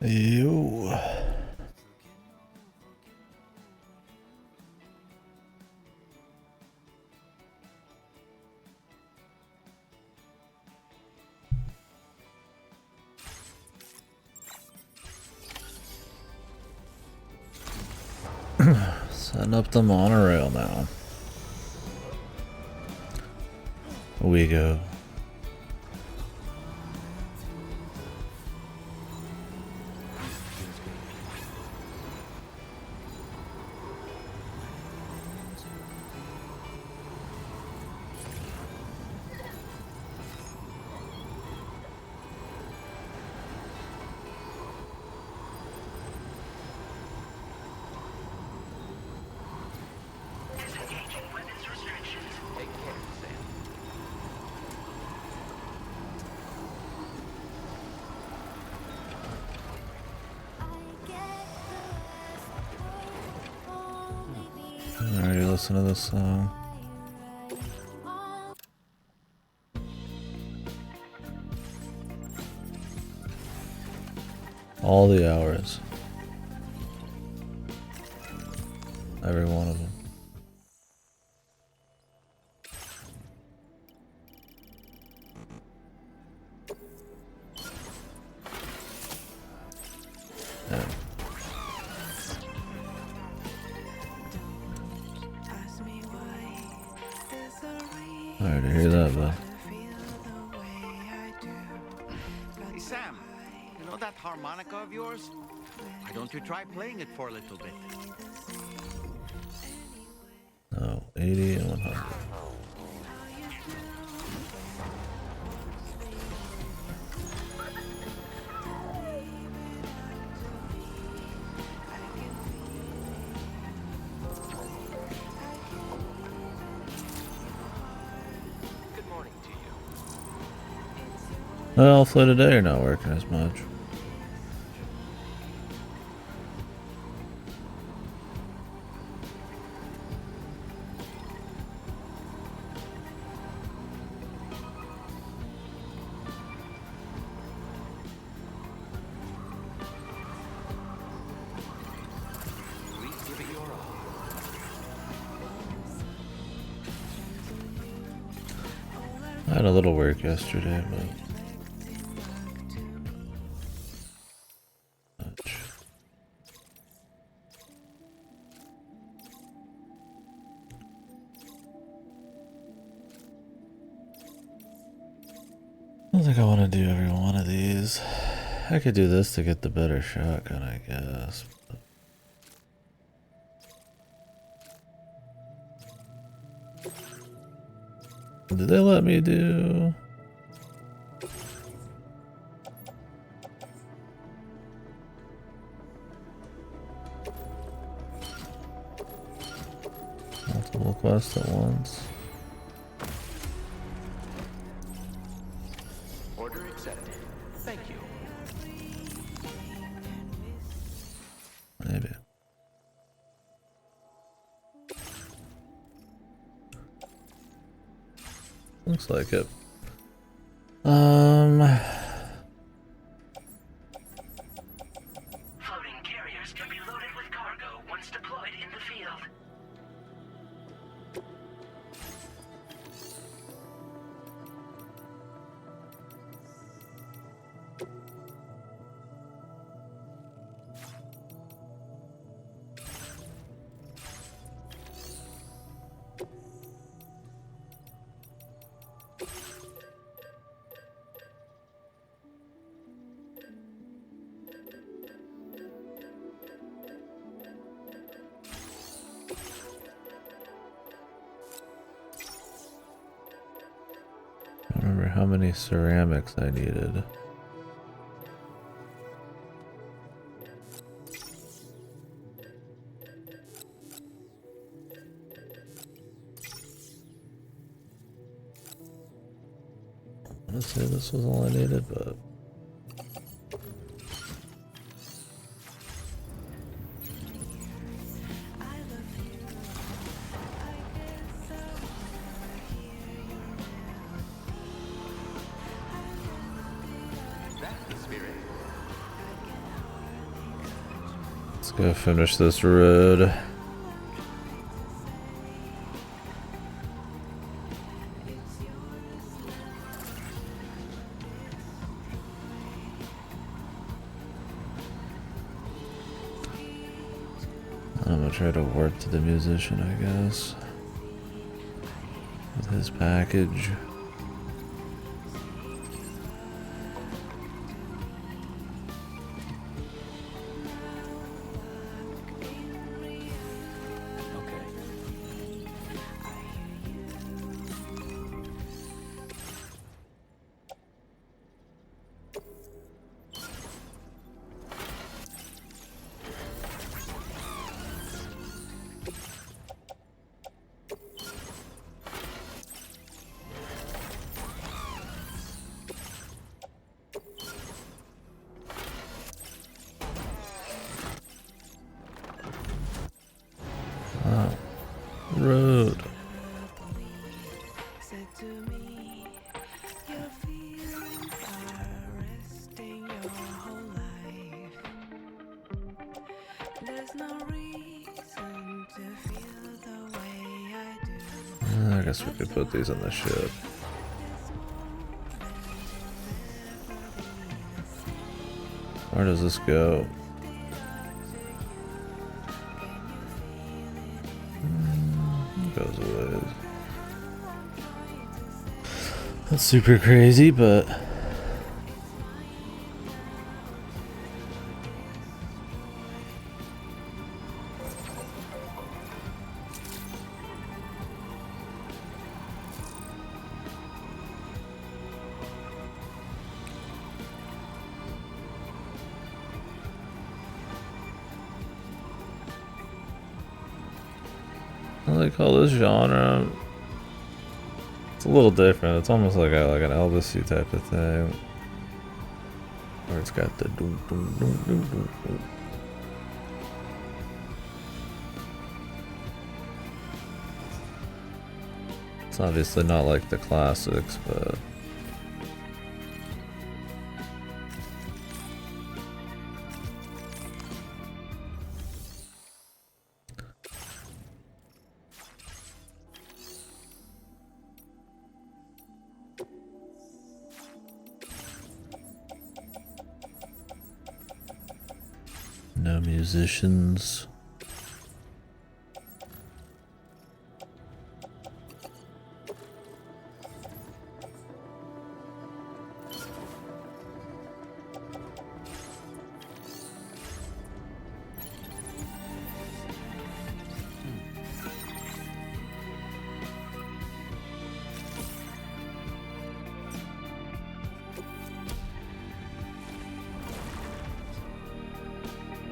Yo. Setting up the monorail now. We go. I already listened to this song. All the hours. Every one of them. Yeah. Sorry to hear that, but Hey Sam, you know that harmonica of yours? Why don't you try playing it for a little bit? no, 80 and 100. Well, for today, you're not working as much. I had a little work yesterday, but much. I don't think I want to do every one of these. I could do this to get the better shotgun, I guess. Did they let me do? Multiple quests at once. Order accepted. Thank you. Maybe. Looks like it. Floating carriers can be loaded with cargo once deployed in the field. I don't remember how many ceramics I needed. Let's say this was all I needed, but That's the spirit. Let's go finish this road. I'm gonna try to warp to the musician, I guess, with his package. Road. I guess we could put these on the ship. Where does this go? Goes away. That's super crazy, but I like all this genre. It's a little different. It's almost like an Elvis-y type of thing, where it's got the doom doom doom doom doom doom. It's obviously not like the classics, but no musicians.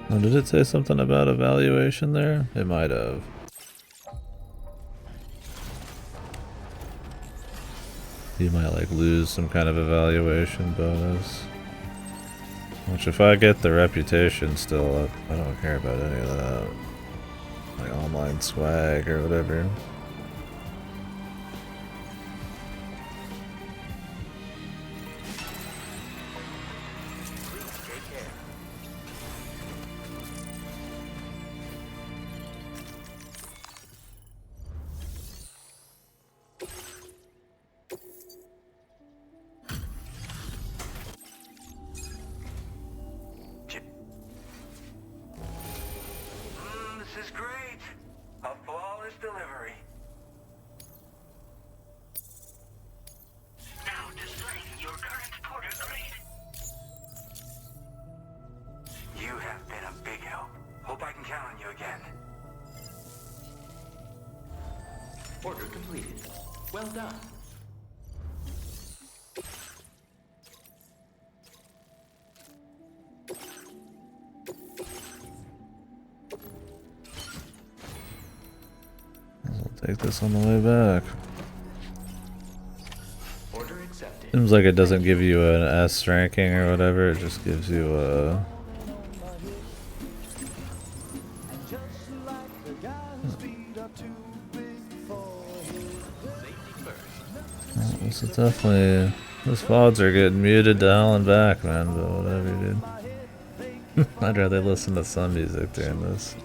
Oh, did it say something about evaluation there? It might have. You might like lose some kind of evaluation bonus. Which if I get the reputation still, I don't care about any of that. Like online swag or whatever. This is great. A flawless delivery. Now displaying your current porter grade. You have been a big help. Hope I can count on you again. Order completed. Well done. I'll take this on the way back. Order accepted. Seems like it doesn't give you an S ranking or whatever, it just gives you a... This is definitely... Those VODs are getting muted to hell and back, man, but whatever, dude. I'd rather listen to some music during this.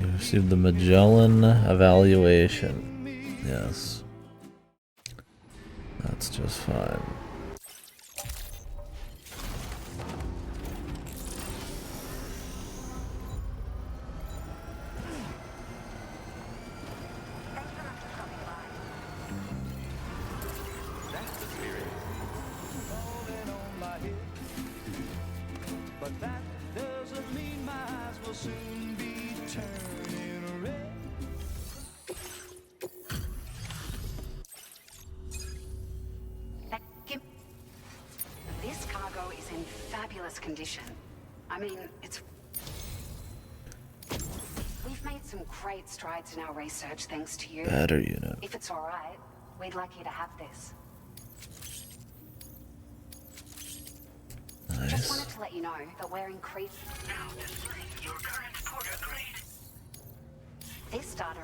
You received the Magellan evaluation. Yes. That's just fine. This cargo is in fabulous condition. I mean, it's... We've made some great strides in our research thanks to you. Better unit. If it's alright, we'd like you to have this. Nice. Just wanted to let you know that we're increasing... Now displaying your current porter grade. This data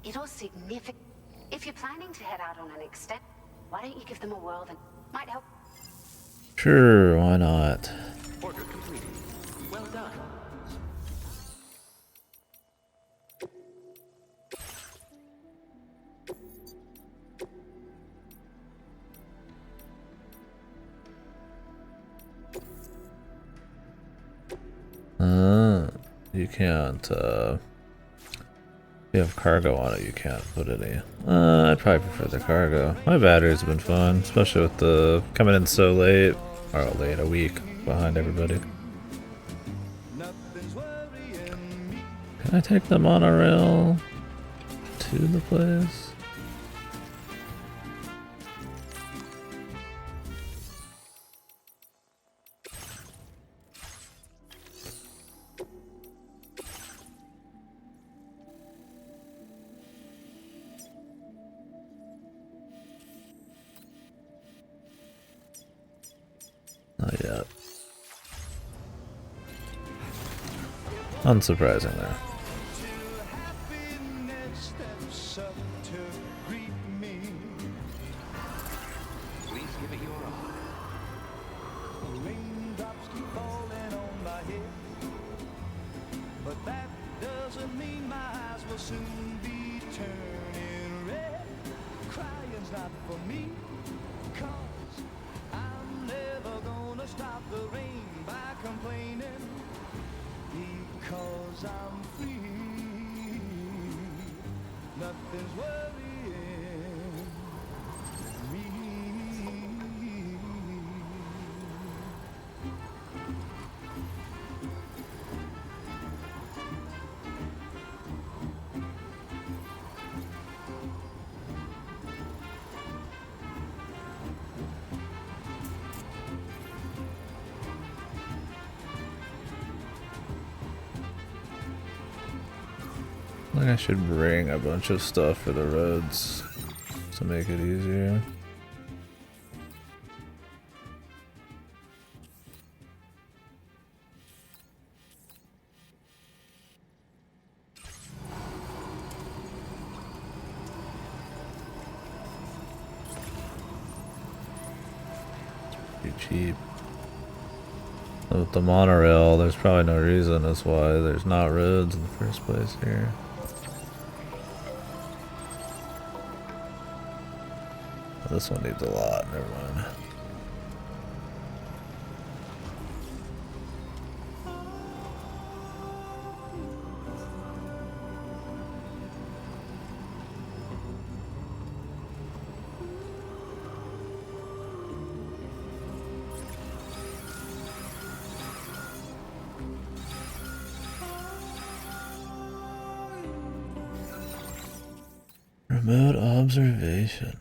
it'll significant... If you're planning to head out on an extent, why don't you give them a whirl that might help? Sure, why not? Order completed. Well done. You can't, if you have cargo on it, you can't put any. I'd probably prefer the cargo. My batteries have been fun, especially with the coming in so late. Or late, a week behind everybody. Can I take the monorail to the place? Not yet. Unsurprising there. Please give it your all. Raindrops keep falling on my head, but that doesn't mean my eyes will soon be turning red. Crying's not for me, 'cause I'm never gonna stop the rain by complaining, because I'm free. Nothing's worrying me. I think I should bring a bunch of stuff for the roads to make it easier. Pretty cheap. With the monorail, there's probably no reason that's why there's not roads in the first place here. This one needs a lot, never mind. Remote observation.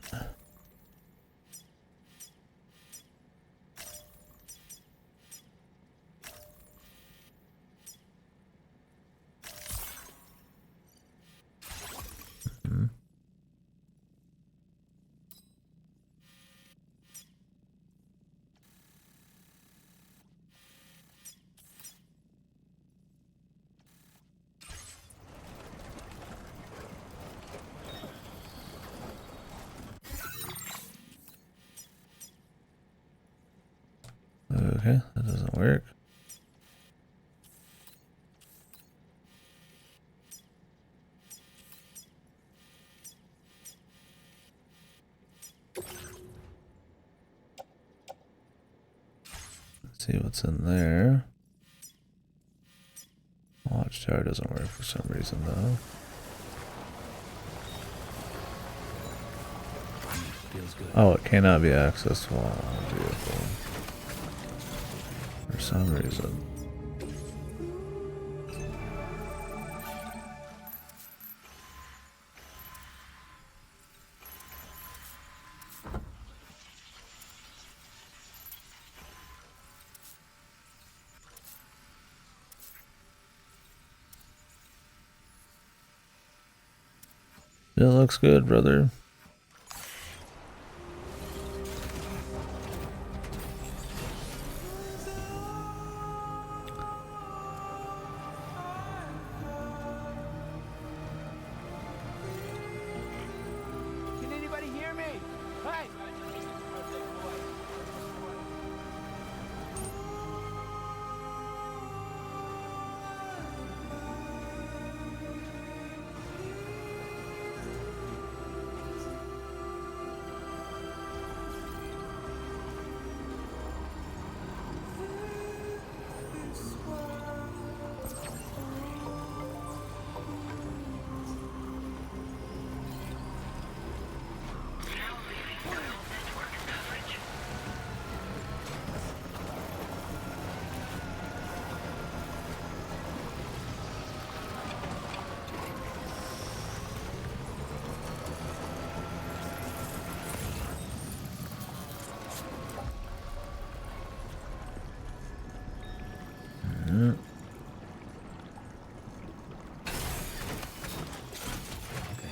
See what's in there. Watchtower doesn't work for some reason though. Feels good. Oh, it cannot be accessed while on a vehicle. For some reason. It looks good, brother. Can anybody hear me? Hey! Okay,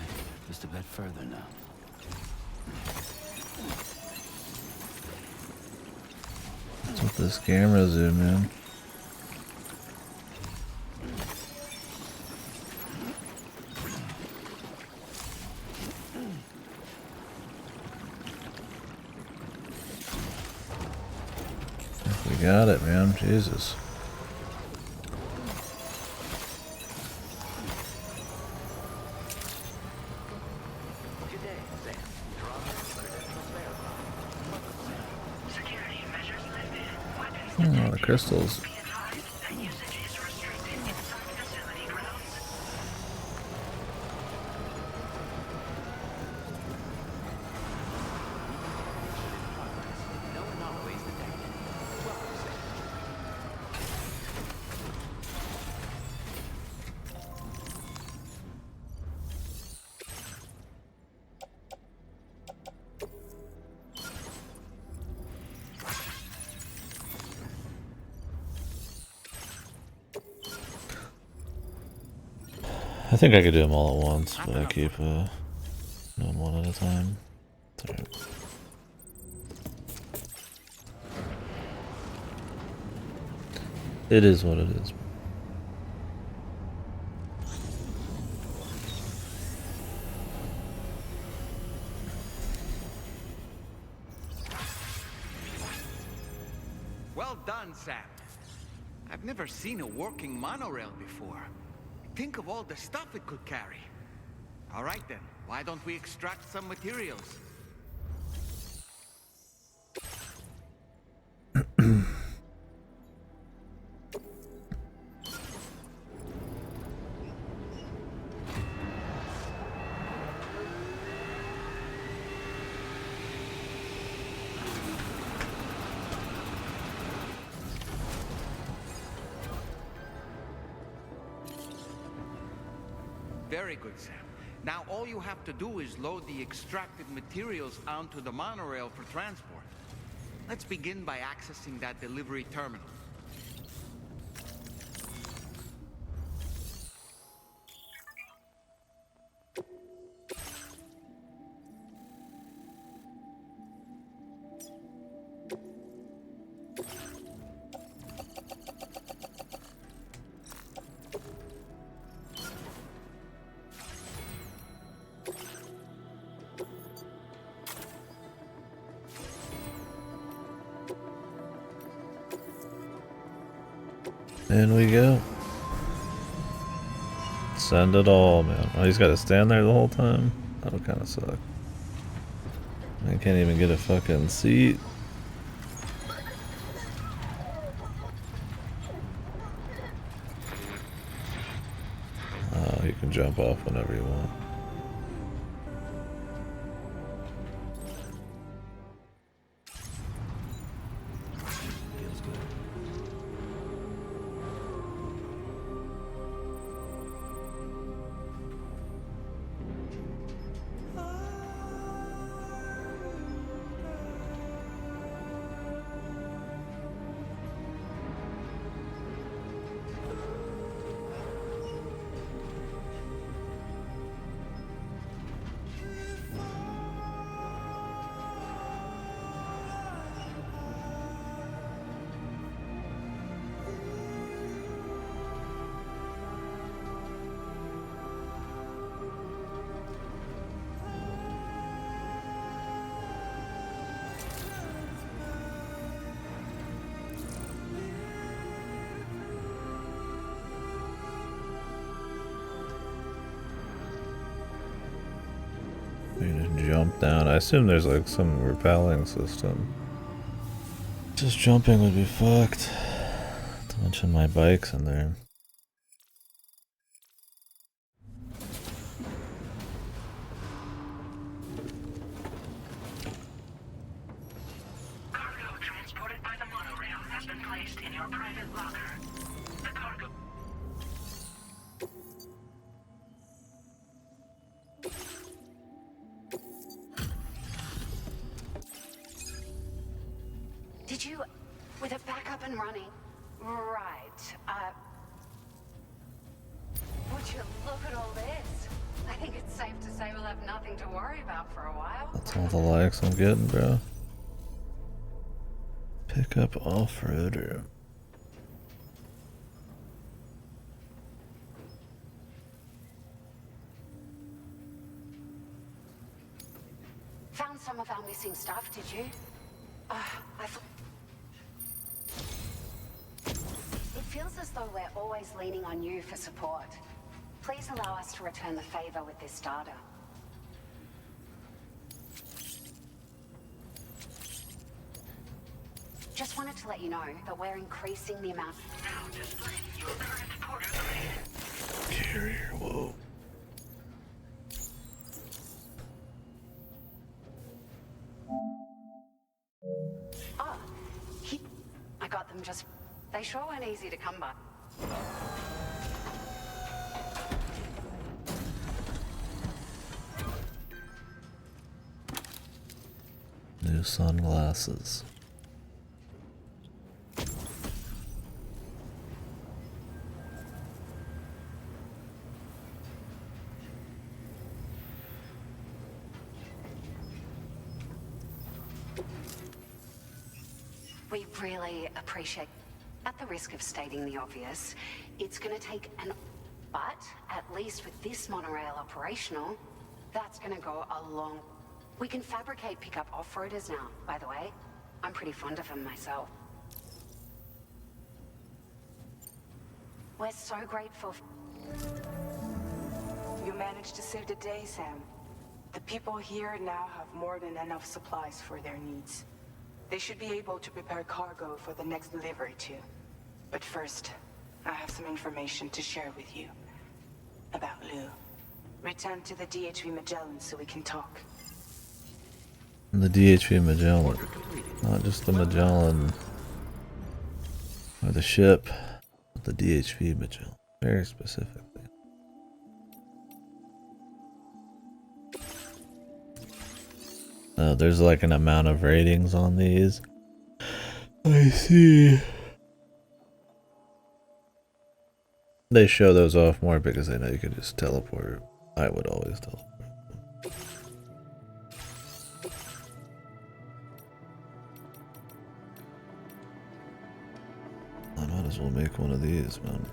just a bit further now. What's with this camera zoom in? We got it, man. Jesus. Security measures lifted. Weapons Oh, the crystals. be advised that usage is restricted inside facility grounds. No anomalies detected. Welcome, sir. I think I could do them all at once, but I keep doing one at a time. Alright. It is what it is. Well done, Sam. I've never seen a working monorail before. Think of all the stuff it could carry. All right then, why don't we extract some materials? Very good, Sam. Now all you have to do is load the extracted materials onto the monorail for transport. Let's begin by accessing that delivery terminal. In we go. Send it all, man. Oh, he's got to stand there the whole time? That would kind of suck. I can't even get a fucking seat. can jump off whenever you want. Feels good. You just jump down. I assume there's like some repelling system. Just jumping would be fucked. Not to mention my bike's in there. Cargo transported by the monorail has been placed in your private locker. The cargo... Did you... with it back up and running? Right. Would you look at all this? I think it's safe to say we'll have nothing to worry about for a while. That's all the likes I'm getting, bro. Pick up off-roader. Found some of our missing stuff, did you? I thought... It feels as though we're always leaning on you for support. Please allow us to return the favor with this data. Just wanted to let you know that we're increasing the amount... Now displaying your current port grade. Carrier, whoa. Oh, I got them just... They sure weren't easy to come by. New sunglasses. We really appreciate... At the risk of stating the obvious, it's gonna take an... But, at least with this monorail operational, that's gonna go a long... We can fabricate pickup off-roaders now, by the way. I'm pretty fond of them myself. We're so grateful... You managed to save the day, Sam. The people here now have more than enough supplies for their needs. They should be able to prepare cargo for the next delivery too. But first, I have some information to share with you. About Lou. Return to the DHV Magellan so we can talk. The DHV Magellan. Not just the Magellan. Or the ship. But the DHV Magellan. Very specifically. There's like an amount of ratings on these. I see. They show those off more because they know you can just teleport. I would always teleport. I might as well make one of these, man.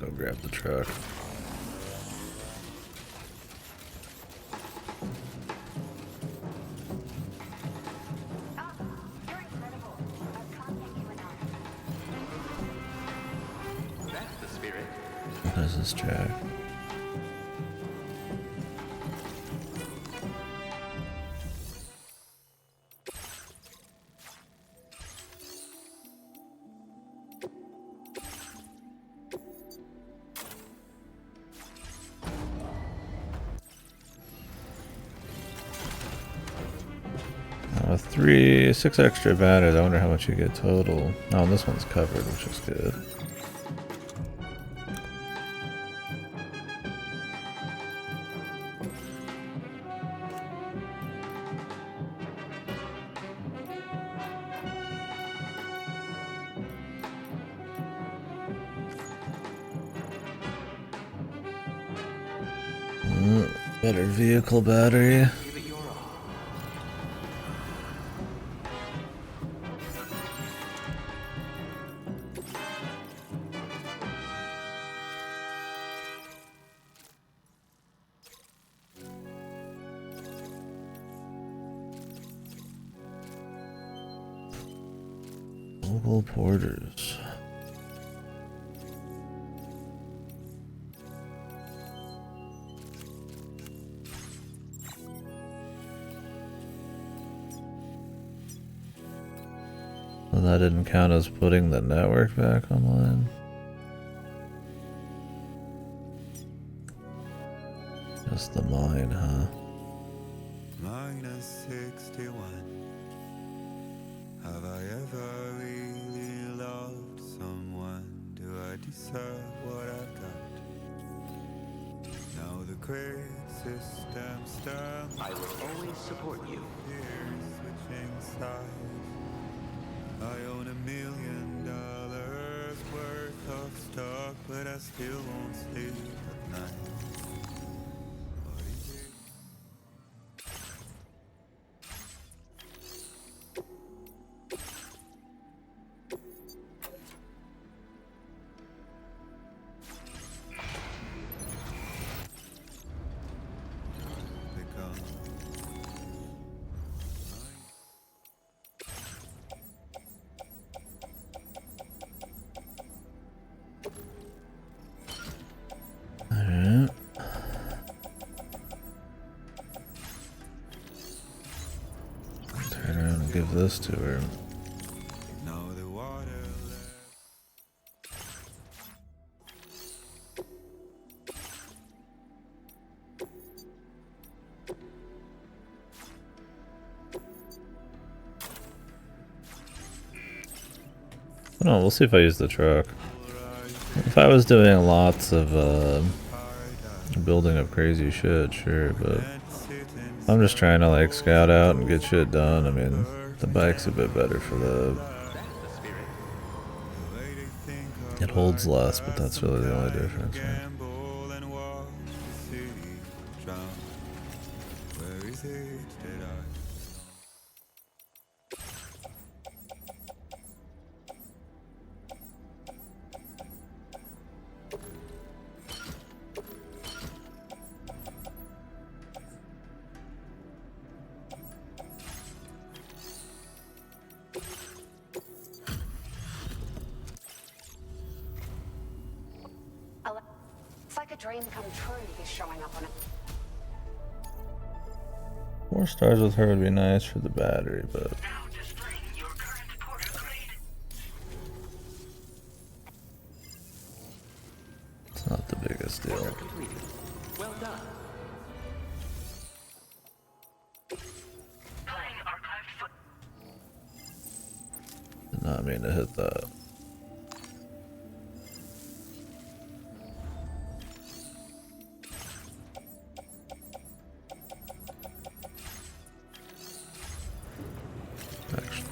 go grab the truck. You're incredible. I can't thank you enough. That's the spirit. What is this track? Six extra batteries. I wonder how much you get total. Oh, and this one's covered, which is good. Better vehicle battery. Give it your all. Mobile porters. Well, that didn't count as putting the network back online. Just the mine, huh? Minus 61. Have I ever really loved someone? Do I deserve what I've got? Now the great system stands. I will always support you. Here switching sides. I own $1 million worth of stock, but I still won't sleep at night. What is it? Become Alright. Turn around and give this to her. now the water left. No, we'll see if I use the truck. If I was doing lots of building up crazy shit, sure, but I'm just trying to like scout out and get shit done. I mean, the bike's a bit better for that. It holds less, but that's really the only difference, right? Gamble and watch the city drown. Where is it that I It's like a dream come true, this showing up on it. 4 stars with her would be nice for the battery, but Now displaying your current porter grade. it's not the biggest deal. Completed. Well done. Playing archived foot. Did not mean to hit that. Actually.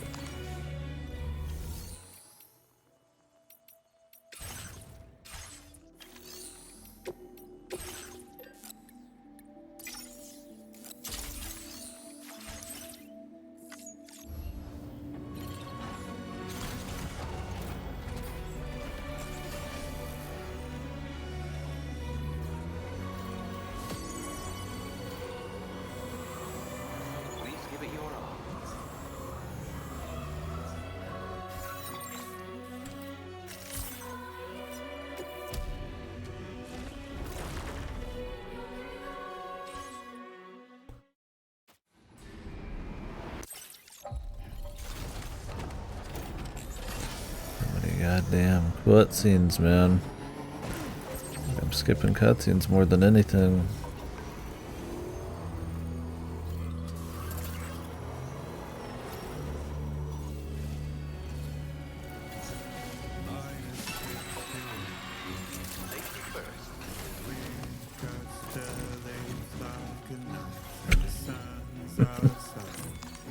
Goddamn cutscenes, man. I'm skipping cutscenes more than anything.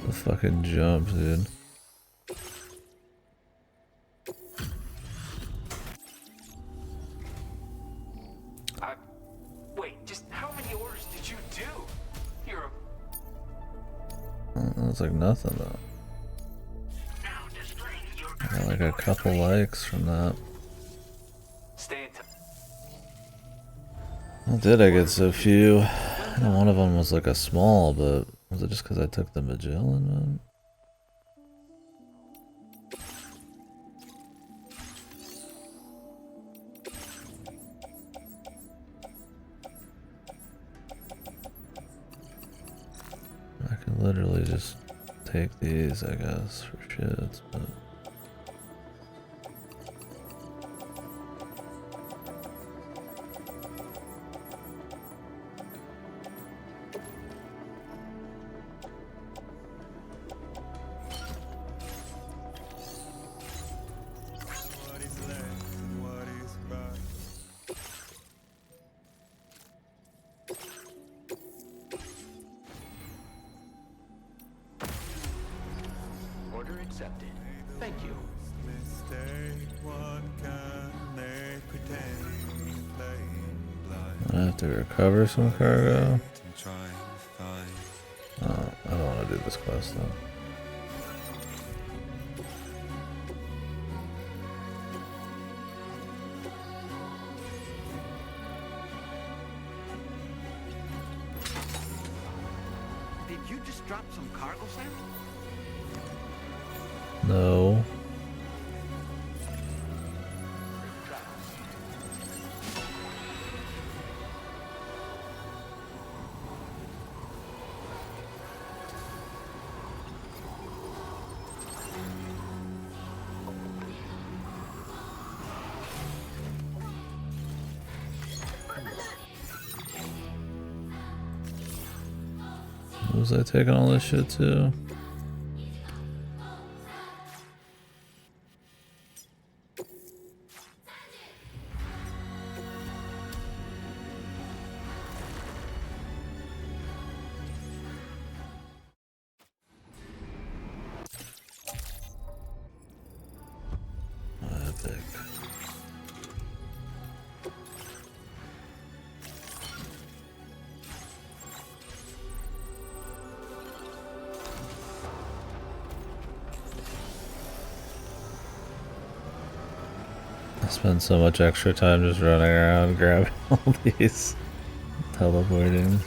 The fucking jump, dude. Wait, just how many orders did you do? You're That's like nothing though. Now displaying your I got like a couple likes from that. stay in touch. How did I get so few? I know one of them was like a small, but was it just because I took the Magellan one? I can literally just take these, I guess, for shits, but... What is left, what is right? Order accepted. Thank you. Mistake one can make pretending playing blind. I have to recover some cargo. And try and find Oh, I don't want to do this quest though. Did you just drop some cargo, Sam? No. Was I taking all this shit too? Epic. I spend so much extra time just running around grabbing all these, teleporting.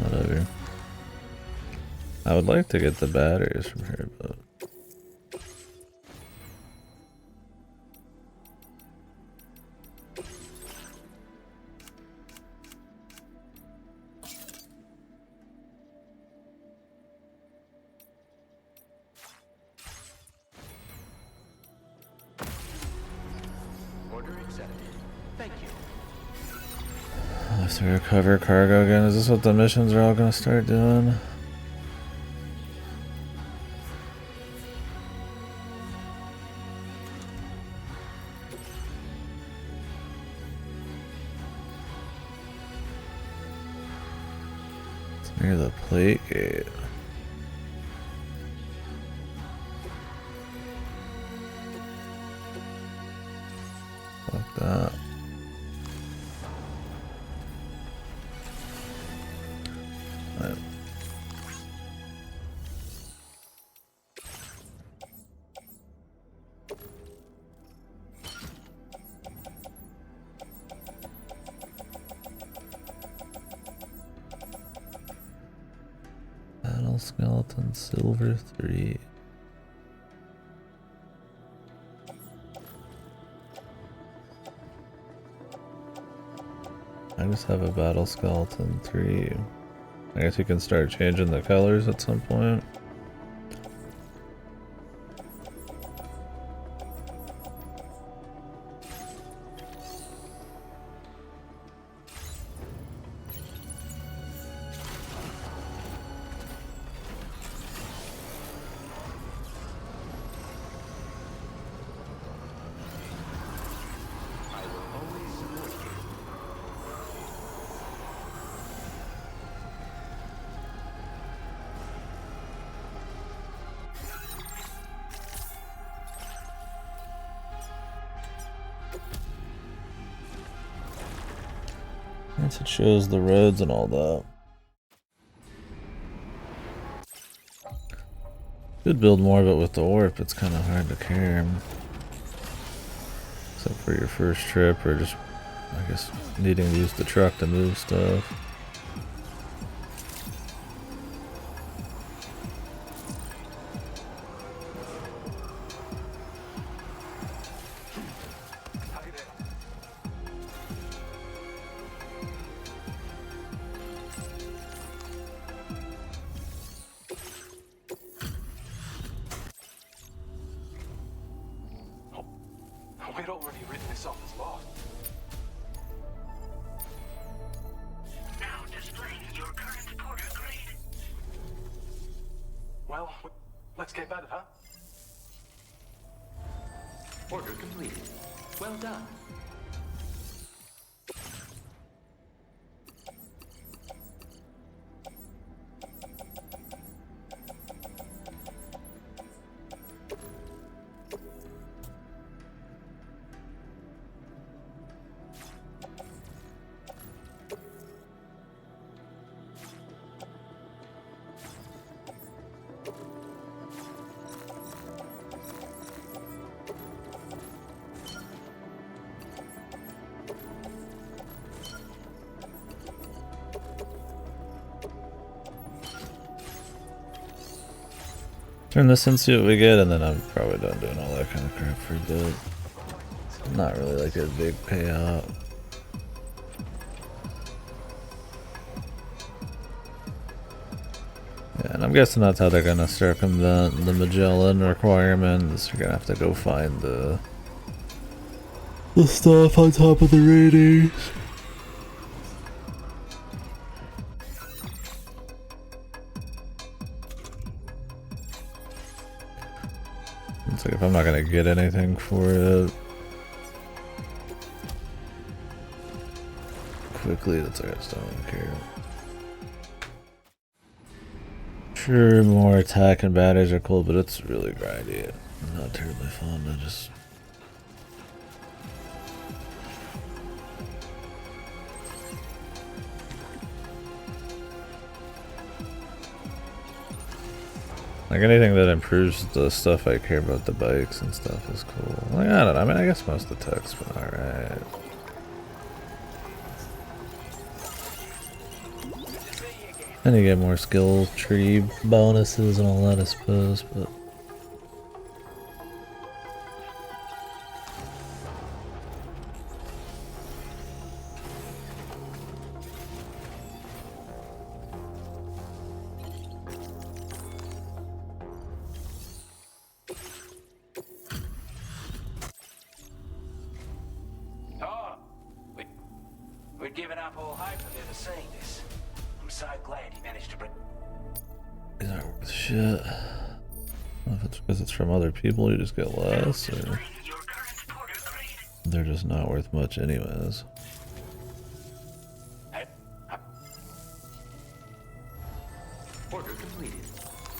Whatever. I would like to get the batteries from here, but Order accepted. Thank you. I have to recover cargo again. Is this what the missions are all gonna start doing? It's near the plate gate. Fuck that. Right. Battle skeleton silver 3. I just have a battle skeleton 3. I guess you can start changing the colors at some point. Once it shows the roads and all that. Could build more of it with the warp, it's kind of hard to carry 'em. Except for your first trip, or just, I guess, needing to use the truck to move stuff. We'd already written this off as lost. Now displaying your current porter grade. Well, let's get at it, huh? Order completed. Well done. Turn this in, see what we get, and then I'm probably done doing all that kind of crap for a bit. Not really like a big payout. Yeah, and I'm guessing that's how they're gonna circumvent the Magellan requirements. You're gonna have to go find the stuff on top of the ratings. It's like if I'm not gonna get anything for it quickly, that's like I just don't care. Sure, more attack and batteries are cool, but it's really grindy. Not terribly fun to just. Like anything that improves the stuff I care about, the bikes and stuff, is cool. Like, I don't know, I mean, I guess most of the tech's been alright. And you get more skill tree bonuses and all that, I suppose, but. We're giving up all hope of ever seeing this. I'm so glad you managed to bring. These aren't worth shit. I don't know if it's because it's from other people, you just get less, or they're just not worth much anyways. Order completed.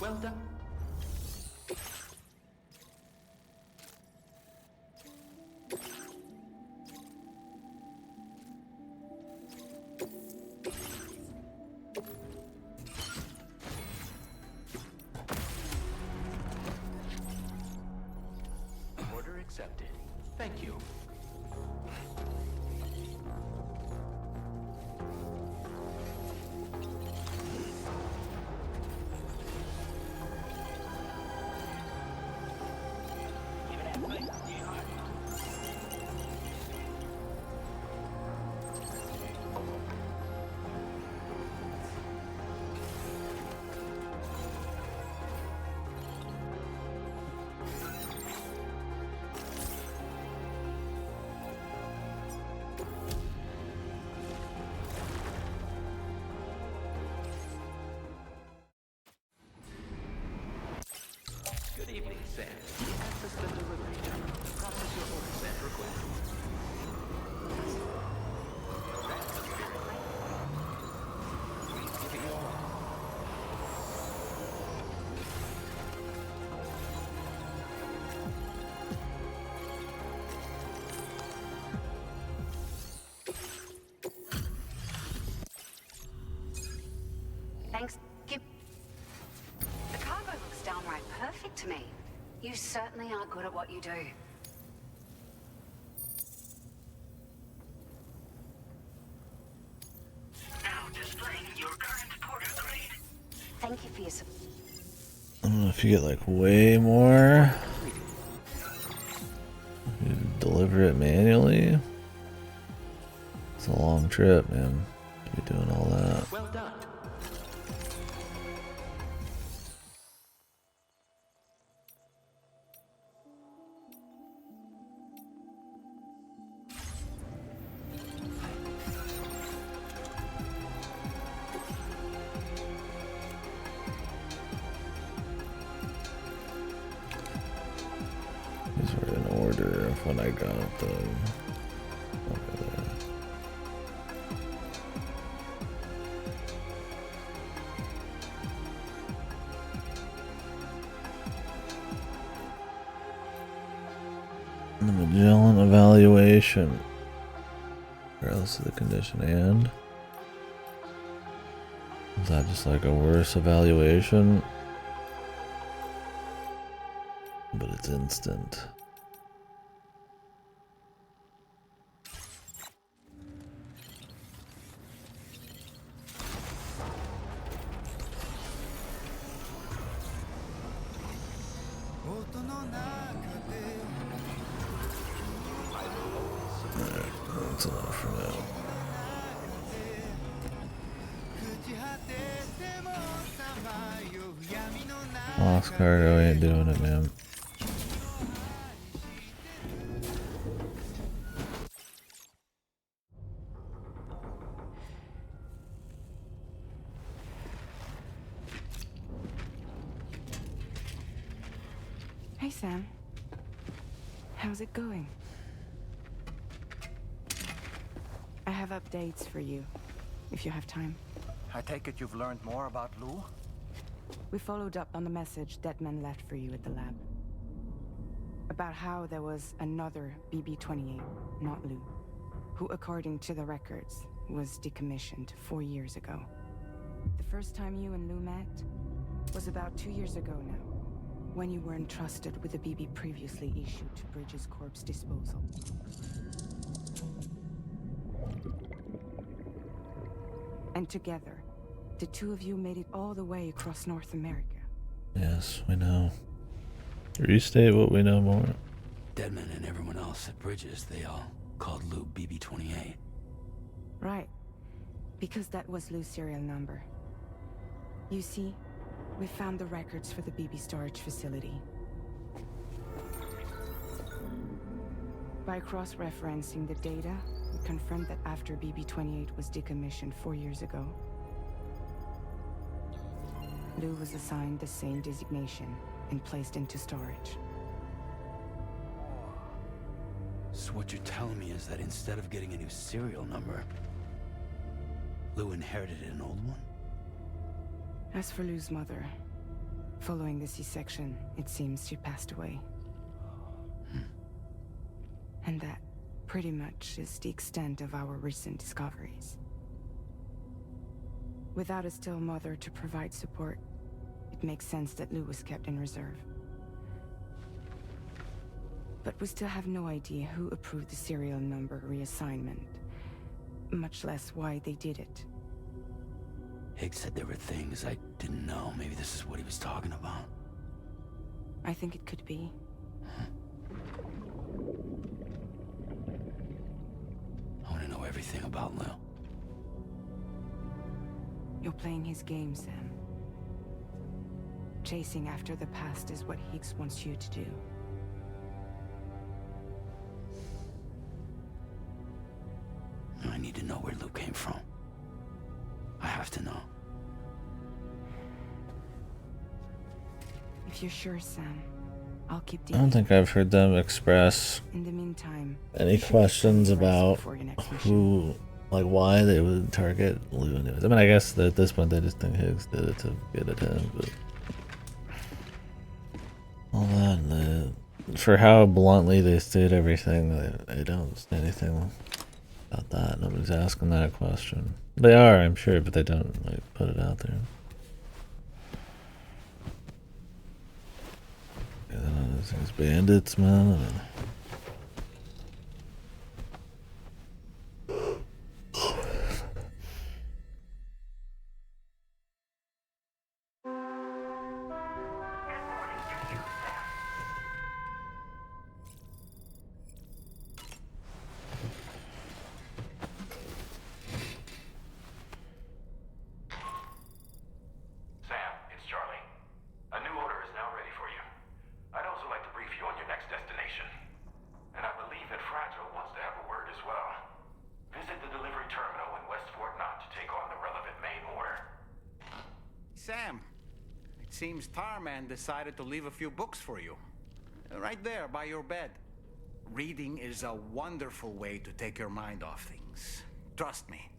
Well done. Order accepted. Thank you. Good evening, Sam. Access the delivery terminal to process your orders and requests. That's the spirit. Please give it your all. at what you do. Now displaying your current porter grade. Thank you for your support. I don't know if you get like way more. You deliver it manually. It's a long trip, man. To be doing all that. Well done. These were in order of when I got them. Over there. The Magellan evaluation. Regardless of the condition, and is that just like a worse evaluation? But it's instant. That's enough for now. Lost cargo ain't doing it, man. Hey, Sam. How's it going? I have updates for you, if you have time. I take it you've learned more about Lou? We followed up on the message Deadman left for you at the lab. About how there was another BB-28, not Lou, who, according to the records, was decommissioned 4 years ago. The first time you and Lou met was about 2 years ago now, when you were entrusted with the BB previously issued to Bridges Corp's disposal. And together, the two of you made it all the way across North America. Yes, we know. Restate what we know more. Deadman and everyone else at Bridges, they all called Lou BB-28. Right. Because that was Lou's serial number. You see, we found the records for the BB storage facility. By cross-referencing the data, we confirmed that after BB-28 was decommissioned 4 years ago, Lou was assigned the same designation and placed into storage. So what you're telling me is that instead of getting a new serial number, Lou inherited an old one? As for Lou's mother, following the C-section, it seems she passed away. And that pretty much is the extent of our recent discoveries. Without a still mother to provide support, it makes sense that Lou was kept in reserve. But we still have no idea who approved the serial number reassignment, much less why they did it. Higgs said there were things I didn't know. Maybe this is what he was talking about. I think it could be. I want to know everything about Lou. You're playing his game, Sam. Chasing after the past is what Higgs wants you to do. I need to know where Lou came from. I have to know. If you're sure, Sam, I'll keep I don't think I've heard them express in the meantime, any questions about before your next mission. who, like why they would target Lou anyways. I mean, I guess that at this point they just think Higgs did it to get at him, but all that, and for how bluntly they state everything, they don't say anything about that. Nobody's asking that question. They are, I'm sure, but they don't like put it out there. Yeah, These bandits, man. Sam, it seems Tarman decided to leave a few books for you. Right there, by your bed. Reading is a wonderful way to take your mind off things. Trust me.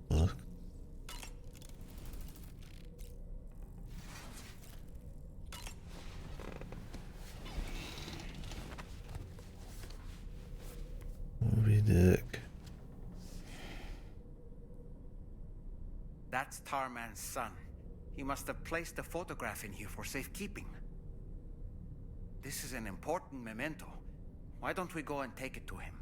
Look. Moby Dick. That's Tarman's son. He must have placed a photograph in here for safekeeping. This is an important memento. Why don't we go and take it to him?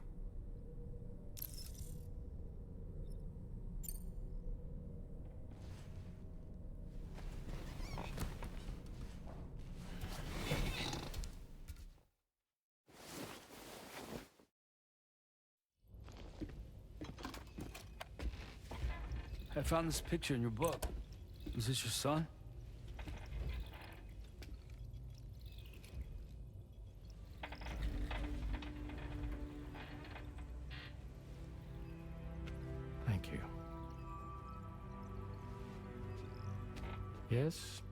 I found this picture in your book. Is this your son? Thank you. Yes.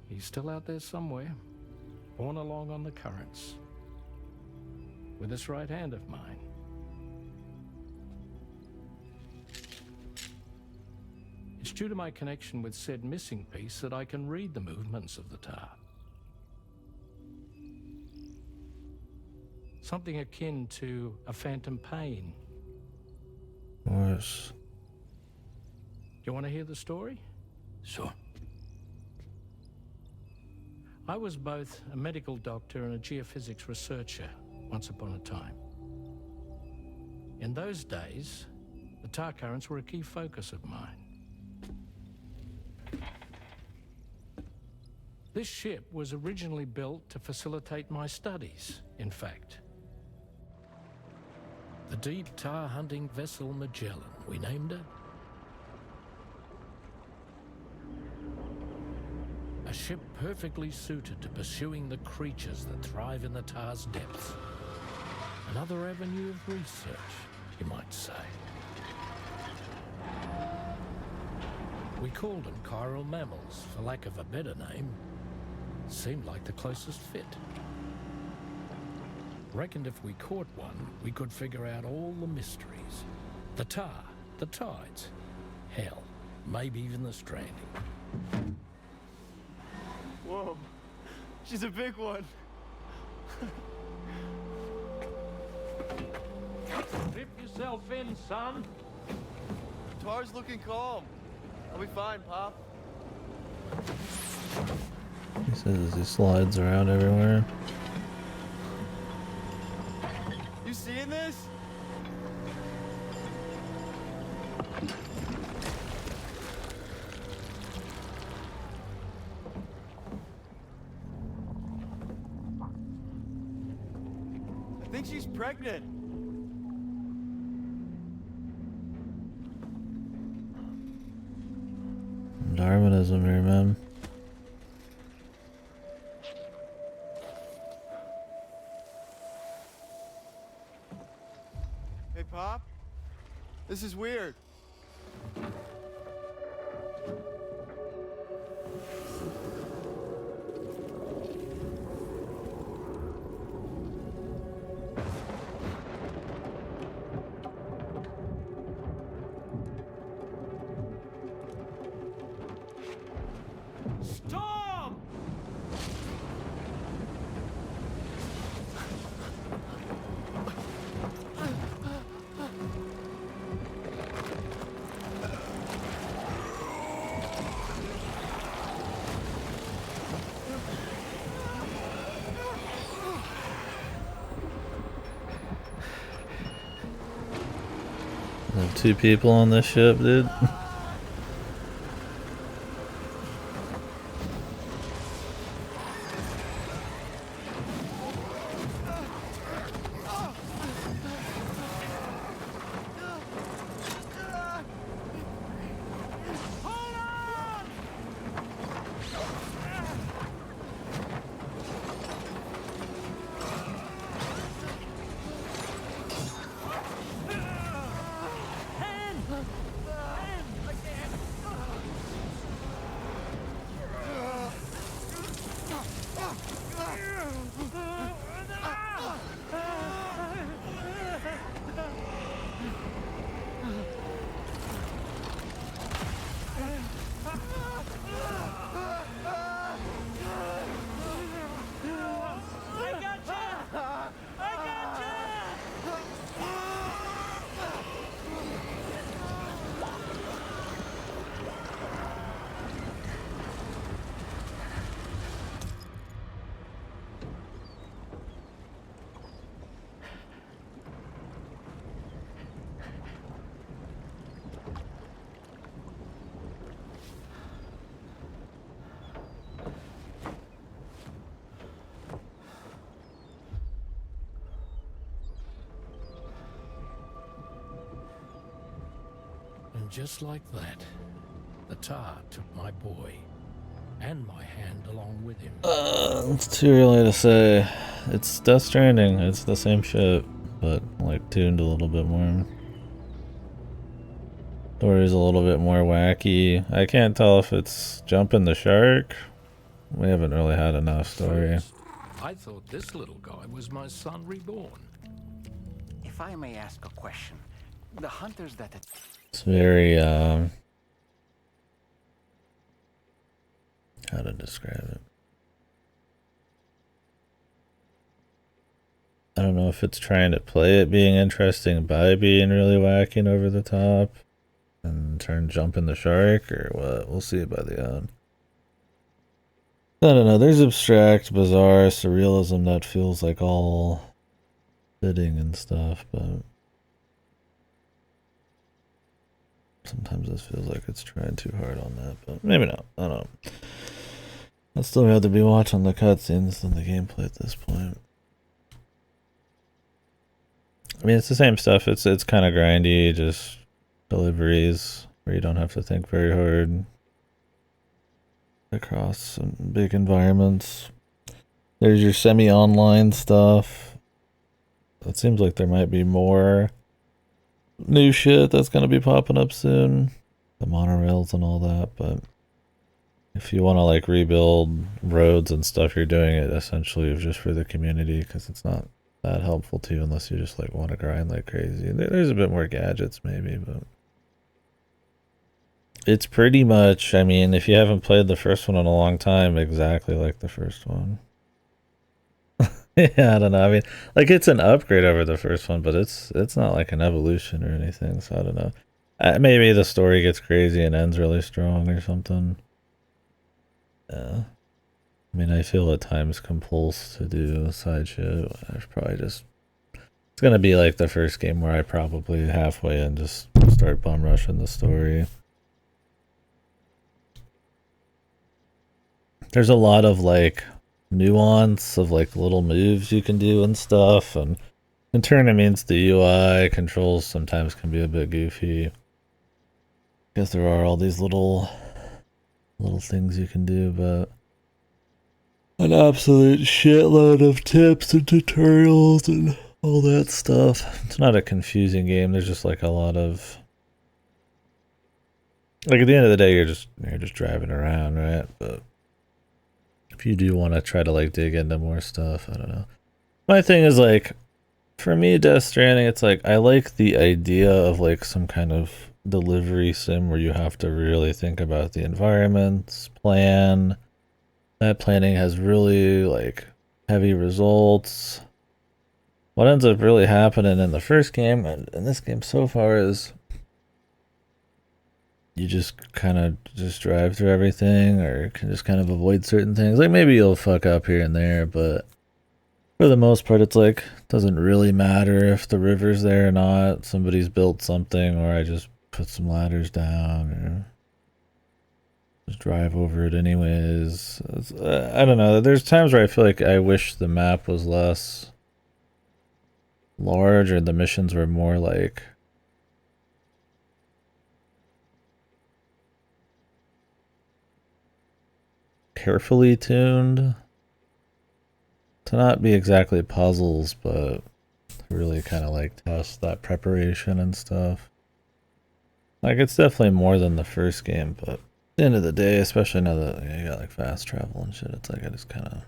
He's still out there somewhere, borne along on the currents, with this right hand of mine. It's due to my connection with said missing piece that I can read the movements of the tar. Something akin to a phantom pain. Yes. You want to hear the story? Sure. I was both a medical doctor and a geophysics researcher once upon a time. In those days, the tar currents were a key focus of mine. This ship was originally built to facilitate my studies, in fact. The deep tar hunting vessel Magellan, we named it. A ship perfectly suited to pursuing the creatures that thrive in the tar's depths. Another avenue of research, you might say. We called them chiral mammals, for lack of a better name. Seemed like the closest fit. Reckoned if we caught one, we could figure out all the mysteries. The tar, the tides, hell, maybe even the stranding. Whoa, she's a big one. Strip yourself in, son. Tar's looking calm. I'll be fine, Pop. He says he slides around everywhere. You seeing this? I think she's pregnant. Darwinism here, man. Hey, Pop. This is weird. Storm! 2 people on this ship, dude. And just like that, the tar took my boy and my hand along with him. It's too early to say. It's Death Stranding. It's the same shit, but like tuned a little bit more. Story's a little bit more wacky. I can't tell if it's jumping the shark. We haven't really had enough story. First, I thought this little guy was my son reborn. If I may ask a question, the hunters that... It's very, how to describe it? I don't know if it's trying to play it being interesting by being really wacky and over the top and turn jumping the shark or what. We'll see by the end. I don't know. There's abstract, bizarre surrealism that feels like all fitting and stuff, but sometimes this feels like it's trying too hard on that, but maybe not. I don't know. I'd still rather be watching the cutscenes than the gameplay at this point. I mean, it's the same stuff. It's kind of grindy, just deliveries where you don't have to think very hard across some big environments. There's your semi-online stuff. It seems like there might be more new shit that's going to be popping up soon. The monorails and all that, but if you want to like rebuild roads and stuff, you're doing it essentially just for the community because it's not that helpful to you unless you just like want to grind like crazy. There's a bit more gadgets maybe, but it's pretty much, I mean, if you haven't played the first one in a long time, exactly like the first one. Yeah, I don't know. I mean, like it's an upgrade over the first one, but it's not like an evolution or anything, so I don't know. Maybe the story gets crazy and ends really strong or something. I mean, I feel at times compulsed to do side shit. I probably just... It's gonna be like the first game where I probably halfway in just start bum rushing the story. There's a lot of like nuance of like little moves you can do and stuff, and in turn it means the UI controls sometimes can be a bit goofy. Because there are all these little things you can do, but an absolute shitload of tips and tutorials and all that stuff. It's not a confusing game. There's just like a lot of, like at the end of the day, you're just driving around, right? But if you do want to try to like dig into more stuff, I don't know. My thing is like, for me, Death Stranding, it's like I like the idea of like some kind of delivery sim where you have to really think about the environments, plan. That planning has really like heavy results. What ends up really happening in the first game and in this game so far is you just kind of just drive through everything or can just kind of avoid certain things. Like maybe you'll fuck up here and there, but For the most part, it's like, doesn't really matter if the river's there or not. Somebody's built something, or I just put some ladders down, or just drive over it anyways. I don't know. There's times where I feel like I wish the map was less large, or the missions were more like carefully tuned to not be exactly puzzles, but really kind of like test that preparation and stuff. Like, it's definitely more than the first game, but at the end of the day, especially now that you got like fast travel and shit, it's like I just kind of,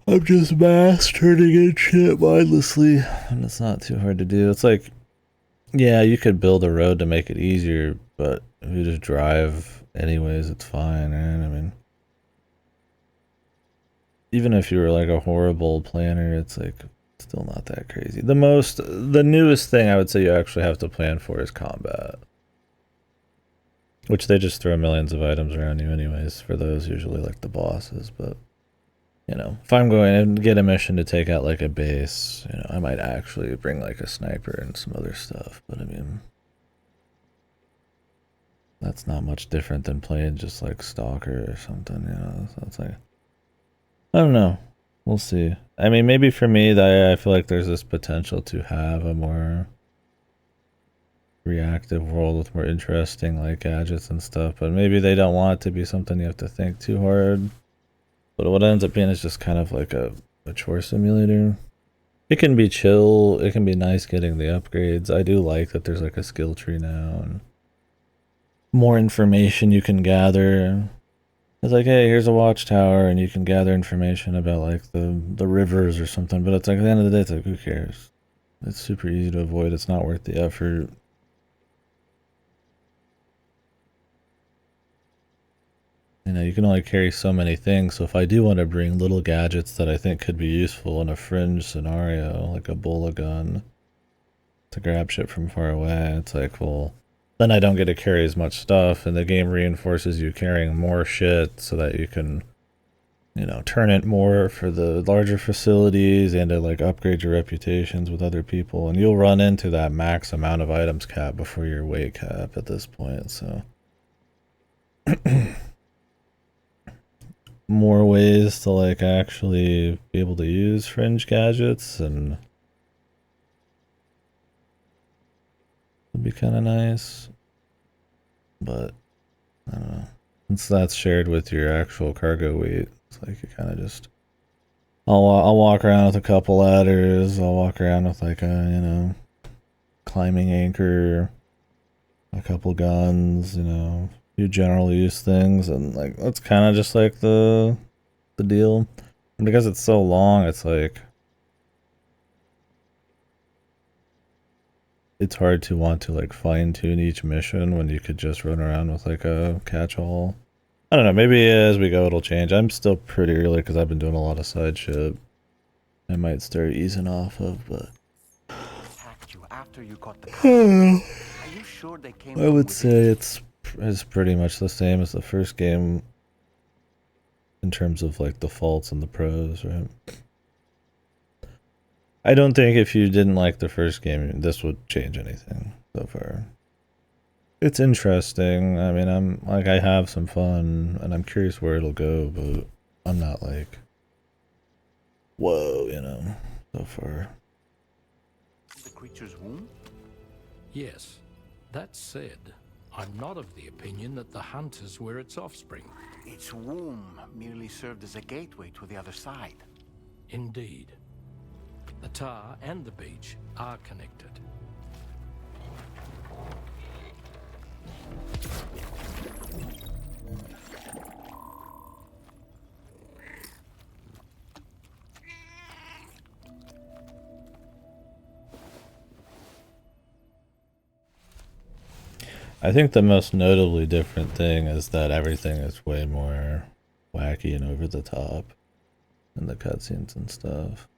I'm just mass turning in shit mindlessly, and it's not too hard to do. It's like, yeah, you could build a road to make it easier, but if you just drive anyways, it's fine, right? I mean, even if you were like a horrible planner, it's like still not that crazy. The newest thing I would say you actually have to plan for is combat, which they just throw millions of items around you anyways for those, usually like the bosses. But you know, if I'm going to get a mission to take out like a base, you know, I might actually bring like a sniper and some other stuff. But I mean, that's not much different than playing just like Stalker or something, you know. So it's like, I don't know. We'll see. I mean, maybe for me, I feel like there's this potential to have a more reactive world with more interesting like gadgets and stuff, but maybe they don't want it to be something you have to think too hard. But what it ends up being is just kind of like a chore simulator. It can be chill. It can be nice getting the upgrades. I do like that there's like a skill tree now and more information you can gather. It's like, hey, here's a watchtower, and you can gather information about like the rivers or something. But it's like at the end of the day, it's like, who cares? It's super easy to avoid. It's not worth the effort. You know, you can only carry so many things. So if I do want to bring little gadgets that I think could be useful in a fringe scenario, like a bola gun, to grab shit from far away, it's like, well, then I don't get to carry as much stuff, and the game reinforces you carrying more shit so that you can, you know, turn it more for the larger facilities and to like upgrade your reputations with other people. And you'll run into that max amount of items cap before your weight cap at this point. So more ways to like actually be able to use fringe gadgets, and would be kind of nice. But I don't know, since that's shared with your actual cargo weight, it's like you kind of just, I'll walk around with a couple ladders, I'll walk around with like a, you know, climbing anchor, a couple guns, you know, a few general use things, and like that's kind of just like the deal. And because it's so long, it's like it's hard to want to like fine tune each mission when you could just run around with like a catch-all. I don't know, maybe as we go it'll change. I'm still pretty early because I've been doing a lot of side shit I might start easing off of, but Attacked you after you got the Are you sure they came I would say it's pretty much the same as the first game in terms of like the faults and the pros, right? I don't think if you didn't like the first game, this would change anything so far. It's interesting. I mean, I'm like, I have some fun, and I'm curious where it'll go, but I'm not like, whoa, you know, so far. The creature's womb? Yes. That said, I'm not of the opinion that the hunters were its offspring. Its womb merely served as a gateway to the other side. Indeed. The tar and the beach are connected. I think the most notably different thing is that everything is way more wacky and over the top in the cutscenes and stuff.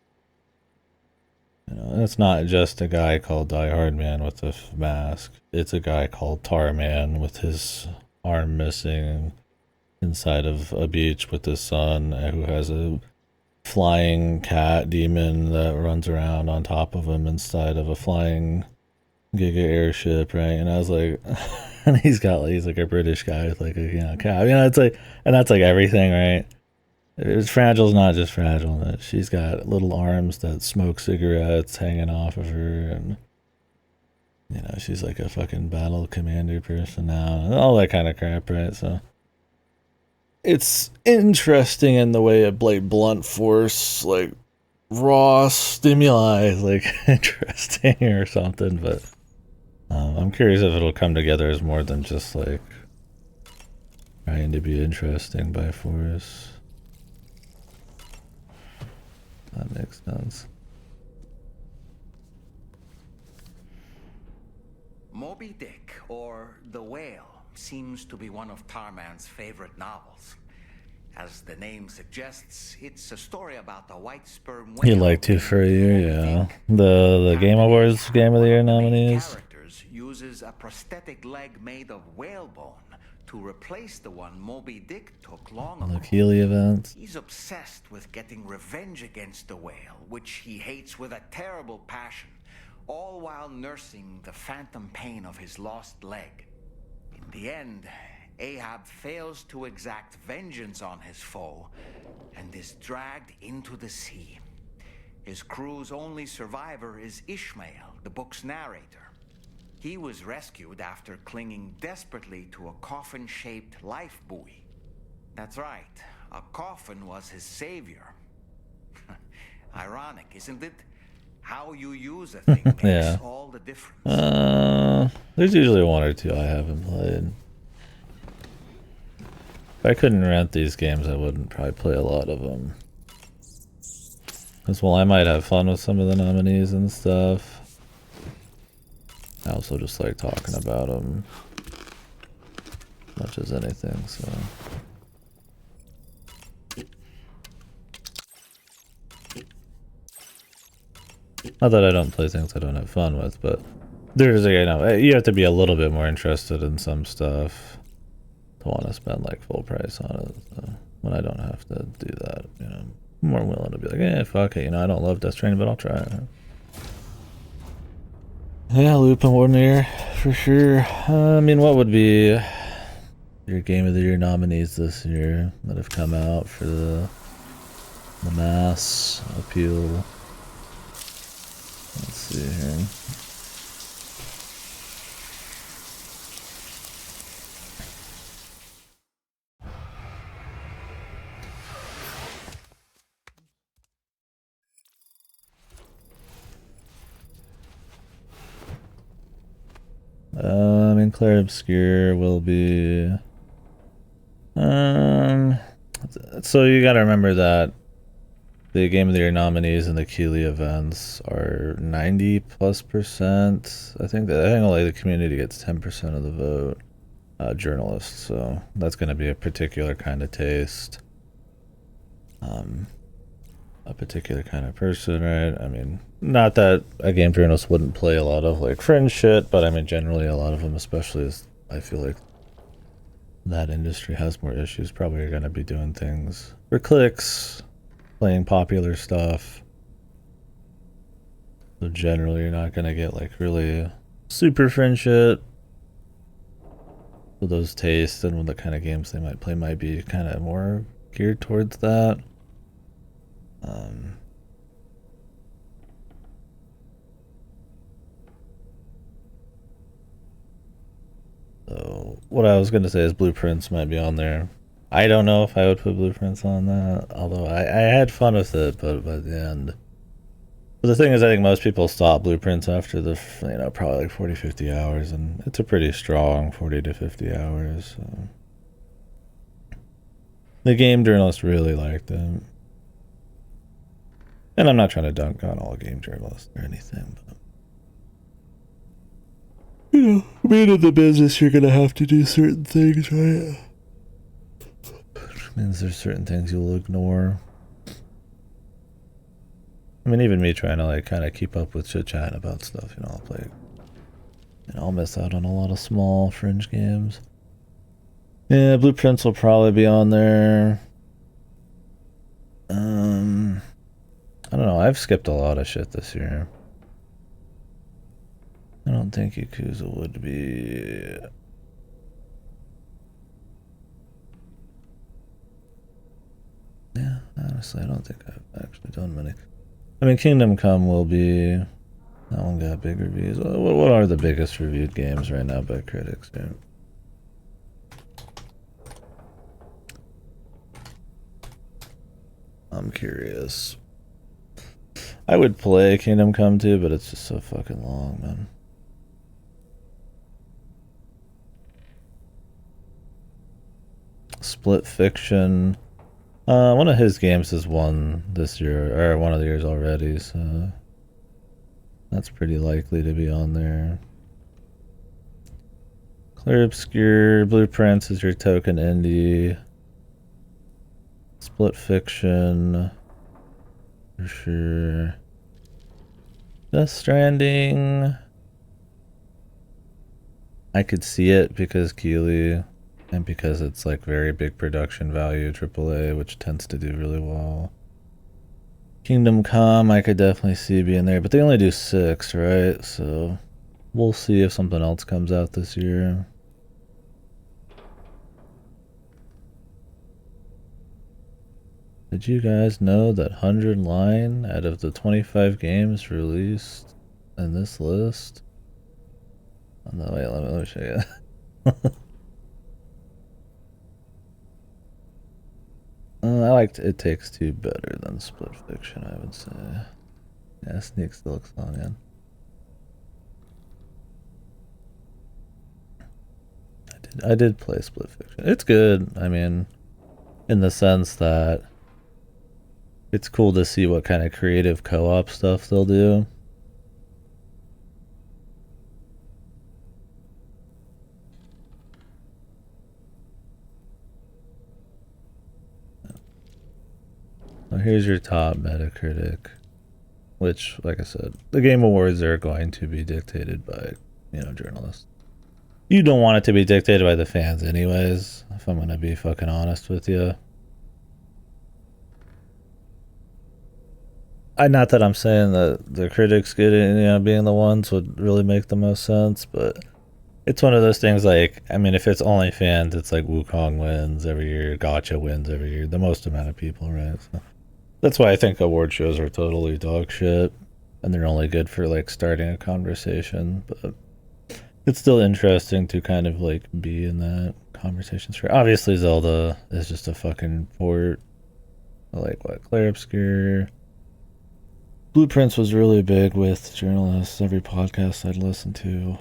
You know, and it's not just a guy called Die Hard Man with a mask. It's a guy called Tar Man with his arm missing inside of a beach with his son, who has a flying cat demon that runs around on top of him inside of a flying Giga airship, right? And I was like, and he's like a British guy with like a cat. It's like, and that's like everything, right? It's Fragile's not just fragile. She's got little arms that smoke cigarettes hanging off of her, and she's like a fucking battle commander person now, and all that kind of crap, right? So it's interesting in the way of like blunt force, like raw stimuli is like interesting or something, but I'm curious if it'll come together as more than just like trying to be interesting by force. That makes sense. Moby Dick, or The Whale, seems to be one of Tarman's favorite novels. As the name suggests, it's a story about the white sperm whale. You'd like to for a year, yeah. The Game Awards Game of the Year nominees. Characters uses a prosthetic leg made of whalebone to replace the one Moby Dick took long ago. The Keeley events. He's obsessed with getting revenge against the whale, which he hates with a terrible passion, all while nursing the phantom pain of his lost leg. In the end, Ahab fails to exact vengeance on his foe and is dragged into the sea. His crew's only survivor is Ishmael, the book's narrator. He was rescued after clinging desperately to a coffin-shaped life buoy. That's right, a coffin was his savior. Ironic, isn't it? How you use a thing makes all the difference. There's usually one or two I haven't played. If I couldn't rent these games, I wouldn't probably play a lot of them. Because while I might have fun with some of the nominees and stuff, I also just like talking about them as much as anything, so. Not that I don't play things I don't have fun with, but there's, you have to be a little bit more interested in some stuff to want to spend like full price on it. So when I don't have to do that, I'm more willing to be like, fuck it, I don't love Death Stranding, but I'll try it. Yeah, Lupin one year for sure. What would be your Game of the Year nominees this year that have come out for the mass appeal? Let's see here. Claire Obscure will be so you gotta remember that the Game of the Year nominees and the Keeley events are 90+%. I think only the community gets 10% of the vote, journalists, so that's gonna be a particular kind of taste. A particular kind of person, right? Not that a game journalist wouldn't play a lot of like fringe shit, but generally a lot of them, especially as I feel like that industry has more issues, probably are going to be doing things for clicks, playing popular stuff. So generally you're not going to get like really super fringe shit. So those tastes and the kind of games they might play might be kind of more geared towards that. So what I was going to say is Blueprints might be on there. I don't know if I would put Blueprints on that, although I had fun with it, but by the end. But the thing is, I think most people stop Blueprints after the, probably like 40, 50 hours, and it's a pretty strong 40 to 50 hours. So. The game journalists really liked it. And I'm not trying to dunk on all game journalists or anything, but being in the business, you're gonna have to do certain things, right? Which means there's certain things you'll ignore. Even me trying to like kind of keep up with chit-chat about stuff, I'll play, I'll miss out on a lot of small fringe games. Yeah, Blueprints will probably be on there. don't know. I've skipped a lot of shit this year. I don't think Yakuza would be. Yeah, honestly, I don't think I've actually done many. I mean, Kingdom Come will be. That one got big reviews. What are the biggest reviewed games right now by critics? Yeah. I'm curious. I would play Kingdom Come 2, but it's just so fucking long, man. Split Fiction. One of his games has won this year, or one of the years already, so that's pretty likely to be on there. Clear Obscure, Blueprints is your token indie. Split Fiction, for sure. Death Stranding. I could see it because Keeley, and because it's like very big production value, AAA, which tends to do really well. Kingdom Come, I could definitely see being there, but they only do 6, right? So we'll see if something else comes out this year. Did you guys know that 100 Line out of the 25 games released in this list? Oh, no, wait, let me show you. I liked It Takes Two better than Split Fiction, I would say. Yeah, Sneak still looks long, yeah. I did play Split Fiction. It's good. I mean, in the sense that it's cool to see what kind of creative co-op stuff they'll do. Well, here's your top Metacritic, which, like I said, the Game Awards are going to be dictated by, journalists. You don't want it to be dictated by the fans anyways, if I'm going to be fucking honest with you. Not that I'm saying that the critics getting, being the ones would really make the most sense, but it's one of those things like, I mean, if it's only fans, it's like Wukong wins every year, Gacha wins every year, the most amount of people, right? So that's why I think award shows are totally dog shit, and they're only good for like starting a conversation, but it's still interesting to kind of like be in that conversation. Obviously, Zelda is just a fucking port. Like what? Claire Obscure. Blueprints was really big with journalists. Every podcast I'd listen to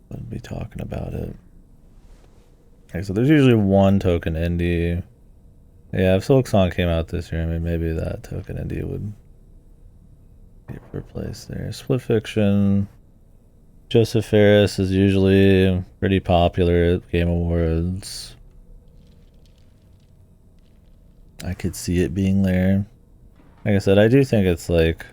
would be talking about it. Okay, so there's usually one token indie. Yeah, if Silk Song came out this year, I mean, maybe that token indie would be replaced there. Split Fiction. Joseph Ferris is usually pretty popular at Game Awards. I could see it being there. Like I said, I do think it's like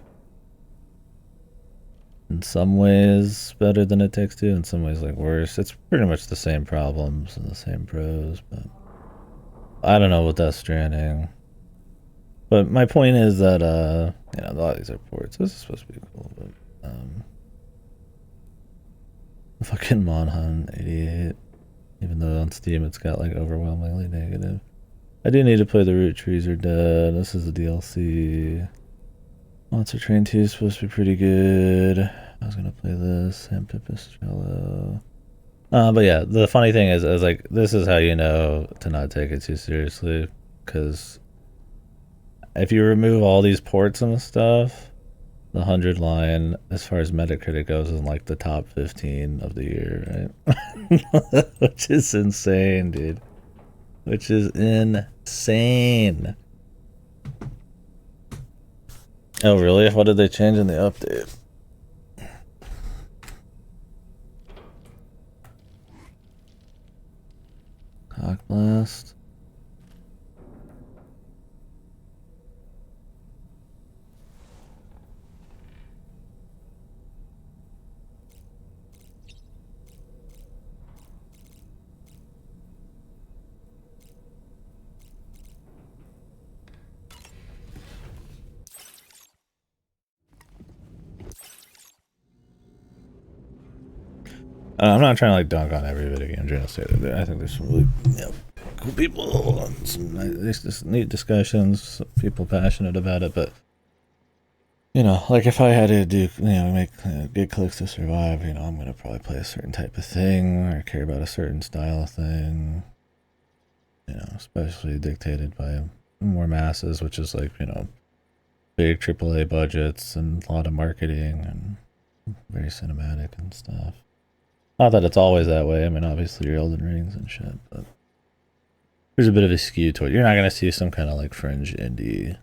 in some ways better than It Takes Two, in some ways like worse. It's pretty much the same problems and the same pros, but I don't know with Death Stranding. But my point is that a lot of these are ports. This is supposed to be cool, but fucking Monhunt 88. Even though on Steam it's got like overwhelmingly negative. I do need to play The Root Trees Are Dead. This is a DLC. Monster Train 2 is supposed to be pretty good. I was gonna play this. Sam Pipistrello. But yeah, the funny thing is like, this is how you know to not take it too seriously. Because if you remove all these ports and stuff, the 100 Line, as far as Metacritic goes, is in like the top 15 of the year, right? Which is insane, dude. Which is insane. Oh, really? What did they change in the update? Cock Blast. I'm not trying to like dunk on every video game journalist. I think there's some really cool people and some there's just neat discussions, people passionate about it. But like if I had to do make get clicks to survive, I'm gonna probably play a certain type of thing or care about a certain style of thing. Especially dictated by more masses, which is like big AAA budgets and a lot of marketing and very cinematic and stuff. Not that it's always that way. I mean, obviously your Elden Rings and shit, but there's a bit of a skew to it. You're not gonna see some kind of like fringe indie,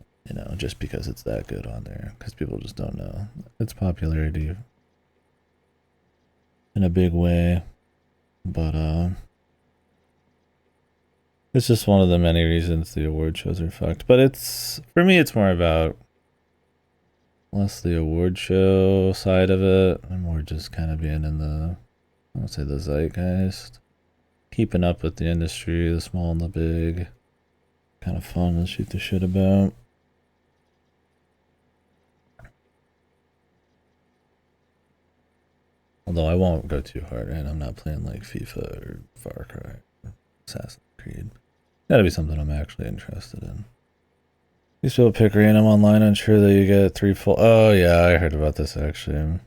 just because it's that good on there, because people just don't know its popularity in a big way. But it's just one of the many reasons the award shows are fucked. But for me, it's more about less the award show side of it and more just kind of being in the, I won't say the zeitgeist, keeping up with the industry, the small and the big. Kind of fun to shoot the shit about. Although I won't go too hard, right? I'm not playing like FIFA or Far Cry or Assassin's Creed. Gotta be something I'm actually interested in. You still pick random online, unsure that you get 3 full. Oh yeah, I heard about this actually.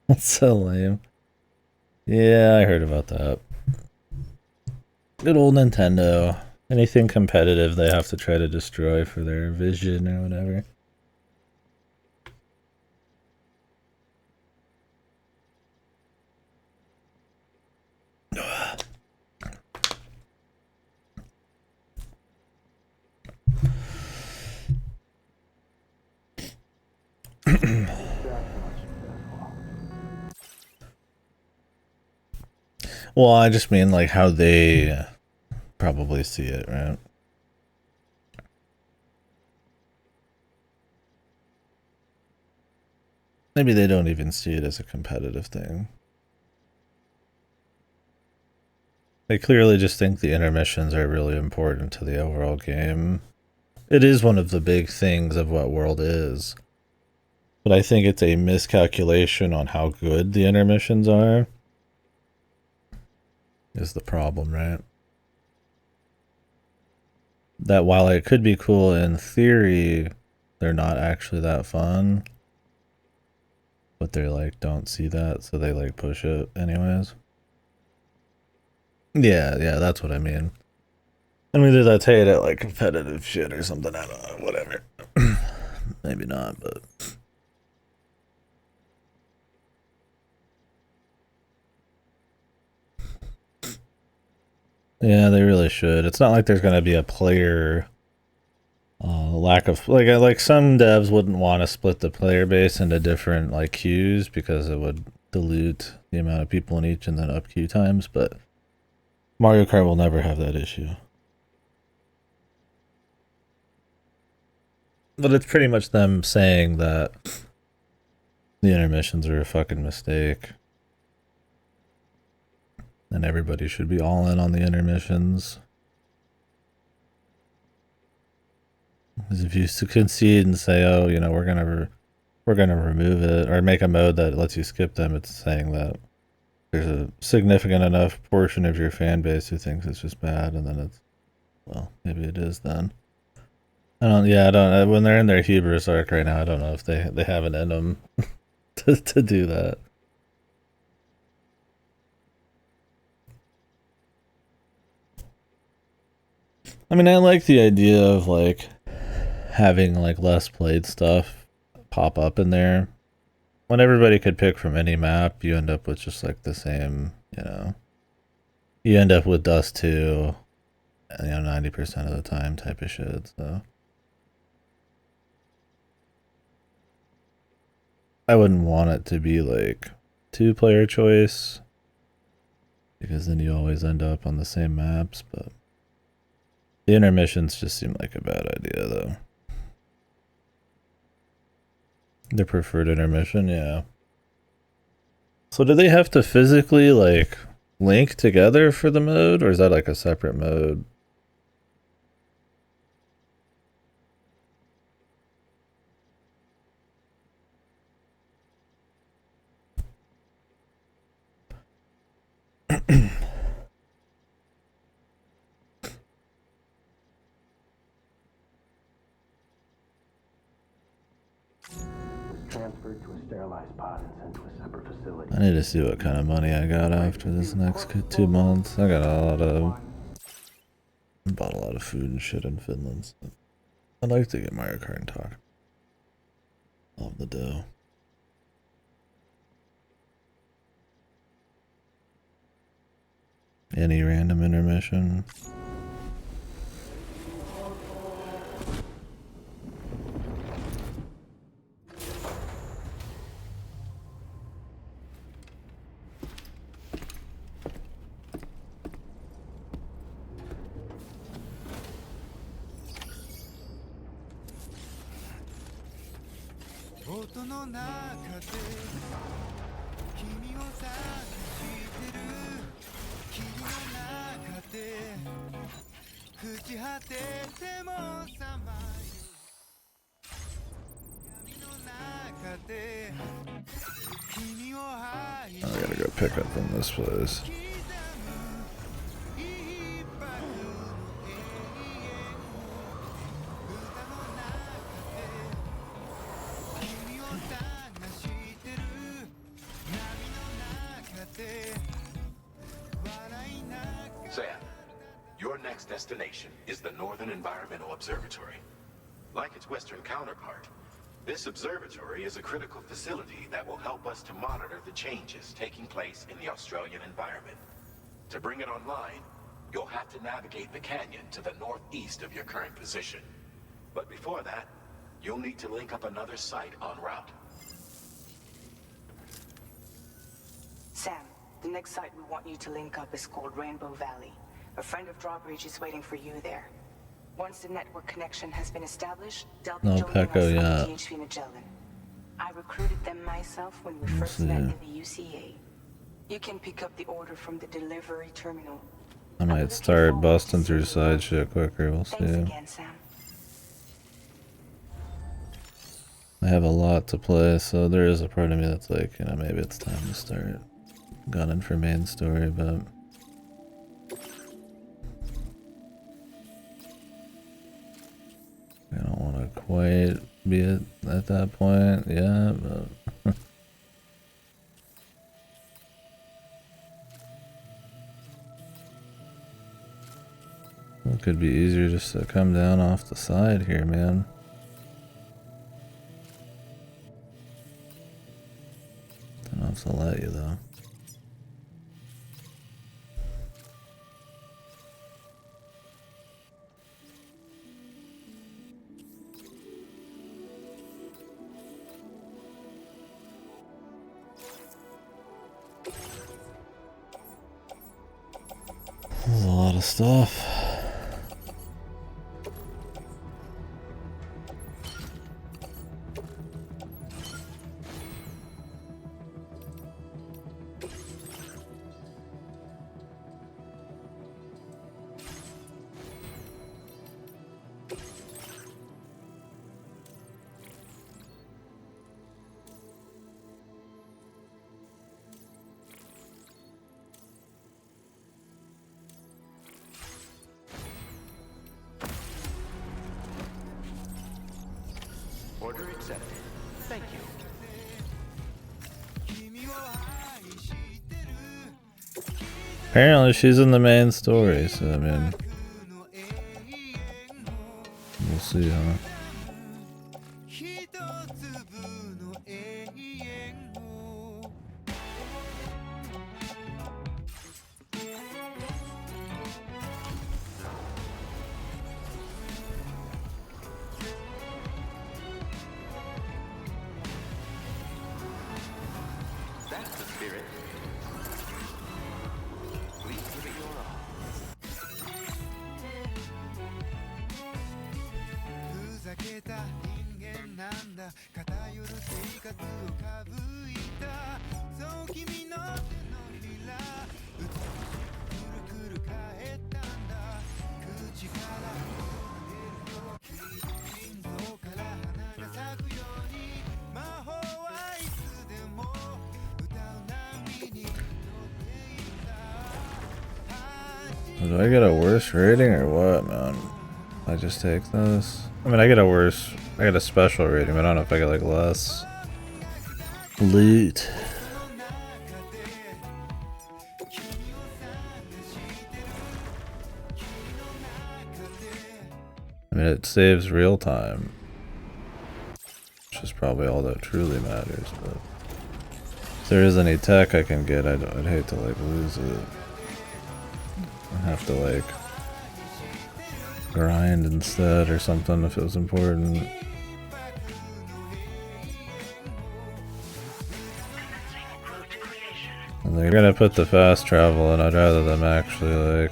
That's so lame. Yeah, I heard about that. Good old Nintendo. Anything competitive they have to try to destroy for their vision or whatever. Well, I just mean like how they probably see it, right? Maybe they don't even see it as a competitive thing. They clearly just think the intermissions are really important to the overall game. It is one of the big things of what World is. But I think it's a miscalculation on how good the intermissions are. Is the problem, right? That while it could be cool in theory, they're not actually that fun. But they like don't see that, so they like push it anyways. Yeah, that's what I mean. And maybe that's hate at like competitive shit or something, I don't know, whatever. Maybe not, but yeah, they really should. It's not like there's gonna be a player lack of like some devs wouldn't want to split the player base into different like queues because it would dilute the amount of people in each and then up queue times, but Mario Kart will never have that issue. But it's pretty much them saying that the intermissions are a fucking mistake. And everybody should be all in on the intermissions. Because if you concede and say, oh, we're gonna remove it or make a mode that lets you skip them, it's saying that there's a significant enough portion of your fan base who thinks it's just bad, and then it's, well, maybe it is then. I don't. When they're in their hubris arc right now, I don't know if they have it in them to do that. I mean, I like the idea of like having like less played stuff pop up in there. When everybody could pick from any map, you end up with just like the same, you end up with Dust 2, 90% of the time type of shit, so. I wouldn't want it to be like 2-player choice, because then you always end up on the same maps, but the intermissions just seem like a bad idea though. The preferred intermission, yeah. So do they have to physically like link together for the mode, or is that like a separate mode? transferred to a sterilized pod and sent to a separate facility. I need to see what kind of money I got after this next 2 months. I got bought a lot of food and shit in Finland. So I'd like to get Mario Kart and talk. Love the dough. Any random intermission? I gotta go pick up from this place. Sam, your next destination is the Northern Environmental Observatory. Like its Western counterpart, this observatory is a critical facility that will help us to monitor the changes taking place in the Australian environment. To bring it online, you'll have to navigate the canyon to the northeast of your current position. But before that, you'll need to link up another site en route. Sam, the next site we want you to link up is called Rainbow Valley. A friend of Drawbridge is waiting for you there. Once the network connection has been established, they'll be joining us on the THV Magellan. I recruited them myself when we first met in the UCA. You can pick up the order from the delivery terminal. I might start busting through side shit quicker, we'll see. Thanks again, Sam. I have a lot to play, so there is a part of me that's like, you know, maybe it's time to start gunning for main story, but I don't want to quite be at that point yet, but it could be easier just to come down off the side here, man. Don't have to let you though. There's a lot of stuff. Order accepted. Thank you. Apparently she's in the main story, so I mean, we'll see, huh? That's the spirit. Please give it your all. Do I get a worse rating or what, man? I just take this. I mean, I get a special rating, but I don't know if I get like less. Loot. I mean, it saves real time, which is probably all that truly matters, but if there is any tech I can get, I'd hate to like lose it. I'd have to like grind instead or something if it was important. And they're gonna put the fast travel in, I'd rather them actually like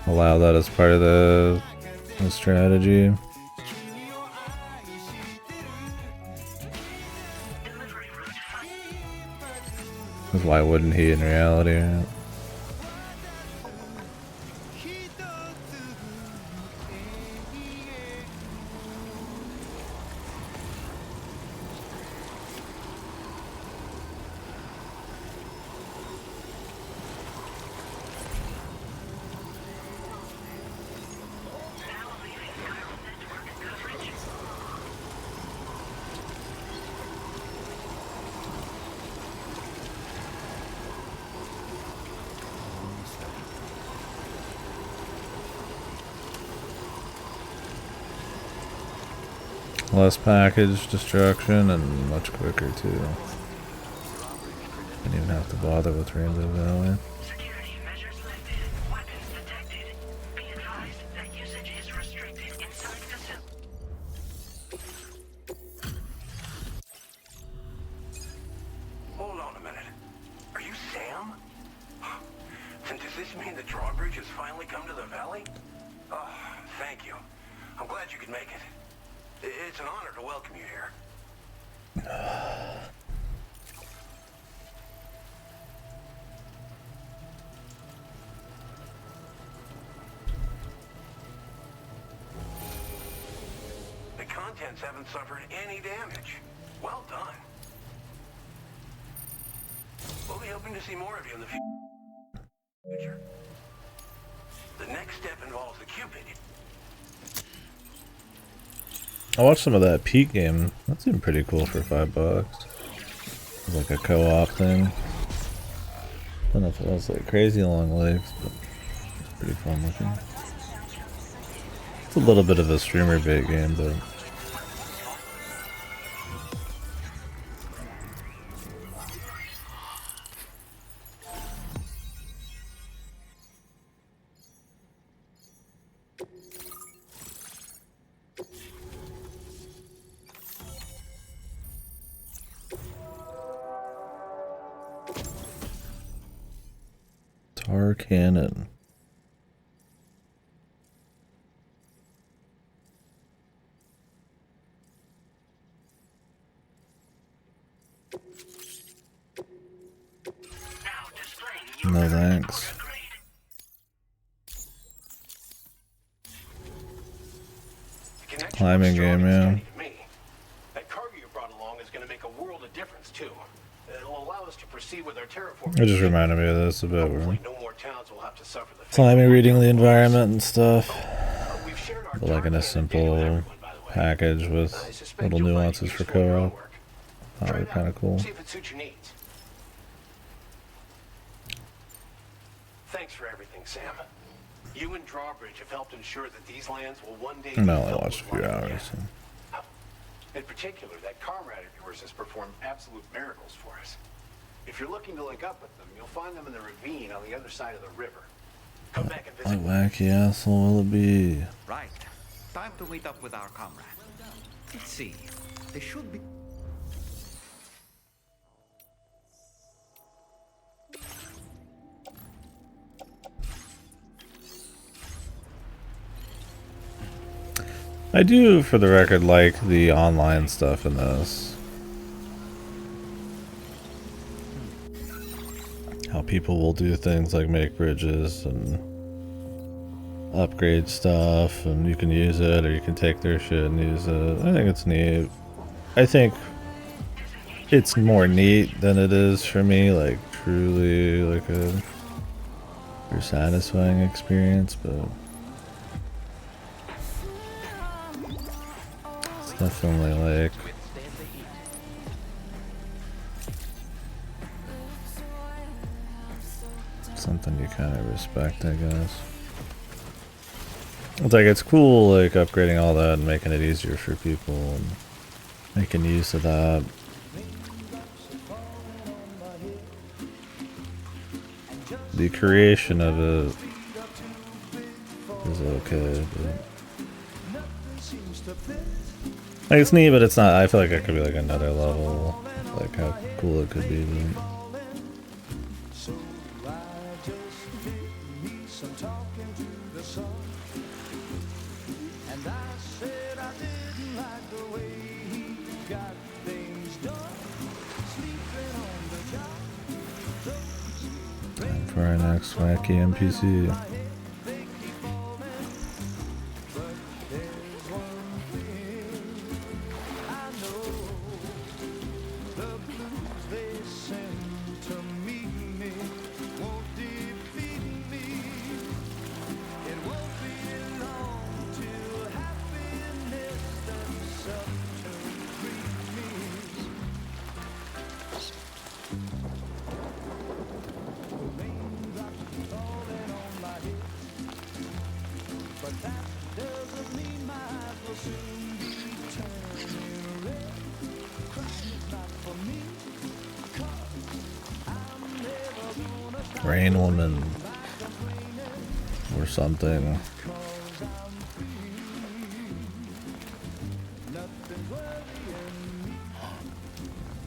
allow that as part of the strategy. Because why wouldn't he in reality, right? Less package destruction and much quicker too. Didn't even have to bother with Rainbow Valley. Security measures lifted. Weapons detected. Be advised that usage is restricted inside facility. Hold on a minute. Are you Sam? Then does this mean the drawbridge has finally come to the valley? Oh, thank you. I'm glad you could make it. It's an honor to welcome you here. The contents haven't suffered any damage. Well done. We'll be hoping to see more of you in the future. The next step involves the Cupid. I watched some of that Peak game. That seemed pretty cool for $5. It was like a co-op thing. I don't know if it was like crazy long legs, but it's pretty fun looking. It's a little bit of a streamer bait game, but Tar Cannon. No thanks. Climbing game, yeah. That cargo you brought along is going to make a world of difference too. It'll allow us to proceed with our terraforming. It just reminded me of this a bit. Where no more towns will have to suffer the climbing, reading the environment and stuff, but like in a simple package with little nuances for co-op. That would be kind of cool. See if it suits your needs. Thanks for everything, Sam. You and Drawbridge have helped ensure that these lands will one day. I only watched a few hours. So. In particular, that comrade of yours has performed absolute miracles for us. If you're looking to link up with them, you'll find them in the ravine on the other side of the river. Come back and visit. What wacky asshole will it be? Right. Time to meet up with our comrade. Let's see. They should be. I do, for the record, like the online stuff in this. How people will do things like make bridges and upgrade stuff, and you can use it, or you can take their shit and use it. I think it's neat. I think it's more neat than it is for me, like truly like a satisfying experience, but Definitely like Withstand the heat. something you kind of respect, I guess. It's like, it's cool, like, upgrading all that and making it easier for people and making use of that. The creation of it is okay, but like, it's neat, but it's not. I feel like it could be like another level, like how cool it could be. But So I just did me some talking to the sun. And I said I didn't like the way he got things done. Sleeping on the job. time for our next wacky NPC. Rain Woman or something. You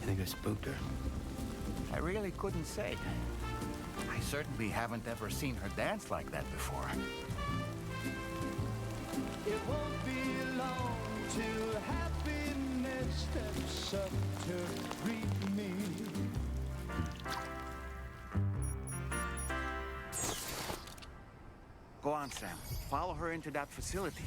think I spooked her? I really couldn't say. I certainly haven't ever seen her dance like that before. It won't be long till happiness steps up to greet me. Go on, Sam. Follow her into that facility.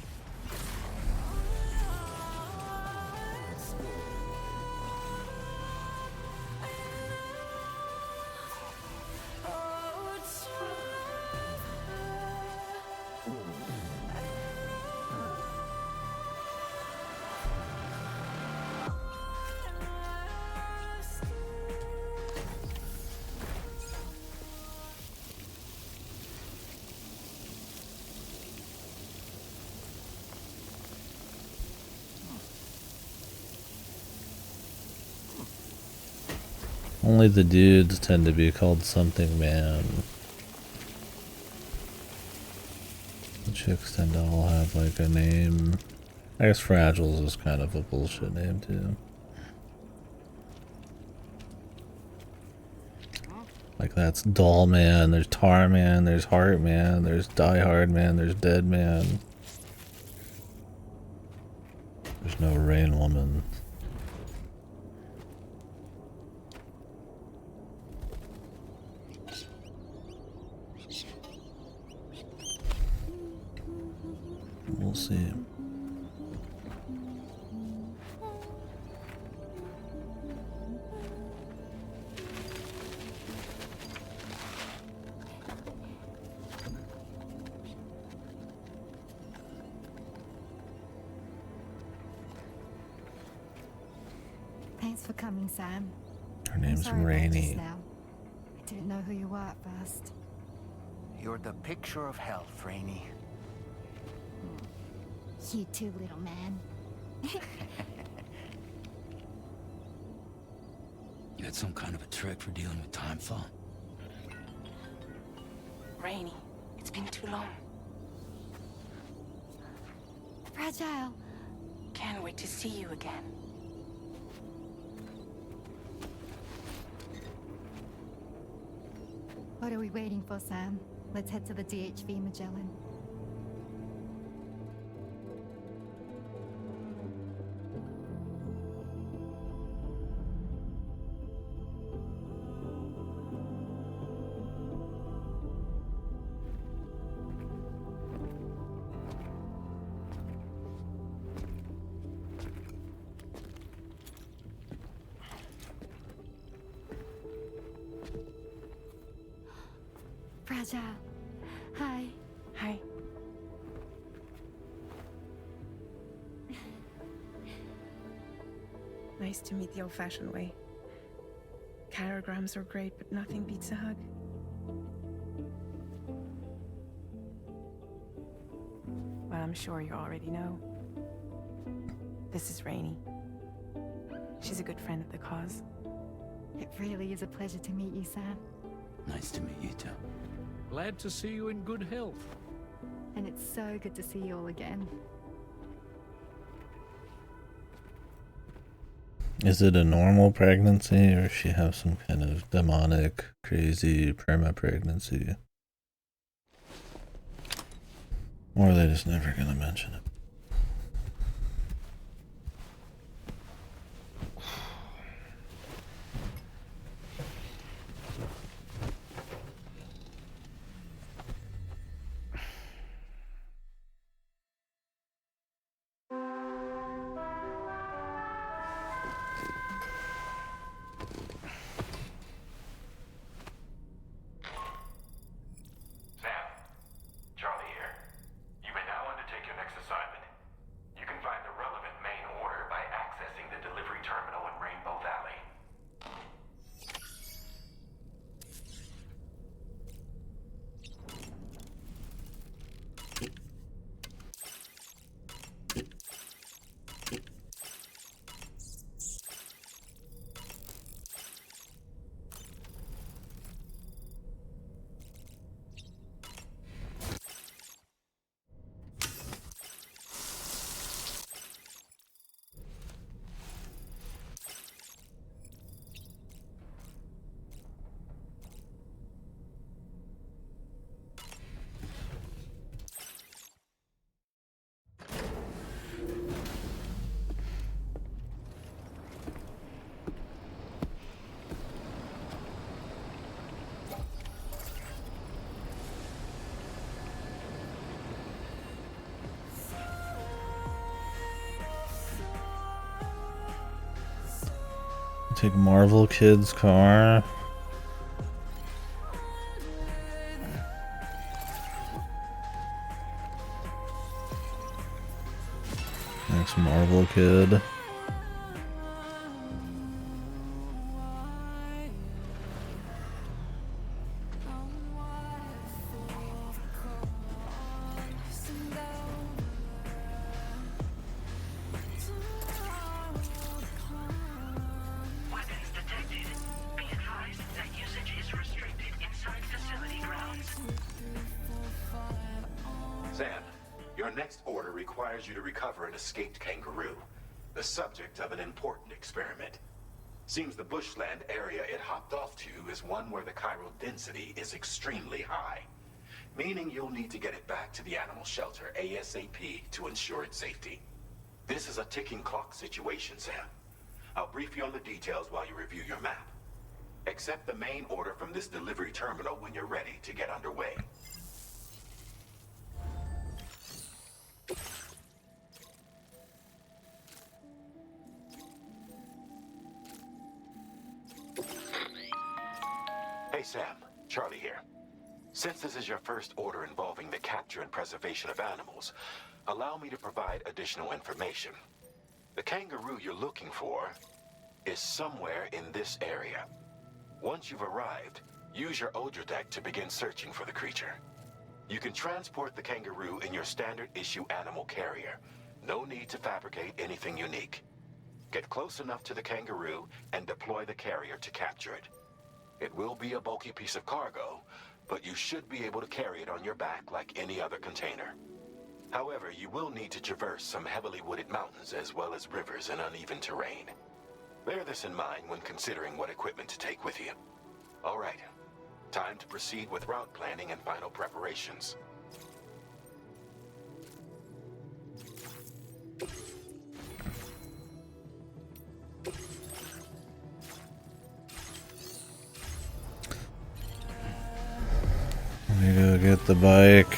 Only the dudes tend to be called something man. The chicks tend to all have like a name. I guess Fragiles is kind of a bullshit name too. Like that's Doll Man, there's Tar Man, there's Heart Man, there's Die Hard Man, there's Dead Man. There's no Rain Woman. We'll see. Thanks for coming, Sam. Her name's Sorry about Rainy. just now. I didn't know who you were at first. You're the picture of health, Rainy. You too, little man. You got some kind of a trick for dealing with time fall? Rainy, it's been too long. Fragile. Can't wait to see you again. What are we waiting for, Sam? Let's head to the DHV Magellan. Fragile. Hi. Hi. nice to meet the old-fashioned way. Chirograms are great, but nothing beats a hug. Well, I'm sure you already know. This is Rainey. She's a good friend of the cause. It really is a pleasure to meet you, Sam. Nice to meet you too. Glad to see you in good health. And it's so good to see you all again. Is it a normal pregnancy, or does she have some kind of demonic, crazy perma-pregnancy? Or are they just never gonna mention it? Sam, Charlie here. You may now undertake your next assignment. You can find the relevant main order by accessing the delivery terminal in Rainbow Valley. Take Marvel Kid's car. Next Marvel Kid. Weapons detected. Be advised that usage is restricted inside facility grounds. Sam, your next order requires you to recover an escaped kangaroo, the subject of an important experiment. Seems the bushland area it hopped off to is one where the chiral density is extremely high, meaning you'll need to get it back to the animal shelter ASAP to ensure its safety. This is a ticking clock situation, Sam. I'll brief you on the details while you review your map. Accept the main order from this delivery terminal when you're ready to get underway. Hey Sam, Charlie here. Since this is your first order involving the capture and preservation of animals, allow me to provide additional information. The kangaroo you're looking for is somewhere in this area. Once you've arrived, use your Odra deck to begin searching for the creature. You can transport the kangaroo in your standard issue animal carrier. No need to fabricate anything unique. Get close enough to the kangaroo and deploy the carrier to capture it. It will be a bulky piece of cargo, but you should be able to carry it on your back like any other container. However, you will need to traverse some heavily wooded mountains as well as rivers and uneven terrain. Bear this in mind when considering what equipment to take with you. All right, time to proceed with route planning and final preparations. Let me go get the bike.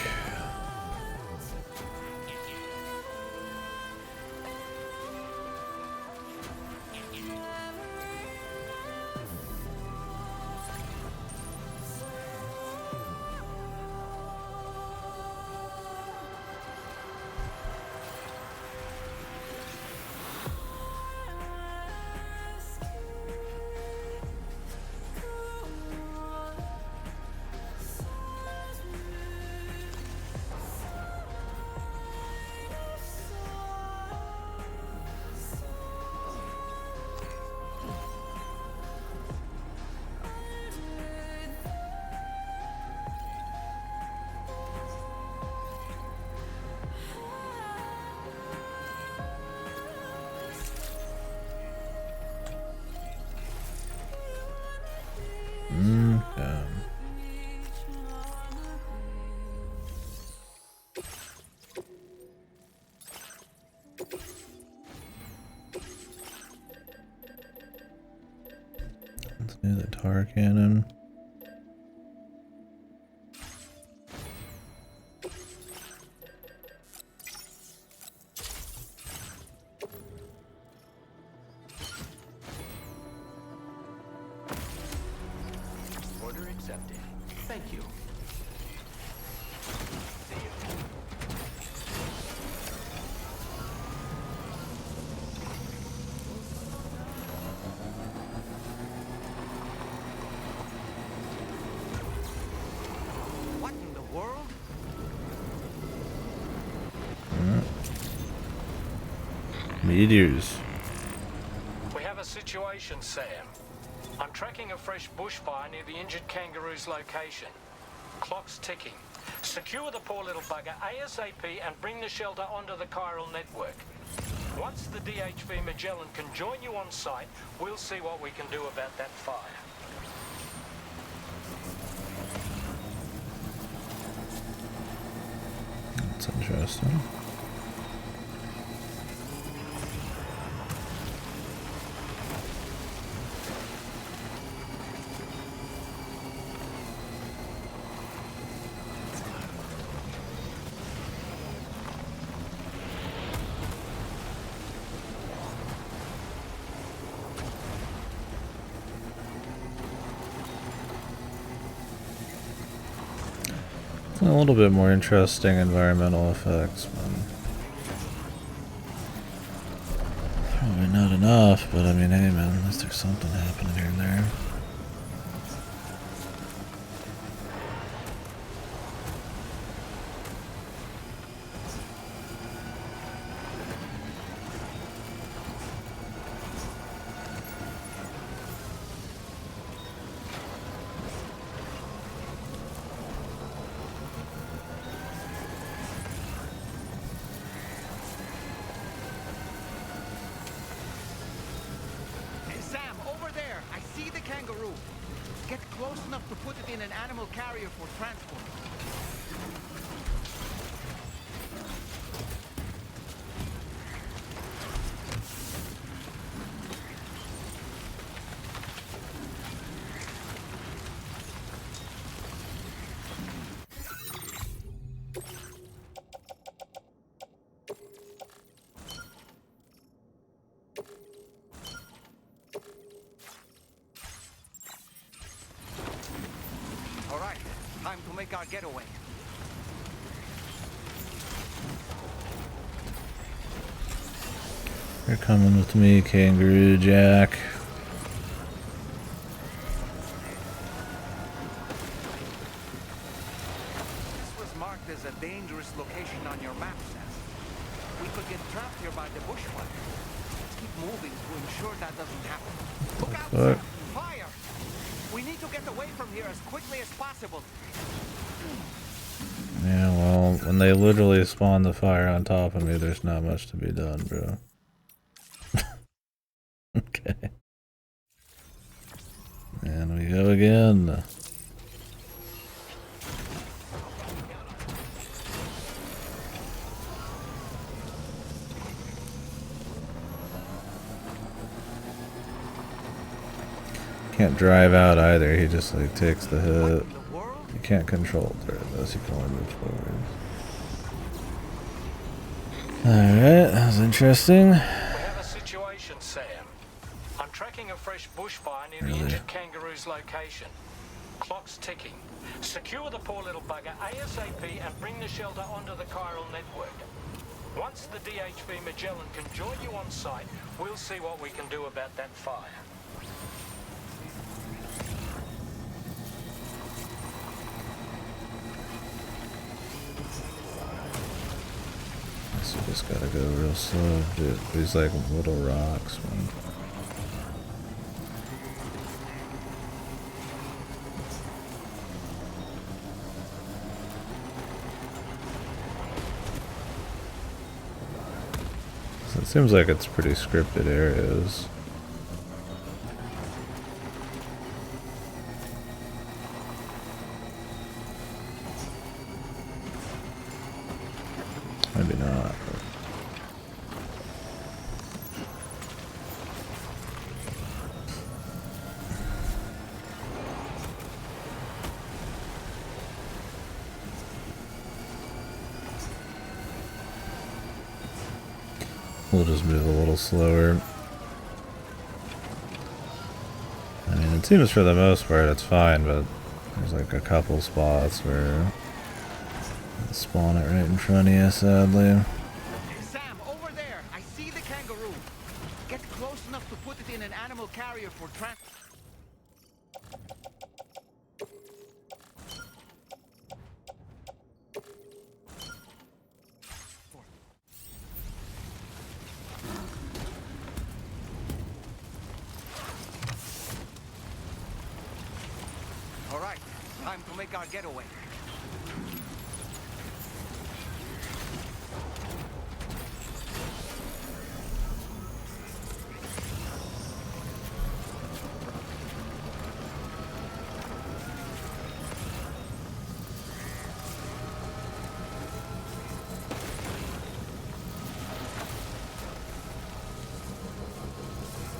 The tar cannon. Order accepted. Thank you. What in the world? Meteors. We have a situation, Sam. I'm tracking a fresh bushfire near the injured kangaroo's location. Clock's ticking. Secure the poor little bugger ASAP and bring the shelter onto the chiral network. Once the DHV Magellan can join you on site, we'll see what we can do about that fire. That's interesting. A little bit more interesting environmental effects, man. Probably not enough, but I mean, hey man, at least there's something happening here and there. Hey, Sam, over there. I see the kangaroo. Get close enough to put it in an animal carrier for transport. All right, time to make our getaway. You're coming with me, Kangaroo Jack. This was marked as a dangerous location on your map, Sam. We could get trapped here by the bushfire. Let's keep moving to ensure that doesn't happen. Look out, Fuck. Sam! Fire! We need to get away from here as quickly as possible. Yeah, well, when they literally spawn the fire on top of me, there's not much to be done, bro. Okay. And we go again. Can't drive out either, he just like takes the hit. You can't control through this, you can only move forward. Alright, that was interesting. We have a situation, Sam. I'm tracking a fresh bushfire near the injured kangaroo's location. Clock's ticking. Secure the poor little bugger ASAP and bring the shelter onto the chiral network. Once the DHV Magellan can join you on site, we'll see what we can do about that fire. So just gotta go real slow, dude. These like little rocks, man. So it seems like it's pretty scripted areas. Maybe not. We'll just move a little slower. I mean, it seems for the most part it's fine, but there's like a couple spots where they spawn it right in front of you, sadly. Sam, over there! I see the kangaroo! Get close enough to put it in an animal carrier for transport. All right, time to make our getaway.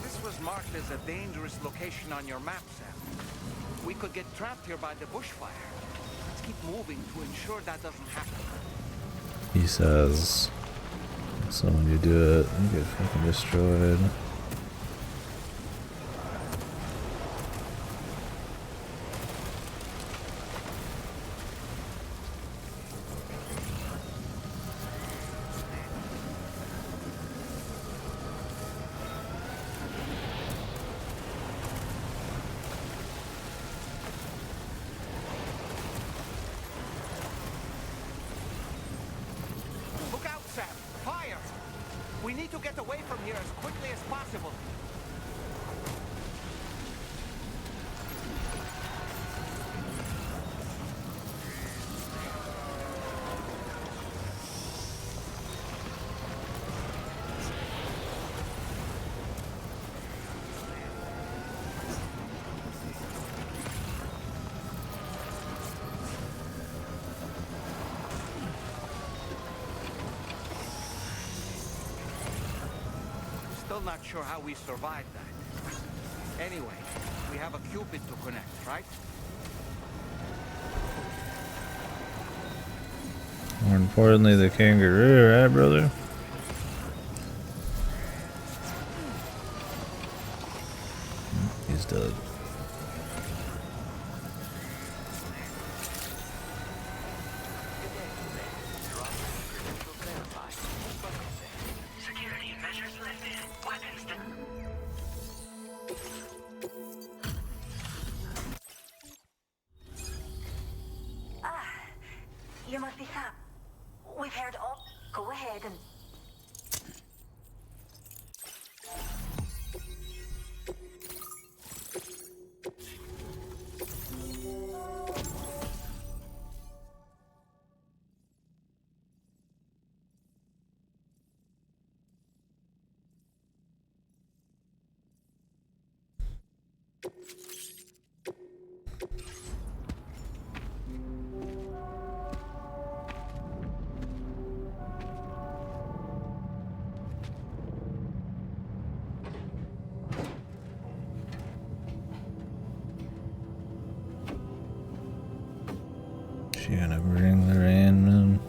This was marked as a dangerous location on your map, Sam. We could get trapped here by the bushfire. Let's keep moving to ensure that doesn't happen. He says, so when you do it, you get fucking destroyed. Look out, Sam! Fire! We need to get away from here as quickly as possible. Still not sure how we survived that. Anyway, we have a Cupid to connect, right? More importantly, the kangaroo, right, brother? He's dead. Security measures lifted. Weapons You must be Sam. We've heard all. Go ahead and. She gonna bring the rain, man.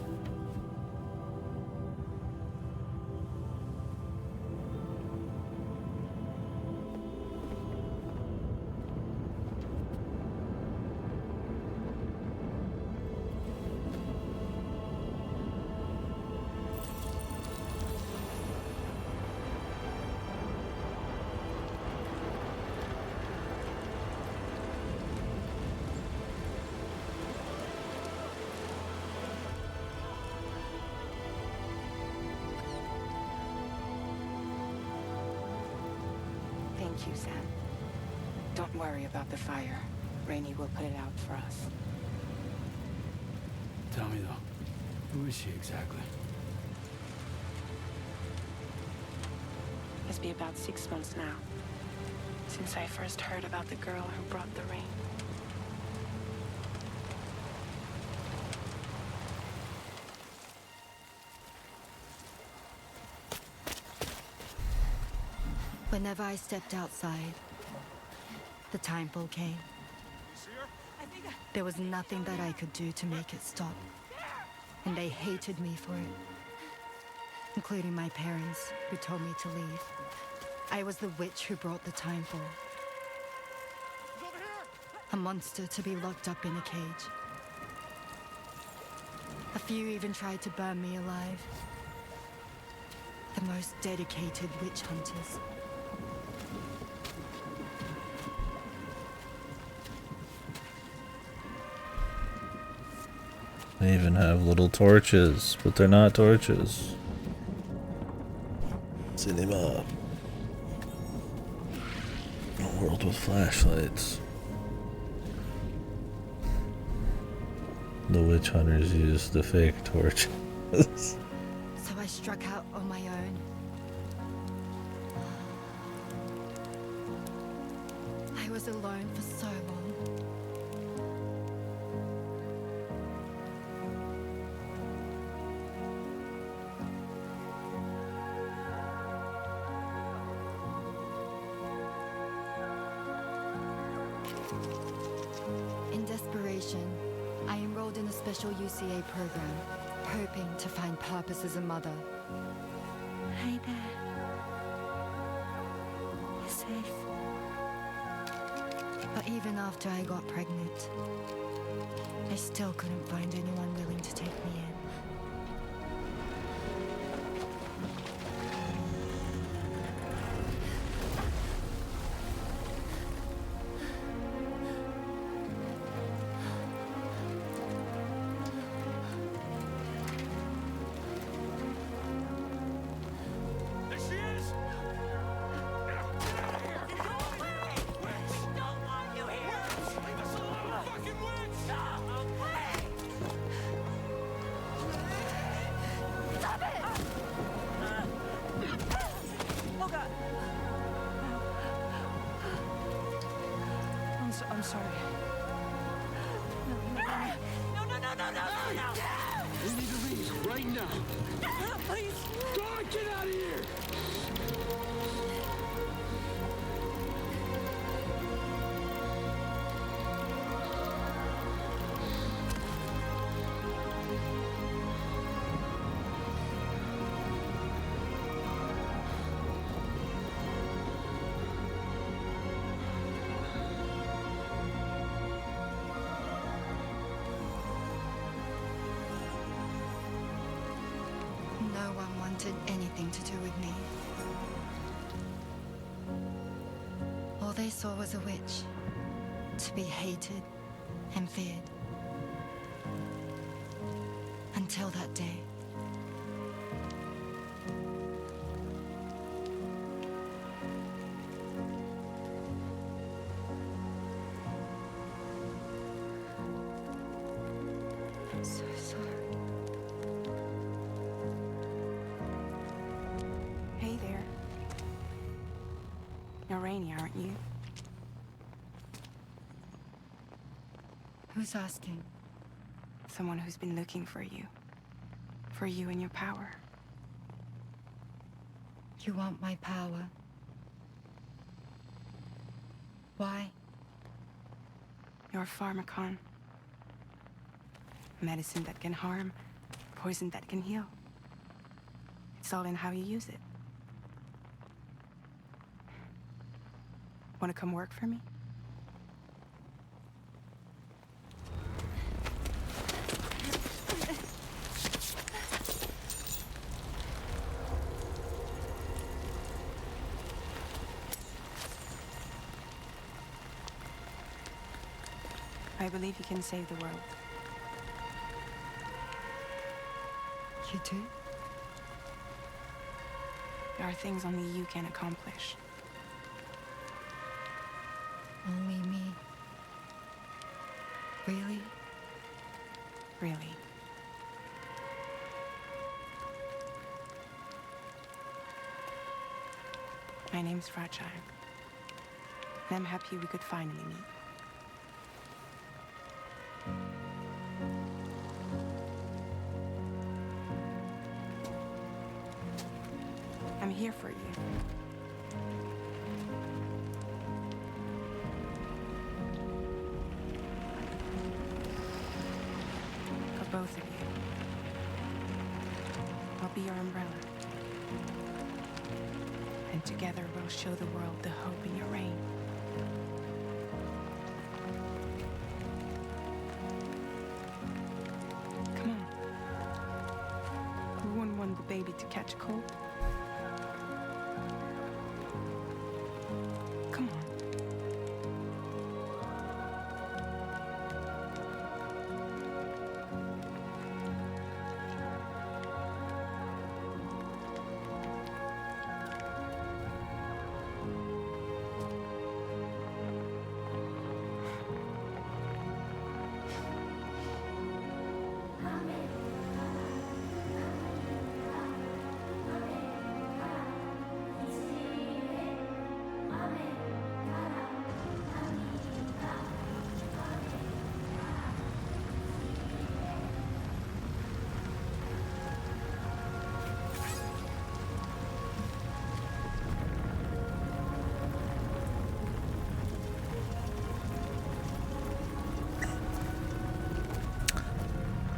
Thank you, Sam. Don't worry about the fire. Rainey will put it out for us. Tell me though, who is she exactly? It's been about 6 months now, since I first heard about the girl who brought the rain. Whenever I stepped outside, the temple came. There was nothing that I could do to make it stop, and they hated me for it. including my parents, who told me to leave. I was the witch who brought the timefall. A monster to be locked up in a cage. A few even tried to burn me alive. The most dedicated witch hunters. They even have little torches, but they're not torches. Cinema. A world with flashlights. The witch hunters used the fake torches. So I struck out on my own. I was alone for so long. In desperation, I enrolled in a special UCA program, hoping to find purpose as a mother. Hi there. You're safe. But even after I got pregnant, I still couldn't find anyone willing to take me in. I'm sorry. No. We need to leave right now. Please. God, get out of here! No one wanted anything to do with me. All they saw was a witch, to be hated and feared. Until that day. I'm so sorry. Hey there. You're Rainey, aren't you? Who's asking? Someone who's been looking for you. For you and your power. You want my power? Why? You're a pharmacon. Medicine that can harm, poison that can heal. It's all in how you use it. Want to come work for me? I believe you can save the world. You do? There are things only you can accomplish. Only me. Really? Really. My name's Fragile. And I'm happy we could finally meet. I'm here for you. For both of you. I'll be your umbrella. And together we'll show the world the hope in your reign. Come on. We wouldn't want the baby to catch a cold. Come on.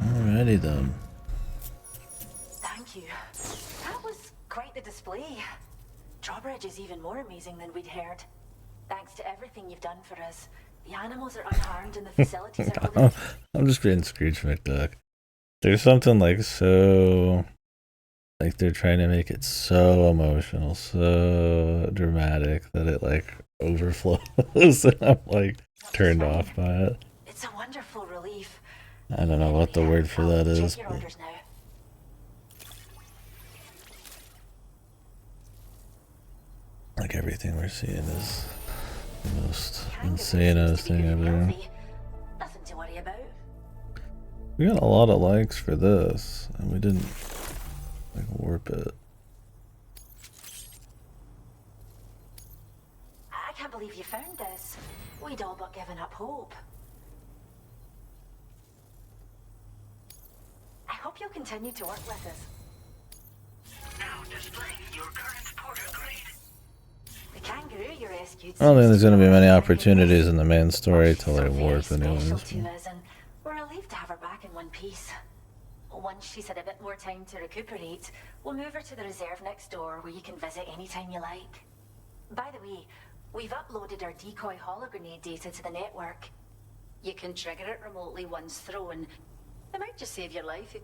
Alrighty then. Thank you. That was quite the display. Drawbridge is even more amazing than we'd heard. Thanks to everything you've done for us. The animals are unharmed and the facilities are fully... I'm just being Scrooge McDuck. There's something like so... Like they're trying to make it so emotional, so dramatic that it like overflows and I'm like turned off by it. It's a wonderful relief. I don't know what the word for that is. Check your orders now. Like everything we're seeing is the most insane thing ever. Nothing to worry about. We got a lot of likes for this, and we didn't like warp it. I can't believe you found this. We'd all but given up hope. I hope you'll continue to work with us. Now displaying your current porter grade. The kangaroo you rescued. I don't think there's going to be many opportunities in the main story till they warp anyways. To us, and we're relieved to have her back in one piece. Once she's had a bit more time to recuperate, we'll move her to the reserve next door where you can visit anytime you like. By the way, we've uploaded our decoy hologrenade data to the network. You can trigger it remotely once thrown. It might just save your life.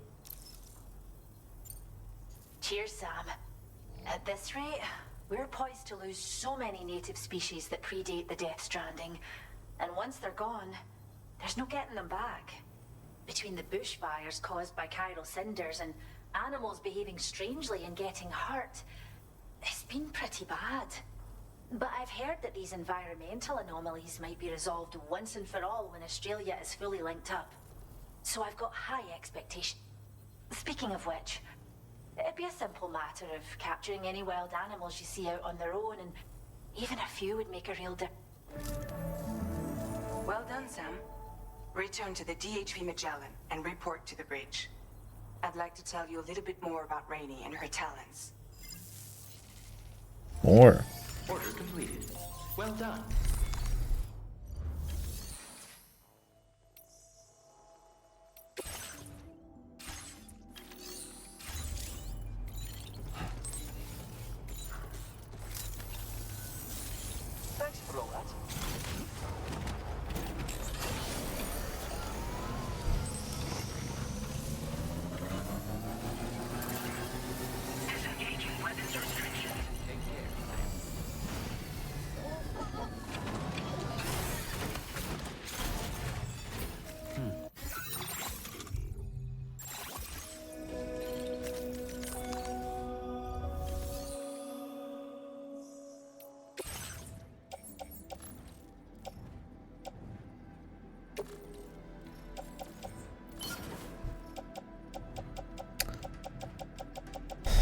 Cheers, Sam. At this rate, we're poised to lose so many native species that predate the Death Stranding. And once they're gone, there's no getting them back. Between the bushfires caused by chiral cinders and animals behaving strangely and getting hurt, it's been pretty bad. But I've heard that these environmental anomalies might be resolved once and for all when Australia is fully linked up. So I've got high expectations. Speaking of which, it'd be a simple matter of capturing any wild animals you see out on their own, and even a few would make a real difference. Well done, Sam. Return to the DHV Magellan and report to the bridge. I'd like to tell you a little bit more about Rainey and her talents. More. Order completed. Well done. Thanks for all that. Disengaging weapons restrictions. Take care.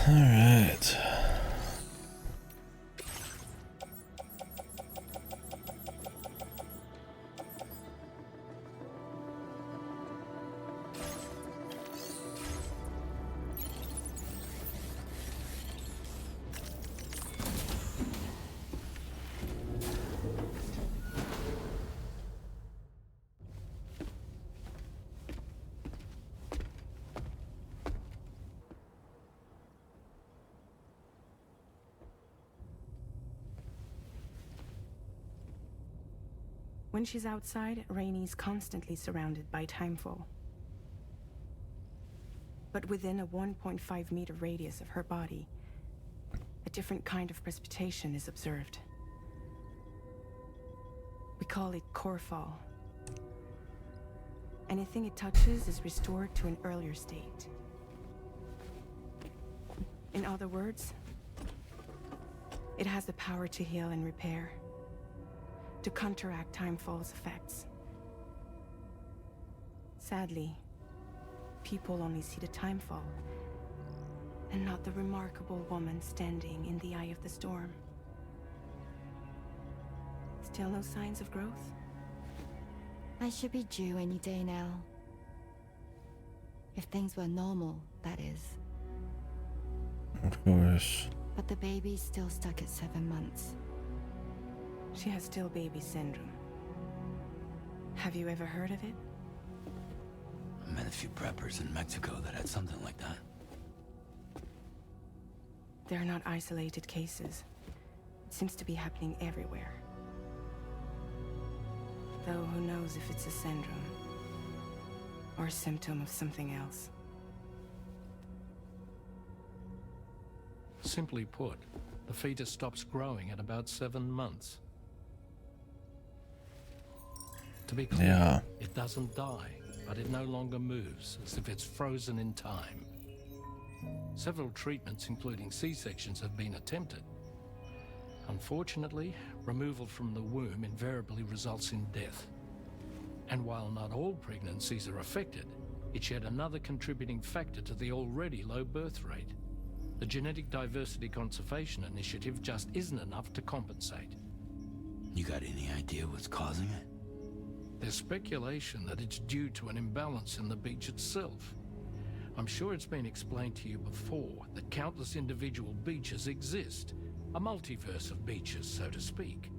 All right. When she's outside, Rainey's constantly surrounded by timefall. But within a 1.5-meter radius of her body, a different kind of precipitation is observed. We call it core fall. Anything it touches is restored to an earlier state. In other words, it has the power to heal and repair, to counteract timefall's effects. Sadly, people only see the timefall, and not the remarkable woman standing in the eye of the storm. Still no signs of growth? I should be due any day now. If things were normal, that is. Of course. But the baby's still stuck at 7 months. She has still baby syndrome. Have you ever heard of it? I met a few preppers in Mexico that had something like that. They're not isolated cases. It seems to be happening everywhere. Though who knows if it's a syndrome or a symptom of something else. Simply put, the fetus stops growing at about 7 months. To be clear, Yeah. it doesn't die, but it no longer moves, as if it's frozen in time. Several treatments, including C-sections, have been attempted. Unfortunately, removal from the womb invariably results in death. And while not all pregnancies are affected, it's yet another contributing factor to the already low birth rate. The Genetic Diversity Conservation Initiative just isn't enough to compensate. You got any idea what's causing it? There's speculation that it's due to an imbalance in the beach itself. I'm sure it's been explained to you before that countless individual beaches exist, a multiverse of beaches, so to speak,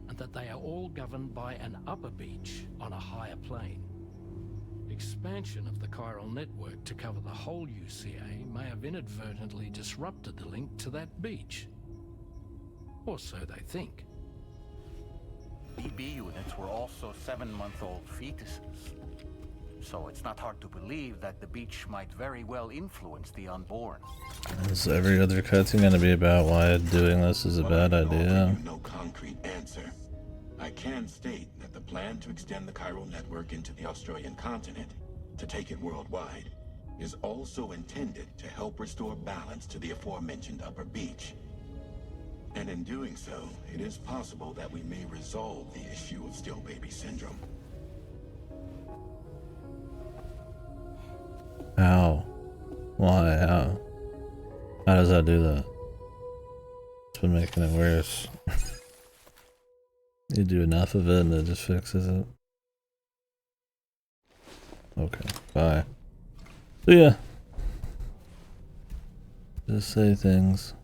and that they are all governed by an upper beach on a higher plane. Expansion of the chiral network to cover the whole UCA may have inadvertently disrupted the link to that beach. Or so they think. BB units were also 7-month-old fetuses. So it's not hard to believe that the beach might very well influence the unborn. Is every other cutscene gonna be about why doing this is a bad idea? No concrete answer. I can state that the plan to extend the chiral network into the Australian continent, to take it worldwide, is also intended to help restore balance to the aforementioned upper beach. And in doing so, it is possible that we may resolve the issue of still baby syndrome. How? Why? How? How does that do that? It's been making it worse. You do enough of it and it just fixes it. Okay, bye. So yeah. Just say things.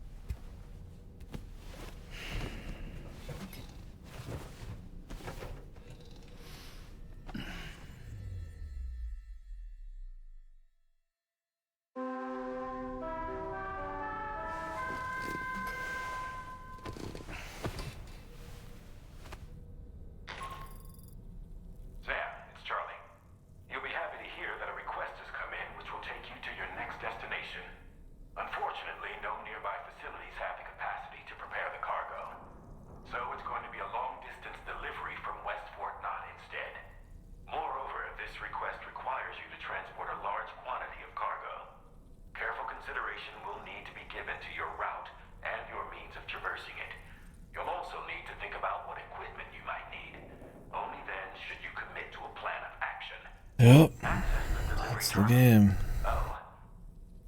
Yep, that's the game.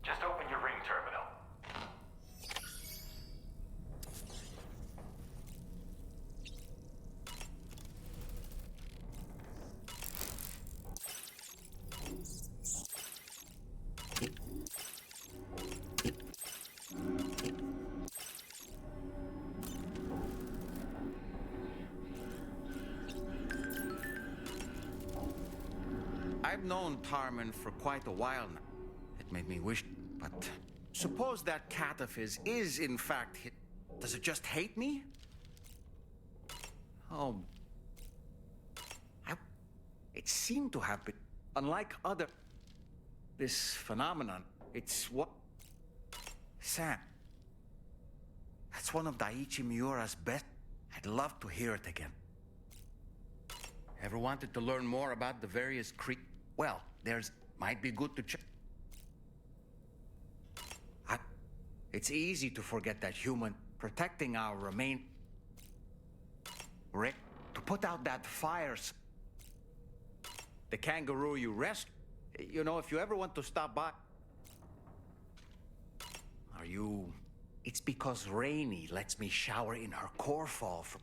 Just open your ring terminal. I've known Tarman for quite a while now. It made me wish, but suppose that cat of his is in fact does it just hate me? Oh, it seemed to have been unlike other. This phenomenon, it's what. Sam. That's one of Daiichi Miura's best. I'd love to hear it again. Ever wanted to learn more about the various Well, might be good to check. It's easy to forget that human protecting our remain. Rick, to put out that fires. The kangaroo you rescued. You know, if you ever want to stop by. Are you? It's because Rainey lets me shower in her core fall from.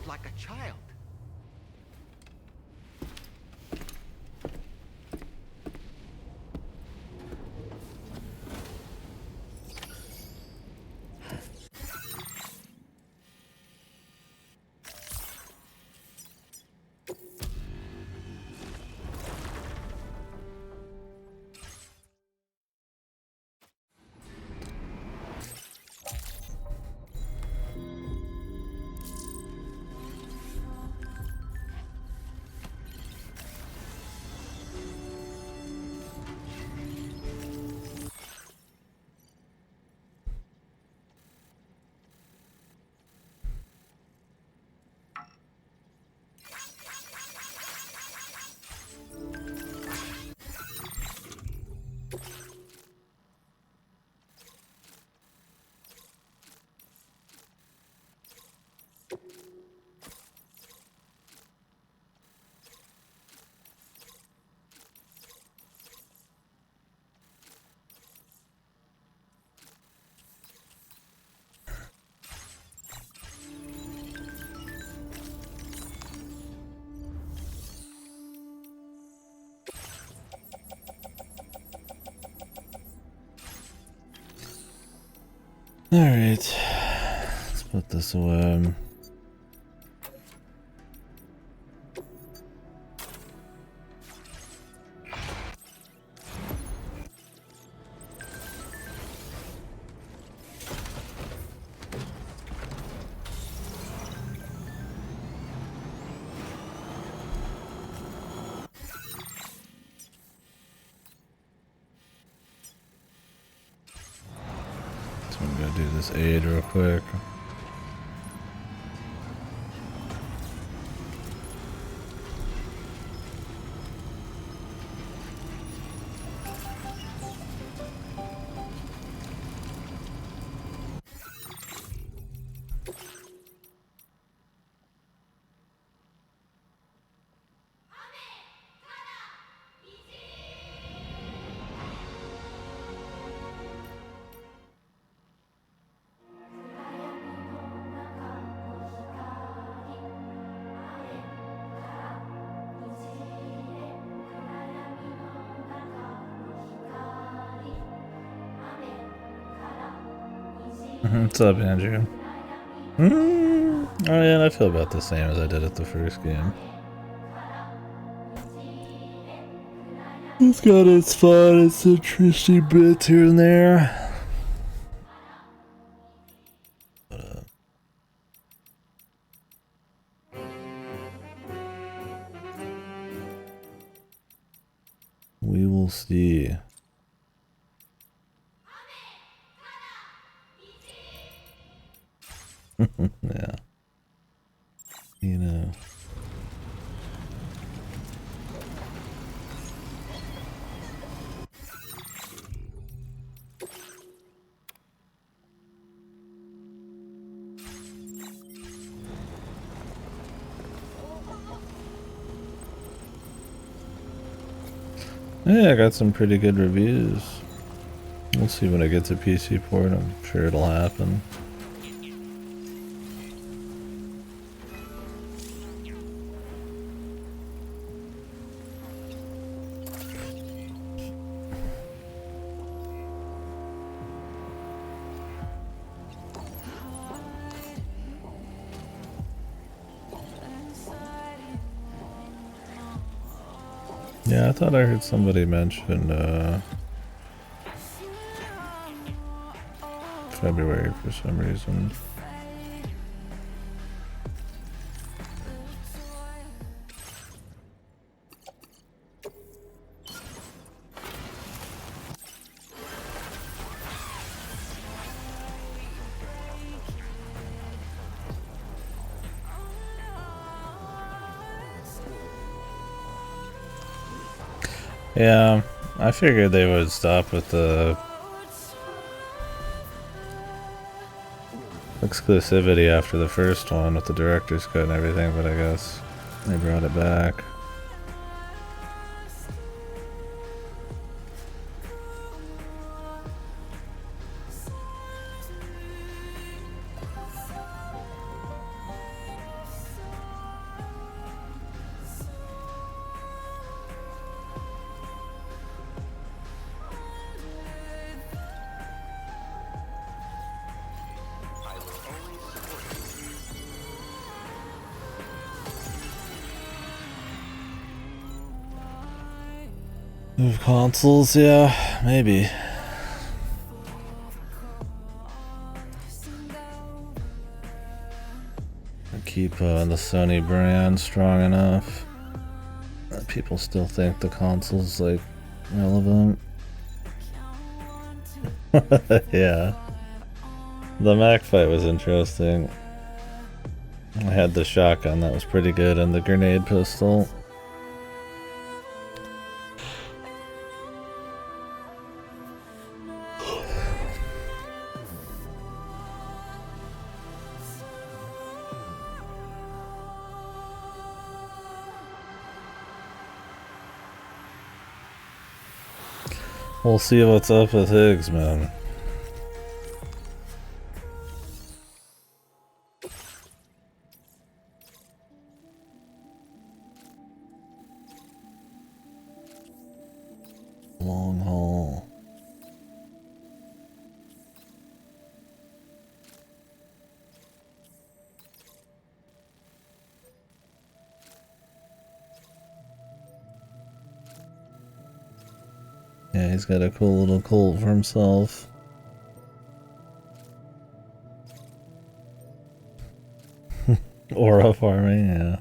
Like a child. Alright, let's put this away. I'm gonna do this aid real quick. What's up, Andrew? Oh yeah, I feel about the same as I did at the first game. It's got its fun, its interesting bits here and there. We will see. Yeah. You know. Yeah, I got some pretty good reviews. We'll see when I get to PC port. I'm sure it'll happen. Yeah, I thought I heard somebody mention February for some reason. Yeah, I figured they would stop with the exclusivity after the first one with the director's cut and everything, but I guess they brought it back. Move consoles, yeah, maybe. Keep the Sony brand strong enough that people still think the console's like relevant. Yeah. The Mac fight was interesting. I had the shotgun, that was pretty good, and the grenade pistol. We'll see what's up with Higgs, man. Long haul. Yeah, he's got a cool little cult for himself. Aura farming, yeah.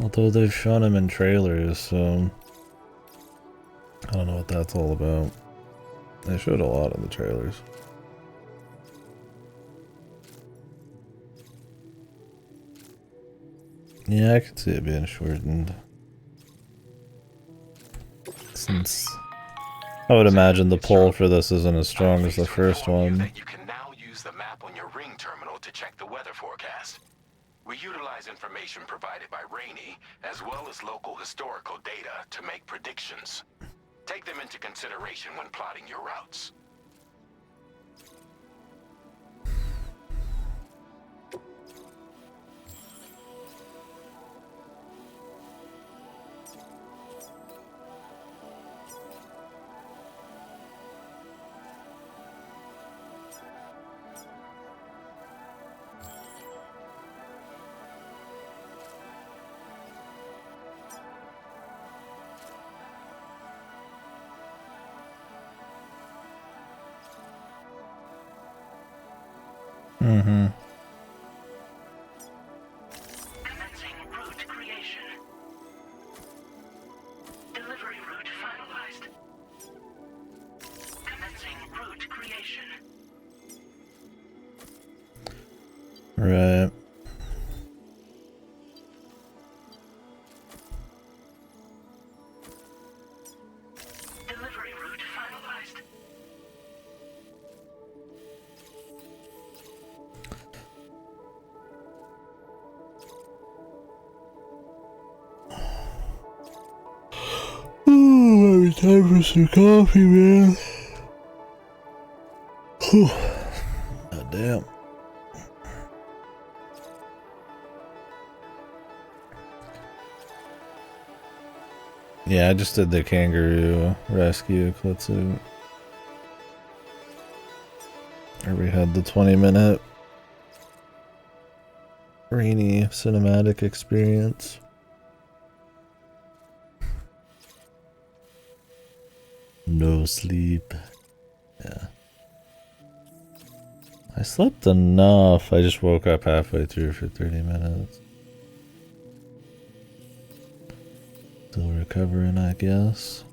Although they've shown him in trailers, so I don't know what that's all about. They showed a lot in the trailers. Yeah, I could see it being shortened. Since I would imagine the pull for this isn't as strong as the first one. You can now use the map on your ring terminal to check the weather forecast. We utilize information provided by Rainey, as well as local historical data, to make predictions. Take them into consideration when plotting your routes. Mm-hmm. Commencing route creation. Delivery route finalized. Commencing route creation. Right. Delivery route finalized. Probably time for some coffee, man. Whew. God damn. Yeah, I just did the kangaroo rescue Klitsu. Or we had the 20-minute rainy cinematic experience. No sleep. Yeah. I slept enough. I just woke up halfway through for 30 minutes. Still recovering, I guess.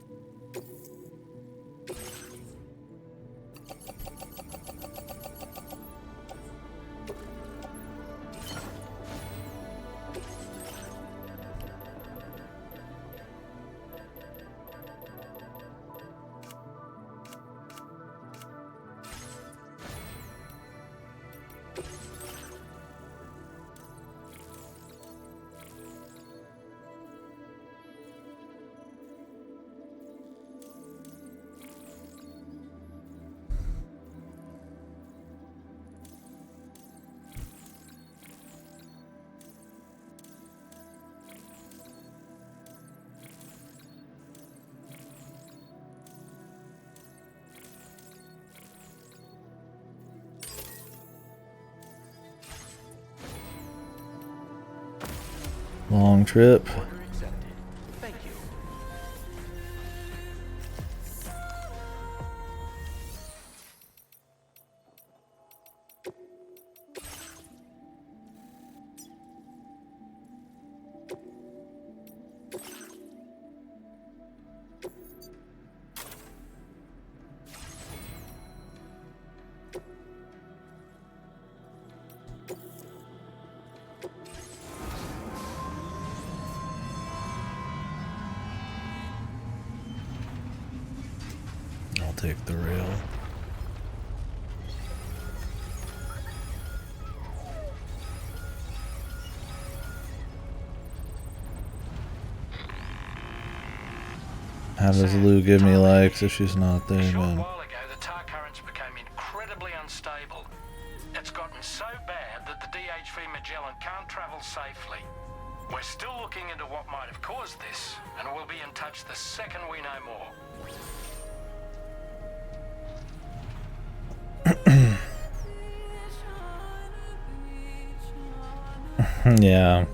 Long trip. Thank you. I'll take the rail. How does Lou give me likes if she's not there, man? A while ago, the tar currents became incredibly unstable. It's gotten so bad that the DHV Magellan can't travel safely. We're still looking into what might have caused this, and we'll be in touch the second we know more. Yeah.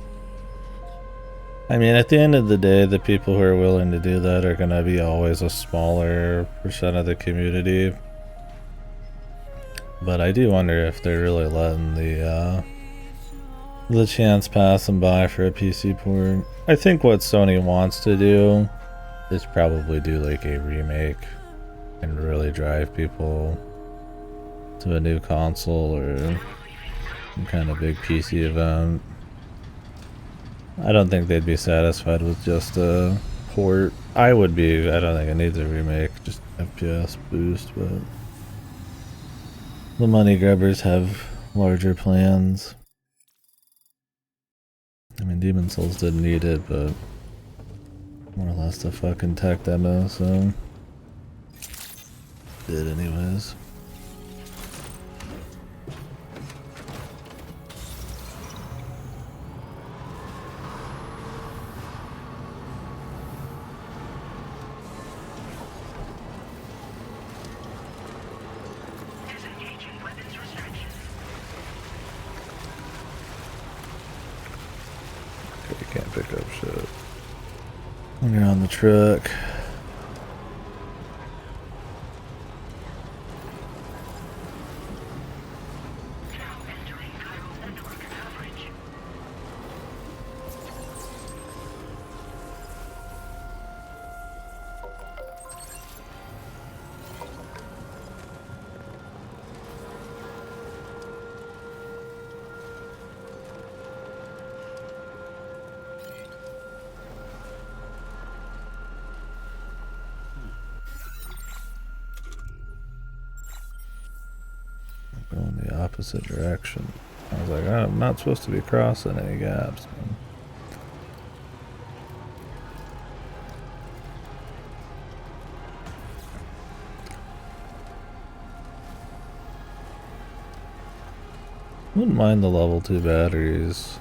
I mean, at the end of the day, the people who are willing to do that are going to be always a smaller percent of the community. But I do wonder if they're really letting the chance pass them by for a PC port. I think what Sony wants to do is probably do like a remake and really drive people to a new console or some kind of big PC event. I don't think they'd be satisfied with just a port. I would be. I don't think it needs a remake, just FPS boost, but the money grubbers have larger plans. I mean, Demon Souls didn't need it, but more or less the fucking tech demo, so did anyways. You can't pick up shit when you're on the truck. Going the opposite direction. I was like, oh, I'm not supposed to be crossing any gaps, man. Wouldn't mind the level 2 batteries.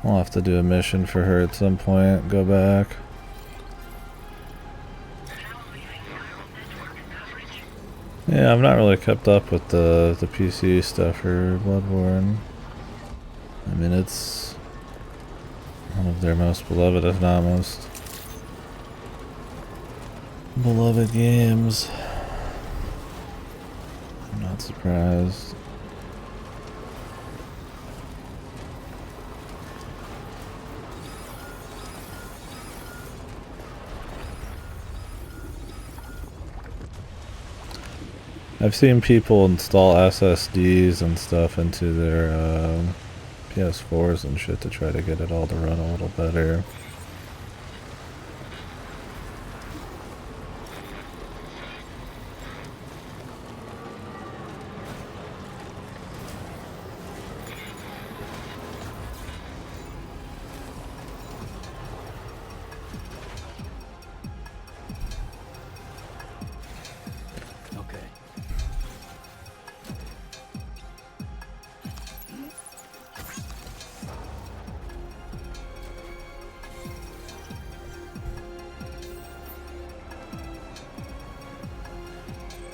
I'll have to do a mission for her at some point, go back. Yeah, I've not really kept up with the PC stuff for Bloodborne. I mean, it's one of their most beloved, if not most beloved games. I'm not surprised. I've seen people install SSDs and stuff into their PS4s and shit to try to get it all to run a little better.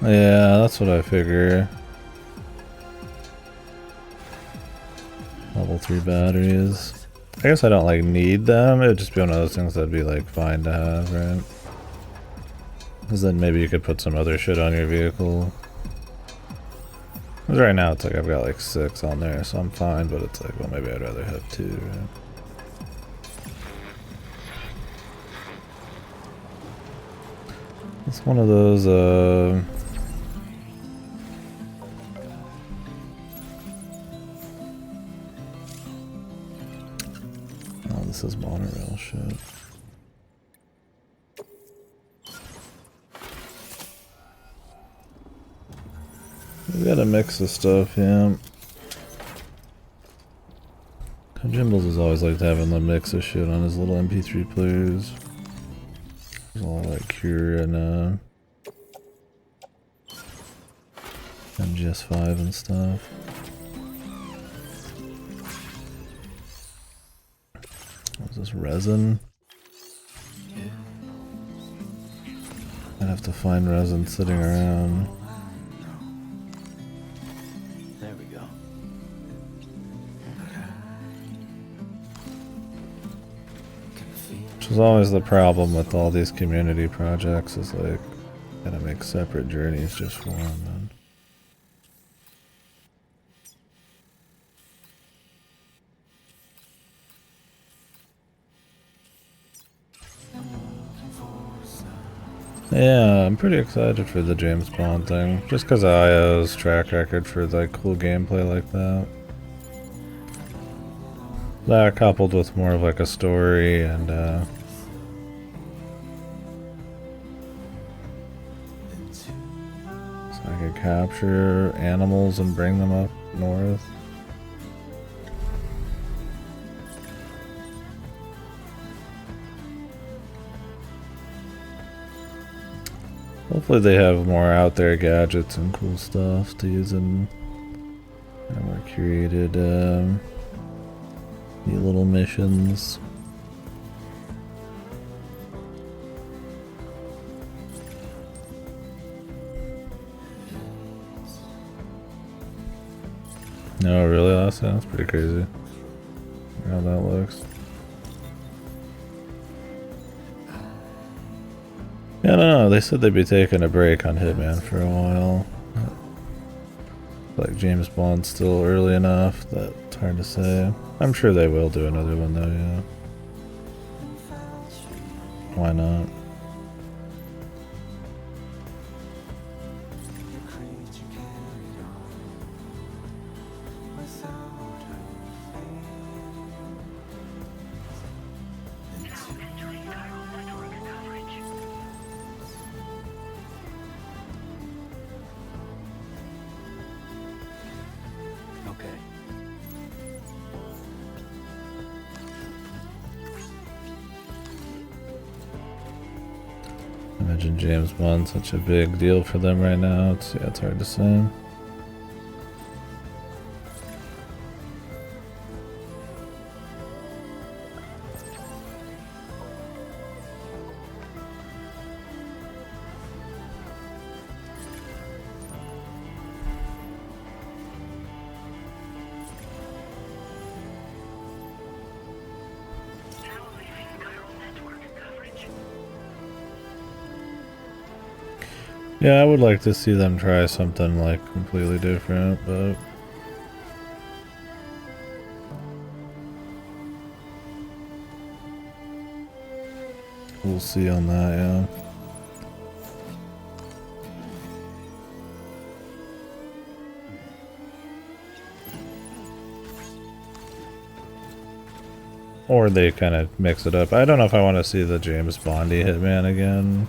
Yeah, that's what I figure. Level 3 batteries. I guess I don't like need them, it would just be one of those things that'd be like fine to have, right? Because then maybe you could put some other shit on your vehicle. Because right now it's like I've got like 6 on there, so I'm fine, but it's like, well, maybe I'd rather have 2, right? It's one of those, oh, this is monorail shit. We got a mix of stuff, yeah. Jimbles is always liked having the mix of shit on his little MP3 players. There's a lot like Cure and MGS5 and stuff. What's this, resin? I'd have to find resin sitting around. There we go. Which is always the problem with all these community projects, is like, gotta make separate journeys just for them, man. Yeah, I'm pretty excited for the James Bond thing, just because of IO's track record for like cool gameplay like that. That coupled with more of like a story and so I could capture animals and bring them up north. Hopefully they have more out there gadgets and cool stuff to use in more curated neat little missions. No, really? That's pretty crazy. How that looks. Yeah, I don't know. They said they'd be taking a break on Hitman for a while. Like James Bond's still early enough that it's hard to say. I'm sure they will do another one though, yeah. Why not? Imagine James Bond such a big deal for them right now. It's hard to say. Yeah, I would like to see them try something like completely different, but we'll see on that, yeah. Or they kind of mix it up. I don't know if I want to see the James Bondy Hitman again.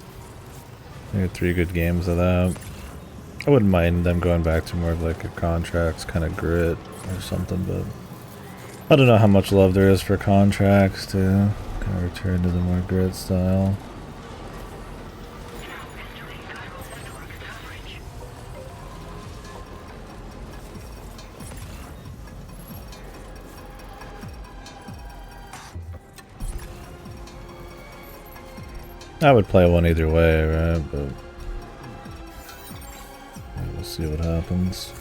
I had 3 good games of that. I wouldn't mind them going back to more of like a Contracts kind of grit or something, but I don't know how much love there is for Contracts to kind of return to the more grit style. I would play one either way, right? But we'll see what happens.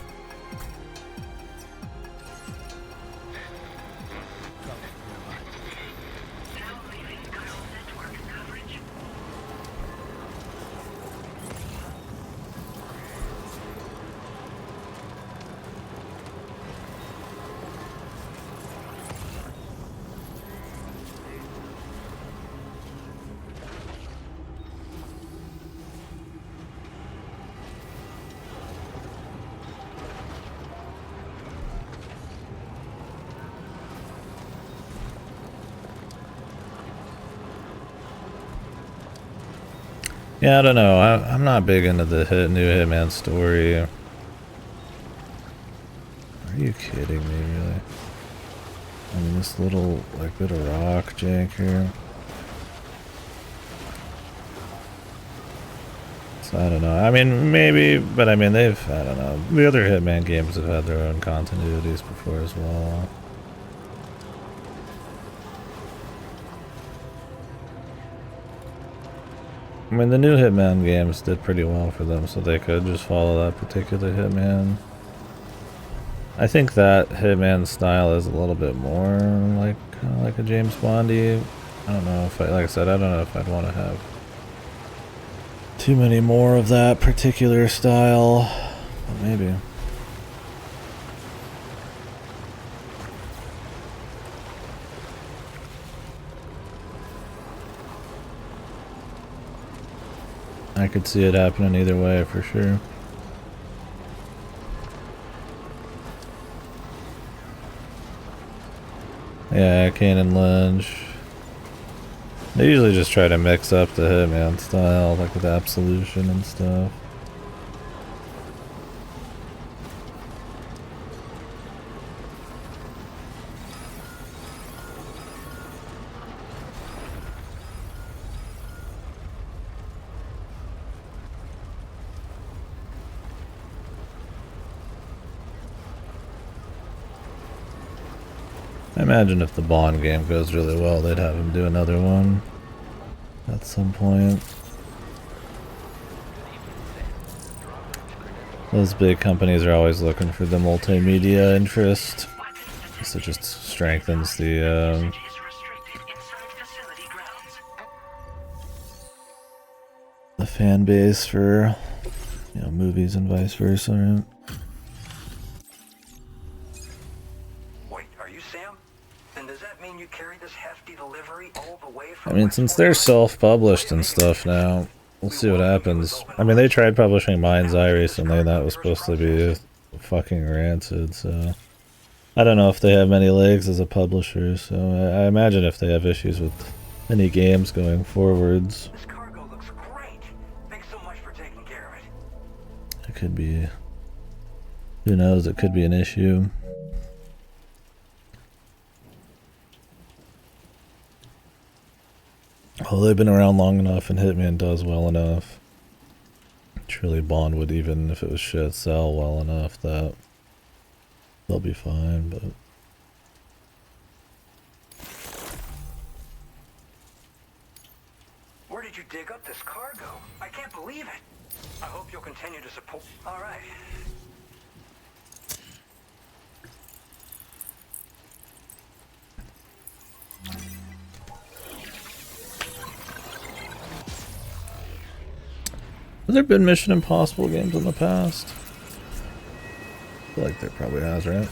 Yeah, I don't know. I'm not big into the new Hitman story. Are you kidding me, really? I mean, this little, like, bit of rock jank here. So, I don't know. I mean, maybe, but I mean, I don't know. The other Hitman games have had their own continuities before as well. I mean, the new Hitman games did pretty well for them, so they could just follow that particular Hitman. I think that Hitman style is a little bit more like kind of like a James Bondy. I don't know if like I said, I don't know if I'd want to have too many more of that particular style, but maybe. I could see it happening either way for sure. Yeah, Kane and Lynch. They usually just try to mix up the Hitman style, like with Absolution and stuff. I imagine if the Bond game goes really well, they'd have him do another one at some point. Those big companies are always looking for the multimedia interest. So it just strengthens the fan base for, you know, movies and vice versa, right? I mean, since they're self-published and stuff now, we'll see what happens. I mean, they tried publishing Mind's Eye recently, and that was supposed to be fucking rancid, so I don't know if they have many legs as a publisher, so I imagine if they have issues with any games going forwards, it could be, who knows, it could be an issue. Well, they've been around long enough and Hitman does well enough. Surely Bond would, even if it was shit, sell well enough that they'll be fine, but... Where did you dig up this cargo? I can't believe it. I hope you'll continue to support... All right. there been Mission Impossible games in the past? I feel like there probably has, right?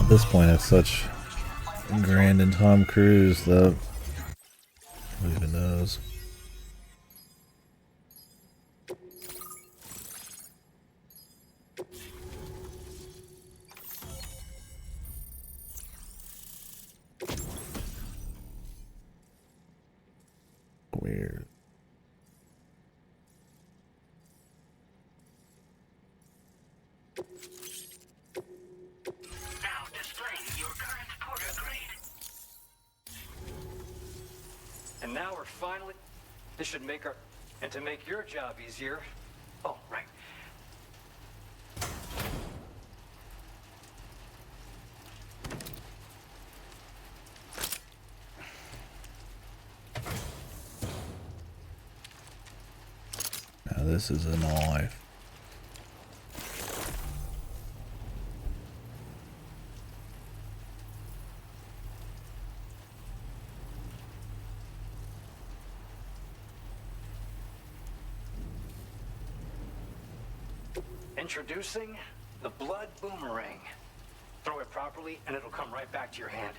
At this point, it's such ingrained in Tom Cruise that who even knows? Weird. Now displaying your current porter grade. And now we're finally... This should make our... And to make your job easier... Oh, right. Now this is a knife. Introducing the Blood Boomerang. Throw it properly and it'll come right back to your hand.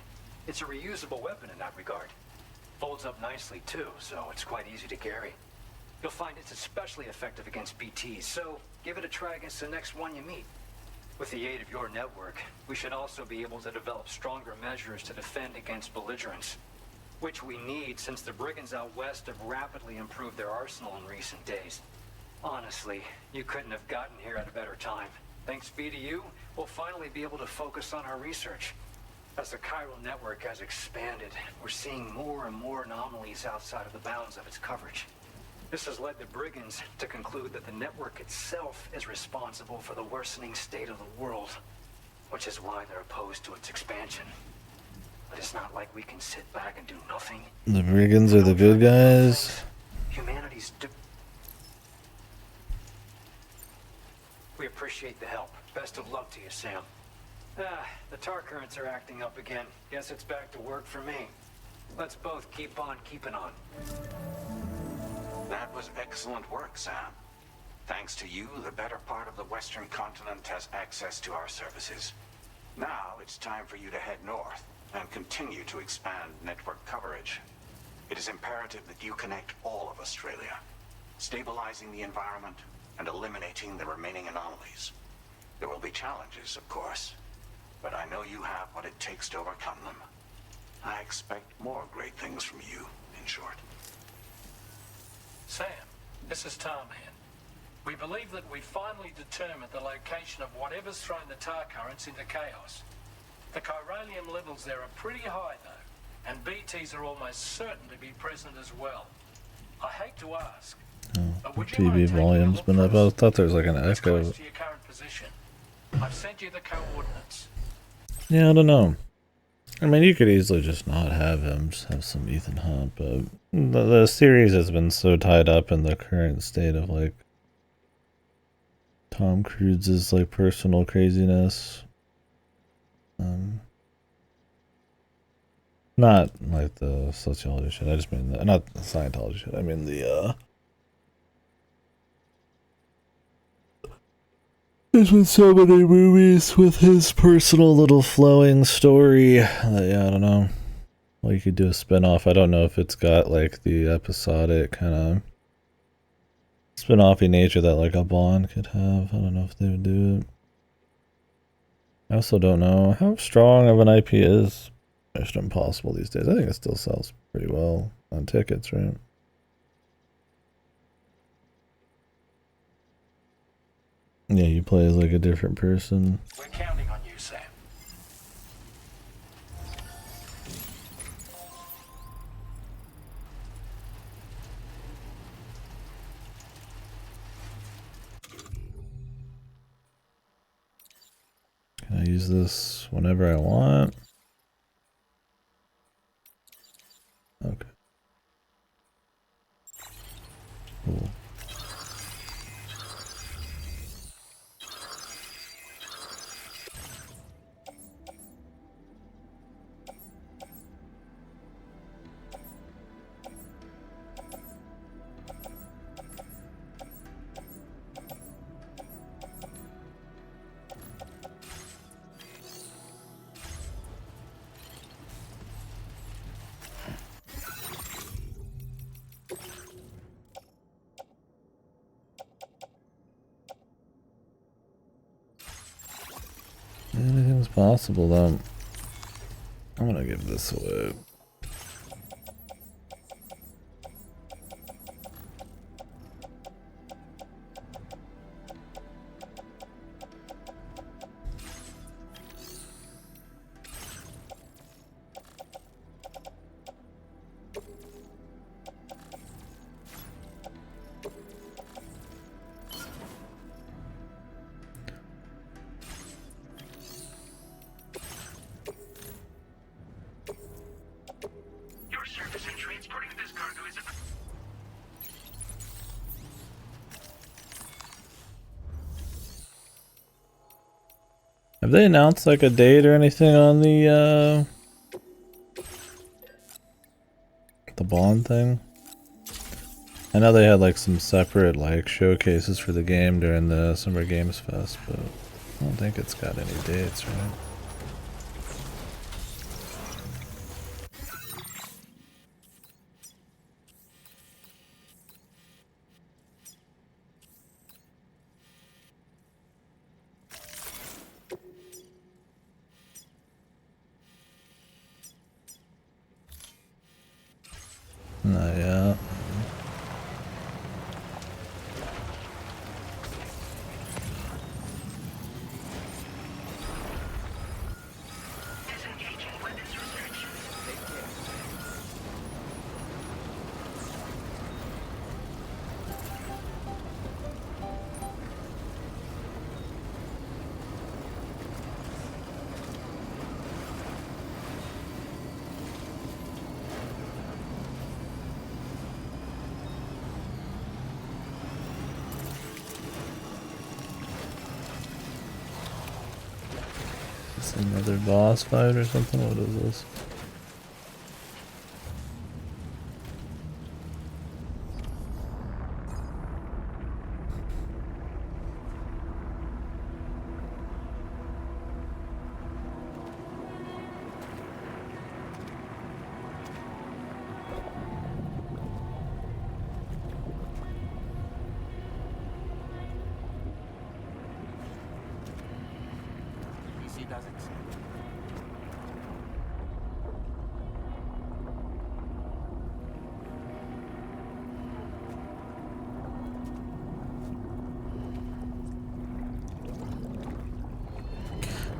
It's a reusable weapon in that regard. Folds up nicely too, so it's quite easy to carry. You'll find it's especially effective against BTs, so give it a try against the next one you meet. With the aid of your network, we should also be able to develop stronger measures to defend against belligerents, which we need since the brigands out west have rapidly improved their arsenal in recent days. Honestly, you couldn't have gotten here at a better time. Thanks be to you, we'll finally be able to focus on our research. As the chiral network has expanded, we're seeing more and more anomalies outside of the bounds of its coverage. This has led the brigands to conclude that the network itself is responsible for the worsening state of the world, which is why they're opposed to its expansion. But it's not like we can sit back and do nothing. The brigands are the good guys. Humanity's We appreciate the help. Best of luck to you, Sam. The tar currents are acting up again. Guess it's back to work for me. Let's both keep on keeping on. That was excellent work, Sam. Thanks to you, the better part of the Western continent has access to our services. Now it's time for you to head north and continue to expand network coverage. It is imperative that you connect all of Australia, stabilizing the environment and eliminating the remaining anomalies. There will be challenges, of course, but I know you have what it takes to overcome them. I expect more great things from you, in short. Sam, this is Tom here. We believe that we finally determined the location of whatever's thrown the tar currents into chaos. The chiralium levels there are pretty high, though, and BTs are almost certain to be present as well. I hate to ask, but would you mind TV taking a volume's look been up. I thought there was like an It's echo. close to your current position. I've sent you the coordinates. Yeah, I don't know. I mean, you could easily just not have him, just have some Ethan Hunt, but the series has been so tied up in the current state of like Tom Cruise's like personal craziness. Not like the sociology shit. I just mean not the Scientology shit. I mean the There's been so many movies with his personal little flowing story that, yeah, I don't know. Well, you could do a spin-off. I don't know if it's got like the episodic kind of spin-offy nature that like a Bond could have. I don't know if they would do it. I also don't know how strong of an IP is Mission Impossible these days. I think it still sells pretty well on tickets, right? Yeah, you play as like a different person. We're counting on you, Sam. Can I use this whenever I want? Okay. Cool. Anything's possible though. I'm gonna give this away. Your service in transporting this cargo is Have they announced like a date or anything on the Bond thing? I know they had like some separate like showcases for the game during the Summer Games Fest, but I don't think it's got any dates, right? Not yet. Is this another boss fight or something? What is this? PC does it.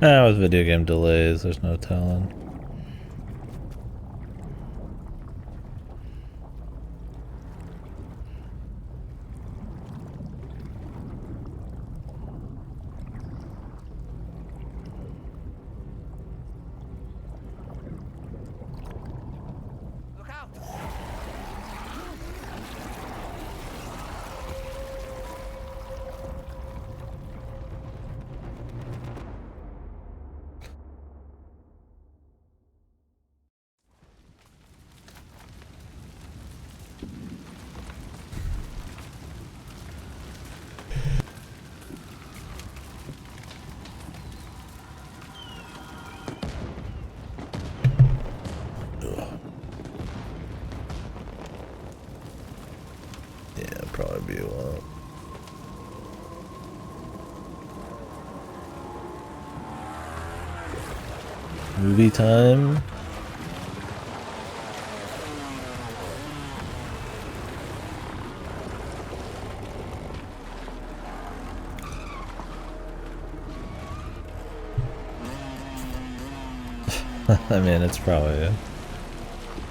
With video game delays, there's no telling. Look out! Yeah, probably be a while. Movie time. I mean, it's probably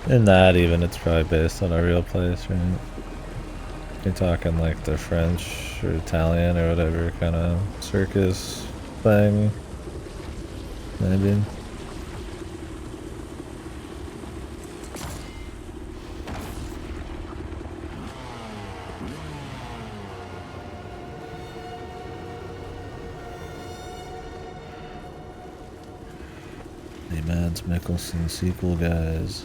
in that even it's probably based on a real place, right? You're talking like the French or Italian or whatever kind of circus thing, maybe. The Mads Mikkelsen sequel, guys.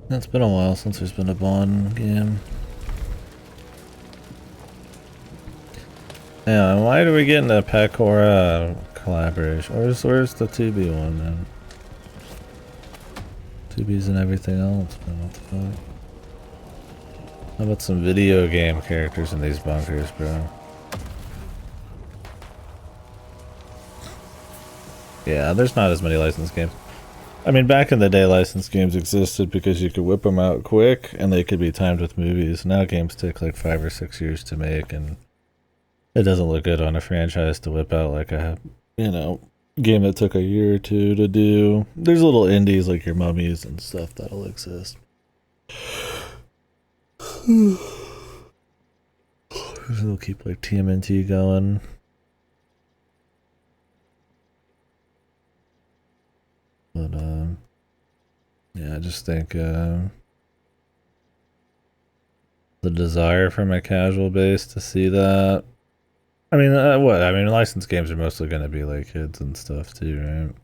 It's been a while since there's been a Bond game. Yeah, why do we get into Pecora collaboration? Where's the 2B one, man? 2B's and everything else, man. What the fuck? How about some video game characters in these bunkers, bro? Yeah, there's not as many licensed games. I mean, back in the day, licensed games existed because you could whip them out quick and they could be timed with movies. Now games take like 5 or 6 years to make, and it doesn't look good on a franchise to whip out like a, you know, game that took a year or two to do. There's little indies like your Mummies and stuff that'll exist. It'll keep like TMNT going. But yeah, I just think the desire from a casual base to see that. I mean, what? I mean, licensed games are mostly going to be like kids and stuff too, right?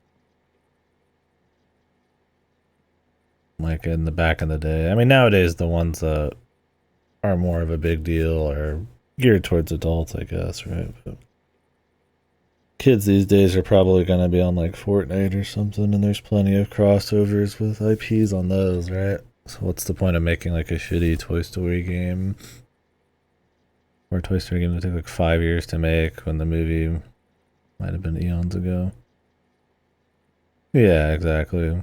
Like in the back in the day. I mean, nowadays the ones that are more of a big deal are geared towards adults, I guess, right? But kids these days are probably going to be on like Fortnite or something, and there's plenty of crossovers with IPs on those, right? So what's the point of making like a shitty Toy Story game? Or a Toy Story game that took like 5 years to make when the movie might have been eons ago. Yeah, exactly.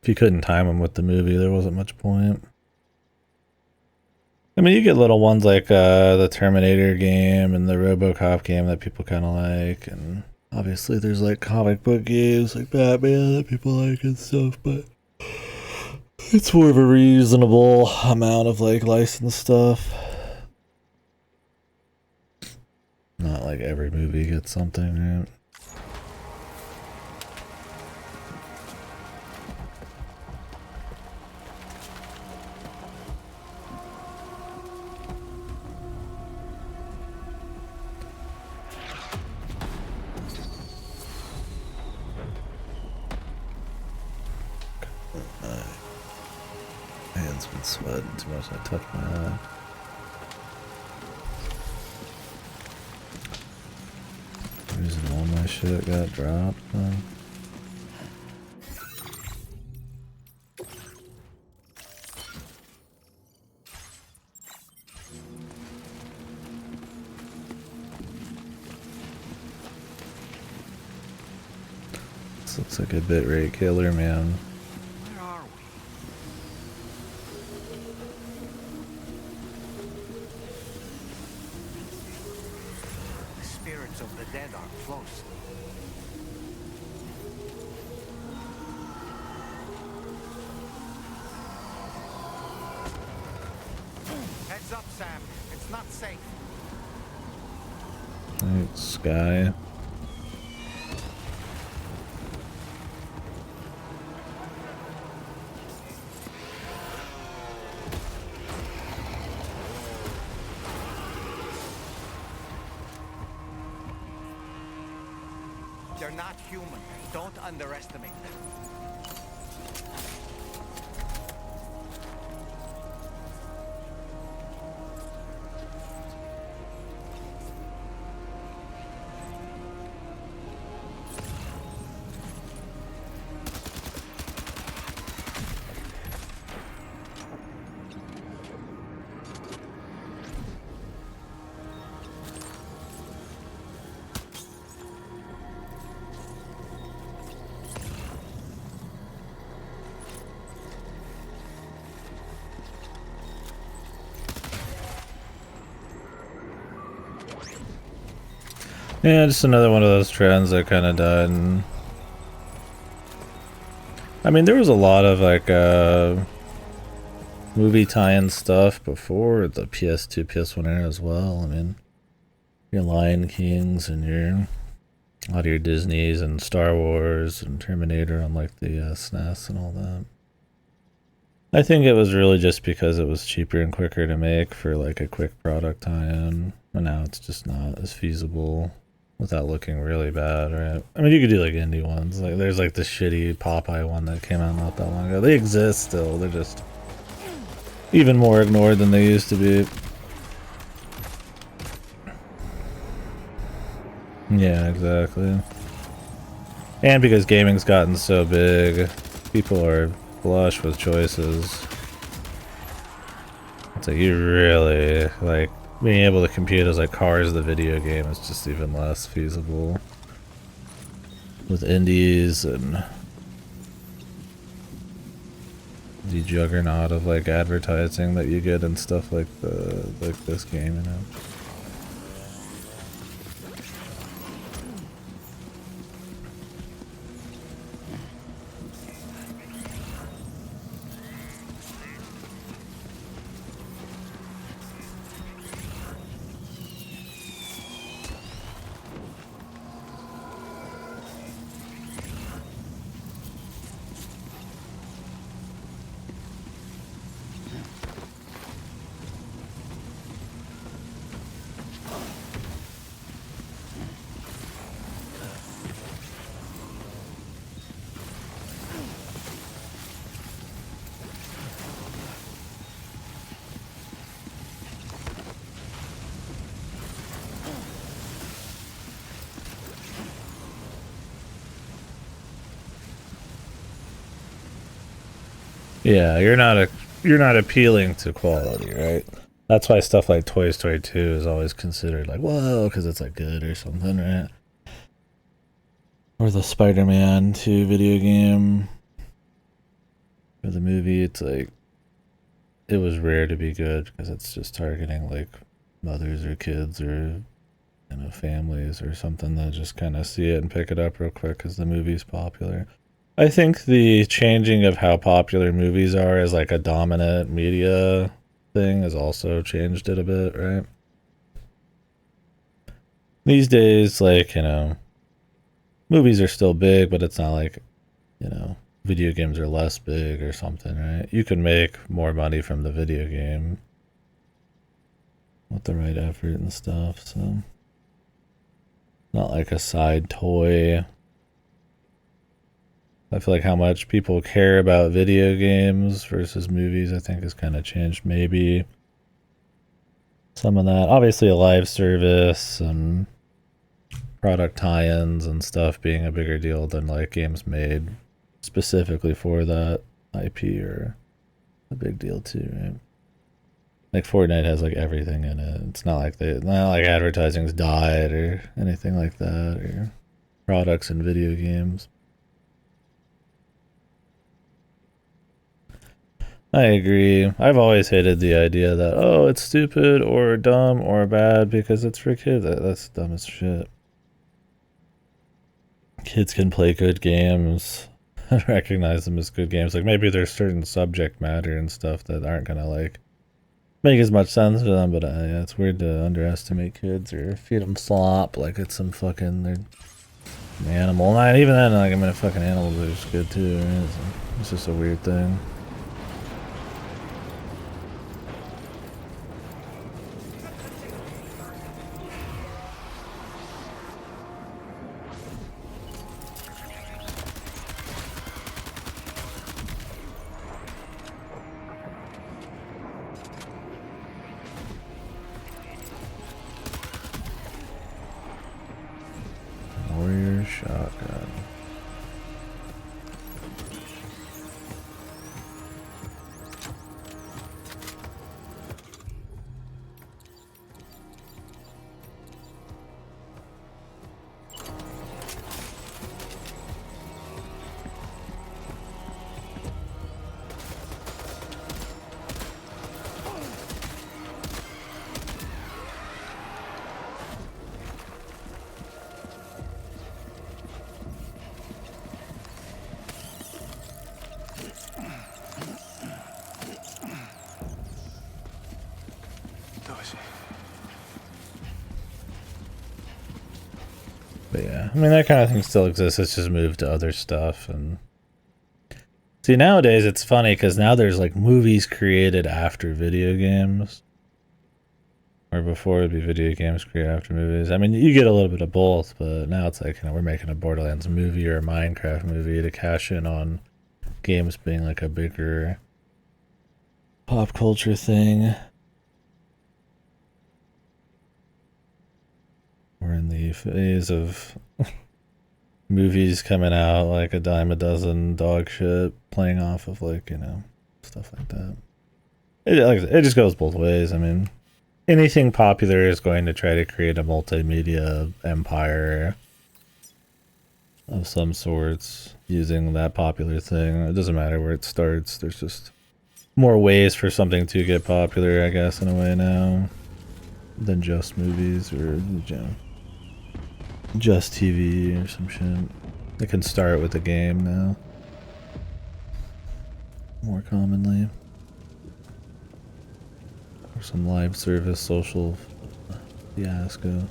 If you couldn't time them with the movie, there wasn't much point. I mean, you get little ones like the Terminator game and the RoboCop game that people kind of like, and obviously there's like comic book games like Batman that people like and stuff, but it's more of a reasonable amount of like licensed stuff. Not like every movie gets something, right? Hand's been sweating too much. I touched my eye. Reason all my shit got dropped. This looks like a bitrate killer, man. Of the dead are close. Heads up, Sam. It's not safe. Right, Sky. They're not human. Don't underestimate them. Yeah, just another one of those trends that kind of died. And I mean, there was a lot of like movie tie-in stuff before the PS2, PS1 era as well. I mean, your Lion Kings and a lot of your Disneys and Star Wars and Terminator on like the SNES and all that. I think it was really just because it was cheaper and quicker to make for like a quick product tie-in, and now it's just not as feasible. without looking really bad, right? I mean, you could do like indie ones. Like there's like the shitty Popeye one that came out not that long ago. They exist still. They're just even more ignored than they used to be. Yeah, exactly. And because gaming's gotten so big, people are flush with choices. It's like you really, like, being able to compute as like Cars the video game is just even less feasible. With indies and the juggernaut of like advertising that you get and stuff like this game, you know. Yeah, you're not appealing to quality, right? That's why stuff like Toy Story 2 is always considered like, whoa, because it's like good or something, right? Or the Spider-Man 2 video game. Or the movie, it's like, it was rare to be good because it's just targeting like mothers or kids or, you know, families or something that just kind of see it and pick it up real quick because the movie's popular. I think the changing of how popular movies are as like a dominant media thing has also changed it a bit, right? These days, like, you know, movies are still big, but it's not like, you know, video games are less big or something, right? You can make more money from the video game with the right effort and stuff, so not like a side toy. I feel like how much people care about video games versus movies, I think, has kind of changed. Maybe some of that. Obviously, a live service and product tie-ins and stuff being a bigger deal than like games made specifically for that IP are a big deal too, right? Like Fortnite has like everything in it. It's not like not like advertising's died or anything like that, or products in video games. I agree. I've always hated the idea that, oh, it's stupid or dumb or bad because it's for kids. That's dumb as shit. Kids can play good games and recognize them as good games. Like maybe there's certain subject matter and stuff that aren't gonna like make as much sense to them, but yeah, it's weird to underestimate kids or feed them slop like it's some fucking they're an animal. And even then, like, I mean, fucking animals are just good too, right? So it's just a weird thing. Warrior shotgun. But yeah, I mean, that kind of thing still exists. It's just moved to other stuff. And see, nowadays it's funny because now there's like movies created after video games. Or before it'd be video games create after movies. I mean, you get a little bit of both, but now it's like, you know, we're making a Borderlands movie or a Minecraft movie to cash in on games being like a bigger pop culture thing. We're in the phase of movies coming out like a dime a dozen dog shit, playing off of like, you know, stuff like that. It just goes both ways. I mean, anything popular is going to try to create a multimedia empire of some sorts using that popular thing. It doesn't matter where it starts. There's just more ways for something to get popular, I guess, in a way now, than just movies or, you know, just TV or some shit. It can start with a game now, more commonly. Or some live service social fiasco.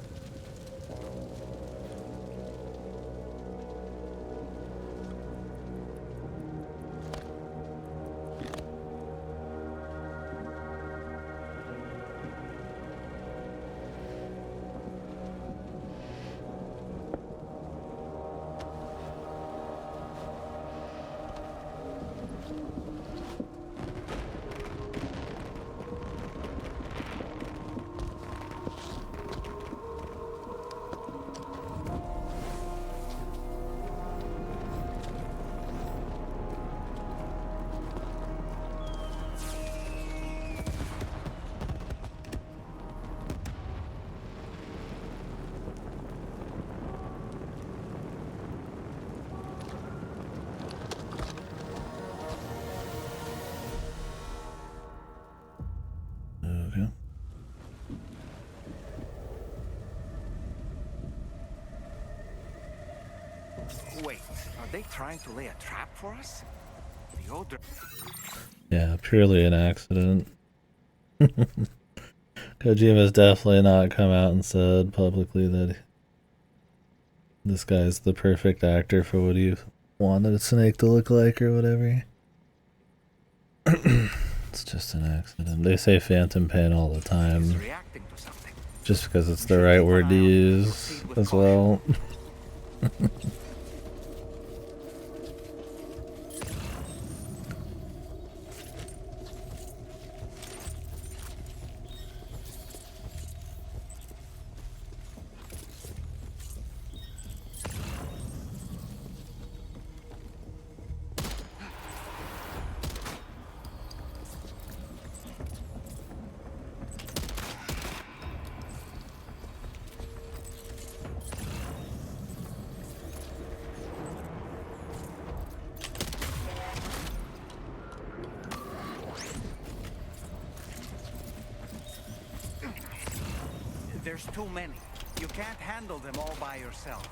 Okay. Wait, are they trying to lay a trap for us? The older... Yeah, purely an accident. Kojima's definitely not come out and said publicly that this guy's the perfect actor for what he wanted a snake to look like or whatever. It's just an accident. They say phantom pain all the time. Just because it's the right word to use as well. There's too many. You can't handle them all by yourself.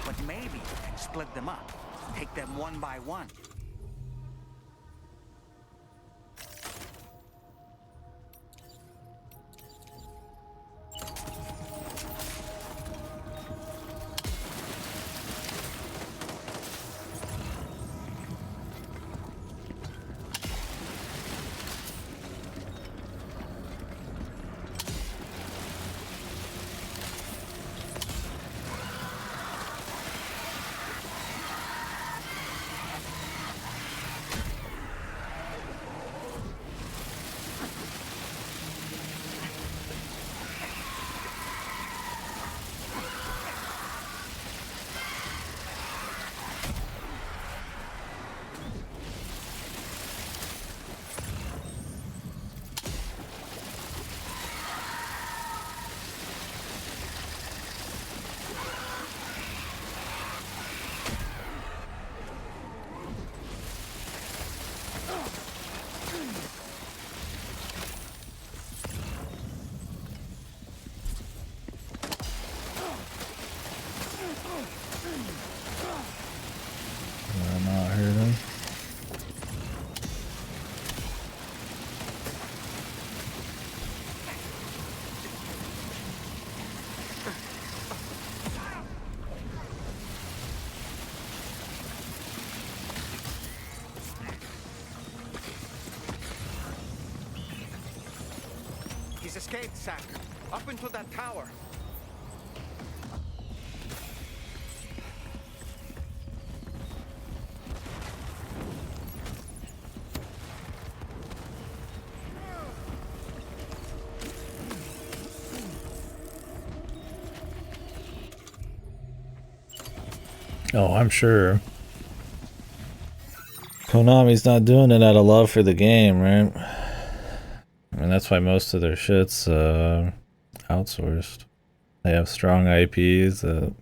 But maybe you can split them up. Take them one by one. I'm not hurting. He's escaped, Sam. Up into that tower. Oh, I'm sure. Konami's not doing it out of love for the game, right? I mean, that's why most of their shit's outsourced. They have strong IPs that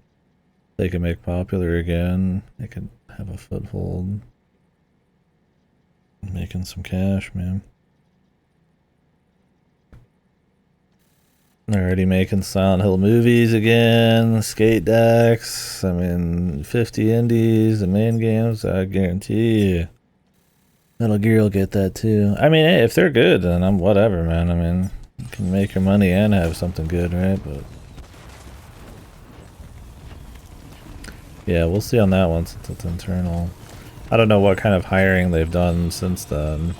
they can make popular again. They could have a foothold. Making some cash, man. They're already making Silent Hill movies again, skate decks. I mean, 50 indies, the main games, I guarantee you. Metal Gear will get that too. I mean, hey, if they're good, then I'm whatever, man. I mean, you can make your money and have something good, right? But yeah, we'll see on that one since it's internal. I don't know what kind of hiring they've done since then.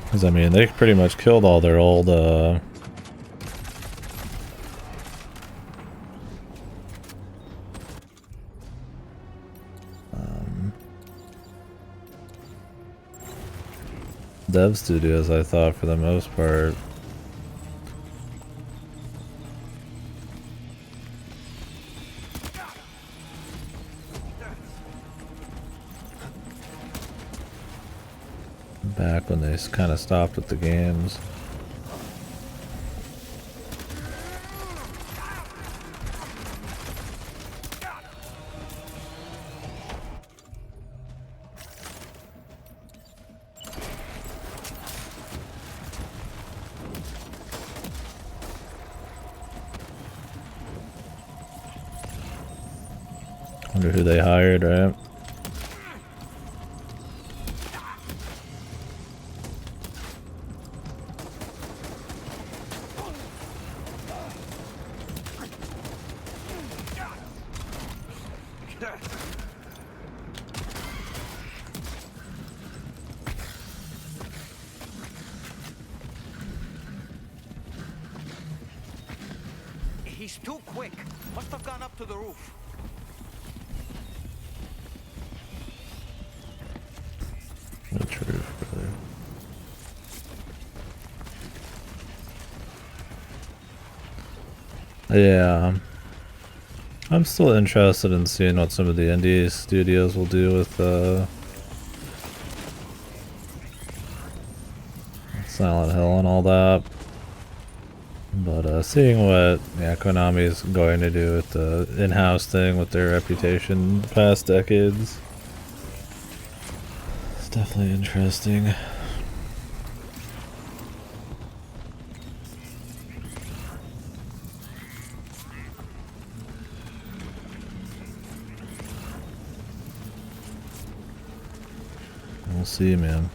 Because, I mean, they pretty much killed all their old, dev studios, I thought, for the most part. Back when they kind of stopped with the games. Wonder who they hired, right? He's too quick. Must have gone up to the roof. Which roof, brother? Yeah. I'm still interested in seeing what some of the indie studios will do with Silent Hill and all that. But seeing what Konami's going to do with the in-house thing with their reputation the past decades, it's definitely interesting. We'll see, man.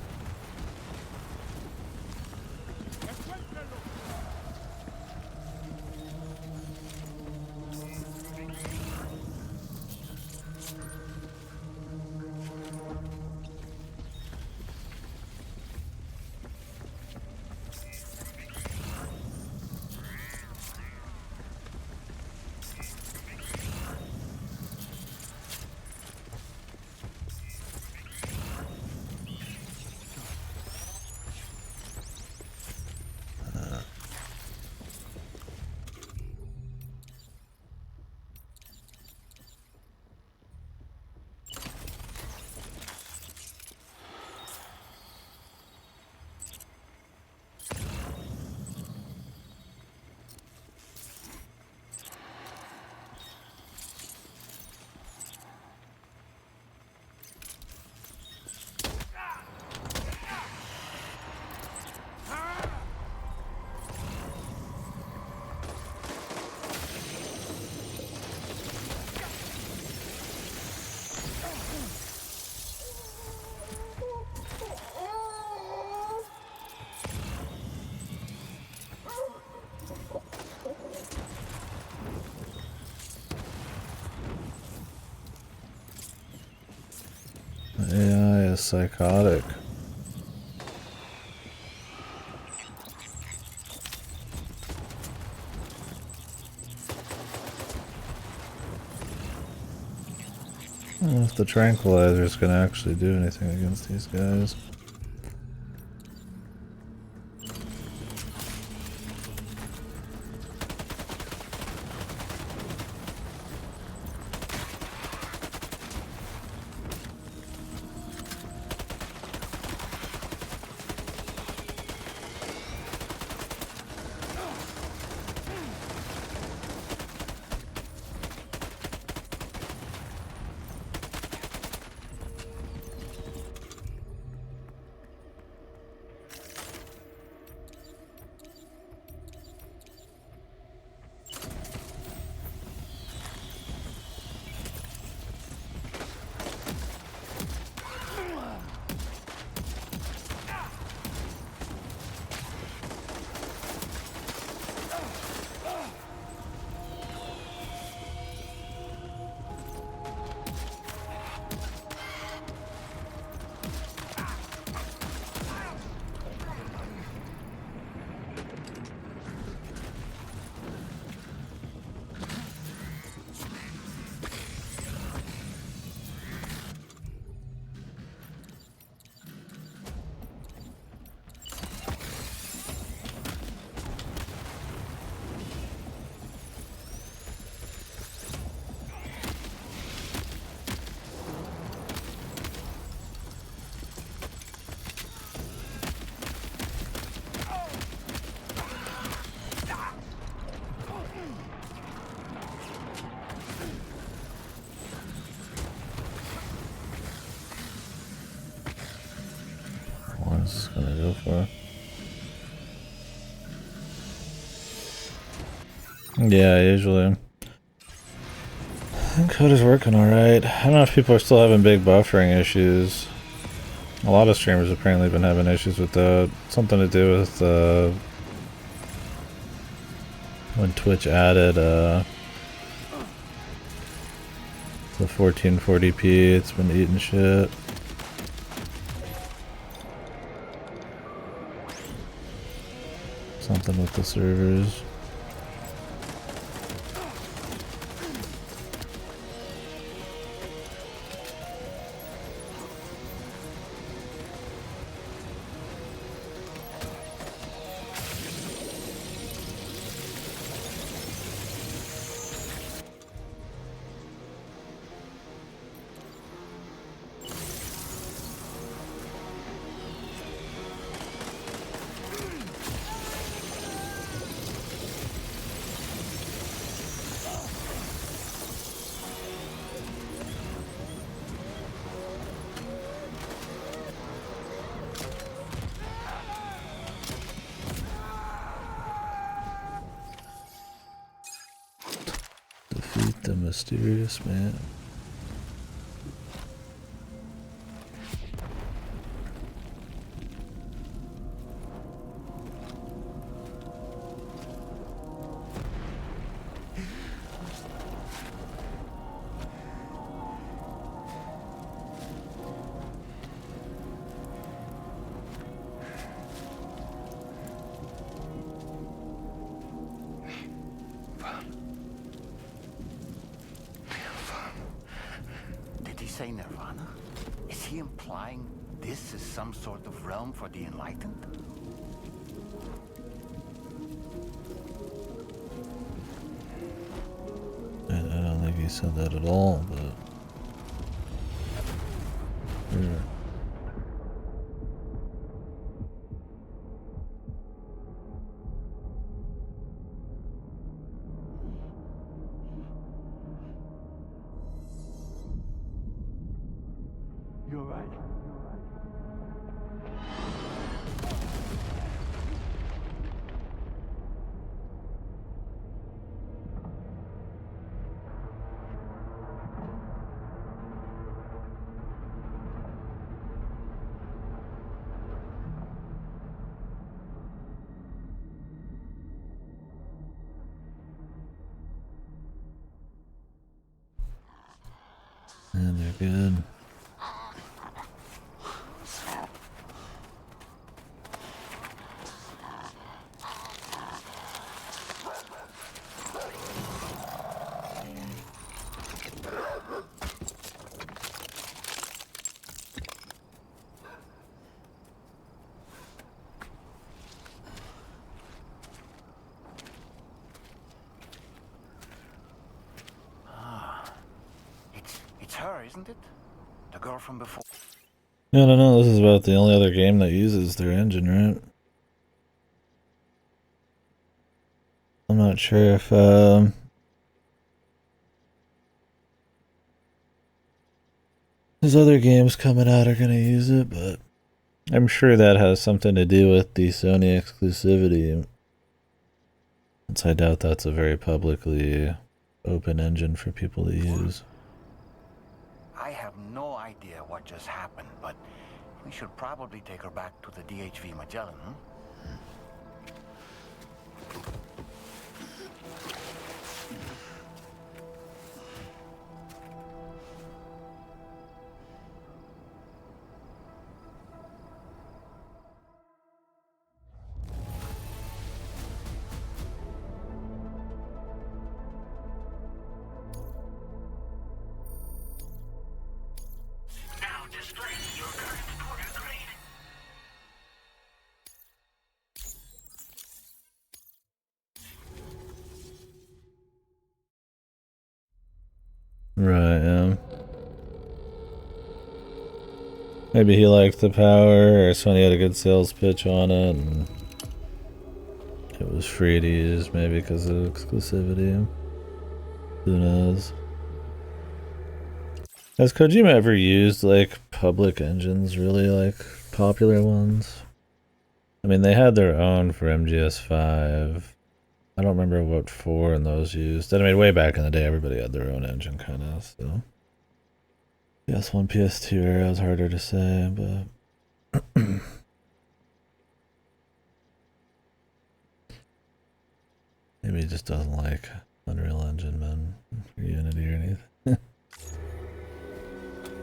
psychotic. I don't know if the tranquilizer's gonna actually do anything against these guys. What's this gonna go for? Yeah, usually. Code is working alright. I don't know if people are still having big buffering issues. A lot of streamers have apparently been having issues with that. Something to do with when Twitch added the 1440p, it's been eating shit. Something with the servers. Defeat the mysterious man. Did he say Nirvana? Is he implying this is some sort of realm for the enlightened? I don't think he said that at all, but... Yeah. You're right. And they're good. wasn't it? The girl from before. I don't know, this is about the only other game that uses their engine, right? I'm not sure if there's other games coming out are gonna use it, but I'm sure that has something to do with the Sony exclusivity. Since I doubt that's a very publicly open engine for people to use. I have no idea what just happened, but we should probably take her back to the DHV Magellan, hmm? Now display your current porter grade. Right, maybe he liked the power, or Sony had a good sales pitch on it, and it was free to use, maybe because of exclusivity. Who knows? Has Kojima ever used, like, public engines, really, like, popular ones? I mean, they had their own for MGS5. I don't remember what 4 and those used. I mean, way back in the day, everybody had their own engine, kind of, so. PS1, PS2 era is harder to say, but... maybe he just doesn't like Unreal Engine, man, or Unity or anything.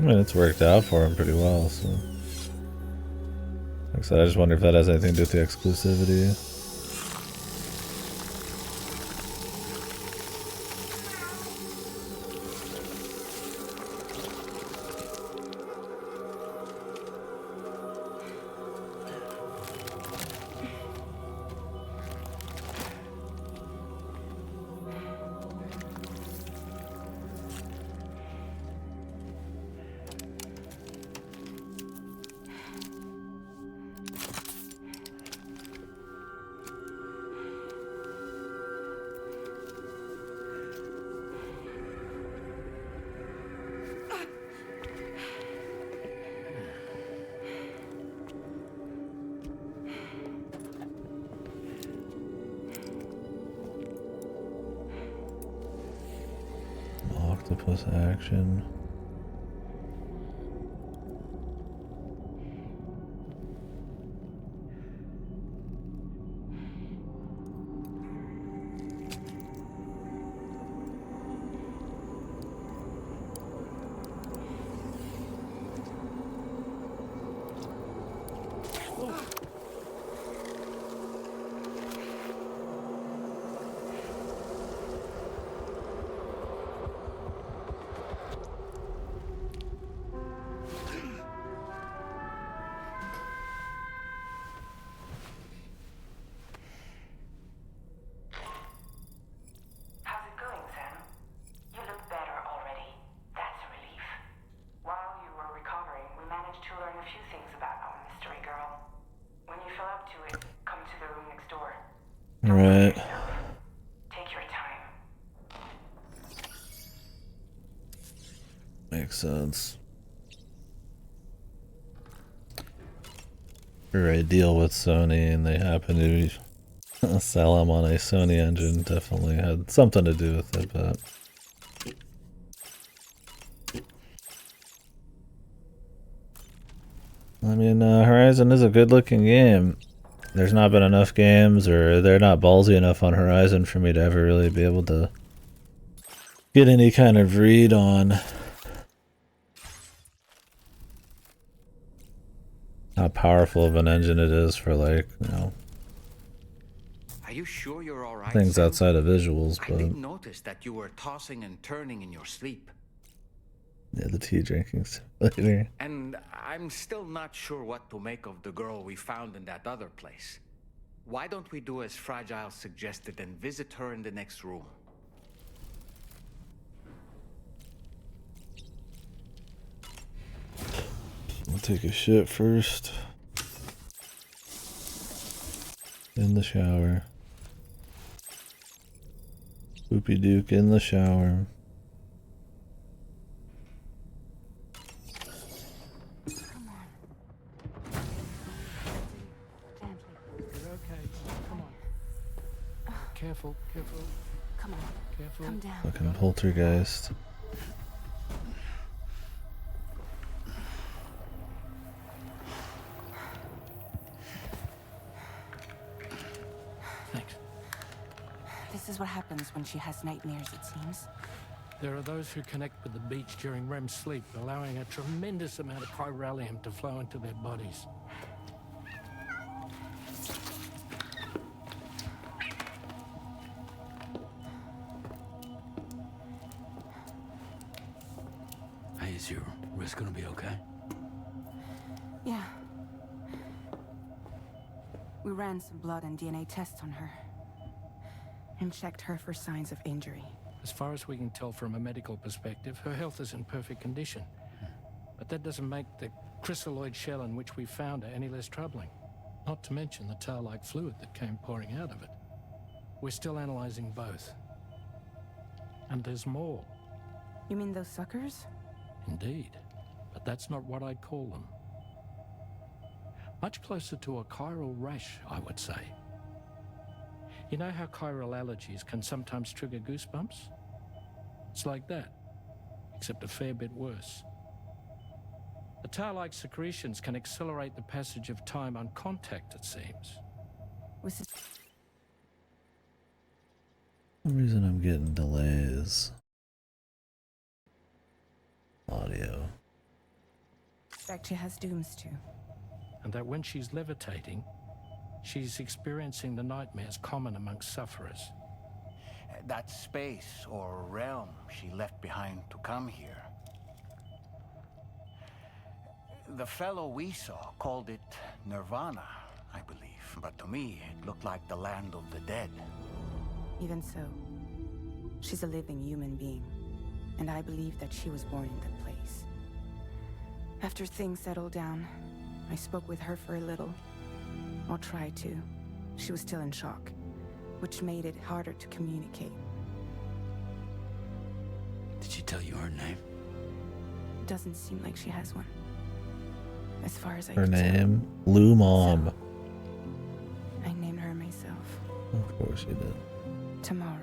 I mean, it's worked out for him pretty well, so... like I said, I just wonder if that has anything to do with the exclusivity. Octopus action. How's it going, Sam? You look better already. That's a relief. While you were recovering, we managed to learn a few things about our mystery girl. When you feel up to it, come to the room next door. Right. Take your time. Makes sense. Right, deal with Sony, and they happen to sell them on a Sony engine. Definitely had something to do with it, but I mean, Horizon is a good-looking game. There's not been enough games, or they're not ballsy enough on Horizon for me to ever really be able to get any kind of read on how powerful of an engine it is for, like, you know, Are you sure you're all right, things Sam? outside of visuals, I but did notice that you were tossing and turning in your sleep. yeah, the tea drinking simulator. And I'm still not sure what to make of the girl we found in that other place. Why don't we do as Fragile suggested and visit her in the next room? Take a shit first. In the shower. Poopy Duke in the shower. Come on. Gently. You're okay. Come on. Careful, careful. Come on. Careful. Come down. Fucking poltergeist. Thanks. This is what happens when she has nightmares, it seems. There are those who connect with the beach during REM sleep, allowing a tremendous amount of chiralium to flow into their bodies. Hey, is your wrist gonna be okay? Yeah. We ran some blood and DNA tests on her. And checked her for signs of injury. As far as we can tell from a medical perspective, her health is in perfect condition. But that doesn't make the chrysaloid shell in which we found her any less troubling. Not to mention the tar-like fluid that came pouring out of it. We're still analyzing both. And there's more. You mean those suckers? Indeed. But that's not what I'd call them. Much closer to a chiral rash, I would say. You know how chiral allergies can sometimes trigger goosebumps? It's like that, except a fair bit worse. The tar-like secretions can accelerate the passage of time on contact, it seems. Was it... For some reason I'm getting delays. Audio. Suspect she has dooms too. And that when she's levitating, she's experiencing the nightmares common amongst sufferers. That space or realm she left behind to come here. The fellow we saw called it Nirvana, I believe. But to me, it looked like the land of the dead. Even so, she's a living human being. And I believe that she was born in that place. After things settled down, I spoke with her for a little. Or tried to. She was still in shock, which made it harder to communicate. Did she tell you her name? Doesn't seem like she has one. As far as I Her could tell. name? Lou Mom. So, I named her myself. Of course you did. Tomorrow.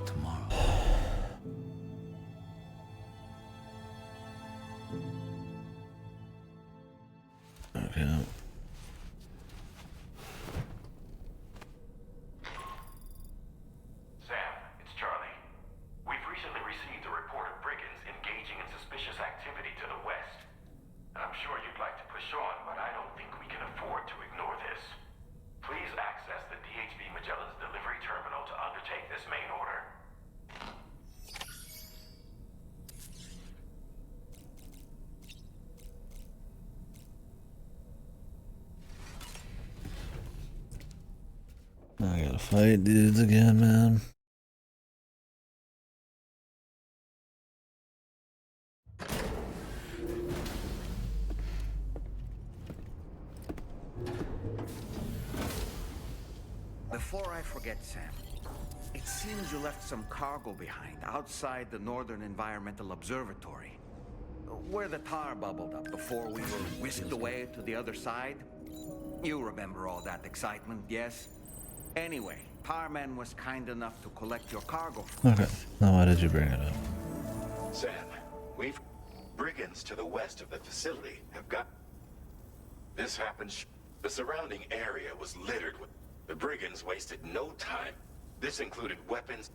Tomorrow. Okay. Sam, it's Charlie. We've recently received a report of brigands engaging in suspicious activity to the west. I'm sure you'd like to push on, but I don't think we can afford to ignore this. Please access the DHB Magellan's delivery terminal to undertake this main order. I gotta fight dudes again, man. Before I forget, Sam, it seems you left some cargo behind outside the Northern Environmental Observatory, where the tar bubbled up before we were whisked away to the other side. You remember all that excitement, yes? Anyway, Tarman was kind enough to collect your cargo for Okay, us. now why did you bring it up? Sam, we've... brigands to the west of the facility have got... This happened... The surrounding area was littered with... The brigands wasted no time. This included weapons,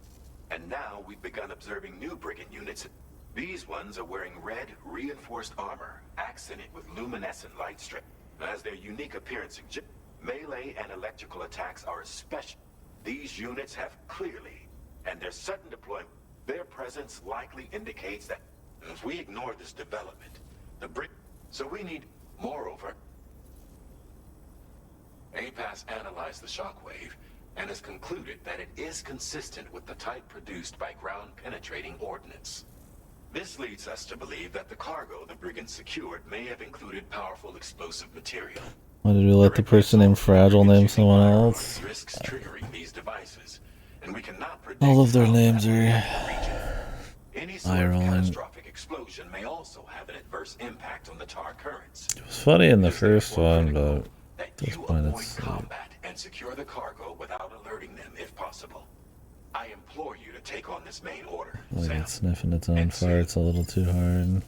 and now we've begun observing new brigand units. These ones are wearing red, reinforced armor, accented with luminescent light strip. As their unique appearance suggests, melee and electrical attacks are especially... These units have clearly, and their sudden deployment, their presence likely indicates that if we ignore this development, so we need, moreover, APAS analyzed the shockwave and has concluded that it is consistent with the type produced by ground-penetrating ordnance. This leads us to believe that the cargo the brigands secured may have included powerful explosive material. Why did we let the person named Fragile name someone else? Risks triggering these devices, and we cannot predict All of their names are any sort of catastrophic explosion may also have an adverse impact on the tar currents. It was funny in the first one, but at this point it's combat and secure the cargo without alerting them if possible. I implore you to take on this main order. like it's sniffing its own farts a little too hard.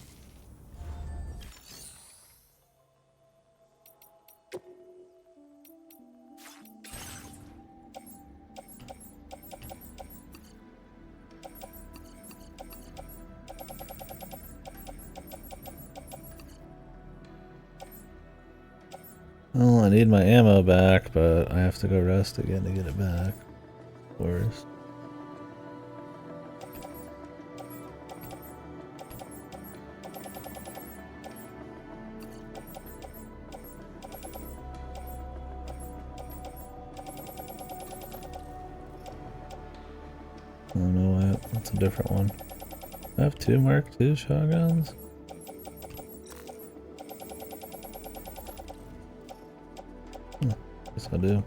Well, I need my ammo back, but I have to go rest again to get it back. Of course. Oh no, that's a different one. I have 2 Mark II shotguns? Yes, I do.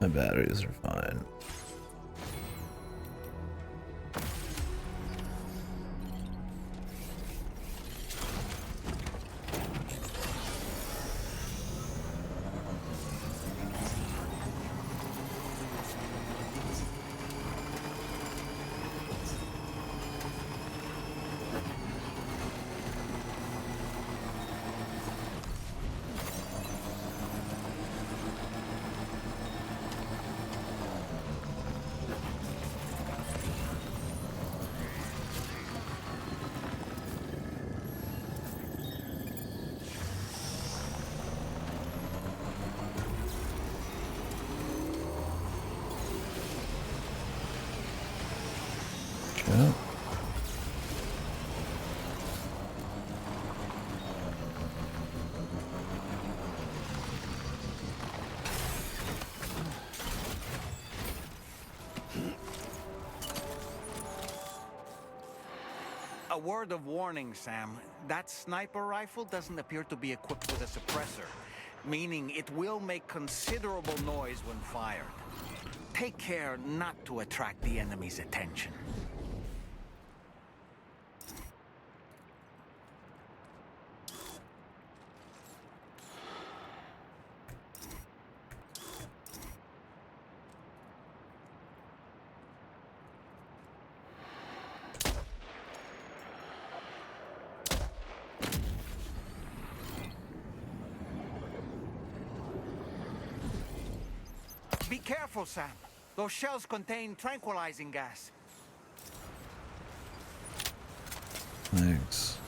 My batteries are fine. word of warning, Sam. That sniper rifle doesn't appear to be equipped with a suppressor, meaning it will make considerable noise when fired. Take care not to attract the enemy's attention. Be careful, Sam. Those shells contain tranquilizing gas. Thanks.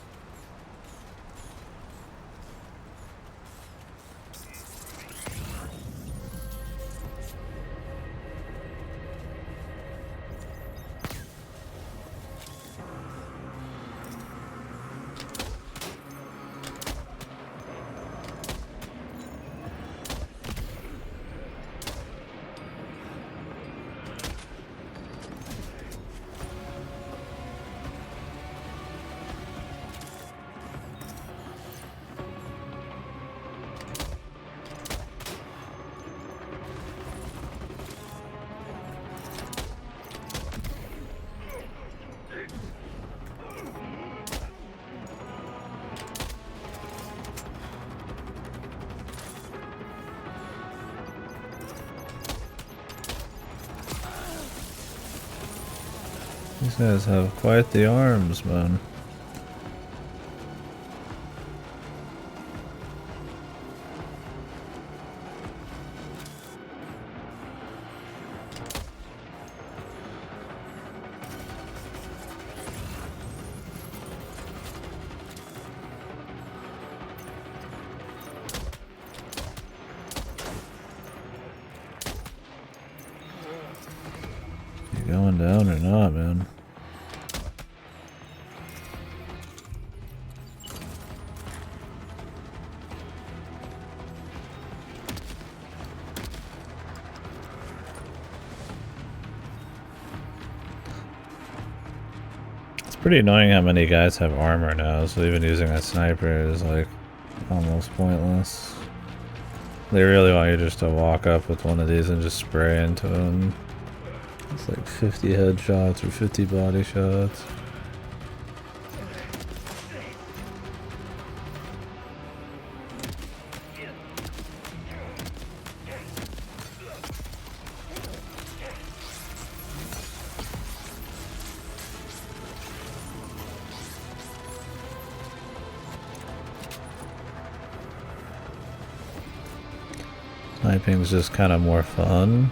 These guys have quite the arms, man. You going down or not, man? It's pretty annoying how many guys have armor now, so even using a sniper is like almost pointless. They really want you just to walk up with one of these and just spray into them. It's like 50 headshots or 50 body shots. Sniping's just kind of more fun.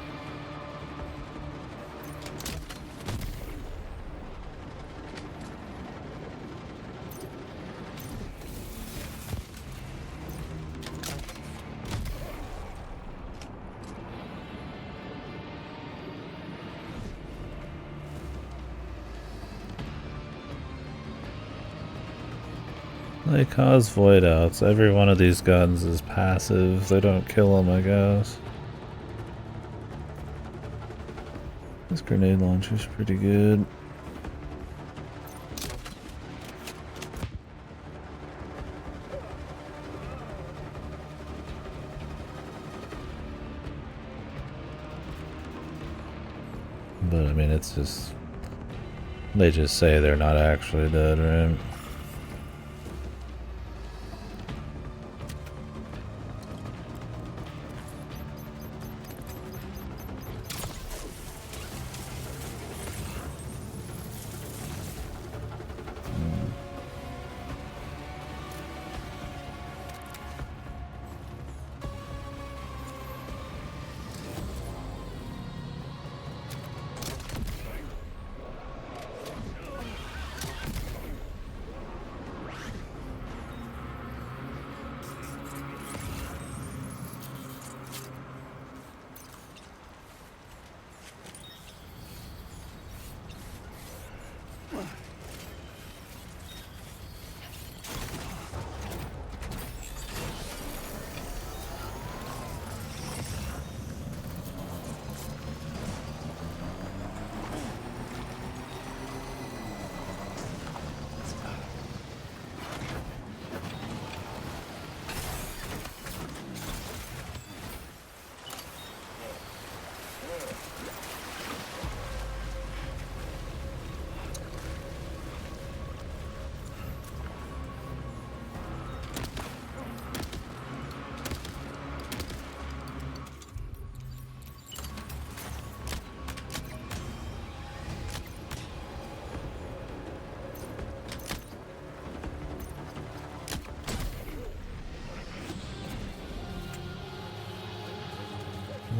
They cause void outs. Every one of these guns is passive. They don't kill them, I guess. This grenade launcher's pretty good. But I mean, it's just... they just say they're not actually dead, right?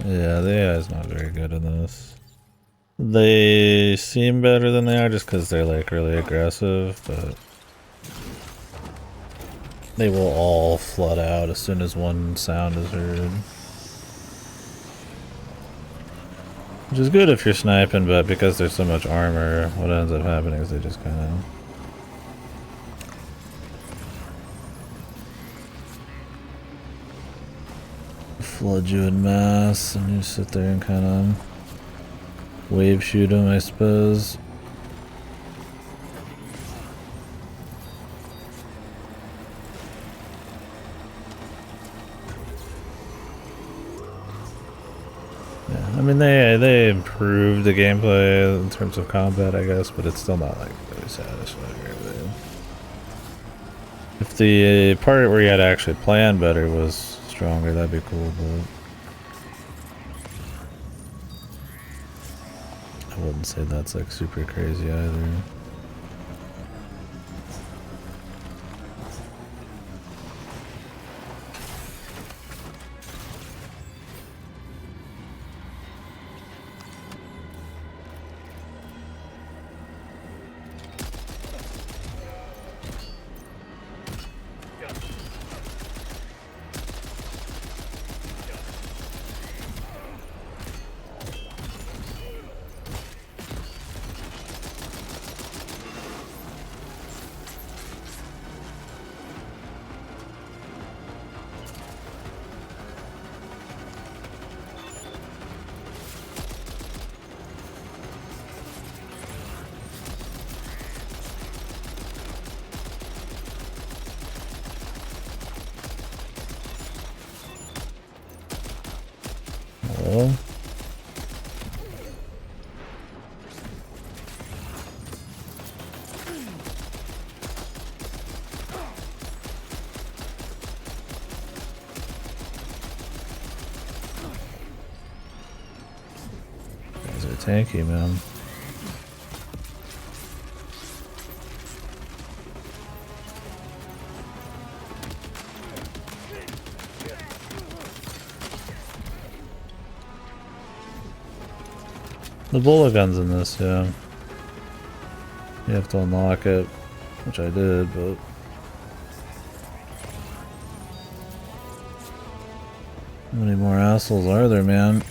Yeah, the AI is not very good in this. They seem better than they are just because they're like really aggressive, but they will all flood out as soon as one sound is heard. Which is good if you're sniping, but because there's so much armor, what ends up happening is they just kind of flood you in mass, and you sit there and kind of wave shoot them, I suppose. Yeah, I mean they improved the gameplay in terms of combat, I guess, but it's still not like really satisfying. Really. If the part where you had to actually plan better was stronger, that'd be cool, but I wouldn't say that's like super crazy either. Hello? Guys are tanky, man. The bullet gun's in this, yeah. You have to unlock it, which I did, but how many more assholes are there, man?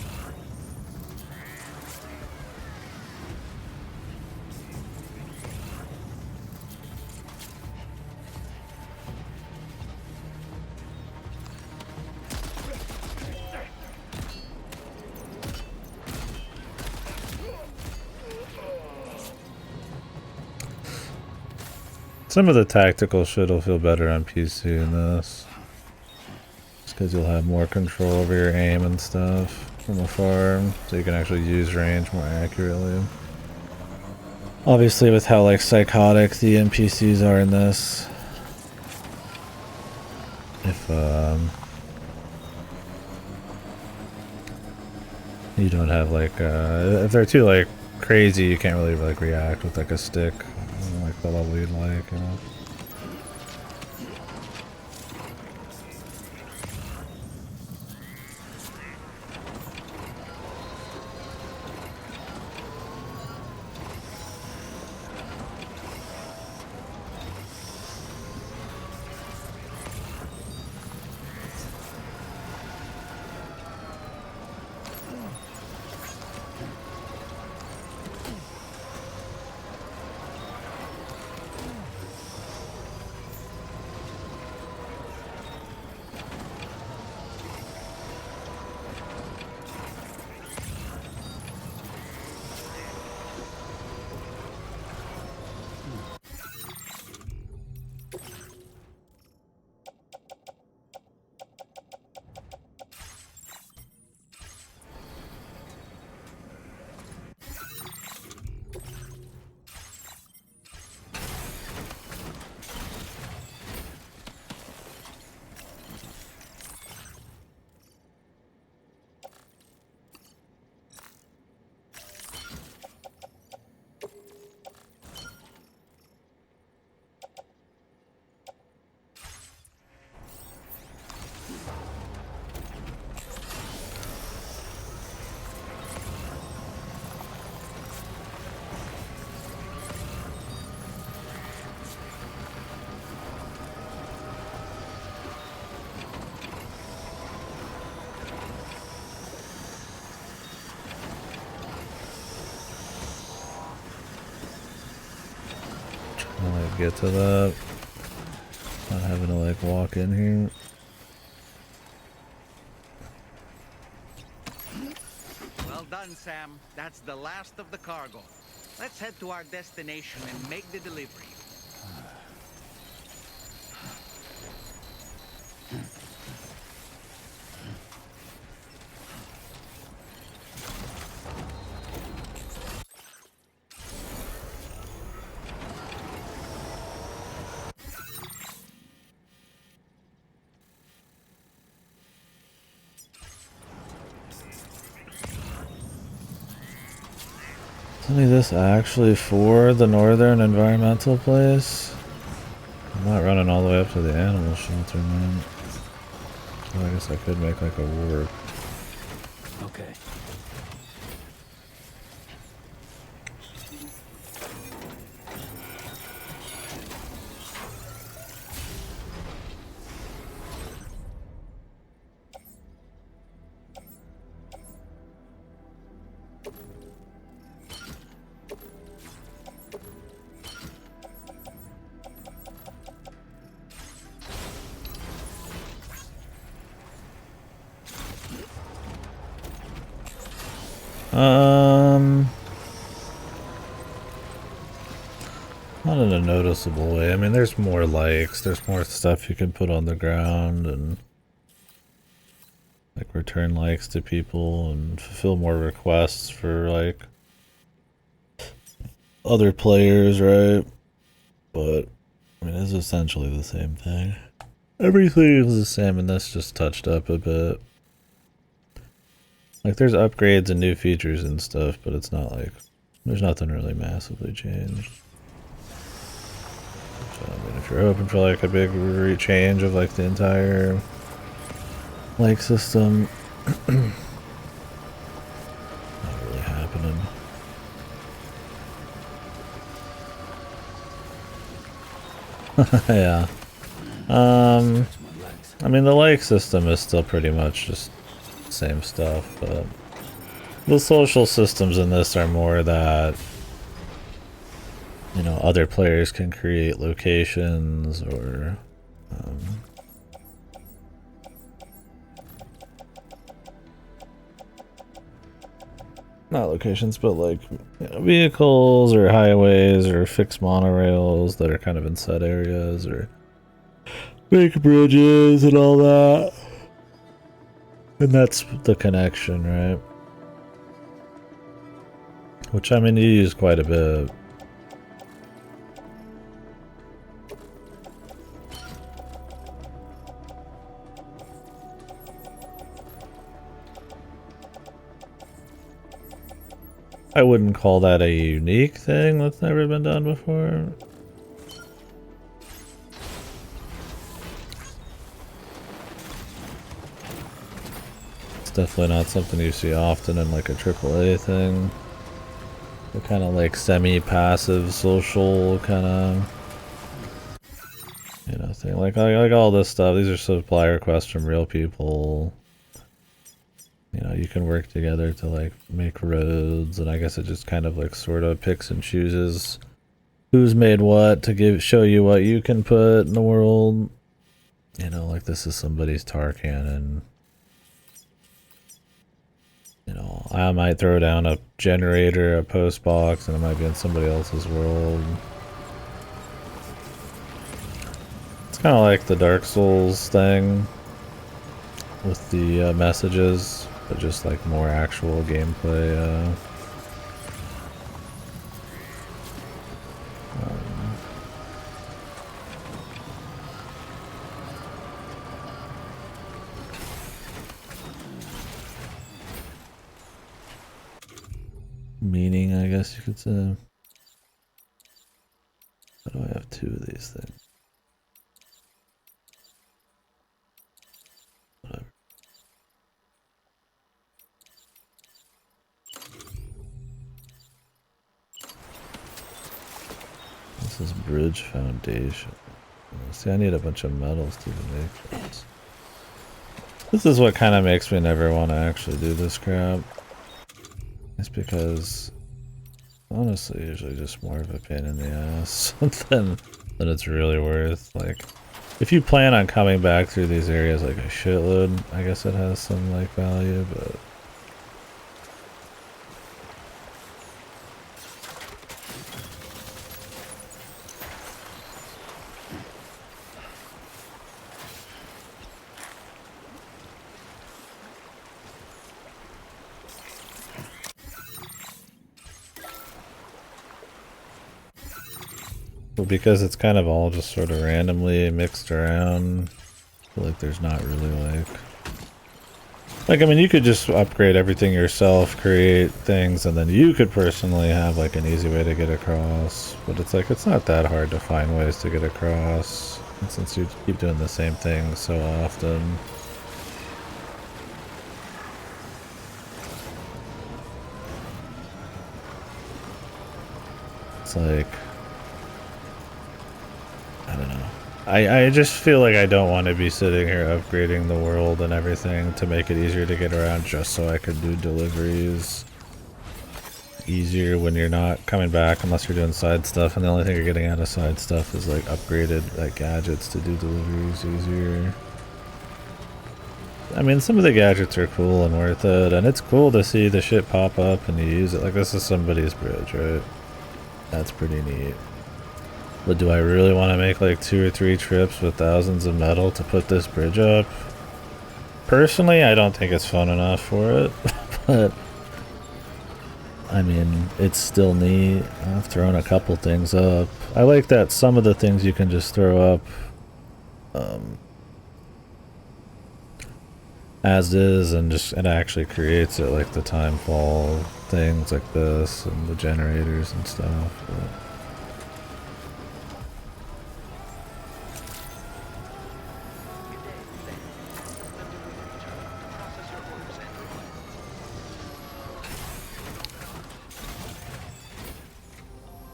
Some of the tactical shit will feel better on PC in this. Just because you'll have more control over your aim and stuff from afar, so you can actually use range more accurately. Obviously with how like psychotic the NPCs are in this, if you don't have like if they're too like crazy, you can't really like react with like a stick, like the level you'd like, you know. get to that. Not having to like walk in here. Well done, Sam. That's the last of the cargo. Let's head to our destination and make the delivery. Is this actually for the northern environmental place? I'm not running all the way up to the animal shelter, man. So I guess I could make like a warp. Okay. Not in a noticeable way. I mean, there's more likes, there's more stuff you can put on the ground and like return likes to people and fulfill more requests for like other players, right? But I mean, it's essentially the same thing. Everything is the same, and this just touched up a bit. Like, there's upgrades and new features and stuff, but it's not like there's nothing really massively changed. So, I mean, if you're hoping for like a big change of like the entire like system, not really happening. Yeah. I mean, the like system is still pretty much just same stuff, but the social systems in this are more that, you know, other players can create locations or not locations, but like, you know, vehicles or highways or fixed monorails that are kind of in set areas, or make bridges and all that. And that's the connection, right? Which, I mean, you use quite a bit. I wouldn't call that a unique thing that's never been done before. It's definitely not something you see often in like a AAA thing. The kind of like semi-passive social kind of, you know, thing. Like all this stuff. These are supply requests from real people. You know, you can work together to like make roads, and I guess it just kind of like sort of picks and chooses who's made what to show you what you can put in the world. You know, like this is somebody's tar cannon. You know, I might throw down a generator, a post box, and it might be in somebody else's world. It's kind of like the Dark Souls thing with the messages, but just like more actual gameplay. Meaning, I guess you could say. How do I have two of these things? Whatever. This is bridge foundation. See, I need a bunch of metals to make this. This is what kind of makes me never want to actually do this crap. It's because, honestly, usually just more of a pain in the ass than then it's really worth, like, if you plan on coming back through these areas like a shitload, I guess it has some like value, but because it's kind of all just sort of randomly mixed around, I feel like there's not really like, I mean, you could just upgrade everything yourself, create things, and then you could personally have like an easy way to get across, but it's like, it's not that hard to find ways to get across, and since you keep doing the same thing so often. It's like, I don't know. I just feel like I don't want to be sitting here upgrading the world and everything to make it easier to get around just so I could do deliveries easier when you're not coming back unless you're doing side stuff, and the only thing you're getting out of side stuff is like upgraded like gadgets to do deliveries easier. I mean, some of the gadgets are cool and worth it, and it's cool to see the shit pop up and you use it. Like, this is somebody's bridge, right? That's pretty neat. But do I really want to make like 2 or 3 trips with thousands of metal to put this bridge up? Personally, I don't think it's fun enough for it. But I mean, it's still neat. I've thrown a couple things up. I like that some of the things you can just throw up as is, and just it actually creates it, like the timefall things like this and the generators and stuff. But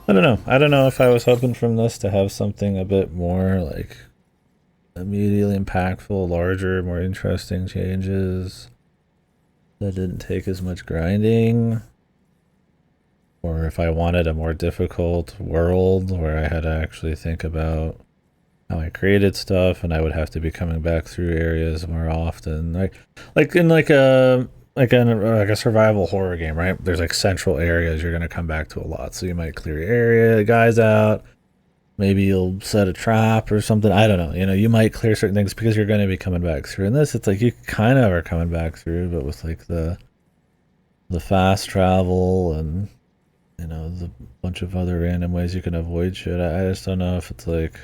I don't know. I don't know if I was hoping from this to have something a bit more like immediately impactful, larger, more interesting changes that didn't take as much grinding, or if I wanted a more difficult world where I had to actually think about how I created stuff and I would have to be coming back through areas more often, like in like a survival horror game, right? There's like central areas you're gonna come back to a lot, so you might clear your area, guys out. Maybe you'll set a trap or something. I don't know. You know, you might clear certain things because you're going to be coming back through. And this, it's like you kind of are coming back through, but with like the fast travel and, you know, the bunch of other random ways you can avoid shit. I just don't know if it's like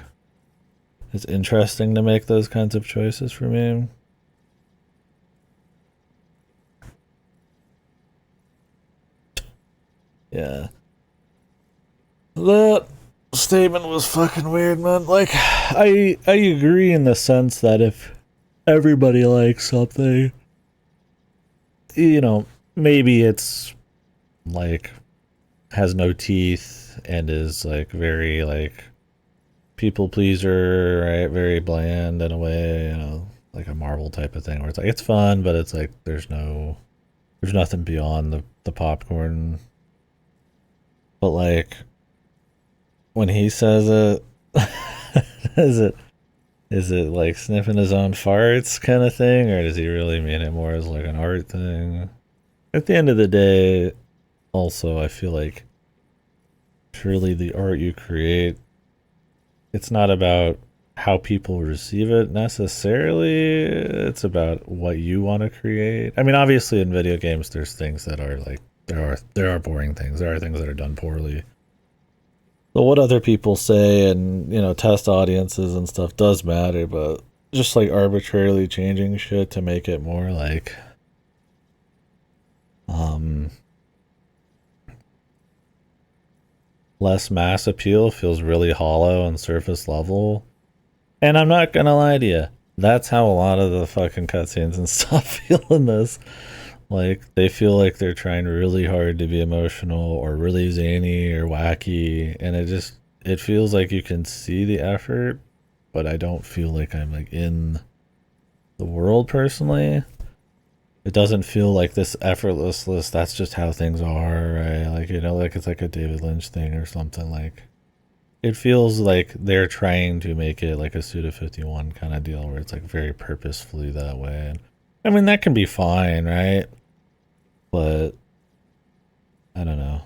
it's interesting to make those kinds of choices for me. Yeah. That statement was fucking weird, man. Like, I agree in the sense that if everybody likes something, you know, maybe it's like has no teeth and is like very like people pleaser, right? Very bland in a way, you know, like a Marvel type of thing where it's like it's fun, but it's like there's nothing beyond the popcorn. But like when he says it, is it like sniffing his own farts kind of thing, or does he really mean it more as like an art thing? At the end of the day, also I feel like truly the art you create, it's not about how people receive it necessarily, it's about what you want to create. I mean, obviously in video games there's things that are like there are boring things, there are things that are done poorly. But what other people say and, you know, test audiences and stuff does matter, but just like arbitrarily changing shit to make it more like less mass appeal feels really hollow and surface level. And I'm not gonna lie to you, that's how a lot of the fucking cutscenes and stuff feel in this. Like, they feel like they're trying really hard to be emotional or really zany or wacky, and it feels like you can see the effort, but I don't feel like I'm like in the world personally. It doesn't feel like this effortlessness, that's just how things are, right? Like, you know, like it's like a David Lynch thing or something. Like, it feels like they're trying to make it like a Suda 51 kind of deal where it's like very purposefully that way. And I mean, that can be fine, right? But I don't know.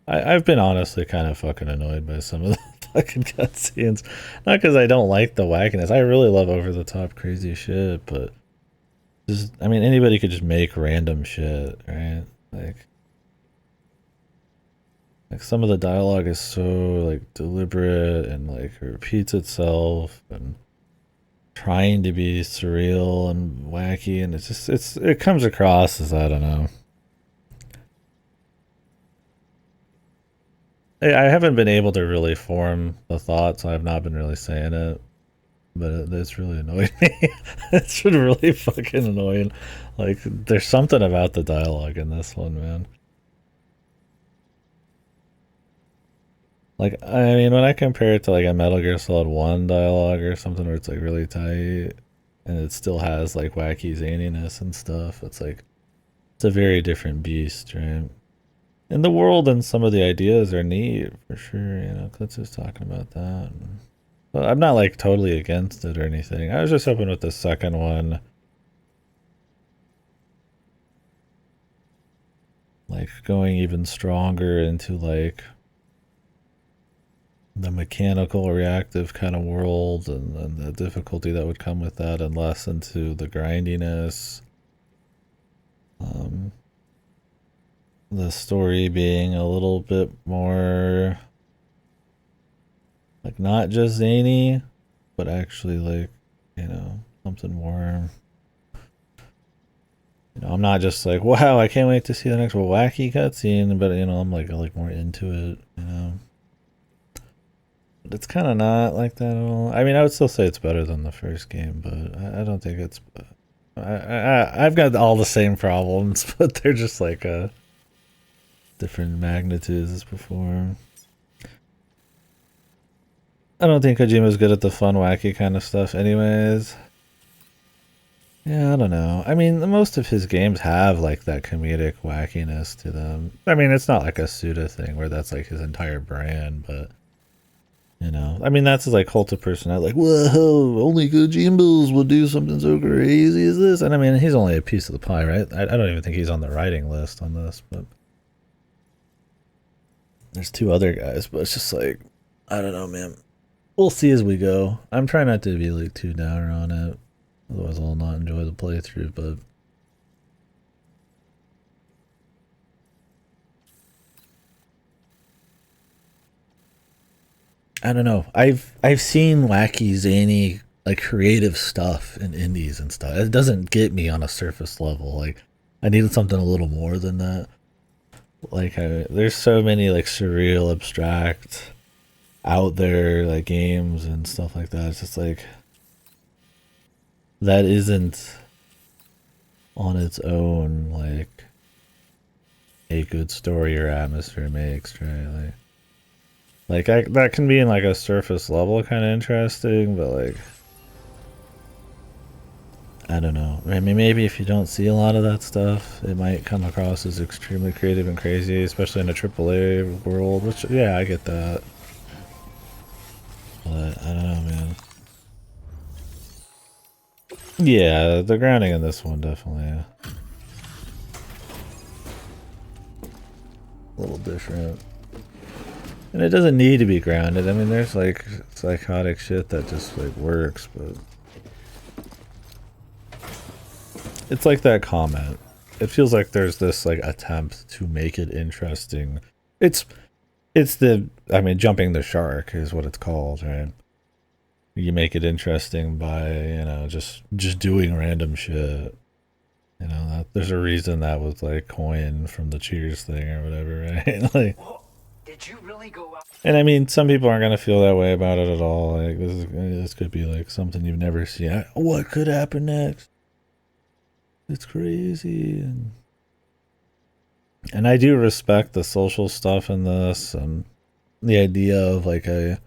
I've been honestly kind of fucking annoyed by some of the fucking cutscenes. Not because I don't like the wackiness. I really love over the top crazy shit, but just, I mean, anybody could just make random shit, right? Like some of the dialogue is so like deliberate and like repeats itself and trying to be surreal and wacky, and it comes across as, I don't know. I haven't been able to really form the thought, so I've not been really saying it. But it's really annoying me. It's been really fucking annoying. Like, there's something about the dialogue in this one, man. Like, I mean, when I compare it to like a Metal Gear Solid 1 dialogue or something where it's like really tight and it still has like wacky zaniness and stuff, it's like, it's a very different beast, right? And the world and some of the ideas are neat for sure, you know. Let's just talking about that. But I'm not like totally against it or anything. I was just hoping with the second one, like going even stronger into like the mechanical reactive kind of world and the difficulty that would come with that, and less into the grindiness. The story being a little bit more like not just zany, but actually like, you know, something more, you know, I'm not just like, wow, I can't wait to see the next wacky cutscene, but you know, I'm like more into it, you know. But it's kind of not like that at all. I mean, I would still say it's better than the first game, but I don't think it's. I've got all the same problems, but they're just like different magnitudes as before. I don't think Kojima's good at the fun, wacky kind of stuff anyways. Yeah, I don't know. I mean, most of his games have like that comedic wackiness to them. I mean, it's not like a Suda thing where that's like his entire brand, but you know, I mean, that's his like cult of personality. Like, whoa, only Kojimas would do something so crazy as this. And I mean, he's only a piece of the pie, right? I don't even think he's on the writing list on this, but there's two other guys. But it's just like, I don't know, man. We'll see as we go. I'm trying not to be like too downer on it. Otherwise I'll not enjoy the playthrough, but I don't know. I've seen wacky, zany, like creative stuff in indies and stuff. It doesn't get me on a surface level. Like I needed something a little more than that. Like there's so many like surreal, abstract, out there like games and stuff like that. It's just like that isn't on its own like a good story or atmosphere makes, right? Like that can be in like a surface level kind of interesting, but like I don't know. I mean, maybe if you don't see a lot of that stuff, it might come across as extremely creative and crazy, especially in a AAA world, which, yeah, I get that. But I don't know, man. Yeah, the grounding in this one definitely a little different. And it doesn't need to be grounded. I mean, there's like psychotic shit that just like works, but it's like that comment. It feels like there's this like attempt to make it interesting. It's the, I mean, jumping the shark is what it's called, right? You make it interesting by, you know, just doing random shit. You know, there's a reason that was like coined from the Cheers thing or whatever, right? Like, did you really go out? And I mean, some people aren't gonna feel that way about it at all. Like this could be like something you've never seen. What could happen next? It's crazy, and I do respect the social stuff in this and the idea of like a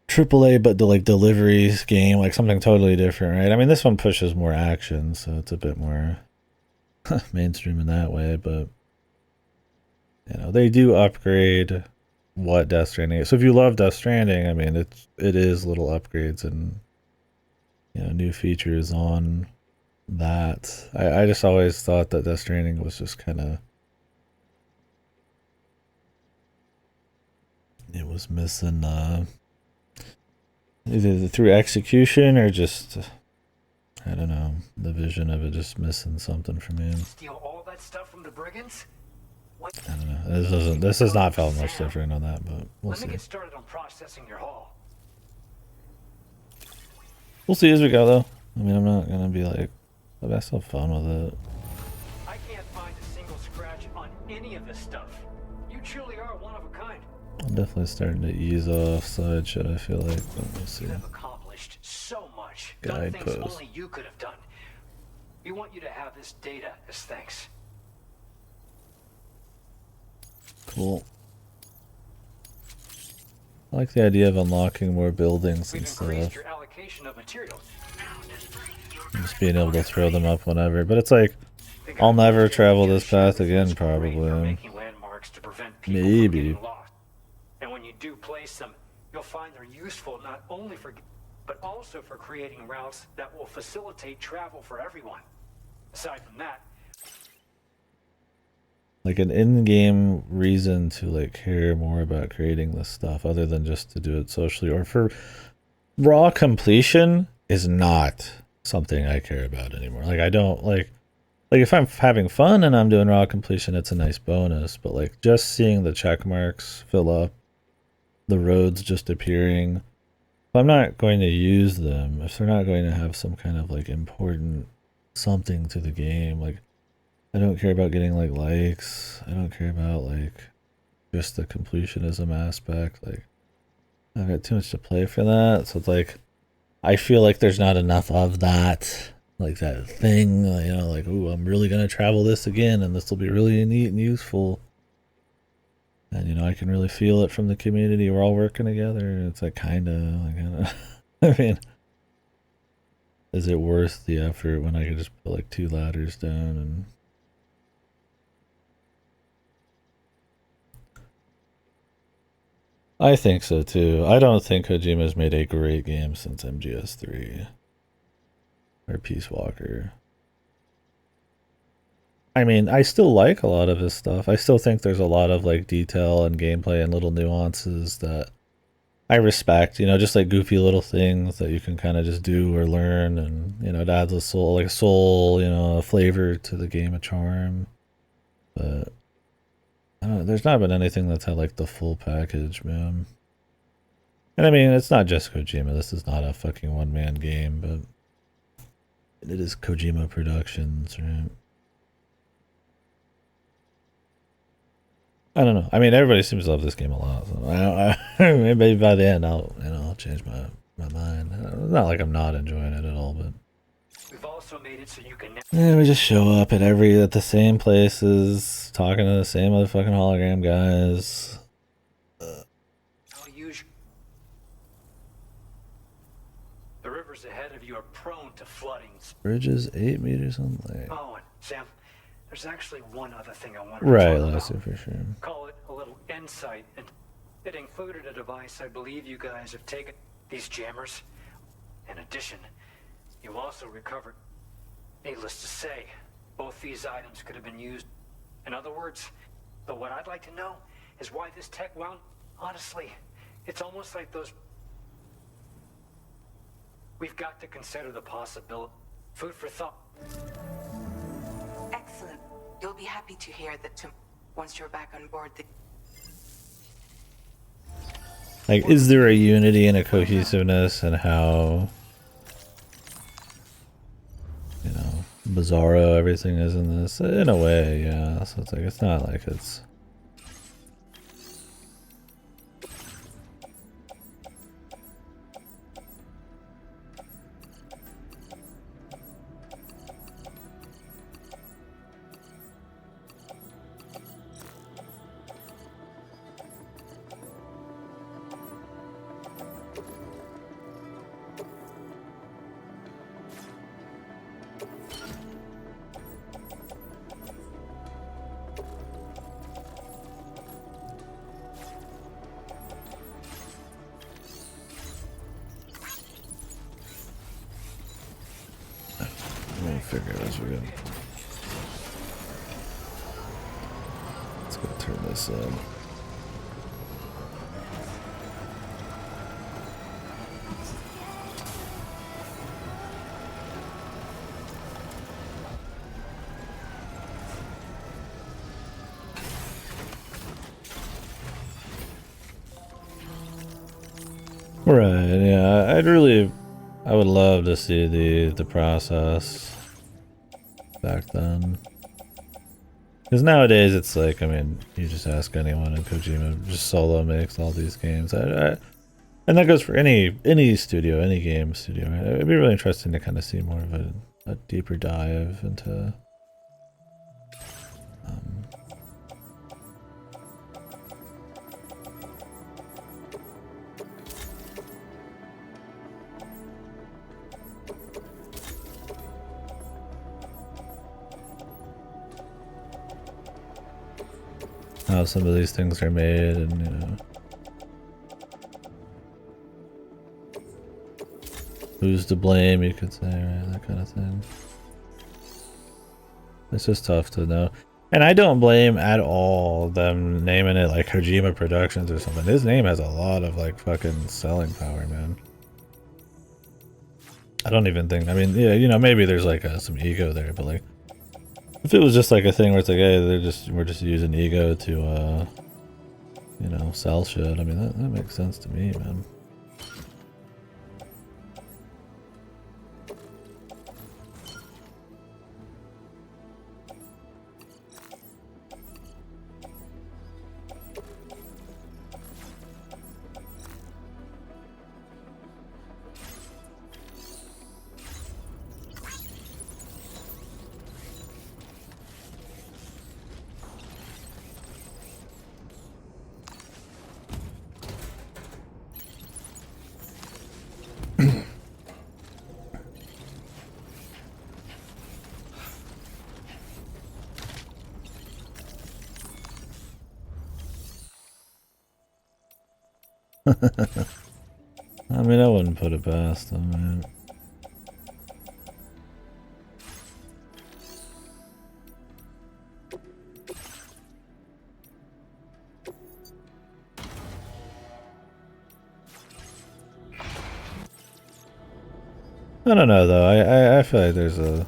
AAA but like deliveries game, like something totally different, right? I mean, this one pushes more action, so it's a bit more mainstream in that way, but you know, they do upgrade what Death Stranding is. So if you love Death Stranding, I mean, it is little upgrades and, you know, new features on that. I just always thought that Death Stranding was just kind of, it was missing either through execution or just, I don't know, the vision of it just missing something for me. Steal all that stuff from the brigands? What? I don't know. This has not felt much different on that, but we'll see. Let me get started on processing your haul. We'll see as we go, though. I mean, I'm not gonna be like, I've still fun with it. I can't find a single scratch on any of this stuff. You truly are one of a kind. I'm definitely starting to ease off side shit, I feel like, but we'll see. You have accomplished so much. Done things Guidepost. only you could have done. We want you to have this data as thanks. Cool. I like the idea of unlocking more buildings and stuff. Your allocation of materials. Just being able to throw them up whenever. But it's like, I'll never travel this path again, probably. Maybe. And when you do place them, you'll find they're useful not only for, but also for creating routes that will facilitate travel for everyone. Aside from that, Like an in-game reason to like care more about creating this stuff other than just to do it socially or for raw completion is not something I care about anymore. Like I don't like if I'm having fun and I'm doing raw completion, it's a nice bonus, but like just seeing the check marks fill up, the roads just appearing, if I'm not going to use them, if they're not going to have some kind of like important something to the game, like I don't care about getting like likes. I don't care about like just the completionism aspect. Like I've got too much to play for that. So it's like I feel like there's not enough of that. Like that thing, you know, like, ooh, I'm really gonna travel this again and this will be really neat and useful. And you know, I can really feel it from the community. We're all working together. It's like kinda I mean, is it worth the effort when I could just put like 2 ladders down and I think so too. I don't think Kojima's made a great game since MGS3 or Peace Walker. I mean, I still like a lot of his stuff. I still think there's a lot of like detail and gameplay and little nuances that I respect, you know, just like goofy little things that you can kind of just do or learn, and you know, it adds a soul, you know, a flavor to the game, a charm. But I don't know, there's not been anything that's had like the full package, man. And I mean, it's not just Kojima. This is not a fucking one-man game, but it is Kojima Productions, right? I don't know. I mean, everybody seems to love this game a lot. So maybe by the end, I'll change my mind. It's not like I'm not enjoying it at all, but we've also made it so you can. Yeah, we just show up at the same places, talking to the same motherfucking hologram guys. I'll use the rivers ahead of you are prone to floodings. Bridges 8 meters on length. Oh, and Sam, there's actually one other thing I wanted Right, to talk Lassie, about. for sure. Call it a little insight, and it included a device I believe you guys have taken. These jammers. In addition, you also recovered. Needless to say, both these items could have been used. In other words, but what I'd like to know is why this tech wound. Honestly, it's almost like those. We've got to consider the possibility. Food for thought. Excellent. You'll be happy to hear that once you're back on board the... Like, is there a unity and a cohesiveness and how, you know, bizarro everything is in this? In a way, yeah. So it's like, it's not like it's... figure as we go. Let's go turn this on. Right, yeah, I would love to see the process back then. Because nowadays it's like, I mean, you just ask anyone and Kojima just solo makes all these games. And that goes for any studio, any game studio. Right? It'd be really interesting to kind of see more of a deeper dive into how some of these things are made, and you know, who's to blame, you could say, right? That kind of thing. It's just tough to know. And I don't blame at all them naming it like Kojima Productions or something. His name has a lot of like fucking selling power, man. I don't even think, I mean, yeah, you know, maybe there's like some ego there, but like, if it was just like a thing where it's like, hey, we're just using ego to, you know, sell shit. I mean, that makes sense to me, man. I mean, I wouldn't put it past them, man. I don't know though. I feel like there's a.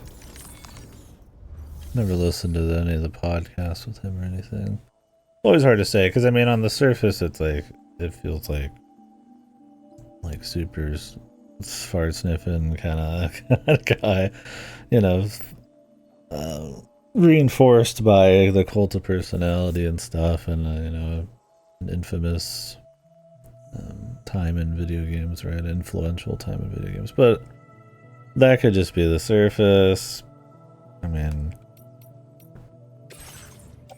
Never listened to any of the podcasts with him or anything. Always hard to say because I mean, on the surface, it's like it feels like Super's fart sniffing kind of guy, you know, reinforced by the cult of personality and stuff, and you know, an infamous time in video games, right? Influential time in video games, but that could just be the surface. I mean,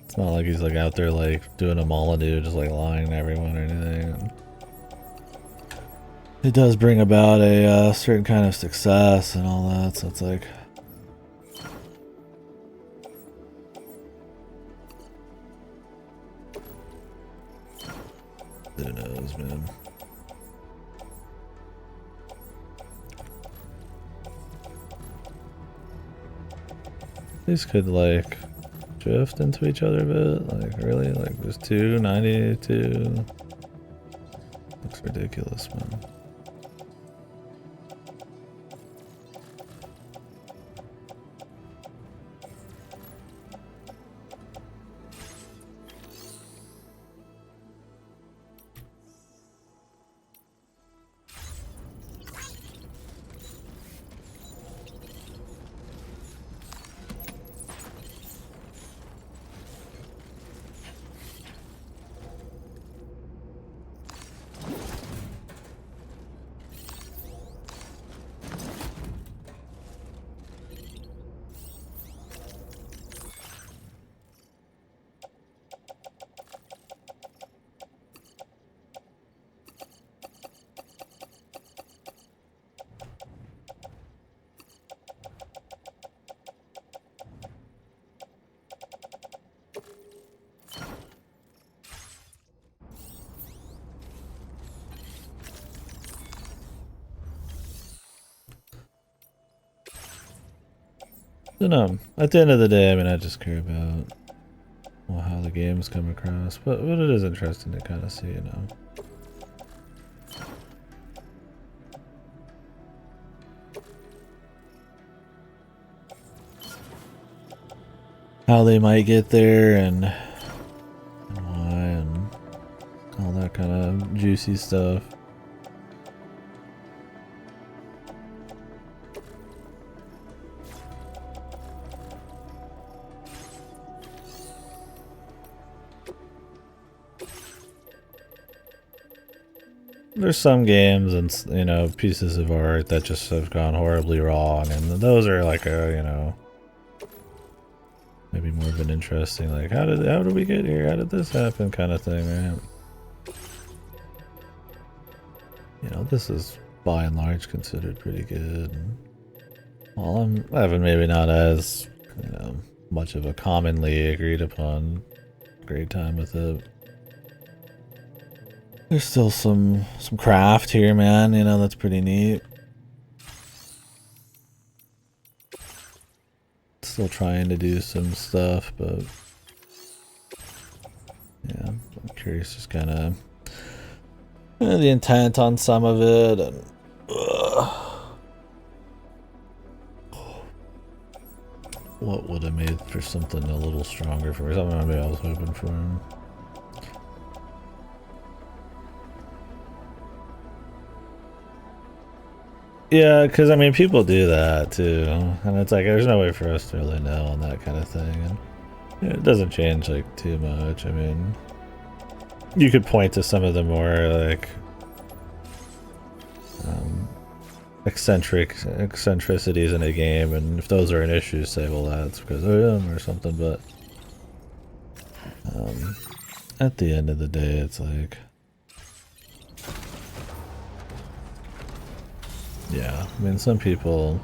it's not like he's like out there like doing a Molyneux, just like lying to everyone or anything. It does bring about a certain kind of success and all that, so it's like, who knows, man. These could like drift into each other a bit, like really, like there's 292. Looks ridiculous, man. don't know. At the end of the day, I mean, I just care about, well, how the games come across, but it is interesting to kind of see, you know. How they might get there and why and all that kind of juicy stuff. There's some games and, you know, pieces of art that just have gone horribly wrong, and those are like a, you know, maybe more of an interesting, like, how did we get here? How did this happen kind of thing, right? You know, this is by and large considered pretty good. And, well, I'm having maybe not as, you know, much of a commonly agreed upon great time with it. There's still some craft here, man, you know, that's pretty neat. Still trying to do some stuff, but yeah, I'm curious just kind of the intent on some of it, and what would have made for something a little stronger for me, something maybe I was hoping for. Yeah, because I mean, people do that too, and it's like there's no way for us to really know on that kind of thing, and yeah, it doesn't change like too much. I mean, you could point to some of the more like eccentricities in a game, and if those are an issue, say, well, that's because of him or something. But at the end of the day, it's like, yeah, I mean, some people,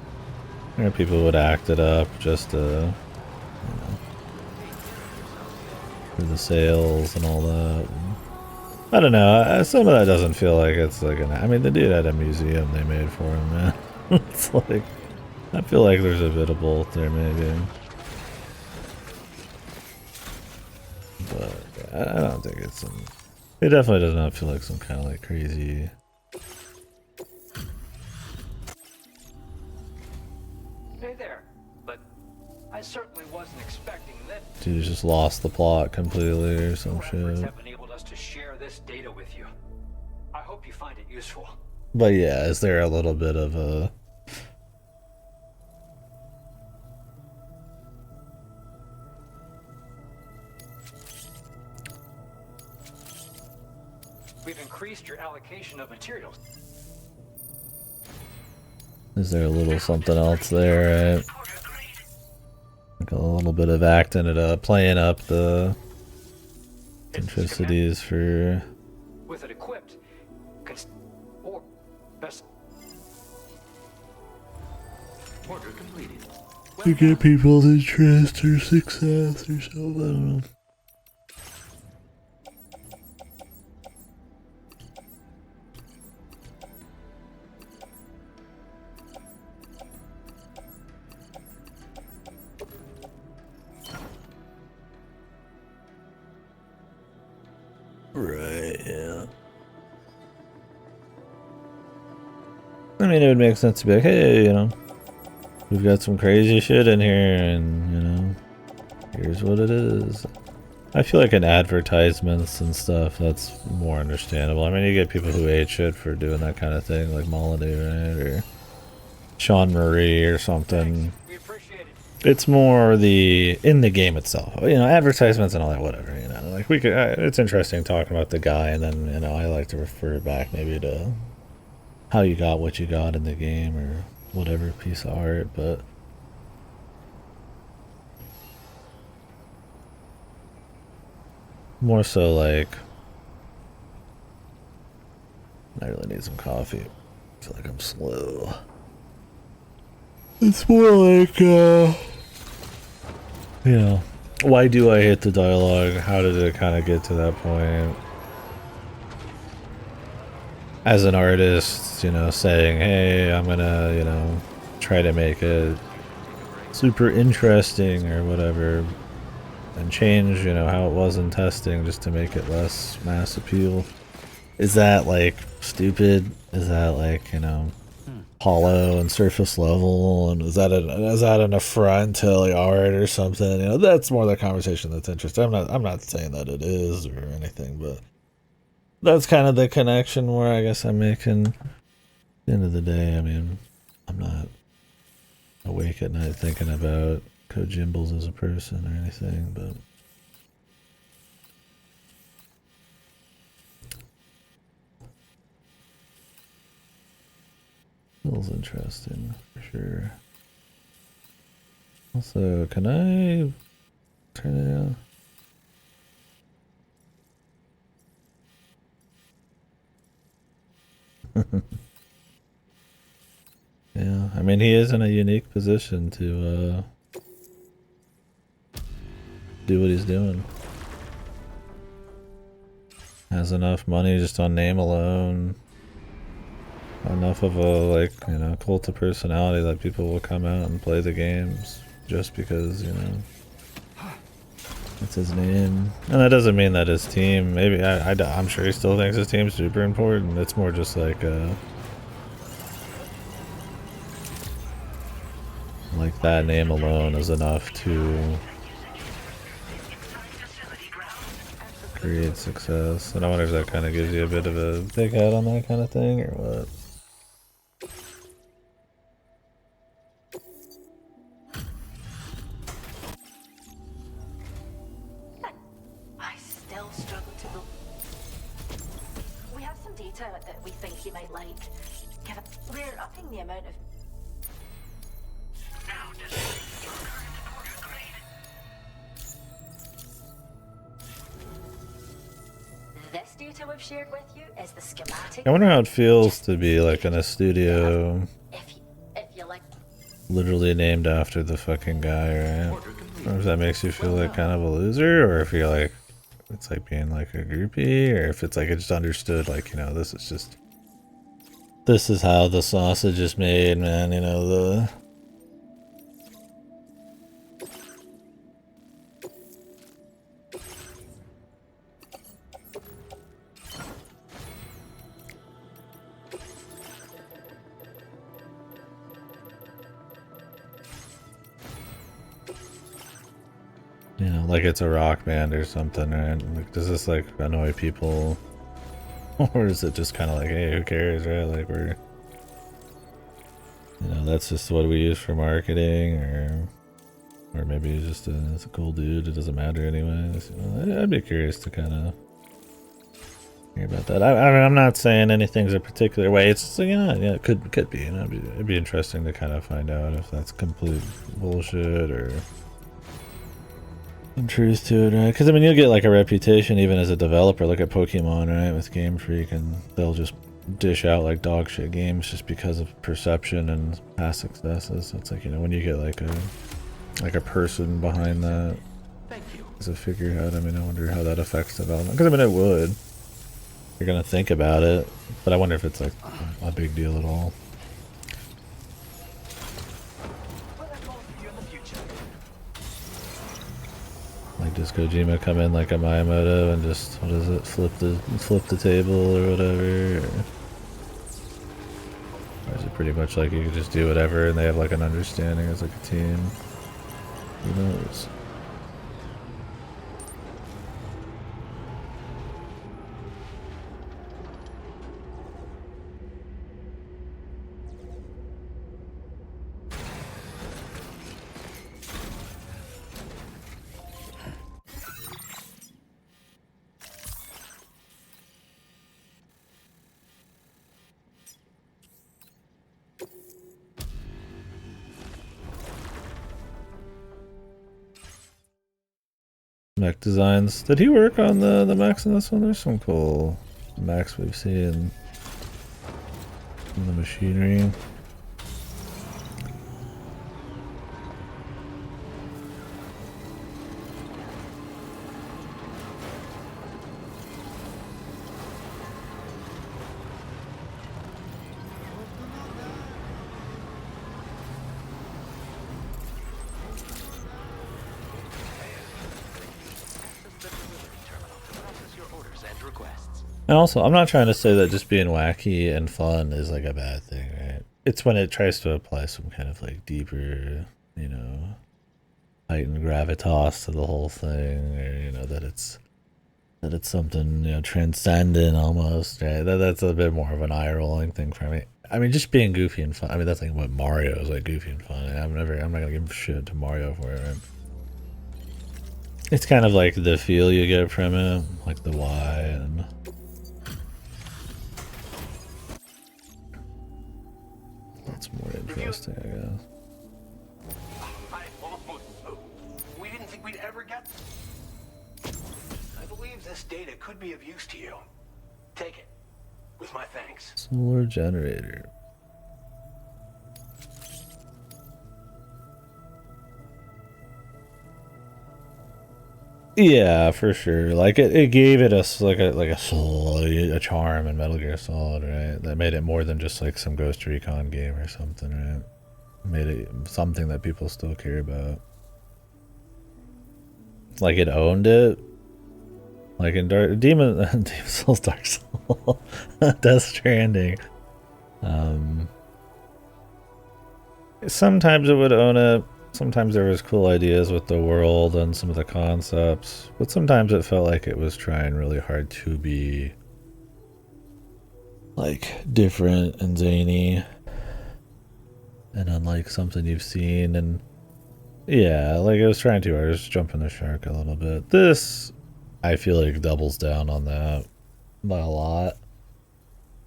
you know, people would act it up just to, you know, for the sales and all that. And I don't know, some of that doesn't feel like it's like an, I mean, the dude had a museum they made for him, man. It's like, I feel like there's a bit of both there, maybe. But I don't think it's some, it definitely does not feel like some kind of like crazy. Hey there, but I certainly wasn't expecting that. Dude just lost the plot completely or some shit. Have enabled us to share this data with you. I hope you find it useful. But yeah, is there a little bit of a We've increased your allocation of materials. is there a little something else there, right? Like a little bit of acting it up, playing up the eccentricities for. With it equipped, or best. Order completed. To get people's interest or success or something, I don't know. Right, yeah. I mean, it would make sense to be like, hey, you know, we've got some crazy shit in here, and, you know, here's what it is. I feel like in advertisements and stuff, that's more understandable. I mean, you get people who hate shit for doing that kind of thing, like Molyneux, right? Or Sean Marie or something. It's more the in the game itself, you know, advertisements and all that, whatever, you know. Like we could, it's interesting talking about the guy, and then, you know, I like to refer back maybe to how you got what you got in the game or whatever piece of art, but more so like I really need some coffee. I feel like I'm slow. It's more like, you know, why do I hate the dialogue? How did it kind of get to that point? As an artist, you know, saying, hey, I'm gonna, you know, try to make it super interesting or whatever, and change, you know, how it was in testing just to make it less mass appeal. Is that like stupid? Is that like, you know, hollow and surface level? And is that an affront to like art or something? You know, that's more the conversation that's interesting. I'm not saying that it is or anything, but that's kind of the connection where I guess I'm making. At the end of the day, I mean, I'm not awake at night thinking about Kojimbles as a person or anything, but feels interesting for sure. Also, can I turn it on? Yeah, I mean, he is in a unique position to do what he's doing. Has enough money just on name alone. Enough of a, like, you know, cult of personality that people will come out and play the games just because, you know, it's his name. And that doesn't mean that his team, maybe, I'm sure he still thinks his team's super important. It's more just like that name alone is enough to create success. And I wonder if that kind of gives you a bit of a big head on that kind of thing, or what? I still struggle to believe. We have some data that we think you might like. We're upping the amount of. This data we've shared with you is the schematic. I wonder how it feels to be like in a studio If you like. literally named after the fucking guy, right? Or if that makes you feel like kind of a loser, or if you're like, it's like being like a groupie, or if it's like it's just understood, like, you know, this is how the sausage is made, man, you know, the... You know, like it's a rock band or something, right? Like, does this like annoy people? Or is it just kind of like, hey, who cares, right? Like, we're, you know, that's just what we use for marketing, or maybe he's just it's a cool dude, it doesn't matter anyways. You know, I'd be curious to kind of hear about that. I mean, I'm not saying anything's a particular way. It's, you know, yeah, it could be, you know, it'd be interesting to kind of find out if that's complete bullshit or some truth to it, right? Because I mean, you'll get like a reputation even as a developer. Look at Pokemon, right, with Game Freak, and they'll just dish out like dog shit games just because of perception and past successes. So it's like, you know, when you get like a person behind that as a figurehead, I mean, I wonder how that affects development. Because I mean, it would. You're gonna think about it, but I wonder if it's like a big deal at all. Like, does Kojima come in like a Miyamoto and just, what is it, flip the table or whatever? Or is it pretty much like you can just do whatever and they have like an understanding as like a team? Who knows? Mech designs. Did he work on the mechs in this one? There's some cool mechs we've seen in the machinery. send requests. And also, I'm not trying to say that just being wacky and fun is like a bad thing, right? It's when it tries to apply some kind of like deeper, you know, heightened gravitas to the whole thing, or you know that it's something, you know, transcendent almost, right? That's a bit more of an eye rolling thing for me. I mean, just being goofy and fun. I mean, that's like what Mario is, like goofy and fun. I'm not gonna give shit to Mario for it. Right? It's kind of like the feel you get from it, like the why and. That's more interesting, I guess. We didn't think we'd ever get... I believe this data could be of use to you. Take it. With my thanks. Solar generator. Yeah, for sure. Like it gave it us like a soul, a charm in Metal Gear Solid, right? That made it more than just like some Ghost Recon game or something, right? Made it something that people still care about. Like it owned it. Like in Demon Souls, Dark Soul, Death Stranding. Sometimes it would own it. Sometimes there was cool ideas with the world and some of the concepts, but sometimes it felt like it was trying really hard to be like different and zany and unlike something you've seen. And yeah, like it was trying too hard. It was jumping the shark a little bit. This, I feel like, doubles down on that by a lot.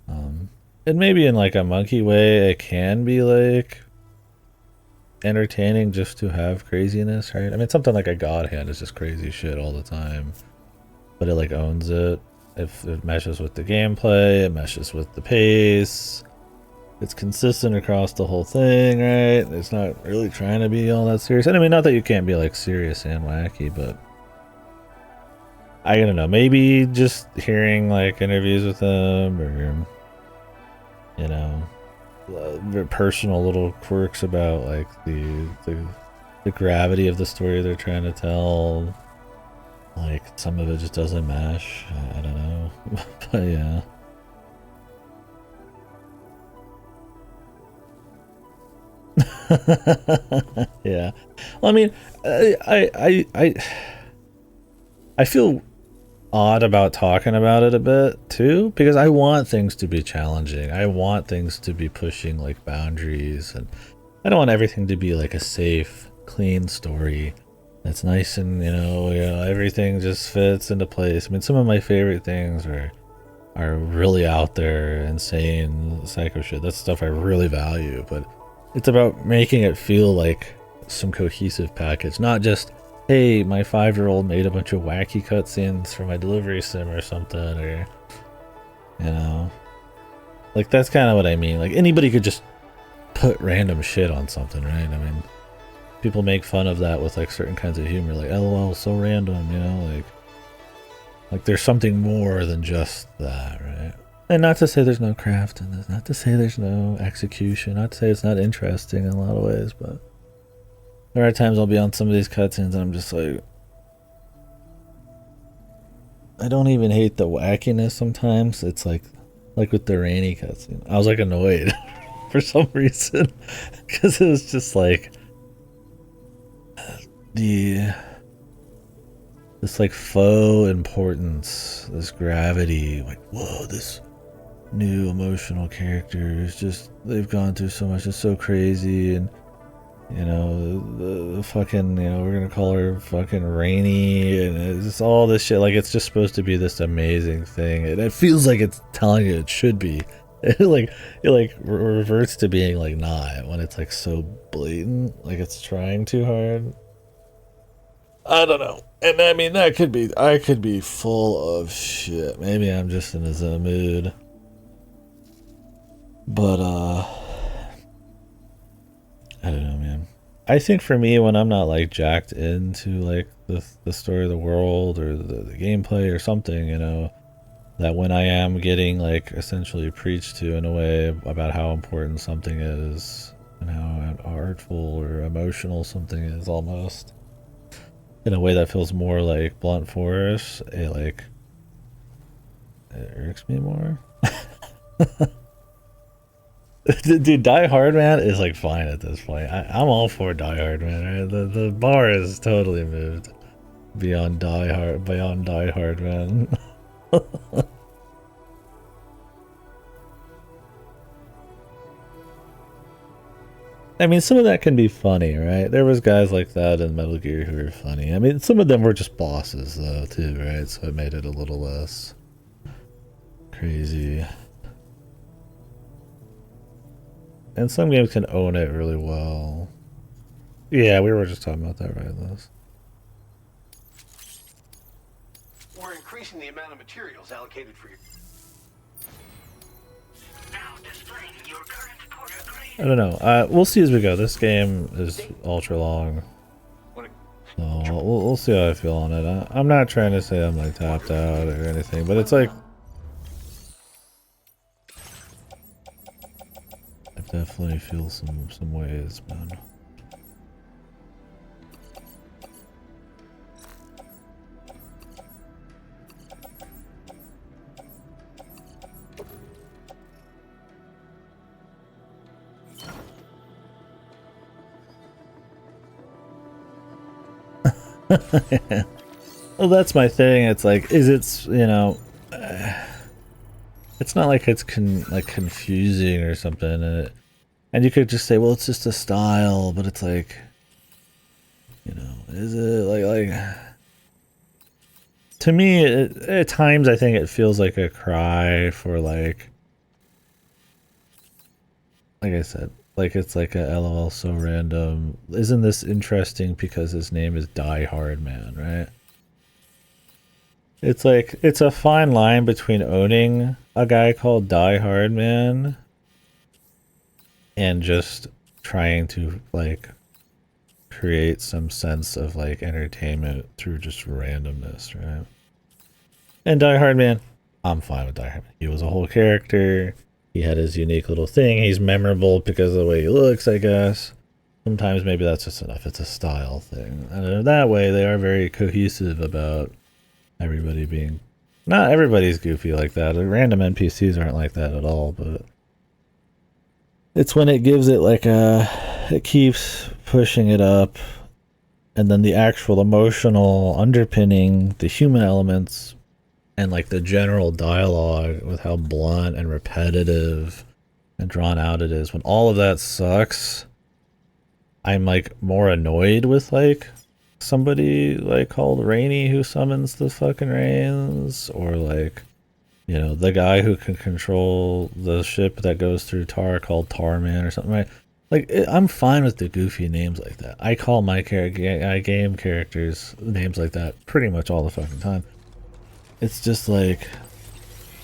And maybe in like a monkey way, it can be like entertaining just to have craziness, right? I mean, something like a God Hand is just crazy shit all the time, but it like owns it. If it meshes with the gameplay, it meshes with the pace. It's consistent across the whole thing, right? It's not really trying to be all that serious. And I mean, not that you can't be like serious and wacky, but I don't know. Maybe just hearing like interviews with them, or you know, personal little quirks about like the gravity of the story they're trying to tell. Like some of it just doesn't mesh. I don't know, but yeah. Yeah. Well, I mean, I feel odd about talking about it a bit too, because I want things to be challenging. I want things to be pushing like boundaries, and I don't want everything to be like a safe, clean story that's nice and you know everything just fits into place. I mean, some of my favorite things are really out there, insane, psycho shit. That's stuff I really value, but it's about making it feel like some cohesive package, not just, hey, my 5-year-old made a bunch of wacky cutscenes for my delivery sim or something, or, you know, like that's kind of what I mean. Like anybody could just put random shit on something, right? I mean, people make fun of that with like certain kinds of humor, like LOL, so random, you know, like there's something more than just that, right? And not to say there's no craft in this, not to say there's no execution, not to say it's not interesting in a lot of ways, but there are times I'll be on some of these cutscenes and I'm just like, I don't even hate the wackiness sometimes. It's like with the rainy cutscene, I was like annoyed for some reason, because it was just like this like faux importance, this gravity, like, whoa, this new emotional character is just, they've gone through so much, it's so crazy, and you know, the fucking, you know, we're gonna call her fucking Rainy, and it's just all this shit. Like, it's just supposed to be this amazing thing, and it feels like it's telling you it should be. It reverts to being like not, when it's like so blatant, like it's trying too hard. I don't know. And I mean, I could be full of shit. Maybe I'm just in a mood. But I don't know, man. I think for me, when I'm not like jacked into like the story of the world or the gameplay or something, you know, that when I am getting like essentially preached to in a way about how important something is and how artful or emotional something is, almost in a way that feels more like blunt force, it irks me more. Dude, Die Hard Man is like fine at this point. I'm all for Die Hard Man. Right? The bar is totally moved beyond Die Hard Man. I mean, some of that can be funny, right? There was guys like that in Metal Gear who were funny. I mean, some of them were just bosses though, too, right? So it made it a little less crazy. And some games can own it really well. Yeah, we were just talking about that, right, Liz? We're increasing the amount of materials allocated for your... I don't know. We'll see as we go. This game is ultra long. So we'll see how I feel on it. I'm not trying to say I'm like tapped out or anything, but it's like... I definitely feel some ways, man. Well, that's my thing. It's like, it's not like it's confusing or something, and you could just say, well, it's just a style, but it's like, is it like to me, at times I think it feels like a cry for like I said, like it's like a LOL so random. Isn't this interesting because his name is Die Hard Man, right? It's like, it's a fine line between owning a guy called Die Hard Man and just trying to like create some sense of like entertainment through just randomness, right? And Die Hard Man, I'm fine with Die Hard Man. He was a whole character. He had his unique little thing. He's memorable because of the way he looks, I guess. Sometimes maybe that's just enough. It's a style thing. And that way, they are very cohesive about everybody being... Not everybody's goofy like that. Random NPCs aren't like that at all, but... It's when it gives it like a... It keeps pushing it up. And then the actual emotional underpinning, the human elements... And like the general dialogue with how blunt and repetitive and drawn out it is. When all of that sucks, I'm like more annoyed with like somebody like called Rainy who summons the fucking rains, or like, the guy who can control the ship that goes through Tar called Tarman or something, right? Like, I'm fine with the goofy names like that. I call my game characters names like that pretty much all the fucking time. It's just like,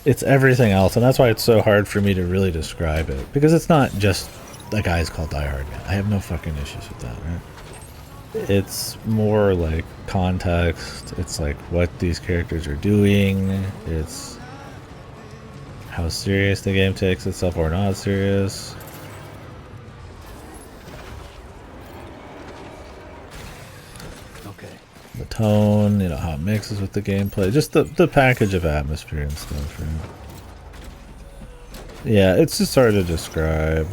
it's everything else, and that's why it's so hard for me to really describe it, because it's not just the guy's called Die Hard Man. I have no fucking issues with that, right? It's more like context. It's like what these characters are doing. It's how serious the game takes itself or not serious. The tone, how it mixes with the gameplay, just the package of atmosphere and stuff, right? Yeah, it's just hard to describe.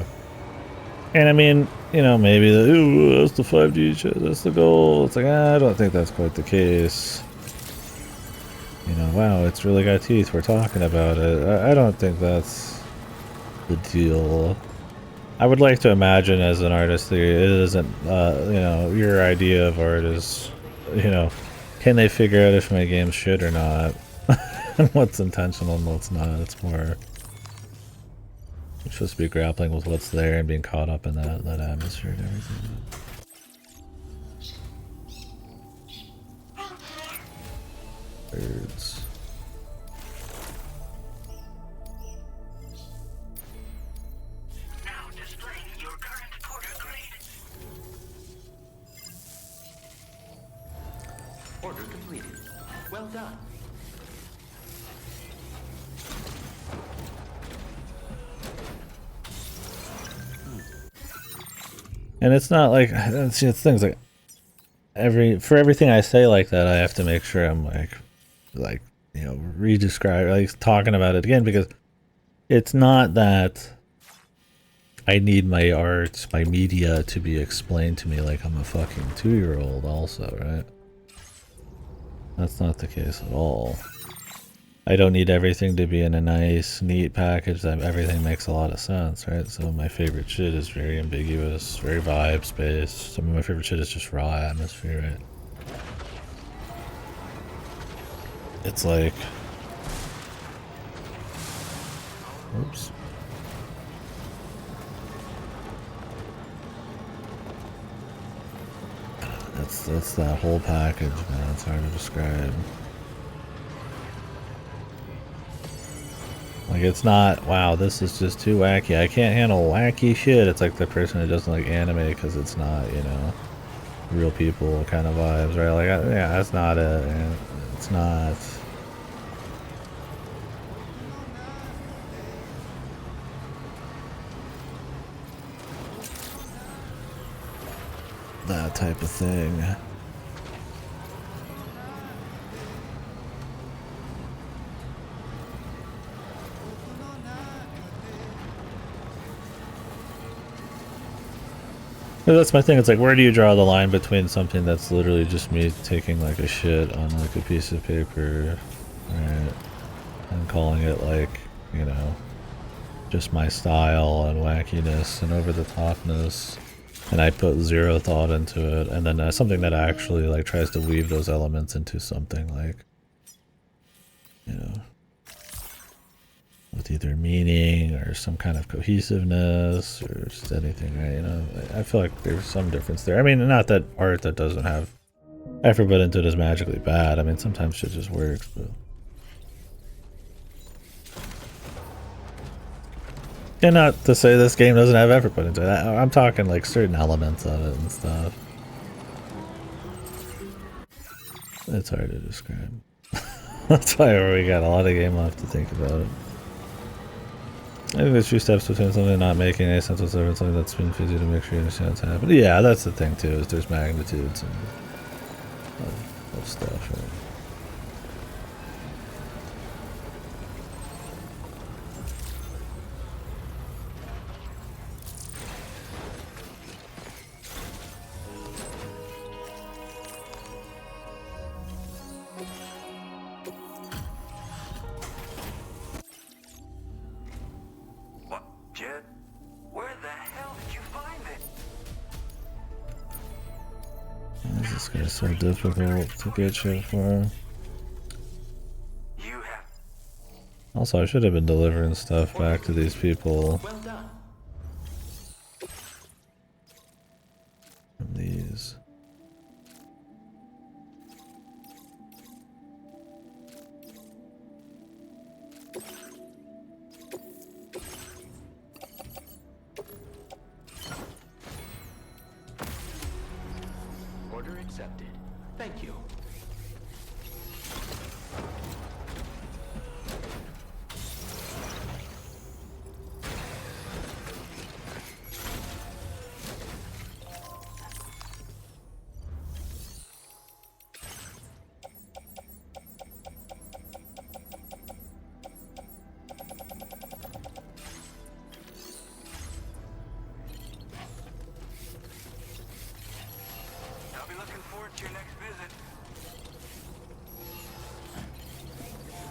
And I mean, maybe that's the 5D shit, that's the goal. It's like, I don't think that's quite the case. Wow, it's really got teeth, we're talking about it. I don't think that's the deal. I would like to imagine as an artist that it isn't, your idea of art is... can they figure out if my game's shit or not? What's intentional and what's not. It's more... You're supposed to be grappling with what's there and being caught up in that atmosphere and everything. Birds. Order completed. Well done. And it's not like, it's things like, for everything I say like that, I have to make sure I'm like you know, re-describe, like talking about it again, because it's not that I need my art, my media to be explained to me like I'm a fucking 2-year-old also, right? That's not the case at all. I don't need everything to be in a nice, neat package that everything makes a lot of sense, right? Some of my favorite shit is very ambiguous, very vibes-based. Some of my favorite shit is just raw atmosphere, right? It's like... Oops. That's that whole package, man. It's hard to describe. Like, it's not, wow, this is just too wacky. I can't handle wacky shit. It's like the person who doesn't like anime because it's not, you know, real people kind of vibes, right? Like, yeah, that's not it. Man. It's not. That type of thing. That's my thing. It's like, where do you draw the line between something that's literally just me taking like a shit on like a piece of paper, right, and calling it like, you know, just my style and wackiness and over the topness, and I put zero thought into it, and then something that actually like tries to weave those elements into something like, you know, with either meaning or some kind of cohesiveness or just anything, right? You know, I feel like there's some difference there. I mean, not that art that doesn't have effort put into it is magically bad. I mean, sometimes shit just works, but... And not to say this game doesn't have effort put into it. I'm talking like certain elements of it and stuff. It's hard to describe. That's why we got a lot of game left to think about it. I think there's 2 steps between something not making any sense whatsoever and something that's been fizzy to make sure you understand what's happening. Yeah, that's the thing too, is there's magnitudes and of stuff, right? This guy's so difficult to get shit for. Also, I should have been delivering stuff back to these people. From these. Order accepted. Thank you.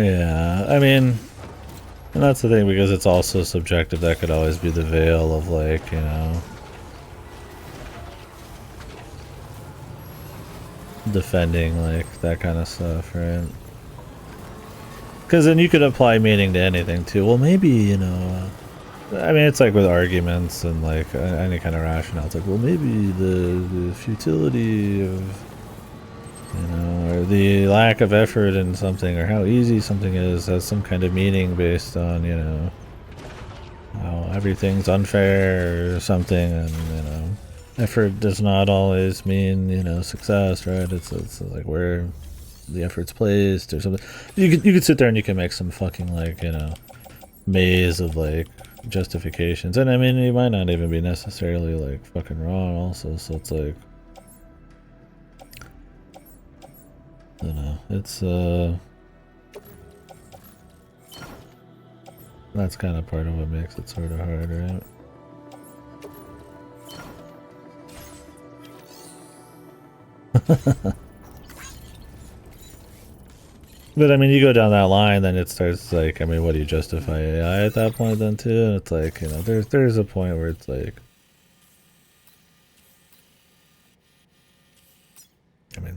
Yeah, I mean, and that's the thing, because it's also subjective. That could always be the veil of, like, you know, defending, like, that kind of stuff, right? Because then you could apply meaning to anything, too. Well, maybe, you know, I mean, it's like with arguments and, like, any kind of rationale. It's like, well, maybe the futility of, you know, or the lack of effort in something, or how easy something is, has some kind of meaning based on, you know, how everything's unfair or something, and, you know, effort does not always mean, you know, success, right? It's like where the effort's placed or something. You could sit there and you can make some fucking, like, you know, maze of, like, justifications, and I mean, you might not even be necessarily, like, fucking wrong also, so it's like, I don't know, it's That's kind of part of what makes it sort of hard, right? But I mean, you go down that line, then it starts like, I mean, what do you justify AI at that point then too? And it's like, you know, there's a point where it's like, I mean,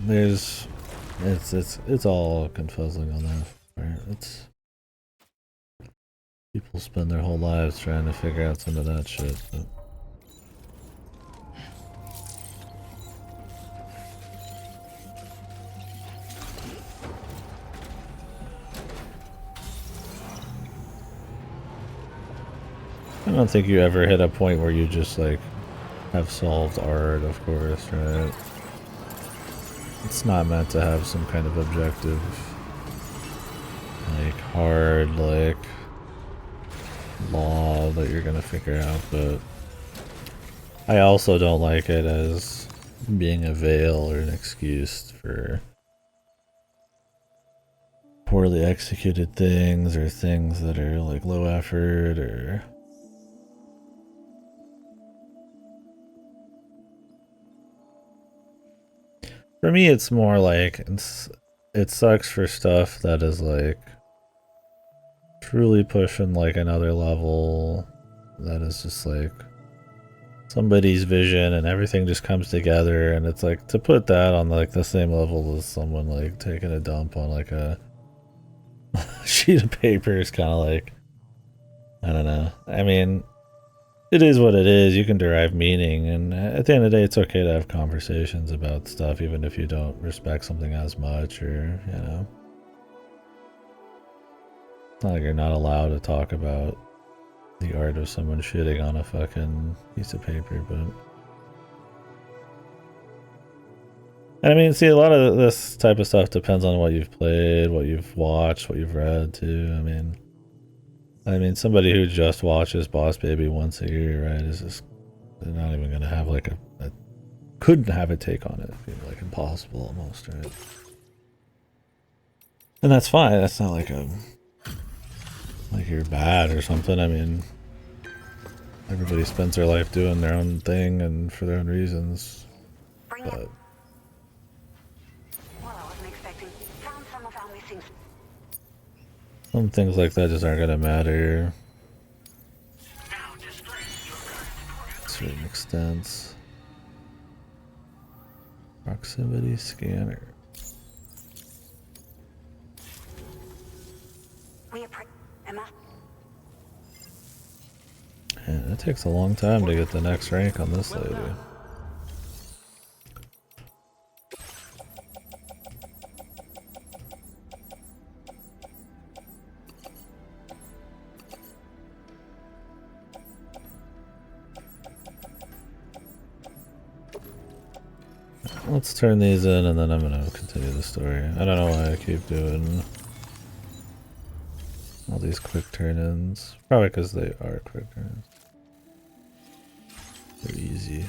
it's all confuzzling on that part. It's people spend their whole lives trying to figure out some of that shit. But. I don't think you ever hit a point where you just like have solved art, of course, right? It's not meant to have some kind of objective, like hard, like law that you're gonna figure out, but I also don't like it as being a veil or an excuse for poorly executed things or things that are like low effort or for me it's more like it sucks for stuff that is like truly pushing like another level that is just like somebody's vision and everything just comes together, and it's like to put that on like the same level as someone like taking a dump on like a sheet of paper is kind of like, I don't know. I mean, it is what it is. You can derive meaning, and at the end of the day it's okay to have conversations about stuff even if you don't respect something as much, or you know, it's not like you're not allowed to talk about the art of someone shitting on a fucking piece of paper, but and I mean, see, a lot of this type of stuff depends on what you've played, what you've watched, what you've read too. I mean, somebody who just watches Boss Baby once a year, right, is just, they're not even gonna have like a couldn't have a take on it. It'd be like impossible almost, right? And that's fine. That's not like like you're bad or something. I mean, everybody spends their life doing their own thing and for their own reasons. But some things like that just aren't gonna matter to certain extents. Proximity scanner. And it takes a long time to get the next rank on this lady. Let's turn these in and then I'm gonna continue the story. I don't know why I keep doing all these quick turn-ins. Probably because they are quick turn-ins. They're easy.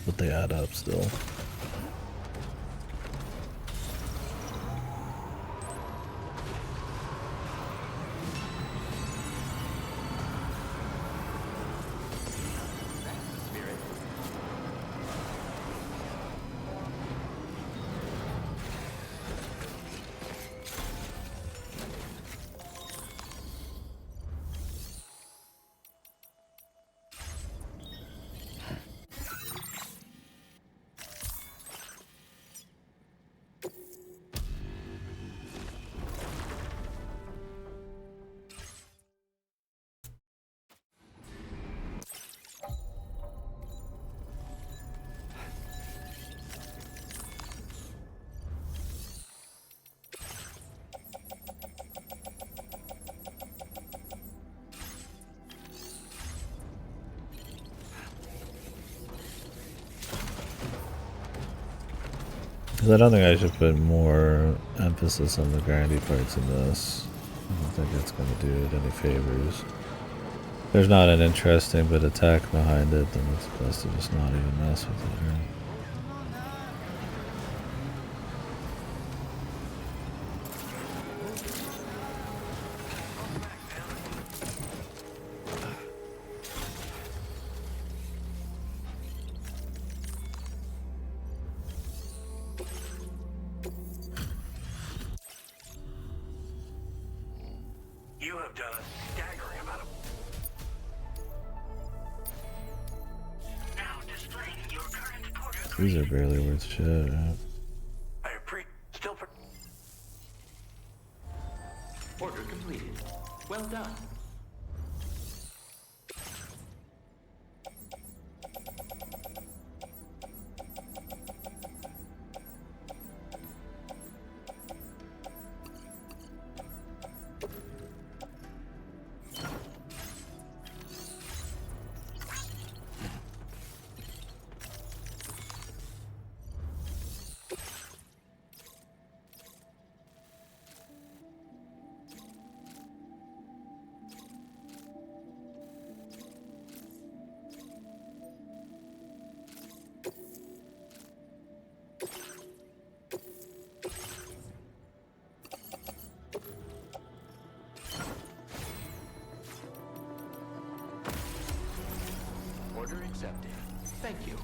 But they add up still. Because I don't think I should put more emphasis on the grindy parts in this. I don't think it's going to do it any favors. If there's not an interesting bit of tech behind it, then it's best to just not even mess with it, right? served a staggering amount of... Now displaying your current porter. These are barely worth shit, right? I appreciate... Still... Order completed. Well done. Order accepted. Thank you.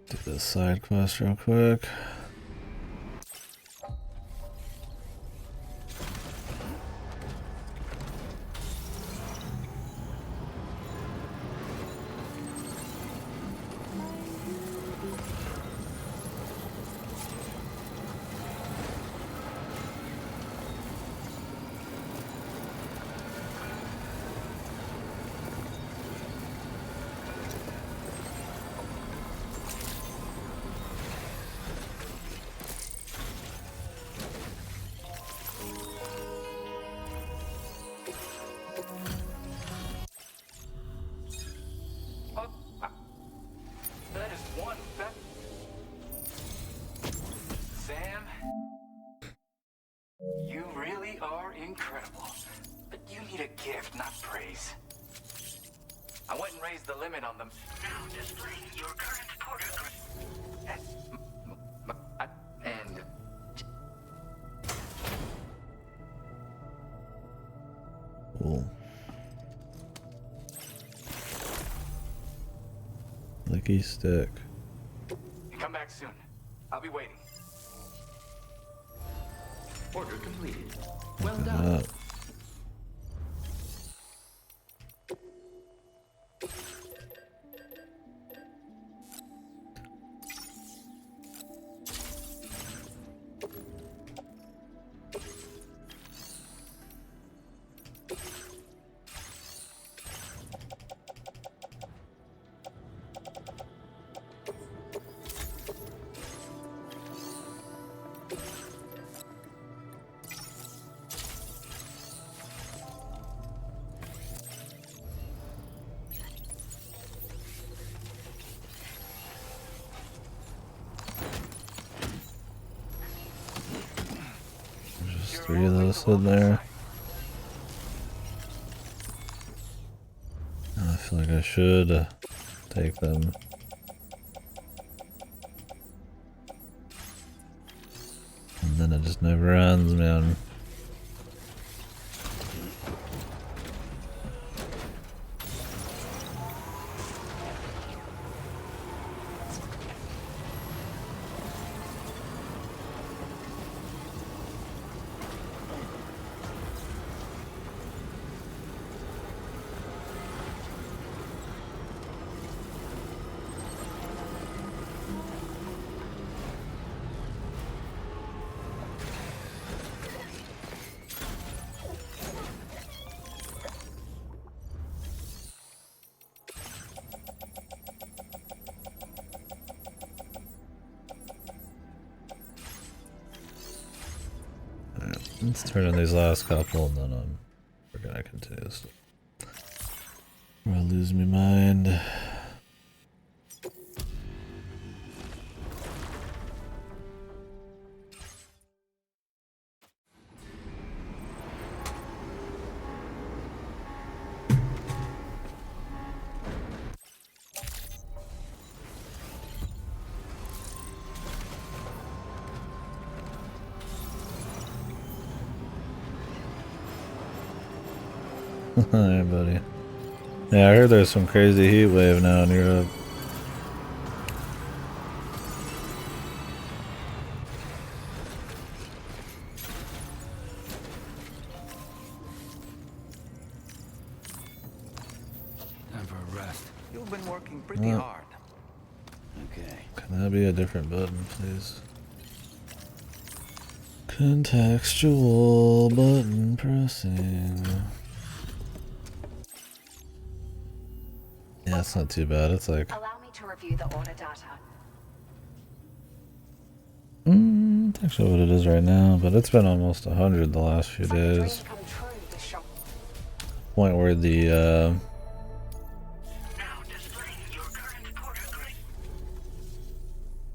Do this side quest real quick. That is one fat... Sam, you really are incredible. But you need a gift, not praise. I went and raised the limit on them. Now displaying your current porter. And... Cool. Licky stick. Come back soon. I'll be waiting. Order completed. Well Look done. up. There's 3 of those in there. I feel like I should take them. And then it just never ends, man. Let's turn in these last couple and then we're gonna continue this. Or I'll lose my mind. Alright, buddy. Yeah, I heard there's some crazy heat wave now in Europe. Time for a rest. You've been working pretty hard. Okay. Can that be a different button, please? Contextual button pressing. Yeah, it's not too bad. It's like Allow me to review the order data. it's actually what it is right now, but it's been almost 100 the last few days. Point where the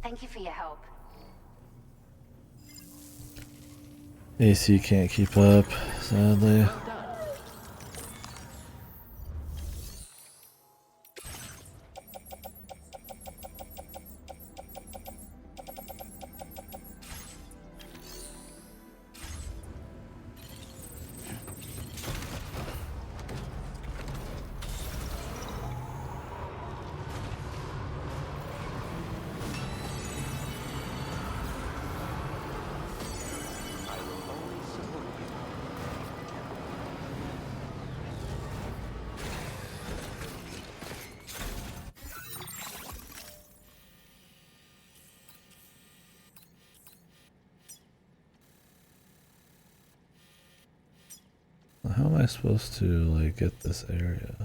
Thank you for your help. AC can't keep up, sadly. How am I supposed to, like, get this area?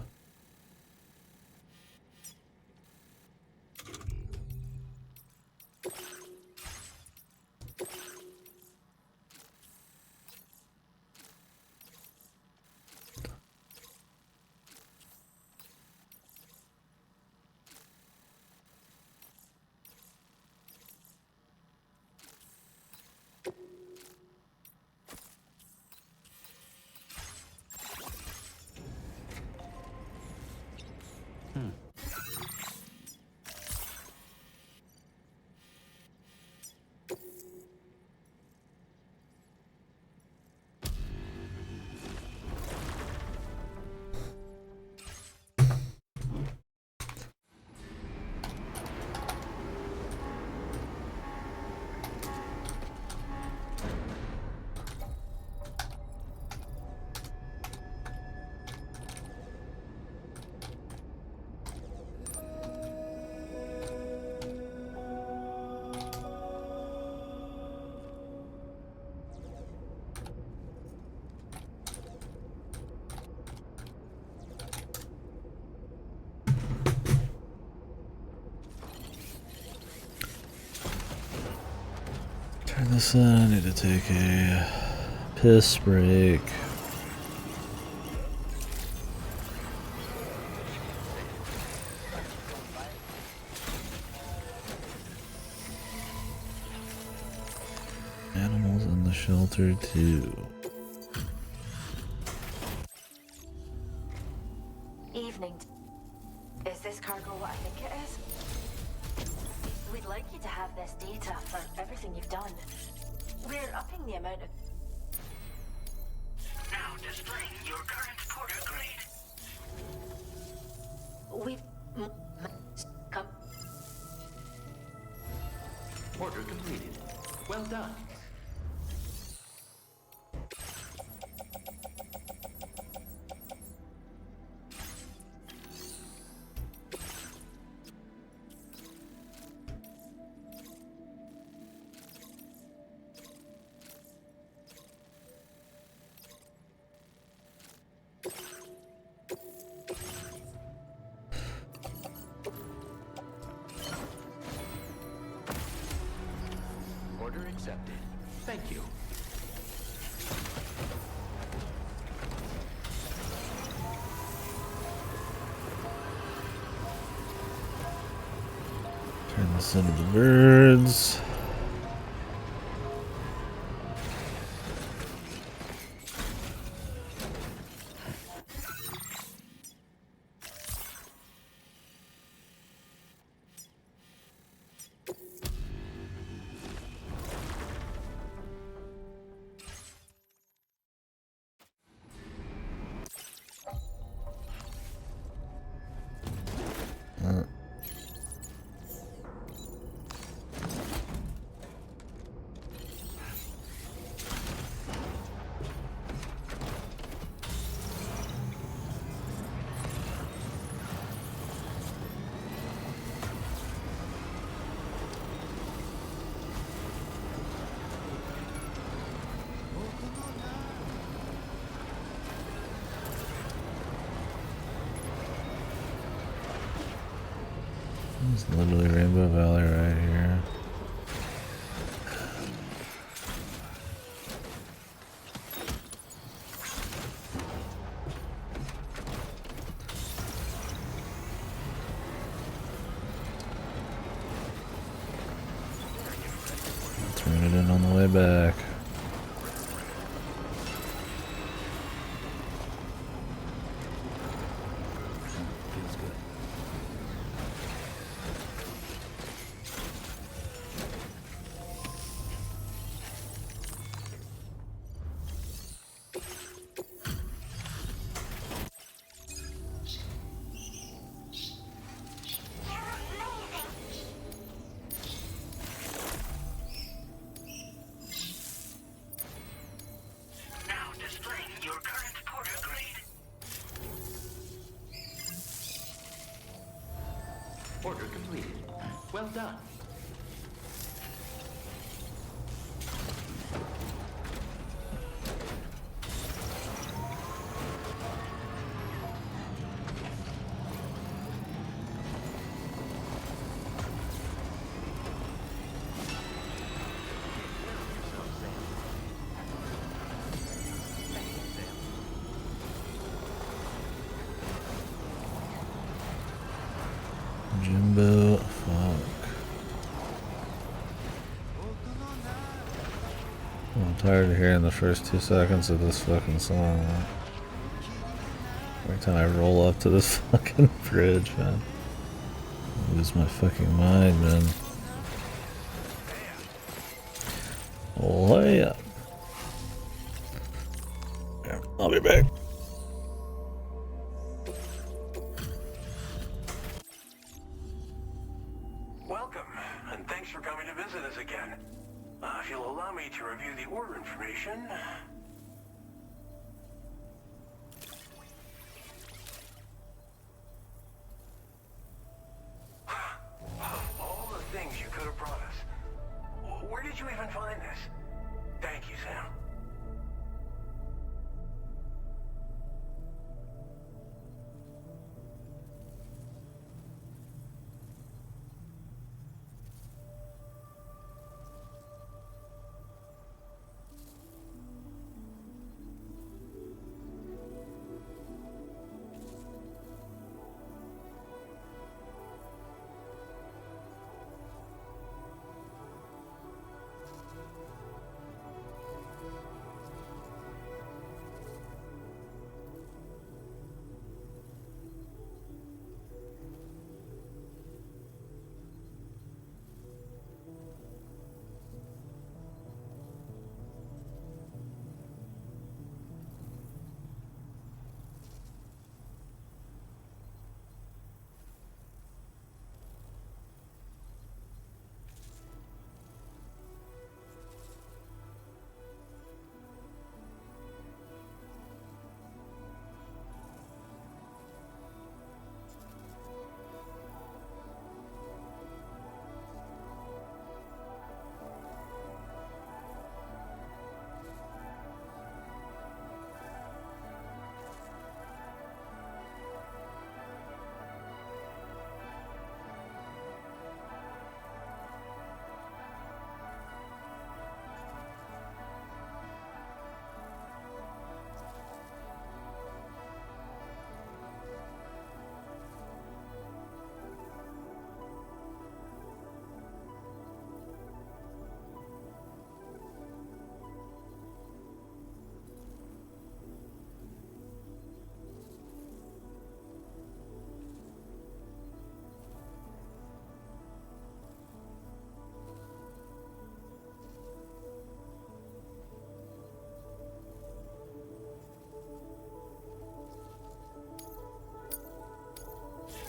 Turn this on. I need to take a piss break. Animals in the shelter too. Evening. Is this cargo what I think it is? We'd like you to have this data for everything you've done. We're upping the amount of... Now displaying your current porter grade. We've... come... Order completed. Well done. Order accepted. Thank you. Turn this into the birds. It's literally Rainbow Valley right here. Turn it in on the way back. Feels good. Now displaying your current porter grade. Order completed. Well done. Jimbo, fuck. I'm tired of hearing the first 2 seconds of this fucking song. Every time I roll up to this fucking bridge, man. I lose my fucking mind, man. Oh, yeah. Yeah, I'll be back. Welcome, and thanks for coming to visit us again. If you'll allow me to review the order information. Of all the things you could have brought us, where did you even find this? Thank you, Sam.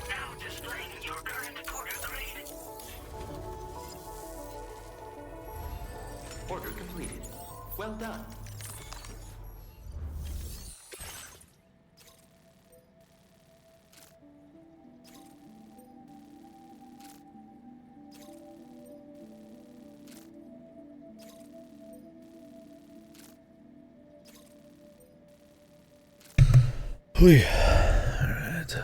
Now displaying your current porter grade. Order completed. Well done. Alright.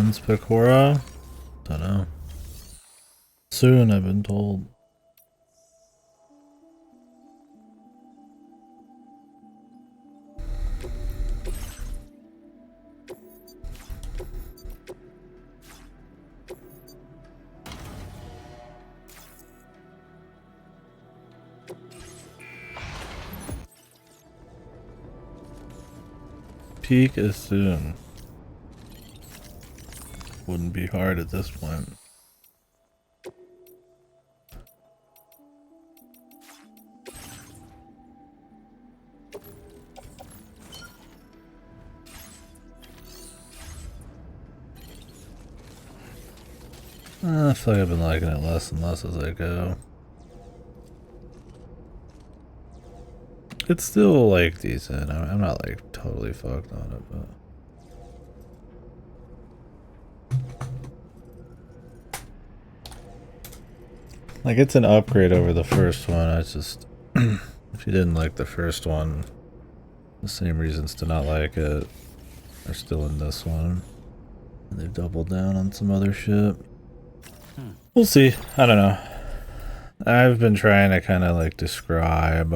When's Pecora? Dunno. Soon, I've been told. Peak is soon. Wouldn't be hard at this point. I feel like I've been liking it less and less as I go. It's still like decent. I'm not like totally fucked on it, but like it's an upgrade over the first one. I just if you didn't like the first one, the same reasons to not like it are still in this one. And they've doubled down on some other shit. We'll see. I don't know. I've been trying to kind of like describe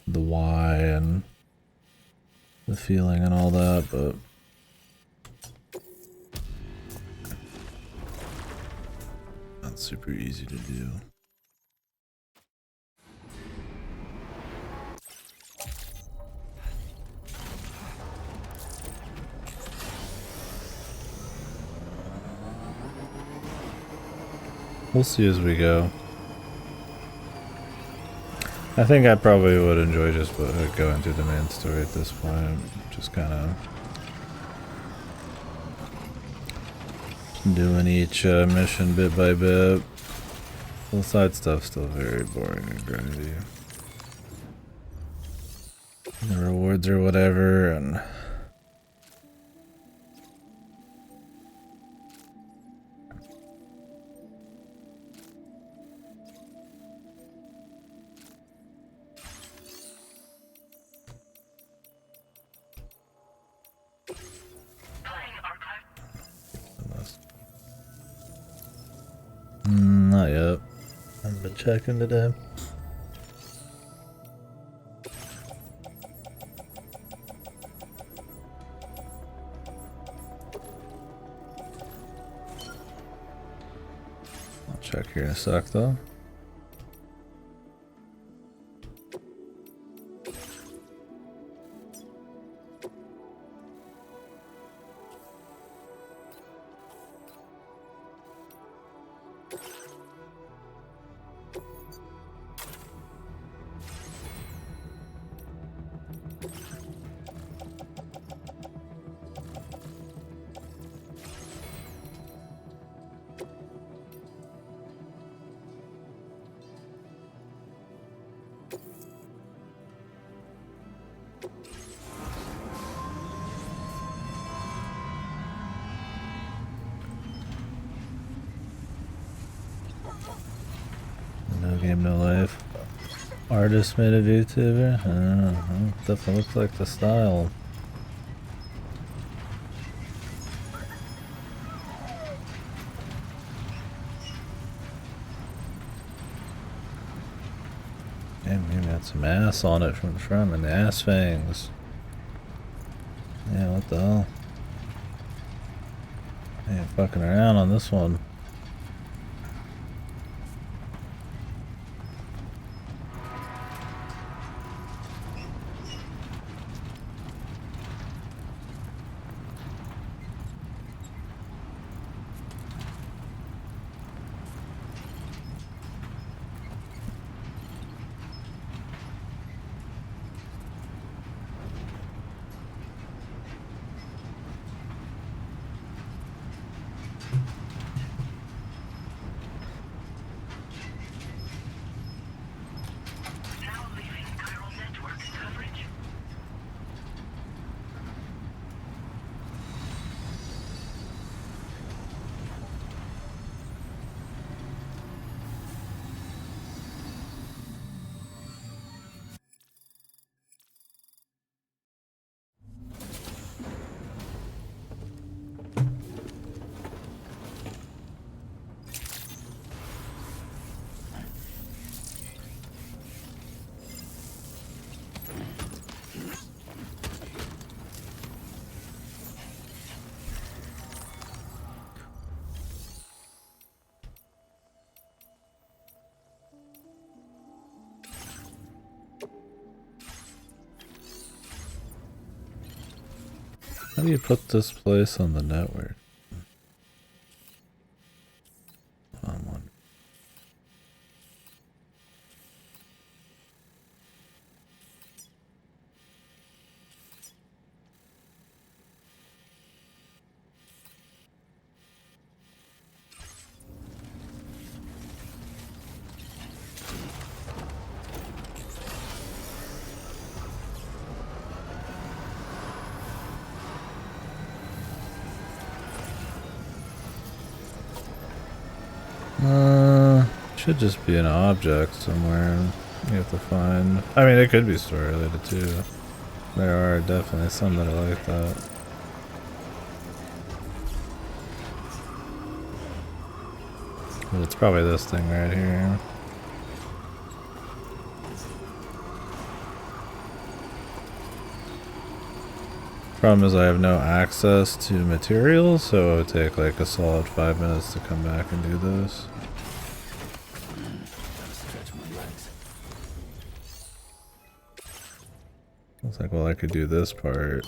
the why and the feeling and all that, but not super easy to do. We'll see as we go. I think I probably would enjoy just going through the main story at this point. Just kind of doing each mission bit by bit. The side stuff's still very boring and grindy. The rewards or whatever, and not yet. I haven't been checking today. I'll check here in a sec though. No game, no life. Artist made a VTuber? I don't know. Definitely looks like the style. Damn, maybe got some ass on it from the front and the ass fangs. Yeah, what the hell? Ain't fucking around on this one. How do you put this place on the network? One. Should just be an object somewhere you have to find. I mean, it could be story related too. There are definitely some that are like that. But it's probably this thing right here. Problem is I have no access to materials, so it would take like a solid 5 minutes to come back and do this. It's like, well, I could do this part.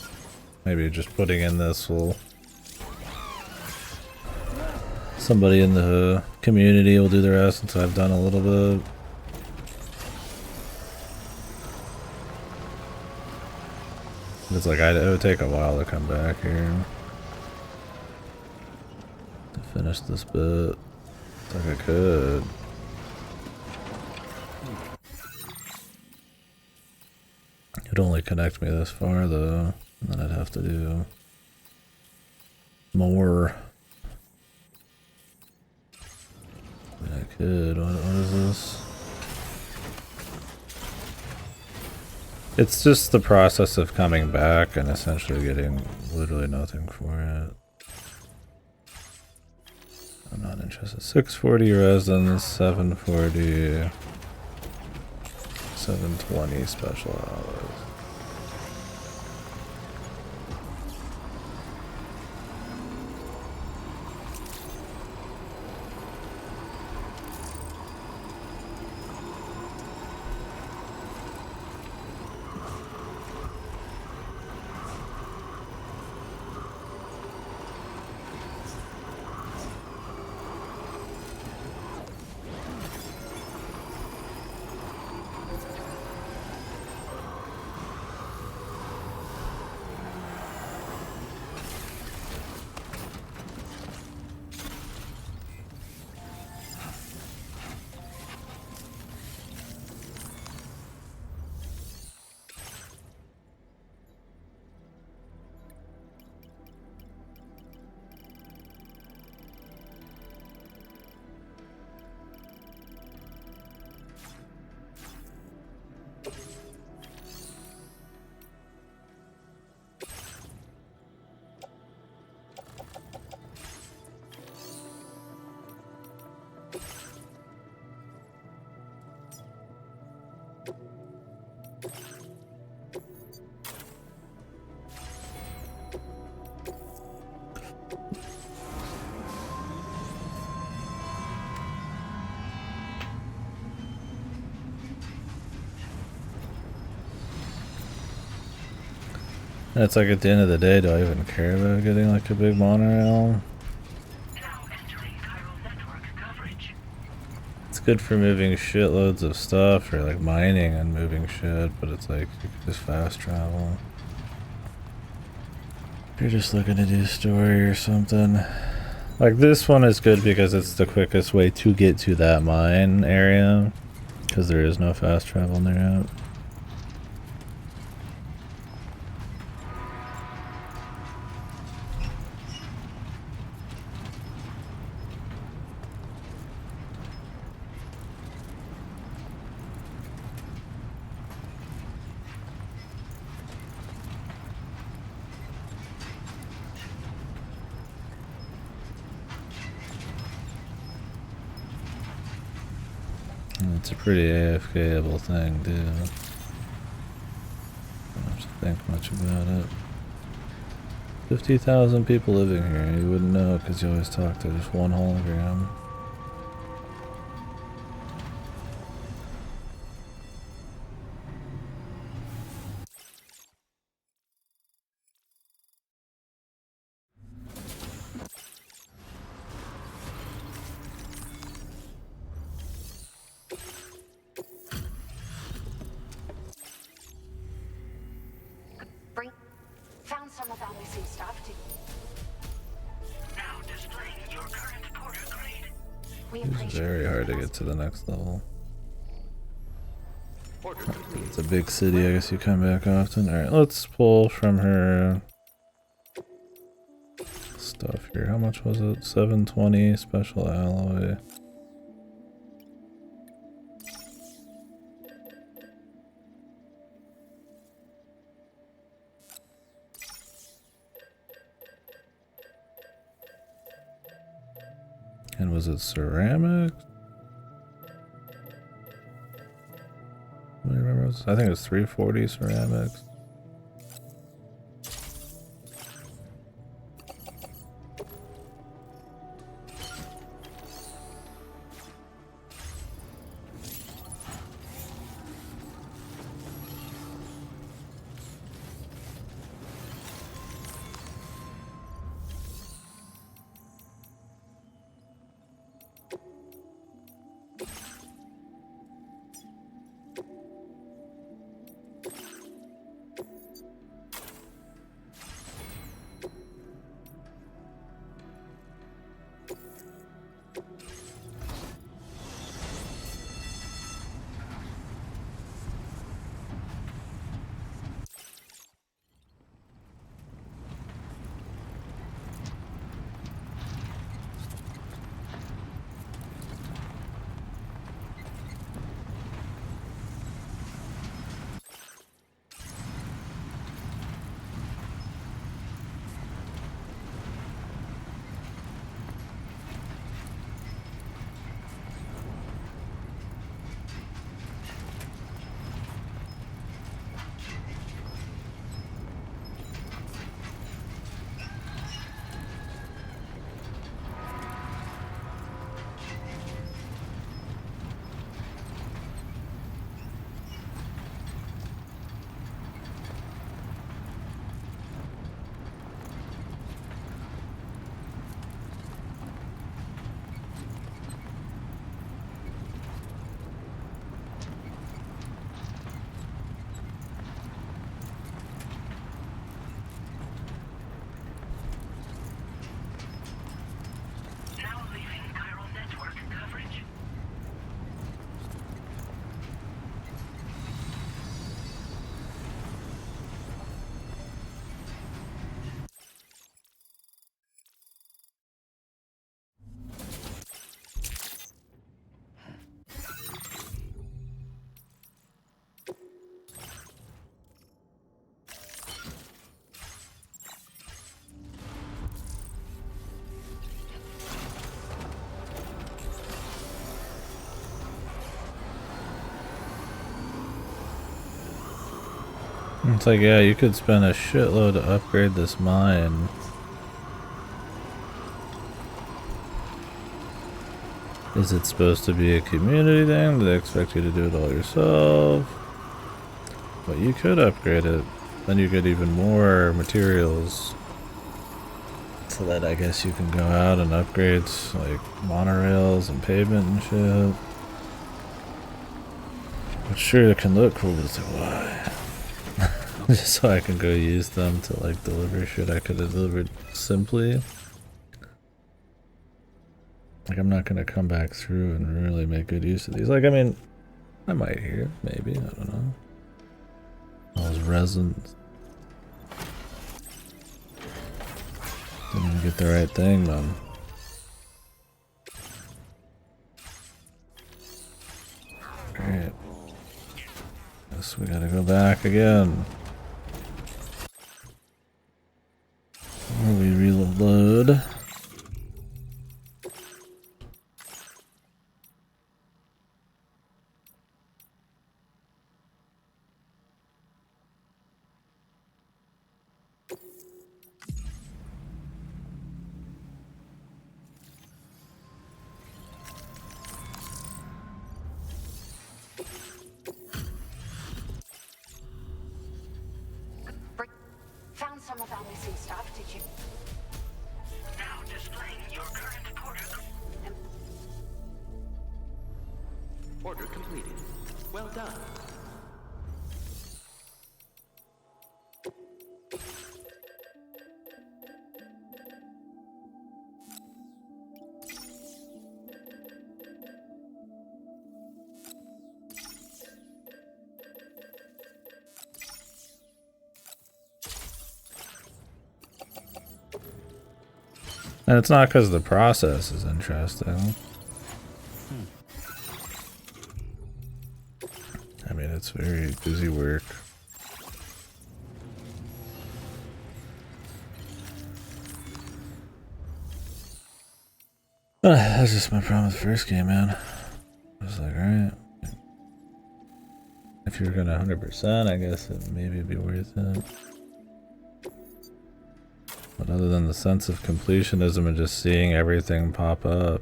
Maybe just putting in this will... Somebody in the community will do the rest since I've done a little bit. It's like, it would take a while to come back here. To finish this bit. It's like I could. It'd only connect me this far though, and then I'd have to do more. I mean, I could. What is this? It's just the process of coming back and essentially getting literally nothing for it. I'm not interested. 640 resin, 740, 720 special hours. And it's like at the end of the day, do I even care about getting like a big monorail? It's good for moving shitloads of stuff or like mining and moving shit, but it's like you can just fast travel. If you're just looking to do story or something. Like this one is good because it's the quickest way to get to that mine area because there is no fast travel near it. It's a pretty AFK-able thing, too. Don't have to think much about it. 50,000 people living here, you wouldn't know because you always talk to just one hologram. missing stuff to... Now displaying your current porter grade. We It's appreciate very hard to get to the next level. Order complete. It's a big city, I guess you come back often. Alright, let's pull from her stuff here. How much was it? 720 special alloy. And was it ceramic? I remember. I think it was 340 ceramics. Now leaving chiral network coverage. It's like, yeah, you could spend a shitload to upgrade this mine. Is it supposed to be a community thing? Do they expect you to do it all yourself? But you could upgrade it. Then you get even more materials. So that I guess you can go out and upgrade like monorails and pavement and shit. Which sure it can look cool, but it's like, why? Just so I can go use them to like deliver shit I could have delivered simply. Like I'm not gonna come back through and really make good use of these. Like I mean, I might here, maybe, I don't know. All those resins. Didn't even get the right thing, man. Great. Guess we gotta go back again. Or we reload. Found some of our missing stuff, did you? Now displaying your current porter. Order completed. Well done. And it's not because the process is interesting. I mean, it's very busy work. That's just my problem with the first game, man. I was like, alright. If you're gonna 100%, I guess maybe it'd be worth it. But other than the sense of completionism and just seeing everything pop up.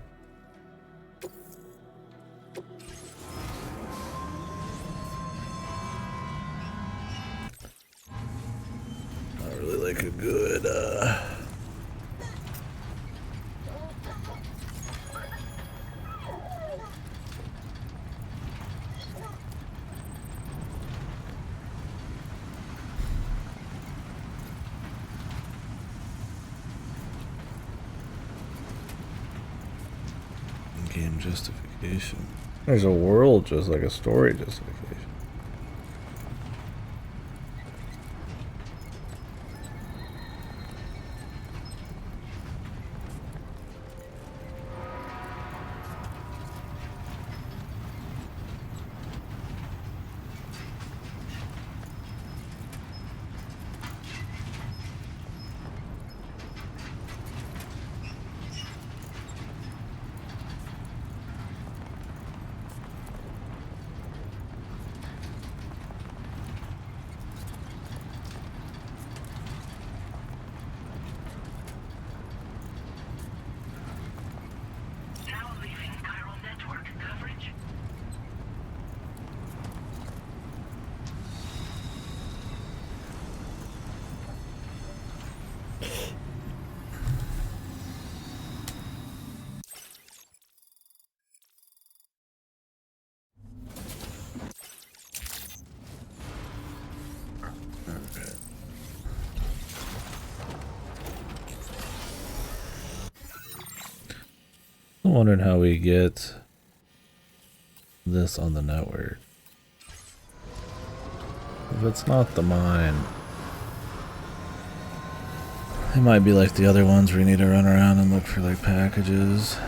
Not really like a good, game justification. There's a world just like a story justification. I'm wondering how we get this on the network. If it's not the mine, it might be like the other ones where you need to run around and look for like packages.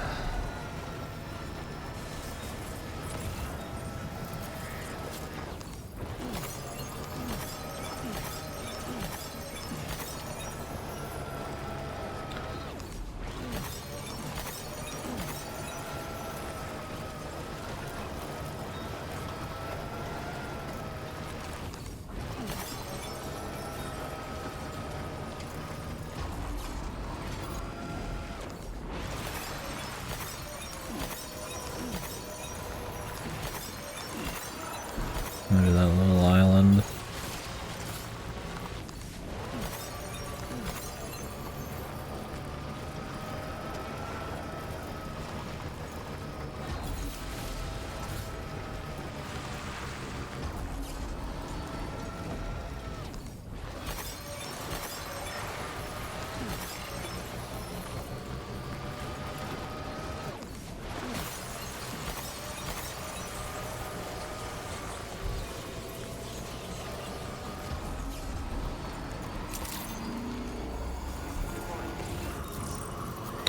Maybe that little island.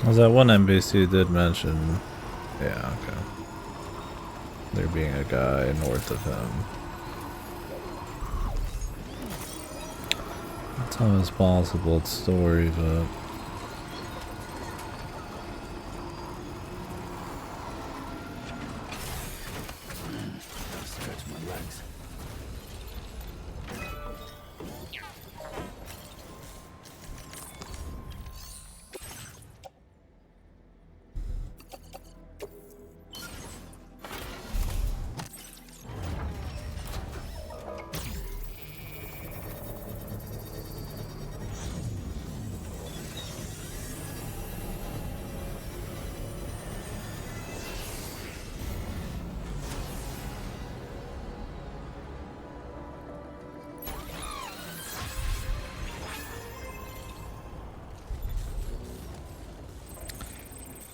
As that one NPC did mention, yeah, okay. There being a guy north of him. It's always possible it's story, but Stretch my legs.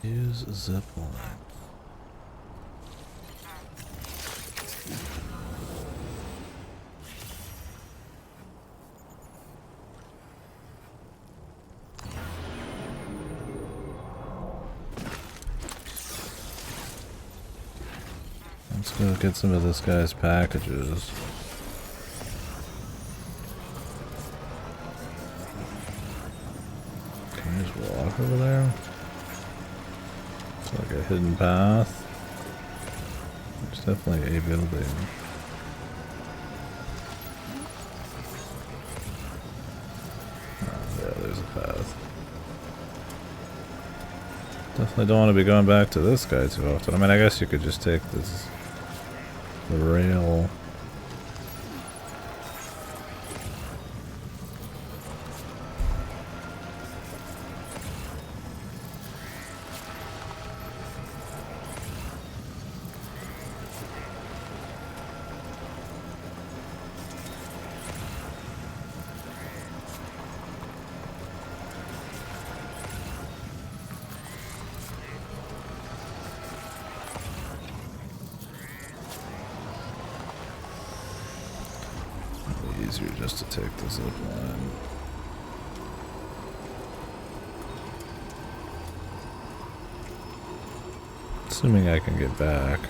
use zipline. Let's go get some of this guy's packages. Can I just walk over there? It's like a hidden path. There's definitely a building. Oh, yeah, there's a path. Definitely don't want to be going back to this guy too often. I mean, I guess you could just take this, the rail. Easier just to take the zip line. Assuming I can get back.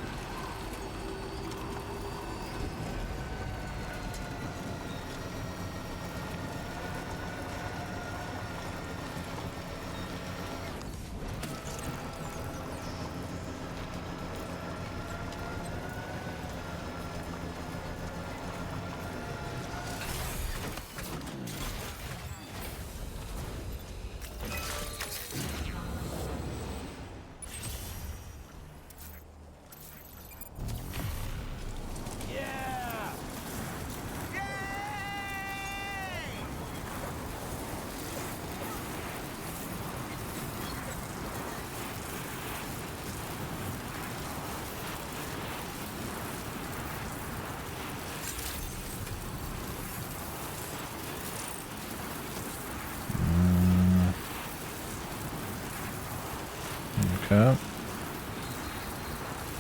Okay.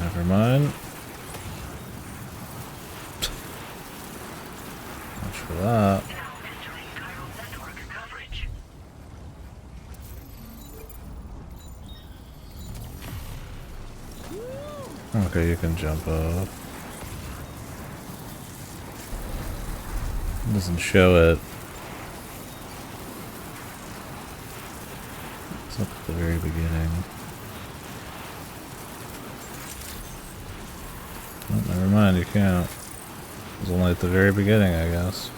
Never mind. Much for that. Okay, you can jump off. It doesn't show it. It's up at the very beginning. Oh, never mind, you can't. It was only at the very beginning, I guess.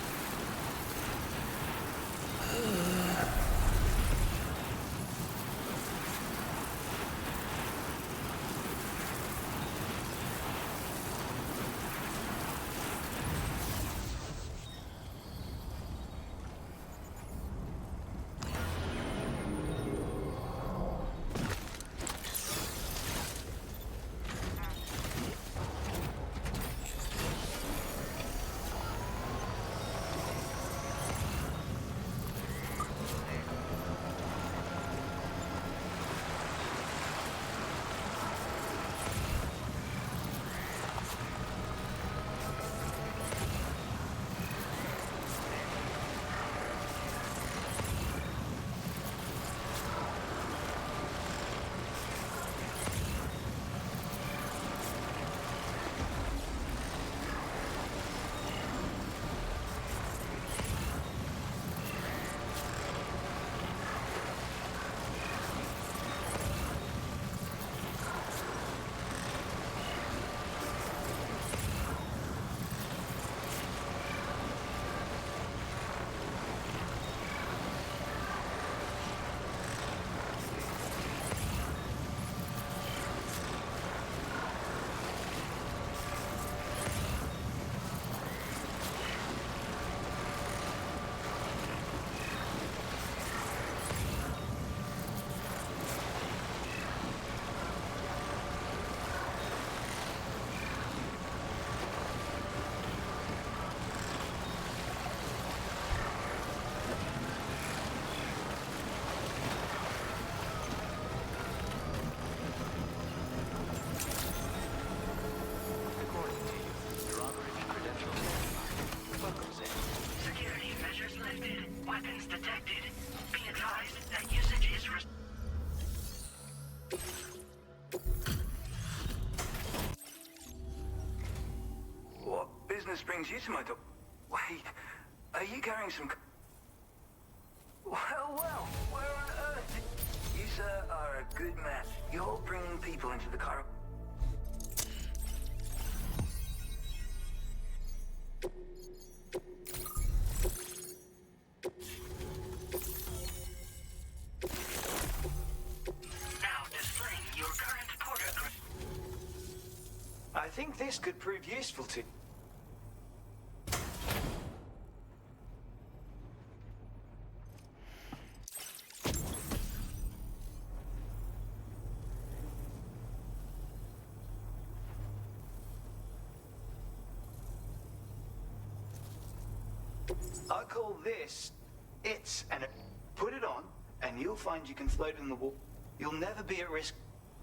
business brings you to my door? Wait, are you carrying some... Well, where on earth? You, sir, are a good man. You're bringing people into the car. I think this could prove useful to... I call this It's, and put it on, and you'll find you can float in the water. You'll never be at risk.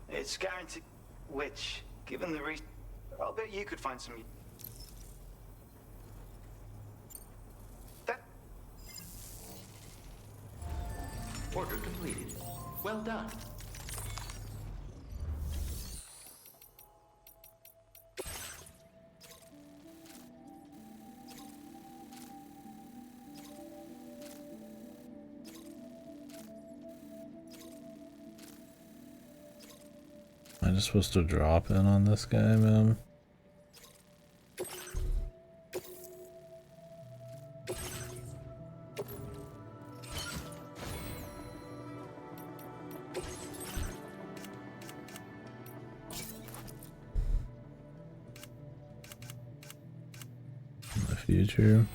It's guaranteed. Which, given the reason, I'll bet you could find some. Order completed. Well done. Am I just supposed to drop in on this guy, man? In the future.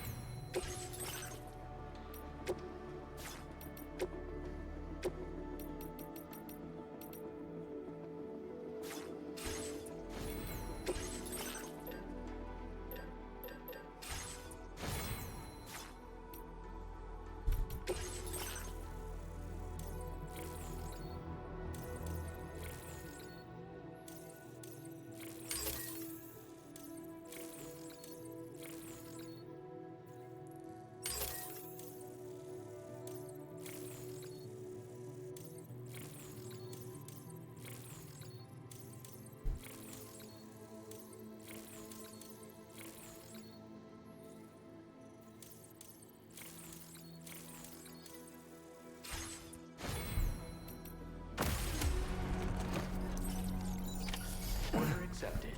Order accepted.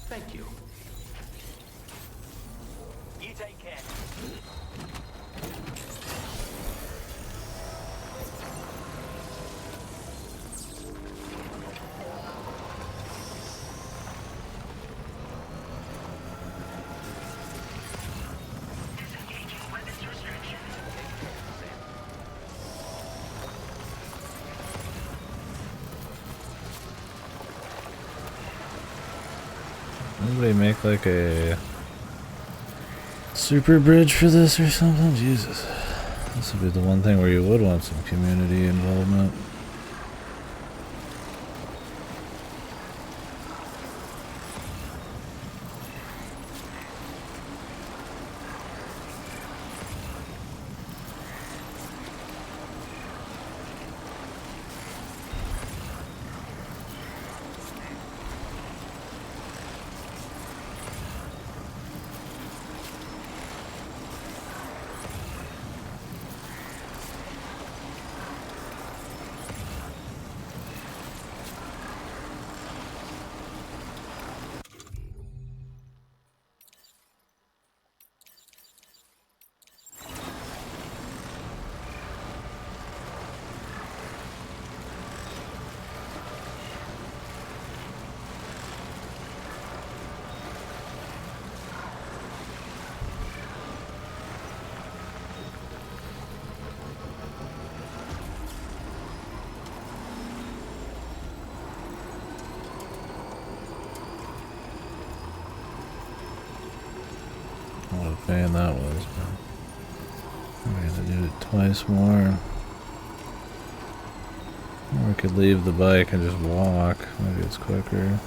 Thank you. You take care. Anybody make like a super bridge for this or something? Jesus. This would be the one thing where you would want some community involvement. What a pain that was, man. I'm gonna do it twice more. Or we could leave the bike and just walk. Maybe it's quicker.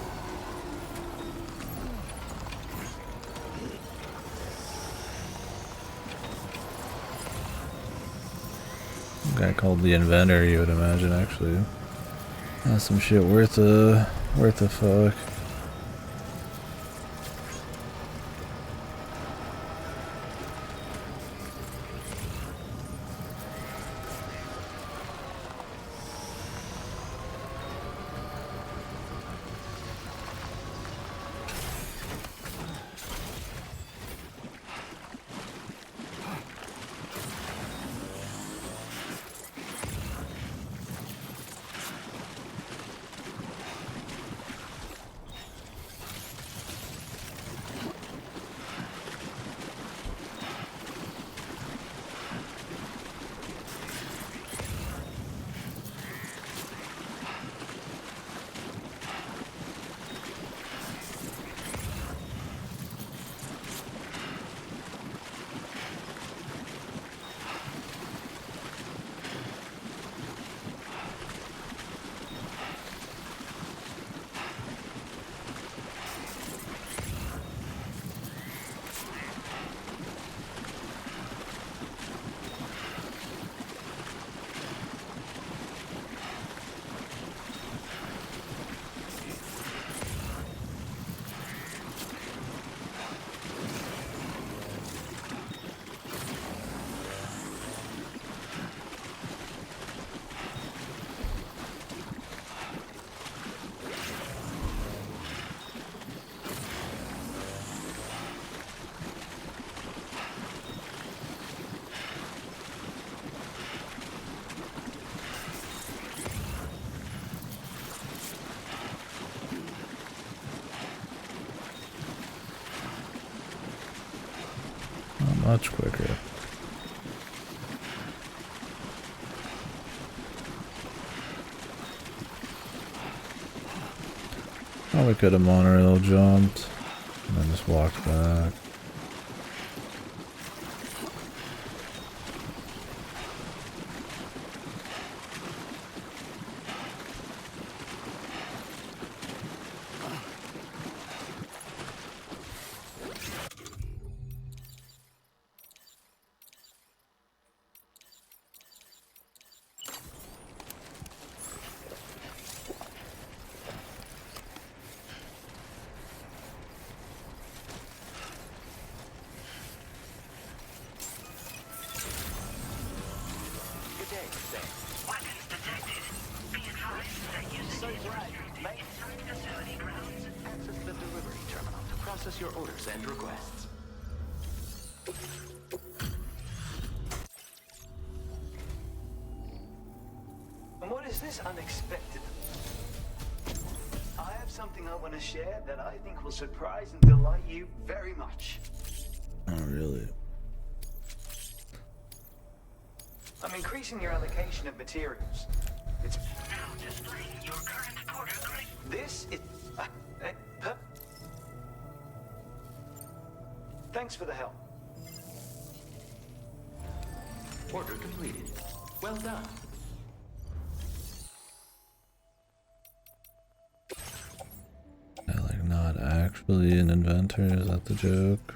A guy called the Inventor, you would imagine, actually. That's some shit worth a fuck. much quicker. Probably could have monorail jumped and then just walked back. Your orders and requests. And what is this unexpected? I have something I want to share that I think will surprise and delight you very much. Oh, really? I'm increasing your allocation of materials. It's Now displaying your current order grade. this is. Thanks for the help. Order completed. Well done. Like not actually an inventor, is that the joke?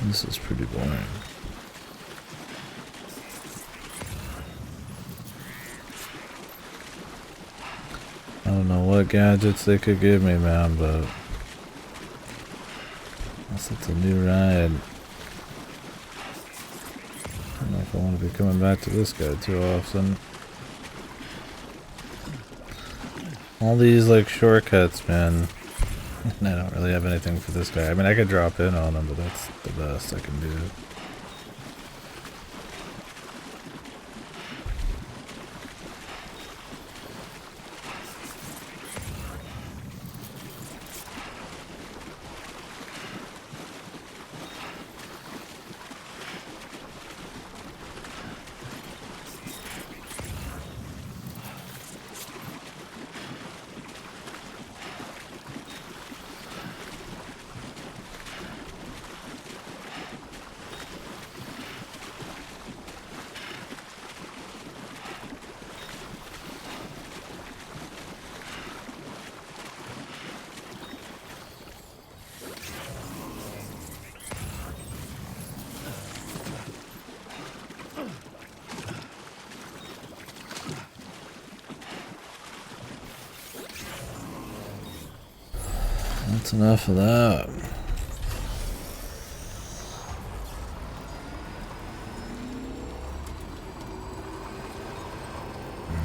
This is pretty boring. I don't know what gadgets they could give me, man, but unless it's a new ride. I don't know if I want to be coming back to this guy too often. All these like shortcuts, man. And I don't really have anything for this guy. I mean, I could drop in on him, but that's the best I can do. That's enough of that.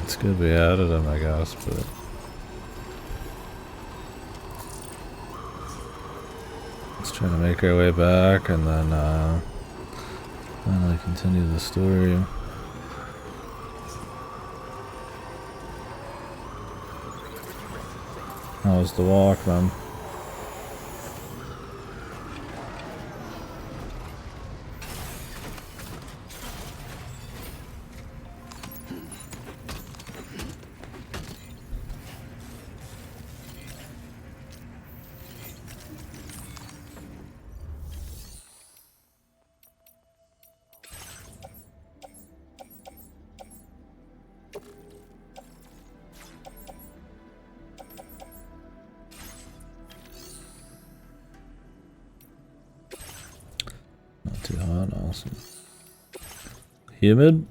It's good we added them, I guess, but let's try to make our way back and then finally continue the story. How was the walk, man? Awesome. Humid?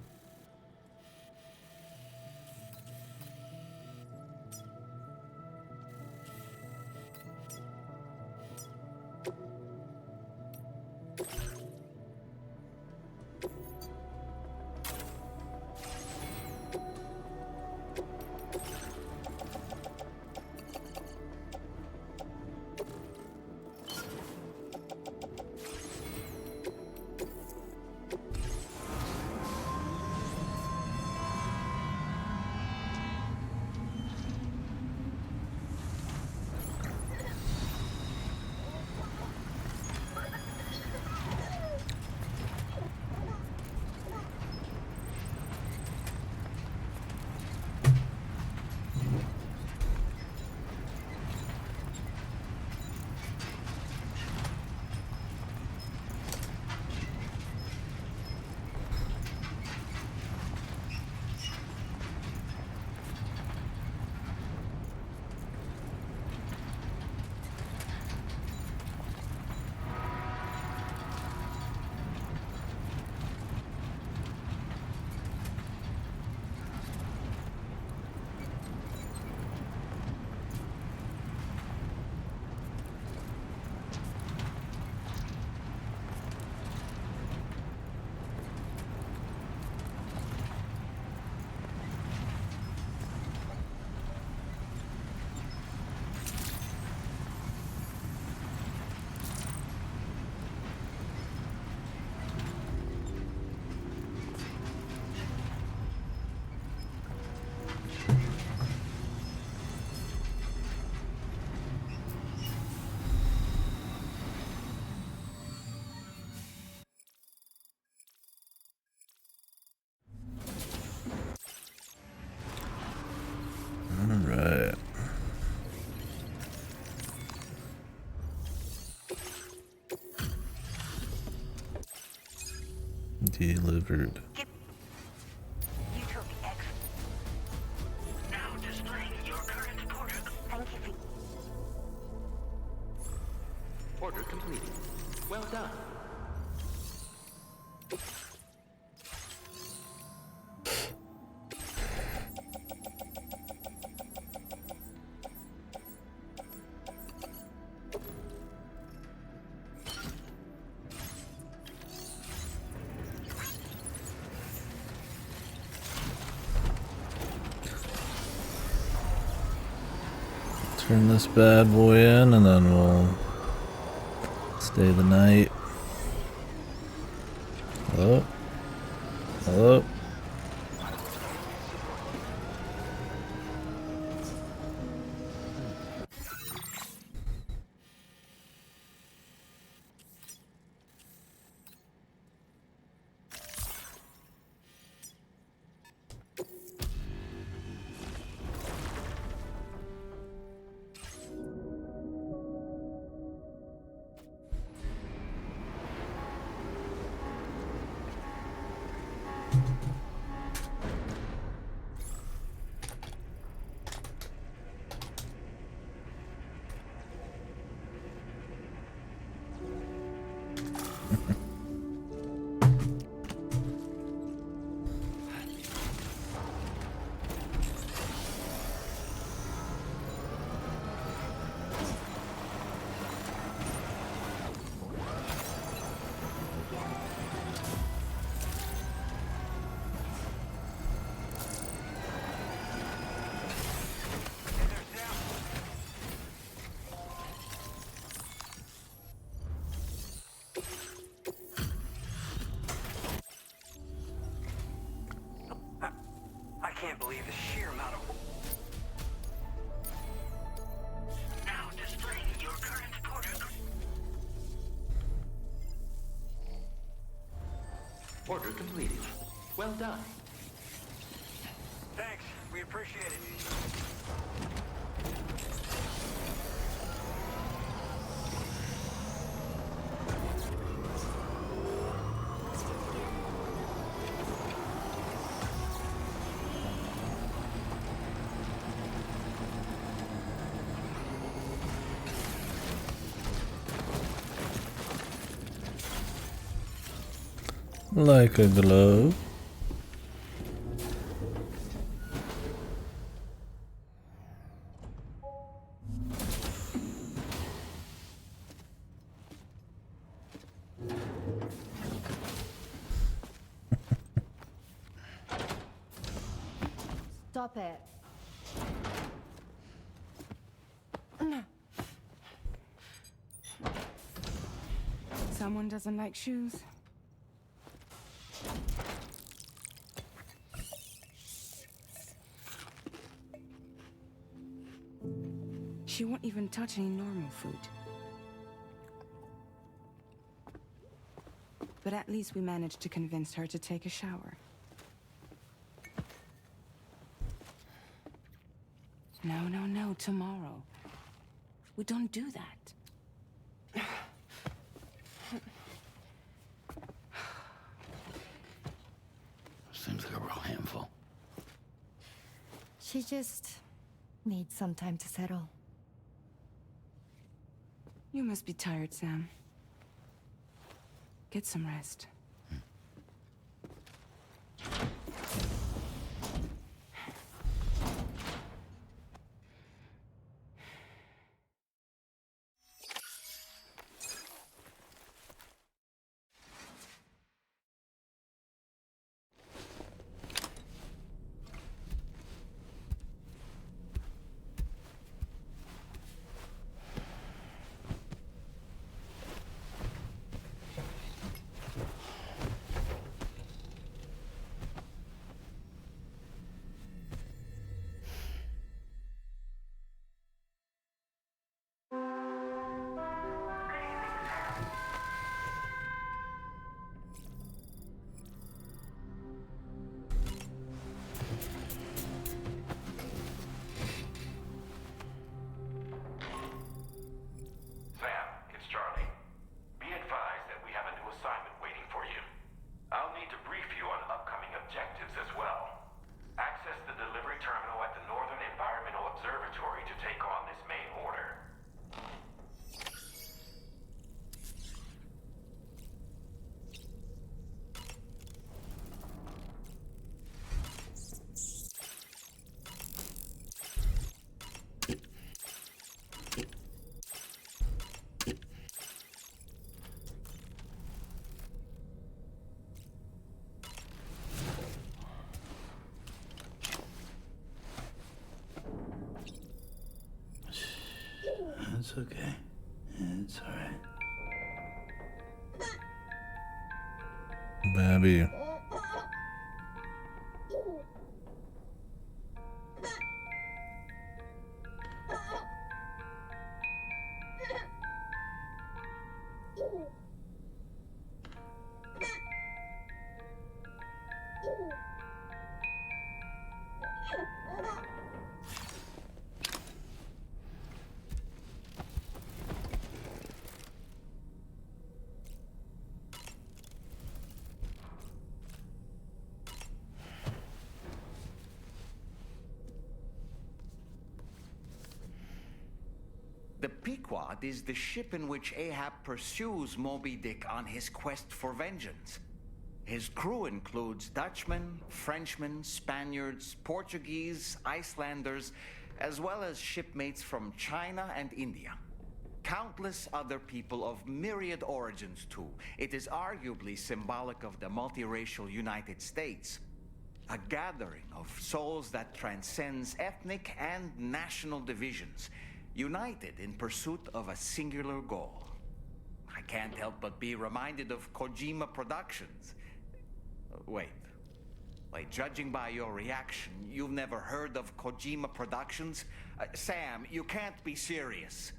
Alright. Delivered. Now displaying your current order. Thank you. Order completed. Well done. Turn this bad boy in and then we'll stay the night. Hello? Hello? I can't believe the sheer amount of... Now displaying your current order. Order completed. Well done. Thanks. We appreciate it. Like a glove. Stop it. Someone doesn't like shoes. She won't even touch any normal food. But at least we managed to convince her to take a shower. No, tomorrow. We don't do that. Seems like a real handful. She just needs some time to settle. You must be tired, Sam. Get some rest. It's okay. It's alright. Baby. The Pequod is the ship in which Ahab pursues Moby Dick on his quest for vengeance. His crew includes Dutchmen, Frenchmen, Spaniards, Portuguese, Icelanders, as well as shipmates from China and India. Countless other people of myriad origins, too. It is arguably symbolic of the multiracial United States. A gathering of souls that transcends ethnic and national divisions, united in pursuit of a singular goal. I can't help but be reminded of Kojima Productions. Wait, judging by your reaction, you've never heard of Kojima Productions? Sam, you can't be serious.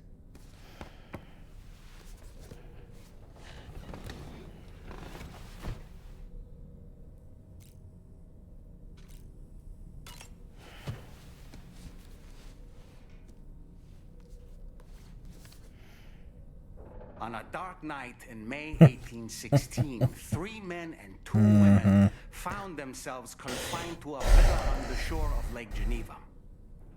On a dark night in May 1816, 3 men and 2 women found themselves confined to a villa on the shore of Lake Geneva.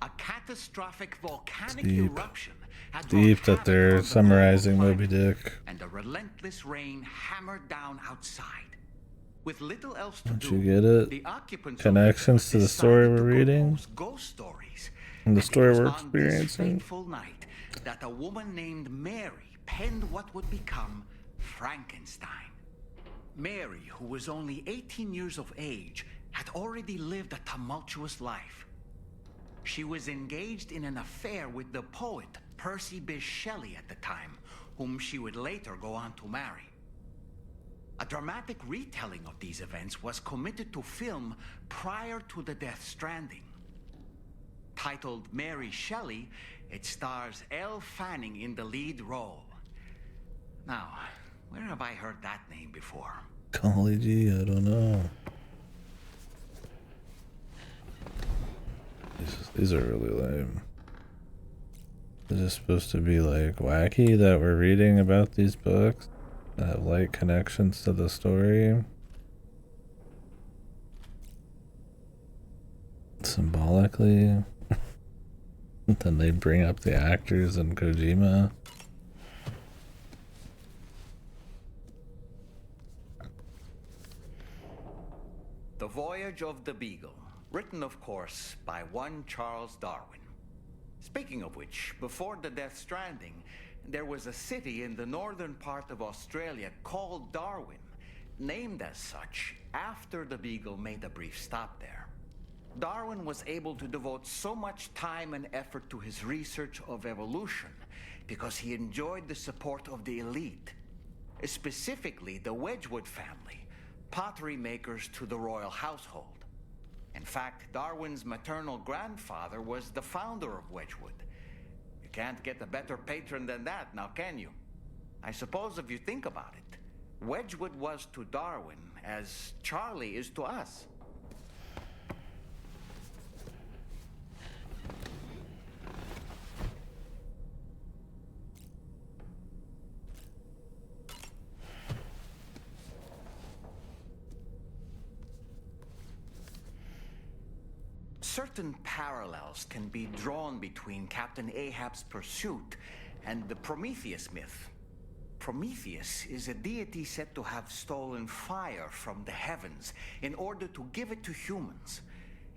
A catastrophic volcanic eruption had Deep that they're summarizing Moby Dick. and a relentless rain hammered down outside. With little else to Don't do, you get it? the occupants Connections to the story we're reading ghost stories. and the story we're On this experiencing. fateful night that a woman named Mary penned what would become Frankenstein. Mary, who was only 18 years of age, had already lived a tumultuous life. She was engaged in an affair with the poet Percy Bysshe Shelley at the time, whom she would later go on to marry. A dramatic retelling of these events was committed to film prior to the Death Stranding. Titled Mary Shelley, it stars Elle Fanning in the lead role. Now, where have I heard that name before? Golly gee, I don't know. These are really lame. Is this supposed to be like wacky that we're reading about these books that have like connections to the story? Symbolically? Then they bring up the actors and Kojima. The Voyage of the Beagle, written of course by one Charles Darwin. Speaking of which, before the Death Stranding, there was a city in the northern part of Australia called Darwin, named as such after the Beagle made a brief stop there. Darwin was able to devote so much time and effort to his research of evolution because he enjoyed the support of the elite, specifically the Wedgwood family, pottery makers to the royal household. In fact, Darwin's maternal grandfather was the founder of Wedgwood. You can't get a better patron than that, now can you? I suppose if you think about it, Wedgwood was to Darwin as Charlie is to us. Certain parallels can be drawn between Captain Ahab's pursuit and the Prometheus myth. Prometheus is a deity said to have stolen fire from the heavens in order to give it to humans.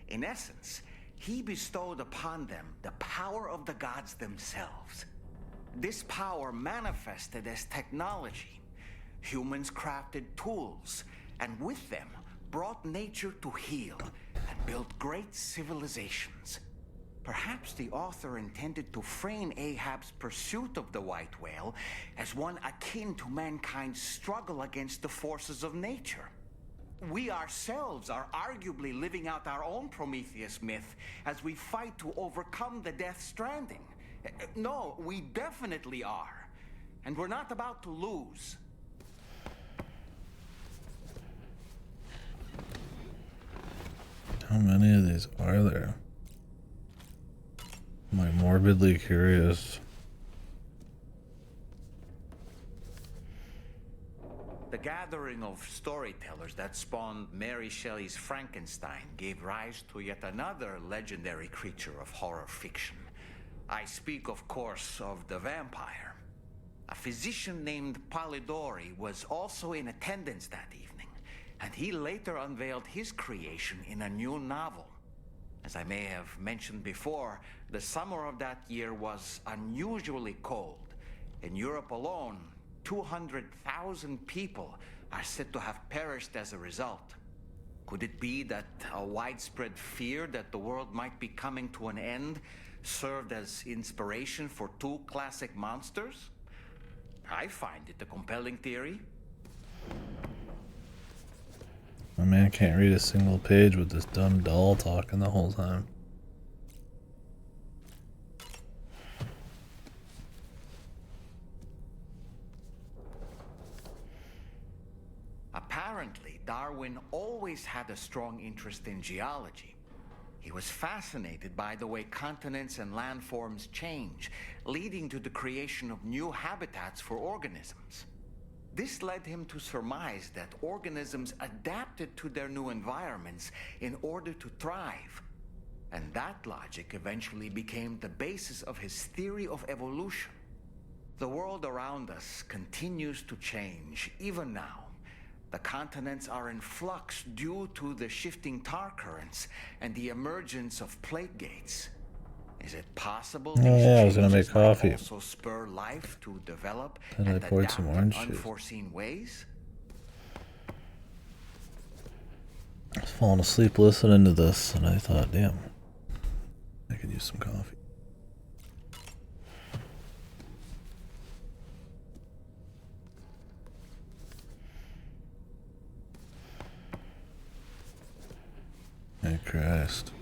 In essence, he bestowed upon them the power of the gods themselves. This power manifested as technology. Humans crafted tools, and with them brought nature to heal and built great civilizations. Perhaps the author intended to frame Ahab's pursuit of the white whale as one akin to mankind's struggle against the forces of nature. We ourselves are arguably living out our own Prometheus myth as we fight to overcome the Death Stranding. No, we definitely are. And we're not about to lose. How many of these are there? I'm like morbidly curious. The gathering of storytellers that spawned Mary Shelley's Frankenstein gave rise to yet another legendary creature of horror fiction. I speak, of course, of the vampire. A physician named Polidori was also in attendance that evening, and he later unveiled his creation in a new novel. As I may have mentioned before, the summer of that year was unusually cold. In Europe alone, 200,000 people are said to have perished as a result. Could it be that a widespread fear that the world might be coming to an end served as inspiration for two classic monsters? I find it a compelling theory. My man can't read a single page with this dumb doll talking the whole time. Apparently, Darwin always had a strong interest in geology. He was fascinated by the way continents and landforms change, leading to the creation of new habitats for organisms. This led him to surmise that organisms adapted to their new environments in order to thrive. And that logic eventually became the basis of his theory of evolution. The world around us continues to change, even now. The continents are in flux due to the shifting tar currents and the emergence of plate gates. Is it possible Oh these yeah, I was gonna changes make might coffee. also spur life to develop Then I and poured adapt some in orange juice. unforeseen ways? I was falling asleep listening to this, and I thought, damn, I could use some coffee. Hey Christ.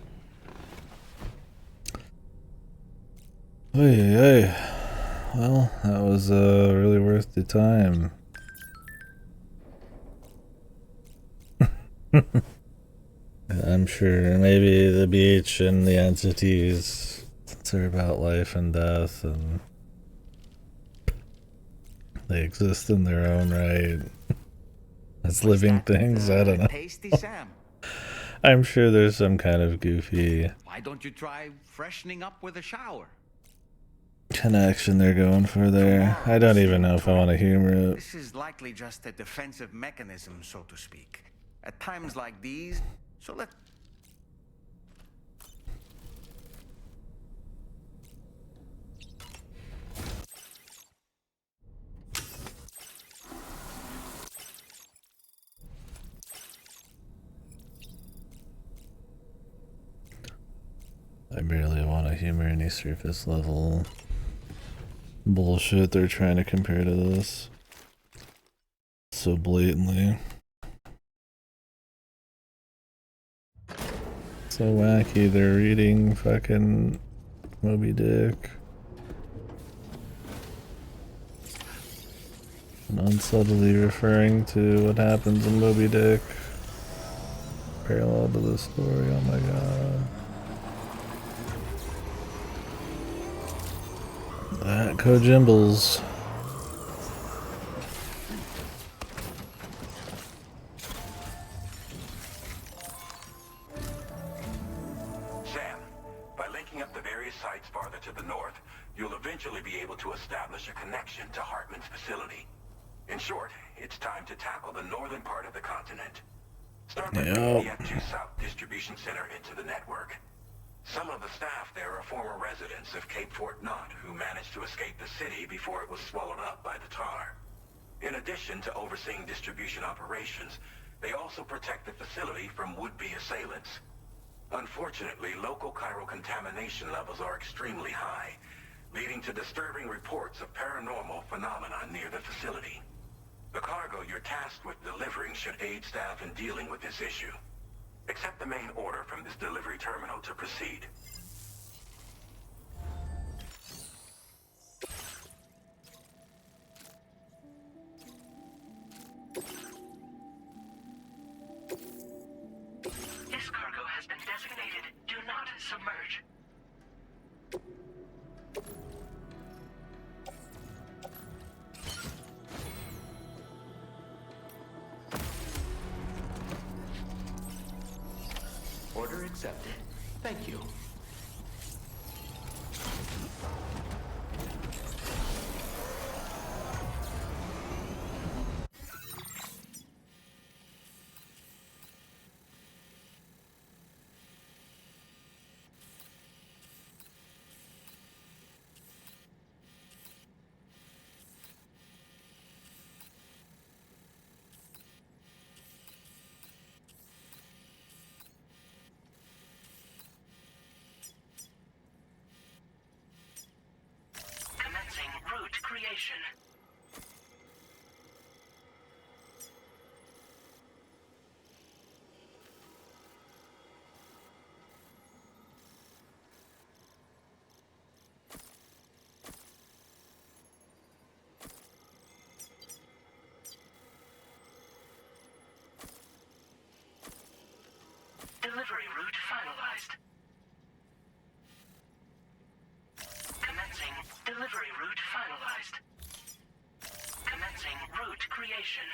Hey. Well, that was really worth the time. I'm sure maybe the beach and the entities, they're about life and death, and they exist in their own right as living things. I don't know. Tasty, Sam. I'm sure there's some kind of goofy Why don't you try freshening up with a shower? connection they're going for there. I don't even know if I want to humor it. This is likely just a defensive mechanism, so to speak. At times like these, so let... I barely want to humor any surface level bullshit they're trying to compare to this so blatantly. So wacky, they're reading fucking Moby Dick. And unsubtly referring to what happens in Moby Dick. Parallel to this story, oh my god. That Kojimbles. Sam, by linking up the various sites farther to the north, you'll eventually be able to establish a connection to Hartman's facility. In short, it's time to tackle the northern part of the continent. Start by bringing the F2 South Distribution Center into the network. Some of the staff there are former residents of Cape Fort Knott who managed to escape the city before it was swallowed up by the tar. In addition to overseeing distribution operations, they also protect the facility from would-be assailants. Unfortunately, local chiral contamination levels are extremely high, leading to disturbing reports of paranormal phenomena near the facility. The cargo you're tasked with delivering should aid staff in dealing with this issue. Accept the main order from this delivery terminal to proceed. This cargo has been designated Do Not Submerge. Order accepted. Thank you. Commencing route creation. Delivery route finalized. Commencing delivery route finalized. Commencing route creation.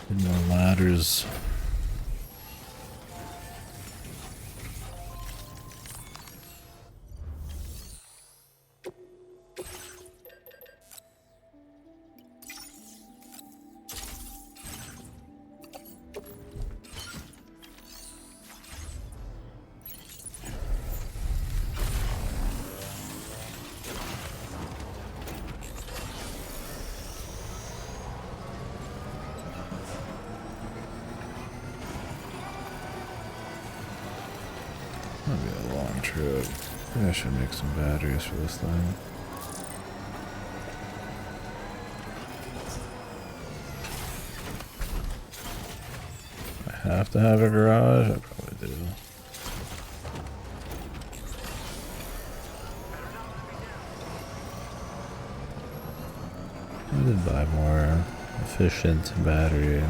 Need more ladders. That'd be a long trip. Maybe I should make some batteries for this thing. I have to have a garage? I probably do. I did buy more efficient battery.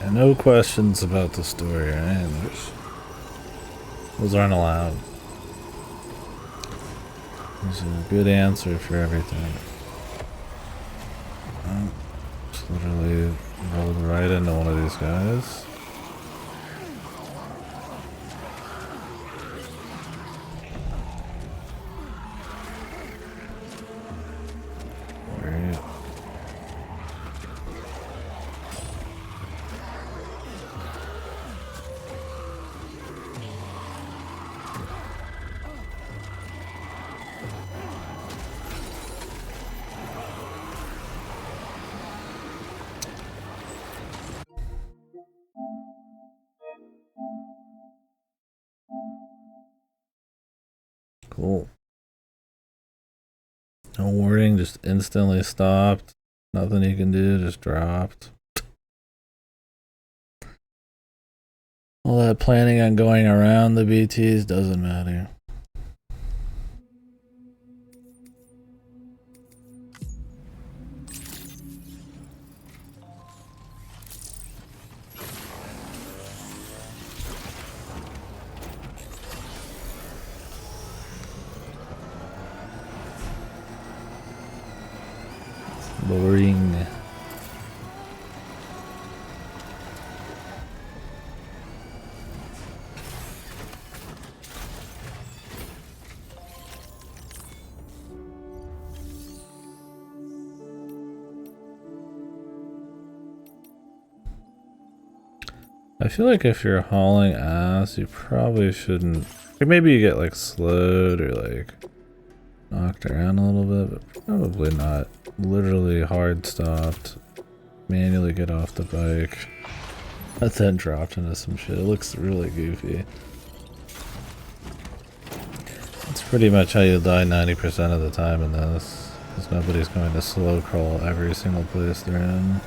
And no questions about the story, right? Those aren't allowed. There's a good answer for everything. Just literally rolled right into one of these guys. Great. Cool. No warning, just instantly stopped. Nothing you can do, just dropped. All that planning on going around the BTs doesn't matter. Boring. I feel like if you're hauling ass, you probably shouldn't. Or maybe you get like slowed or like knocked around a little bit, but probably not literally hard stopped. Manually get off the bike. But then dropped into some shit. It looks really goofy. It's pretty much how you'll die 90% of the time in this. Because nobody's going to slow crawl every single place they're in.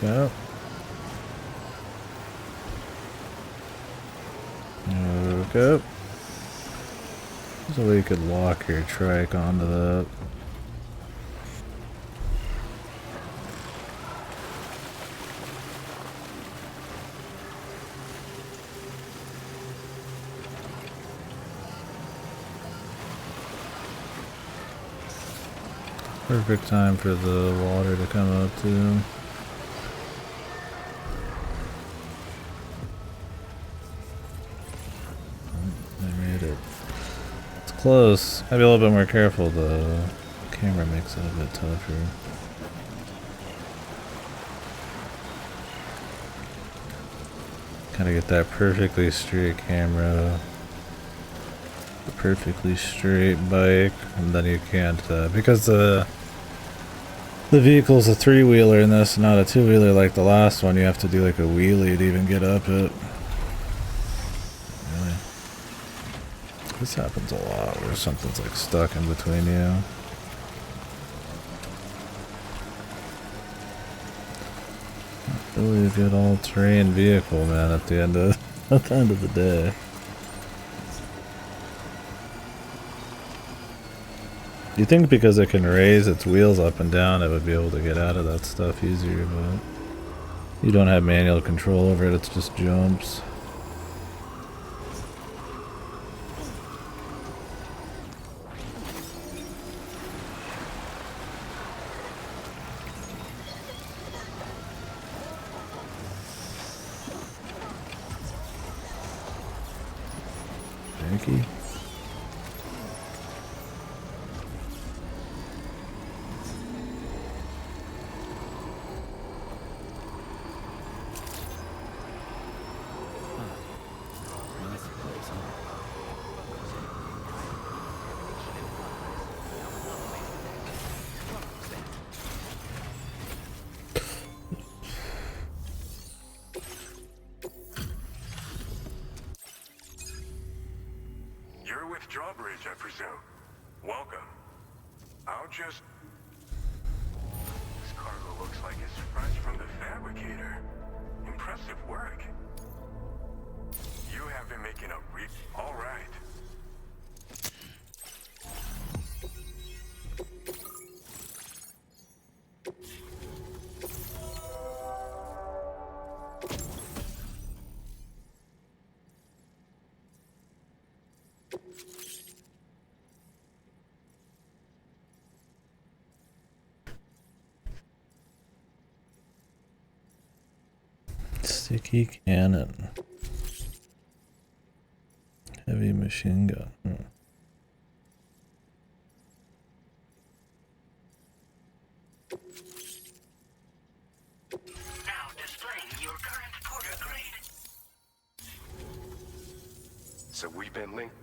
Okay. Okay. So we could walk your trike onto that. Perfect time for the water to come up too. I made it. It's close. Gotta be a little bit more careful. The camera makes it a bit tougher. Gotta get that perfectly straight camera. The perfectly straight bike, and then you can't because the vehicle's a 3-wheeler in this, not a 2-wheeler like the last one. You have to do like a wheelie to even get up it. Really, this happens a lot where something's like stuck in between you. Really a good all-terrain vehicle, man. At the end of the day. You think because it can raise its wheels up and down, it would be able to get out of that stuff easier, but you don't have manual control over it, it's just jumps. Thank you. You're with Drawbridge, I presume. Welcome. I'll just... This cargo looks like it's fresh from the fabricator. Impressive work. You have been making a all right. Sticky cannon. Heavy machine gun. Now displaying your current porter grade. So we've been linked.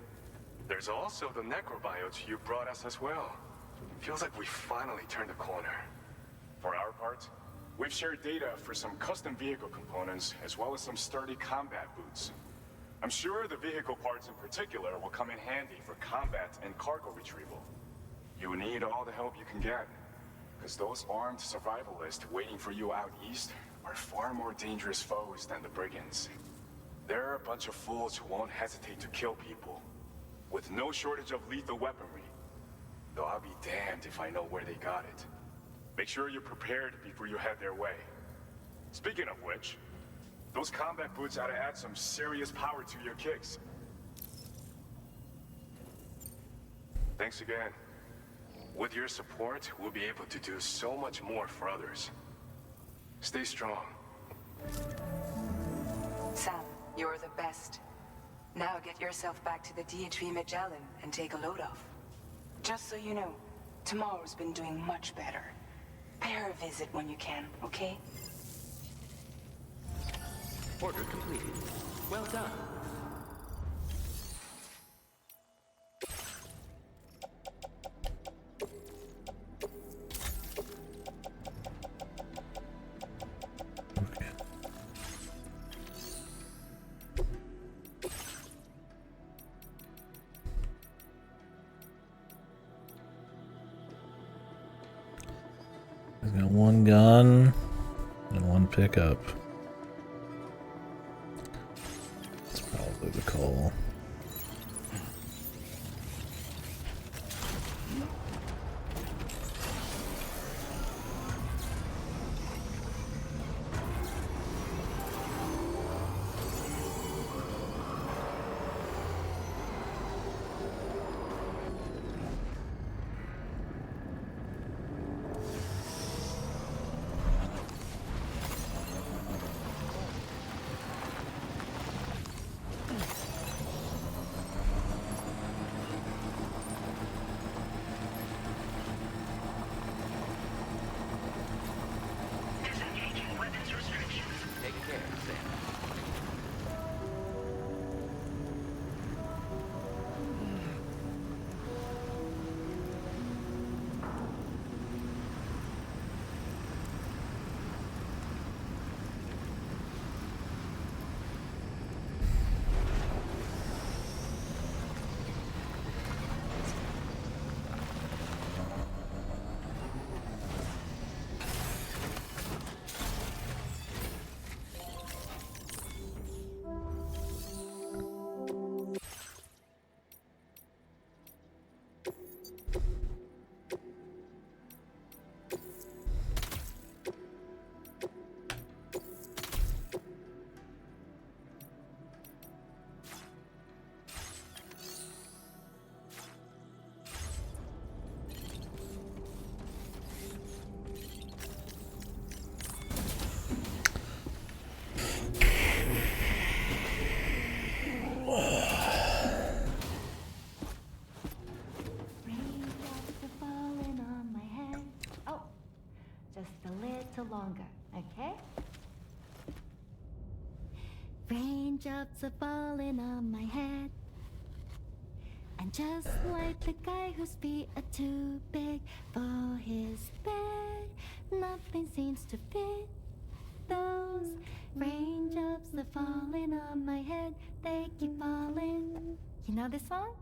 There's also the necrobiotes you brought us as well. Feels like we finally turned a corner. For our part, we've shared data for some custom vehicle components as well as some sturdy combat boots. I'm sure the vehicle parts in particular will come in handy for combat and cargo retrieval. You need all the help you can get, because those armed survivalists waiting for you out east are far more dangerous foes than the brigands. They're a bunch of fools who won't hesitate to kill people, with no shortage of lethal weaponry. Though I'll be damned if I know where they got it. Make sure you're prepared before you head their way. Speaking of which, those combat boots ought to add some serious power to your kicks. Thanks again. With your support, we'll be able to do so much more for others. Stay strong. Sam, you're the best. Now get yourself back to the DHV Magellan and take a load off. Just so you know, tomorrow's been doing much better. Pay her a visit when you can, okay? Order completed. Well done. He's got one gun and one pick up. It's probably the coal. Disengaging weapons restrictions. Take care, Sam. Raindrops are falling on my head. Oh, just a little longer, okay? Raindrops are falling on my head. And just like the guy whose feet are too big for his bed, nothing seems to fit. Those raindrops are falling on my head, they keep falling. You know this song?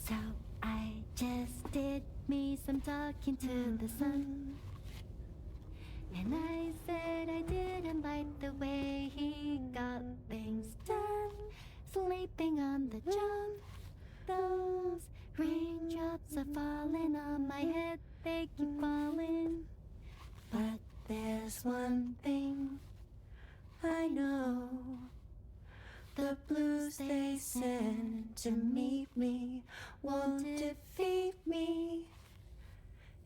So I just did me some talking to the sun. And I said I didn't like the way he got things done. Sleeping on the job. Those raindrops are falling on my head, they keep falling. But there's one thing I know. The blues they send to meet me won't defeat me.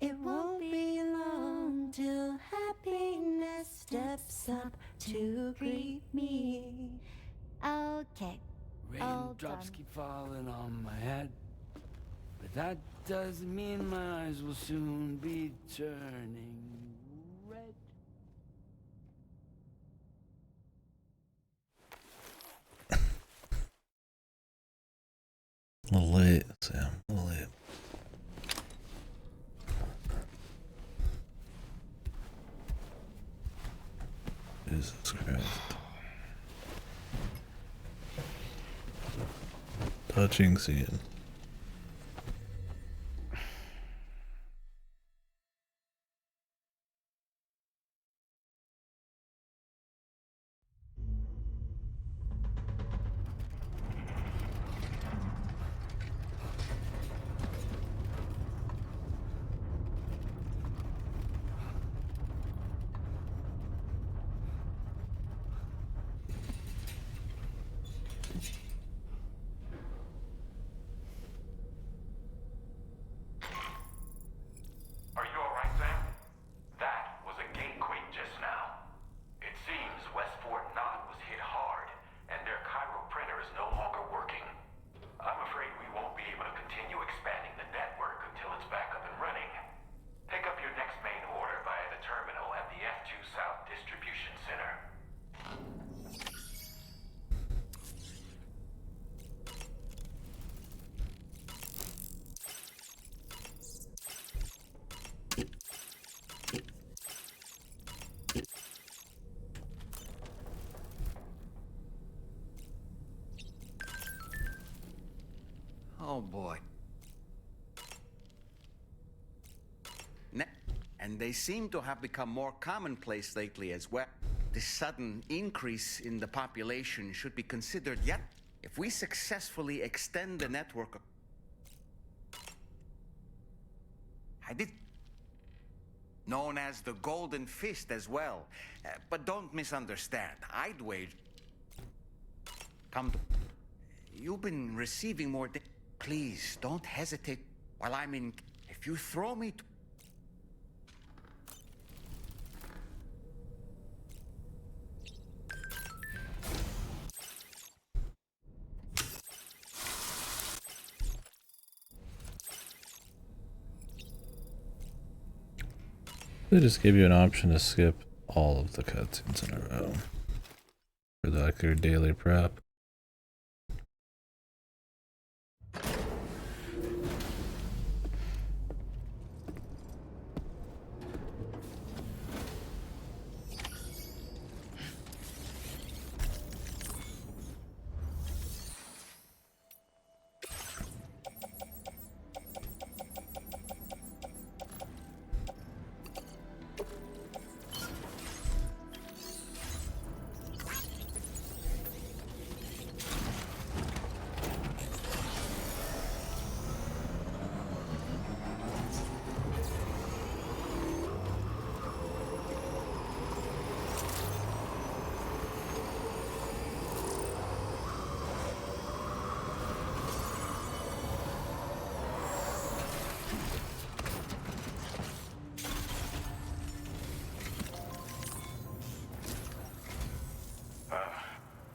It won't be long till happiness steps up to greet me. Okay, all Raindrops done. keep falling on my head, but that doesn't mean my eyes will soon be turning red. A little late, Sam. A little late. Jesus Christ. Touching scene. Are you alright, Sam? That was a gatequake just now. It seems West Fort Knot was hit hard, and their Cairo printer is no longer working. I'm afraid we won't be able to continue expanding the network until it's back up and running. Pick up your next main order via the terminal at the F2 South Distribution Center. Oh boy. and they seem to have become more commonplace lately as well. This sudden increase in the population should be considered yet. If we successfully extend the network, known as the Golden Fist as well. But don't misunderstand. I'd wager. You've been receiving more. Please don't hesitate while I'm in. If you throw me. They just give you an option to skip all of the cutscenes in a row for like your daily prep.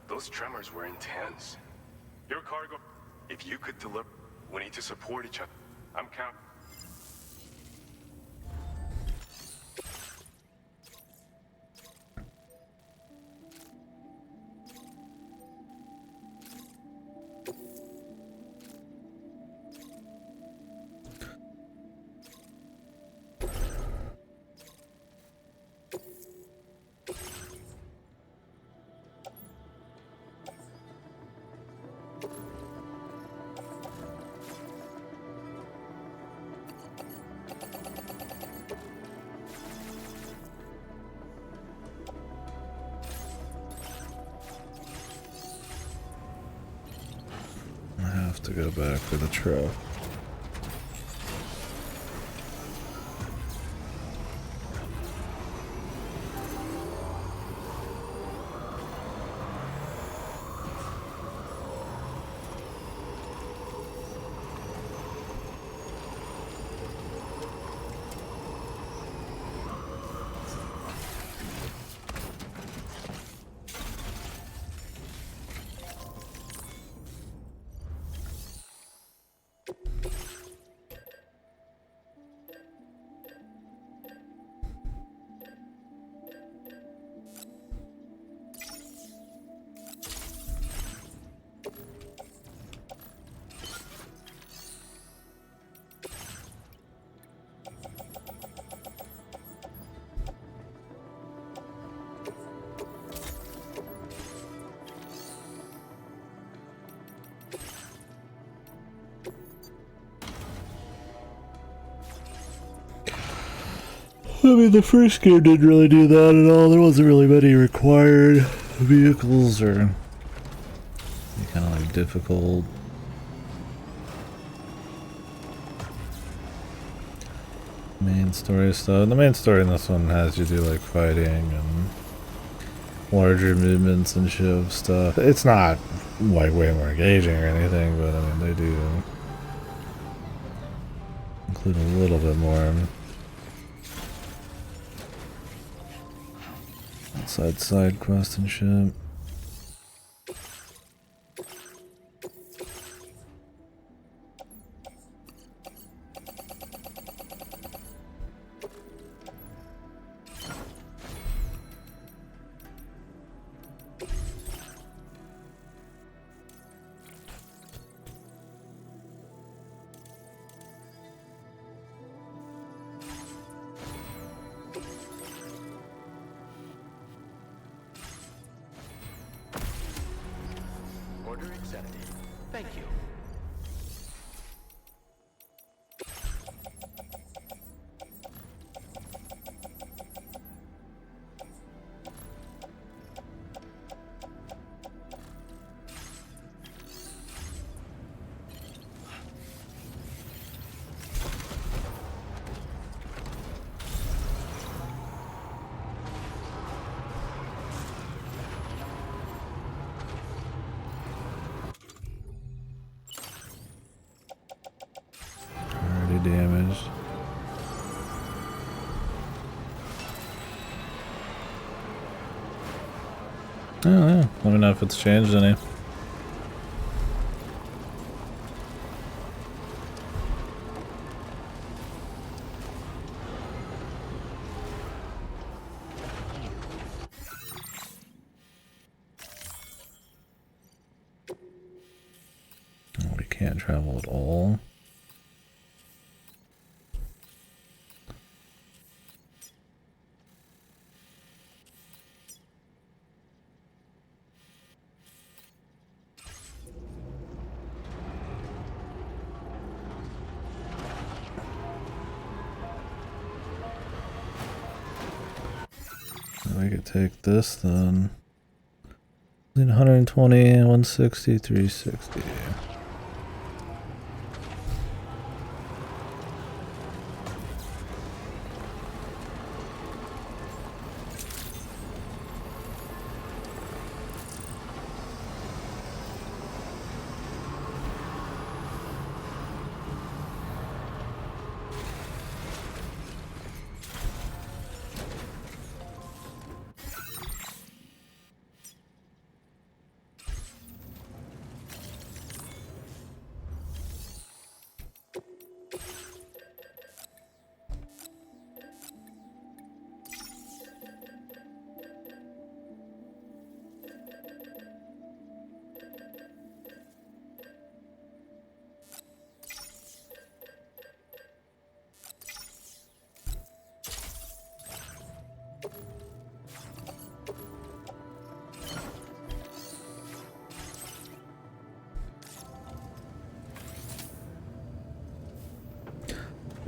Those tremors were intense. Your cargo, if you could deliver, we need to support each other. I'm counting. To go back for the truck. I mean, the first game didn't really do that at all. There wasn't really many required vehicles or any kind of like difficult main story stuff. The main story in this one has you do like fighting and larger movements and shove stuff. It's not like way more engaging or anything, but I mean, they do include a little bit more side quest and shit. Order accepted. Thank you. Oh yeah, let me know if it's changed any. Oh, we can't travel at all. We could take this then. 120, 160, 360.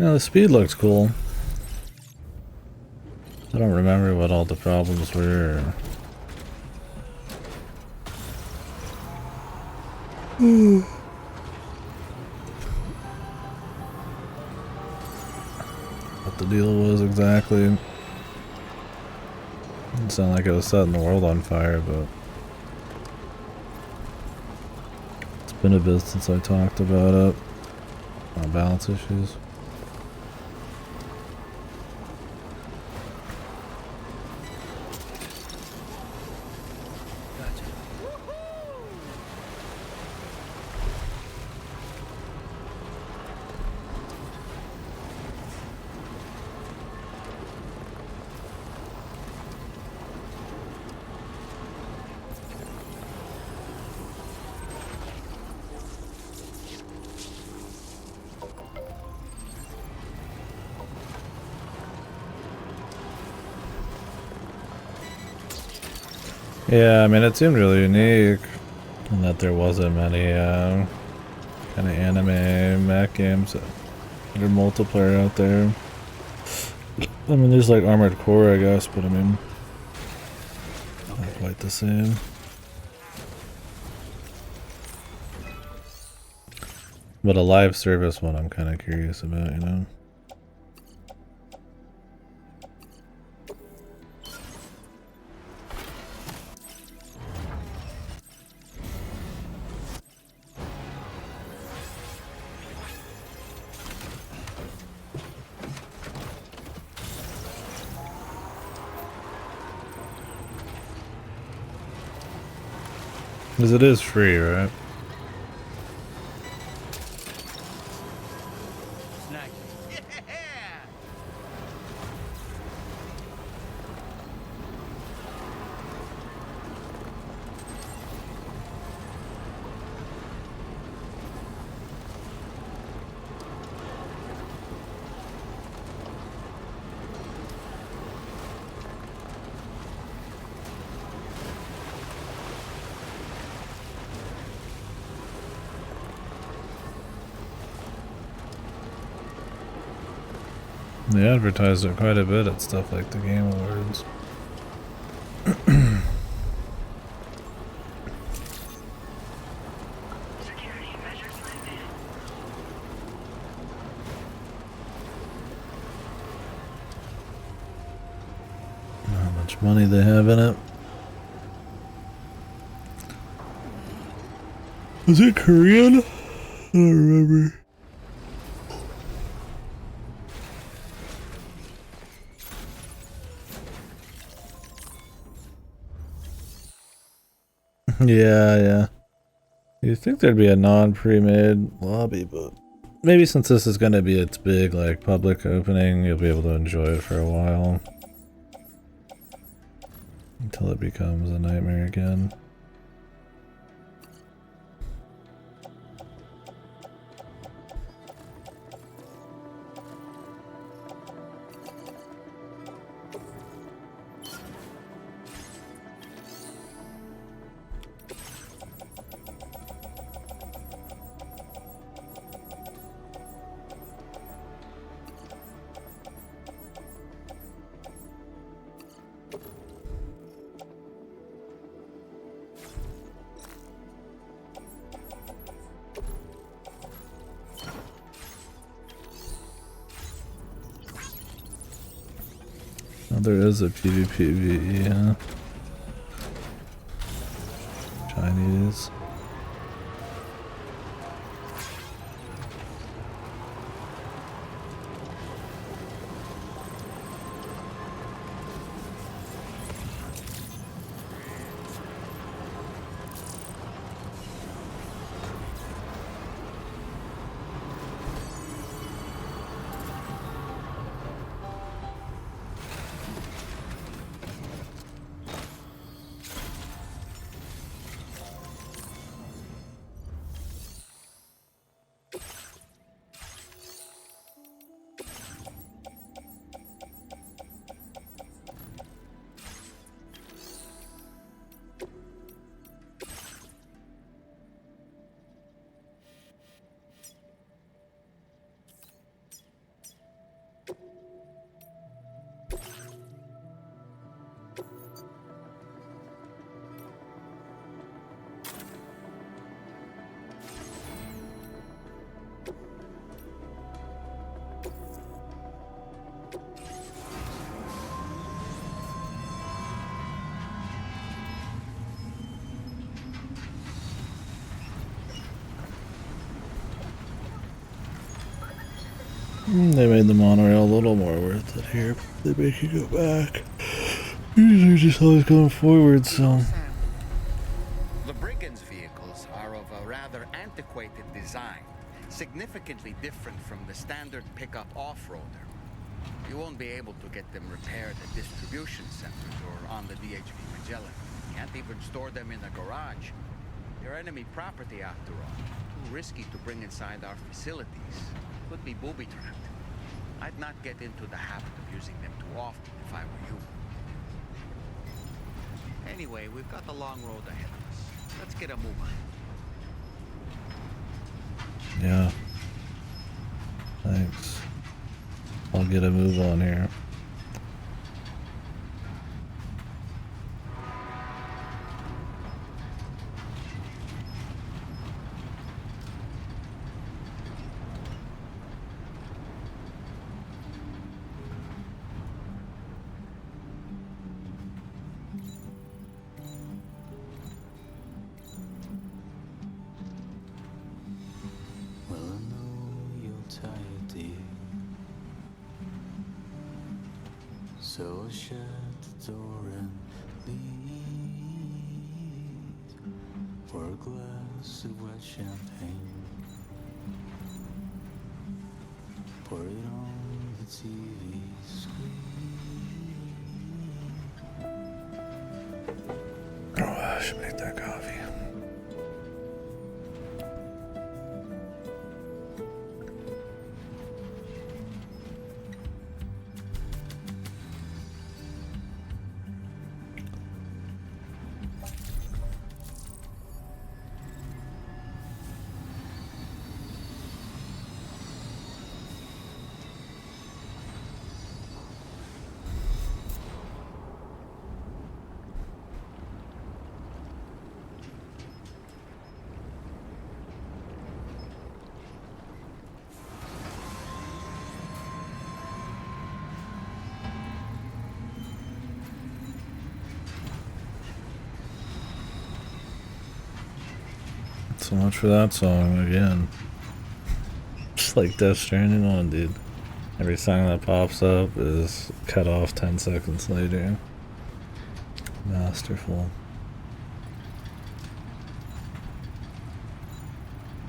Yeah, the speed looks cool. I don't remember what all the problems were. What the deal was exactly. Didn't sound like it was setting the world on fire, but it's been a bit since I talked about it. Balance issues. Yeah, I mean, it seemed really unique in that there wasn't many kind of anime mech games that are multiplayer out there. I mean, there's like Armored Core, I guess, but I mean, not quite the same. But a live service one I'm kind of curious about, you know? Because it is free, right? They advertised it quite a bit at stuff like the Game Awards. How much money they have in it. Was it Korean? I don't remember. Yeah. You'd think there'd be a non-pre-made lobby, but maybe since this is gonna be its big, like, public opening, you'll be able to enjoy it for a while. Until it becomes a nightmare again. Oh, there is a PvPvE, yeah. Chinese. They made the monorail a little more worth it here. They make you go back. Usually just always going forward, so... The brigands' vehicles are of a rather antiquated design, significantly different from the standard pickup off-roader. You won't be able to get them repaired at distribution centers or on the DHV Magellan. You can't even store them in a garage. They're enemy property after all. Too risky to bring inside our facilities. Could be booby-trapped. I'd not get into the habit of using them too often if I were you. Anyway, we've got a long road ahead of us. Let's get a move on. Yeah. Thanks. I'll get a move on here. So shut the door and leave for a glass of wet champagne. Pour it on the TV screen. Oh, I should make that coffee. So much for that song again. Just like Death Stranding on, dude. Every song that pops up is cut off 10 seconds later. Masterful.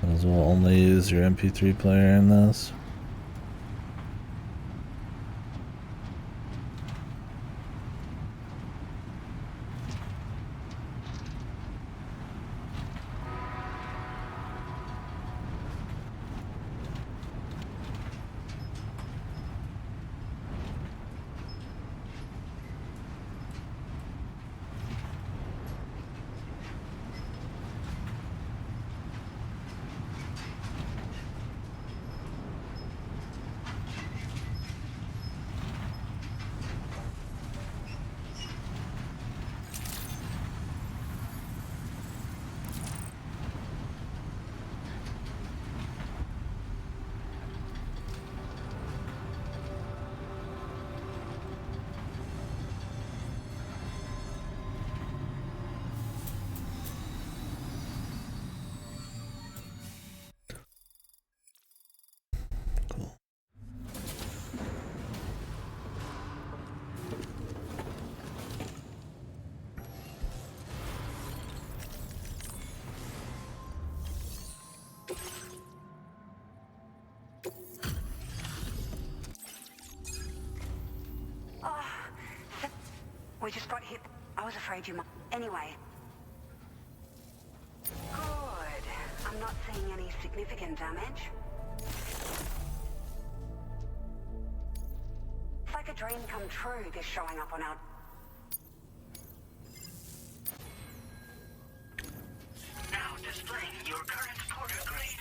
Might as well only use your MP3 player in this. We just got hit. I was afraid you might. Anyway. Good. I'm not seeing any significant damage. It's like a dream come true, this showing up on our... Now displaying your current quarter grade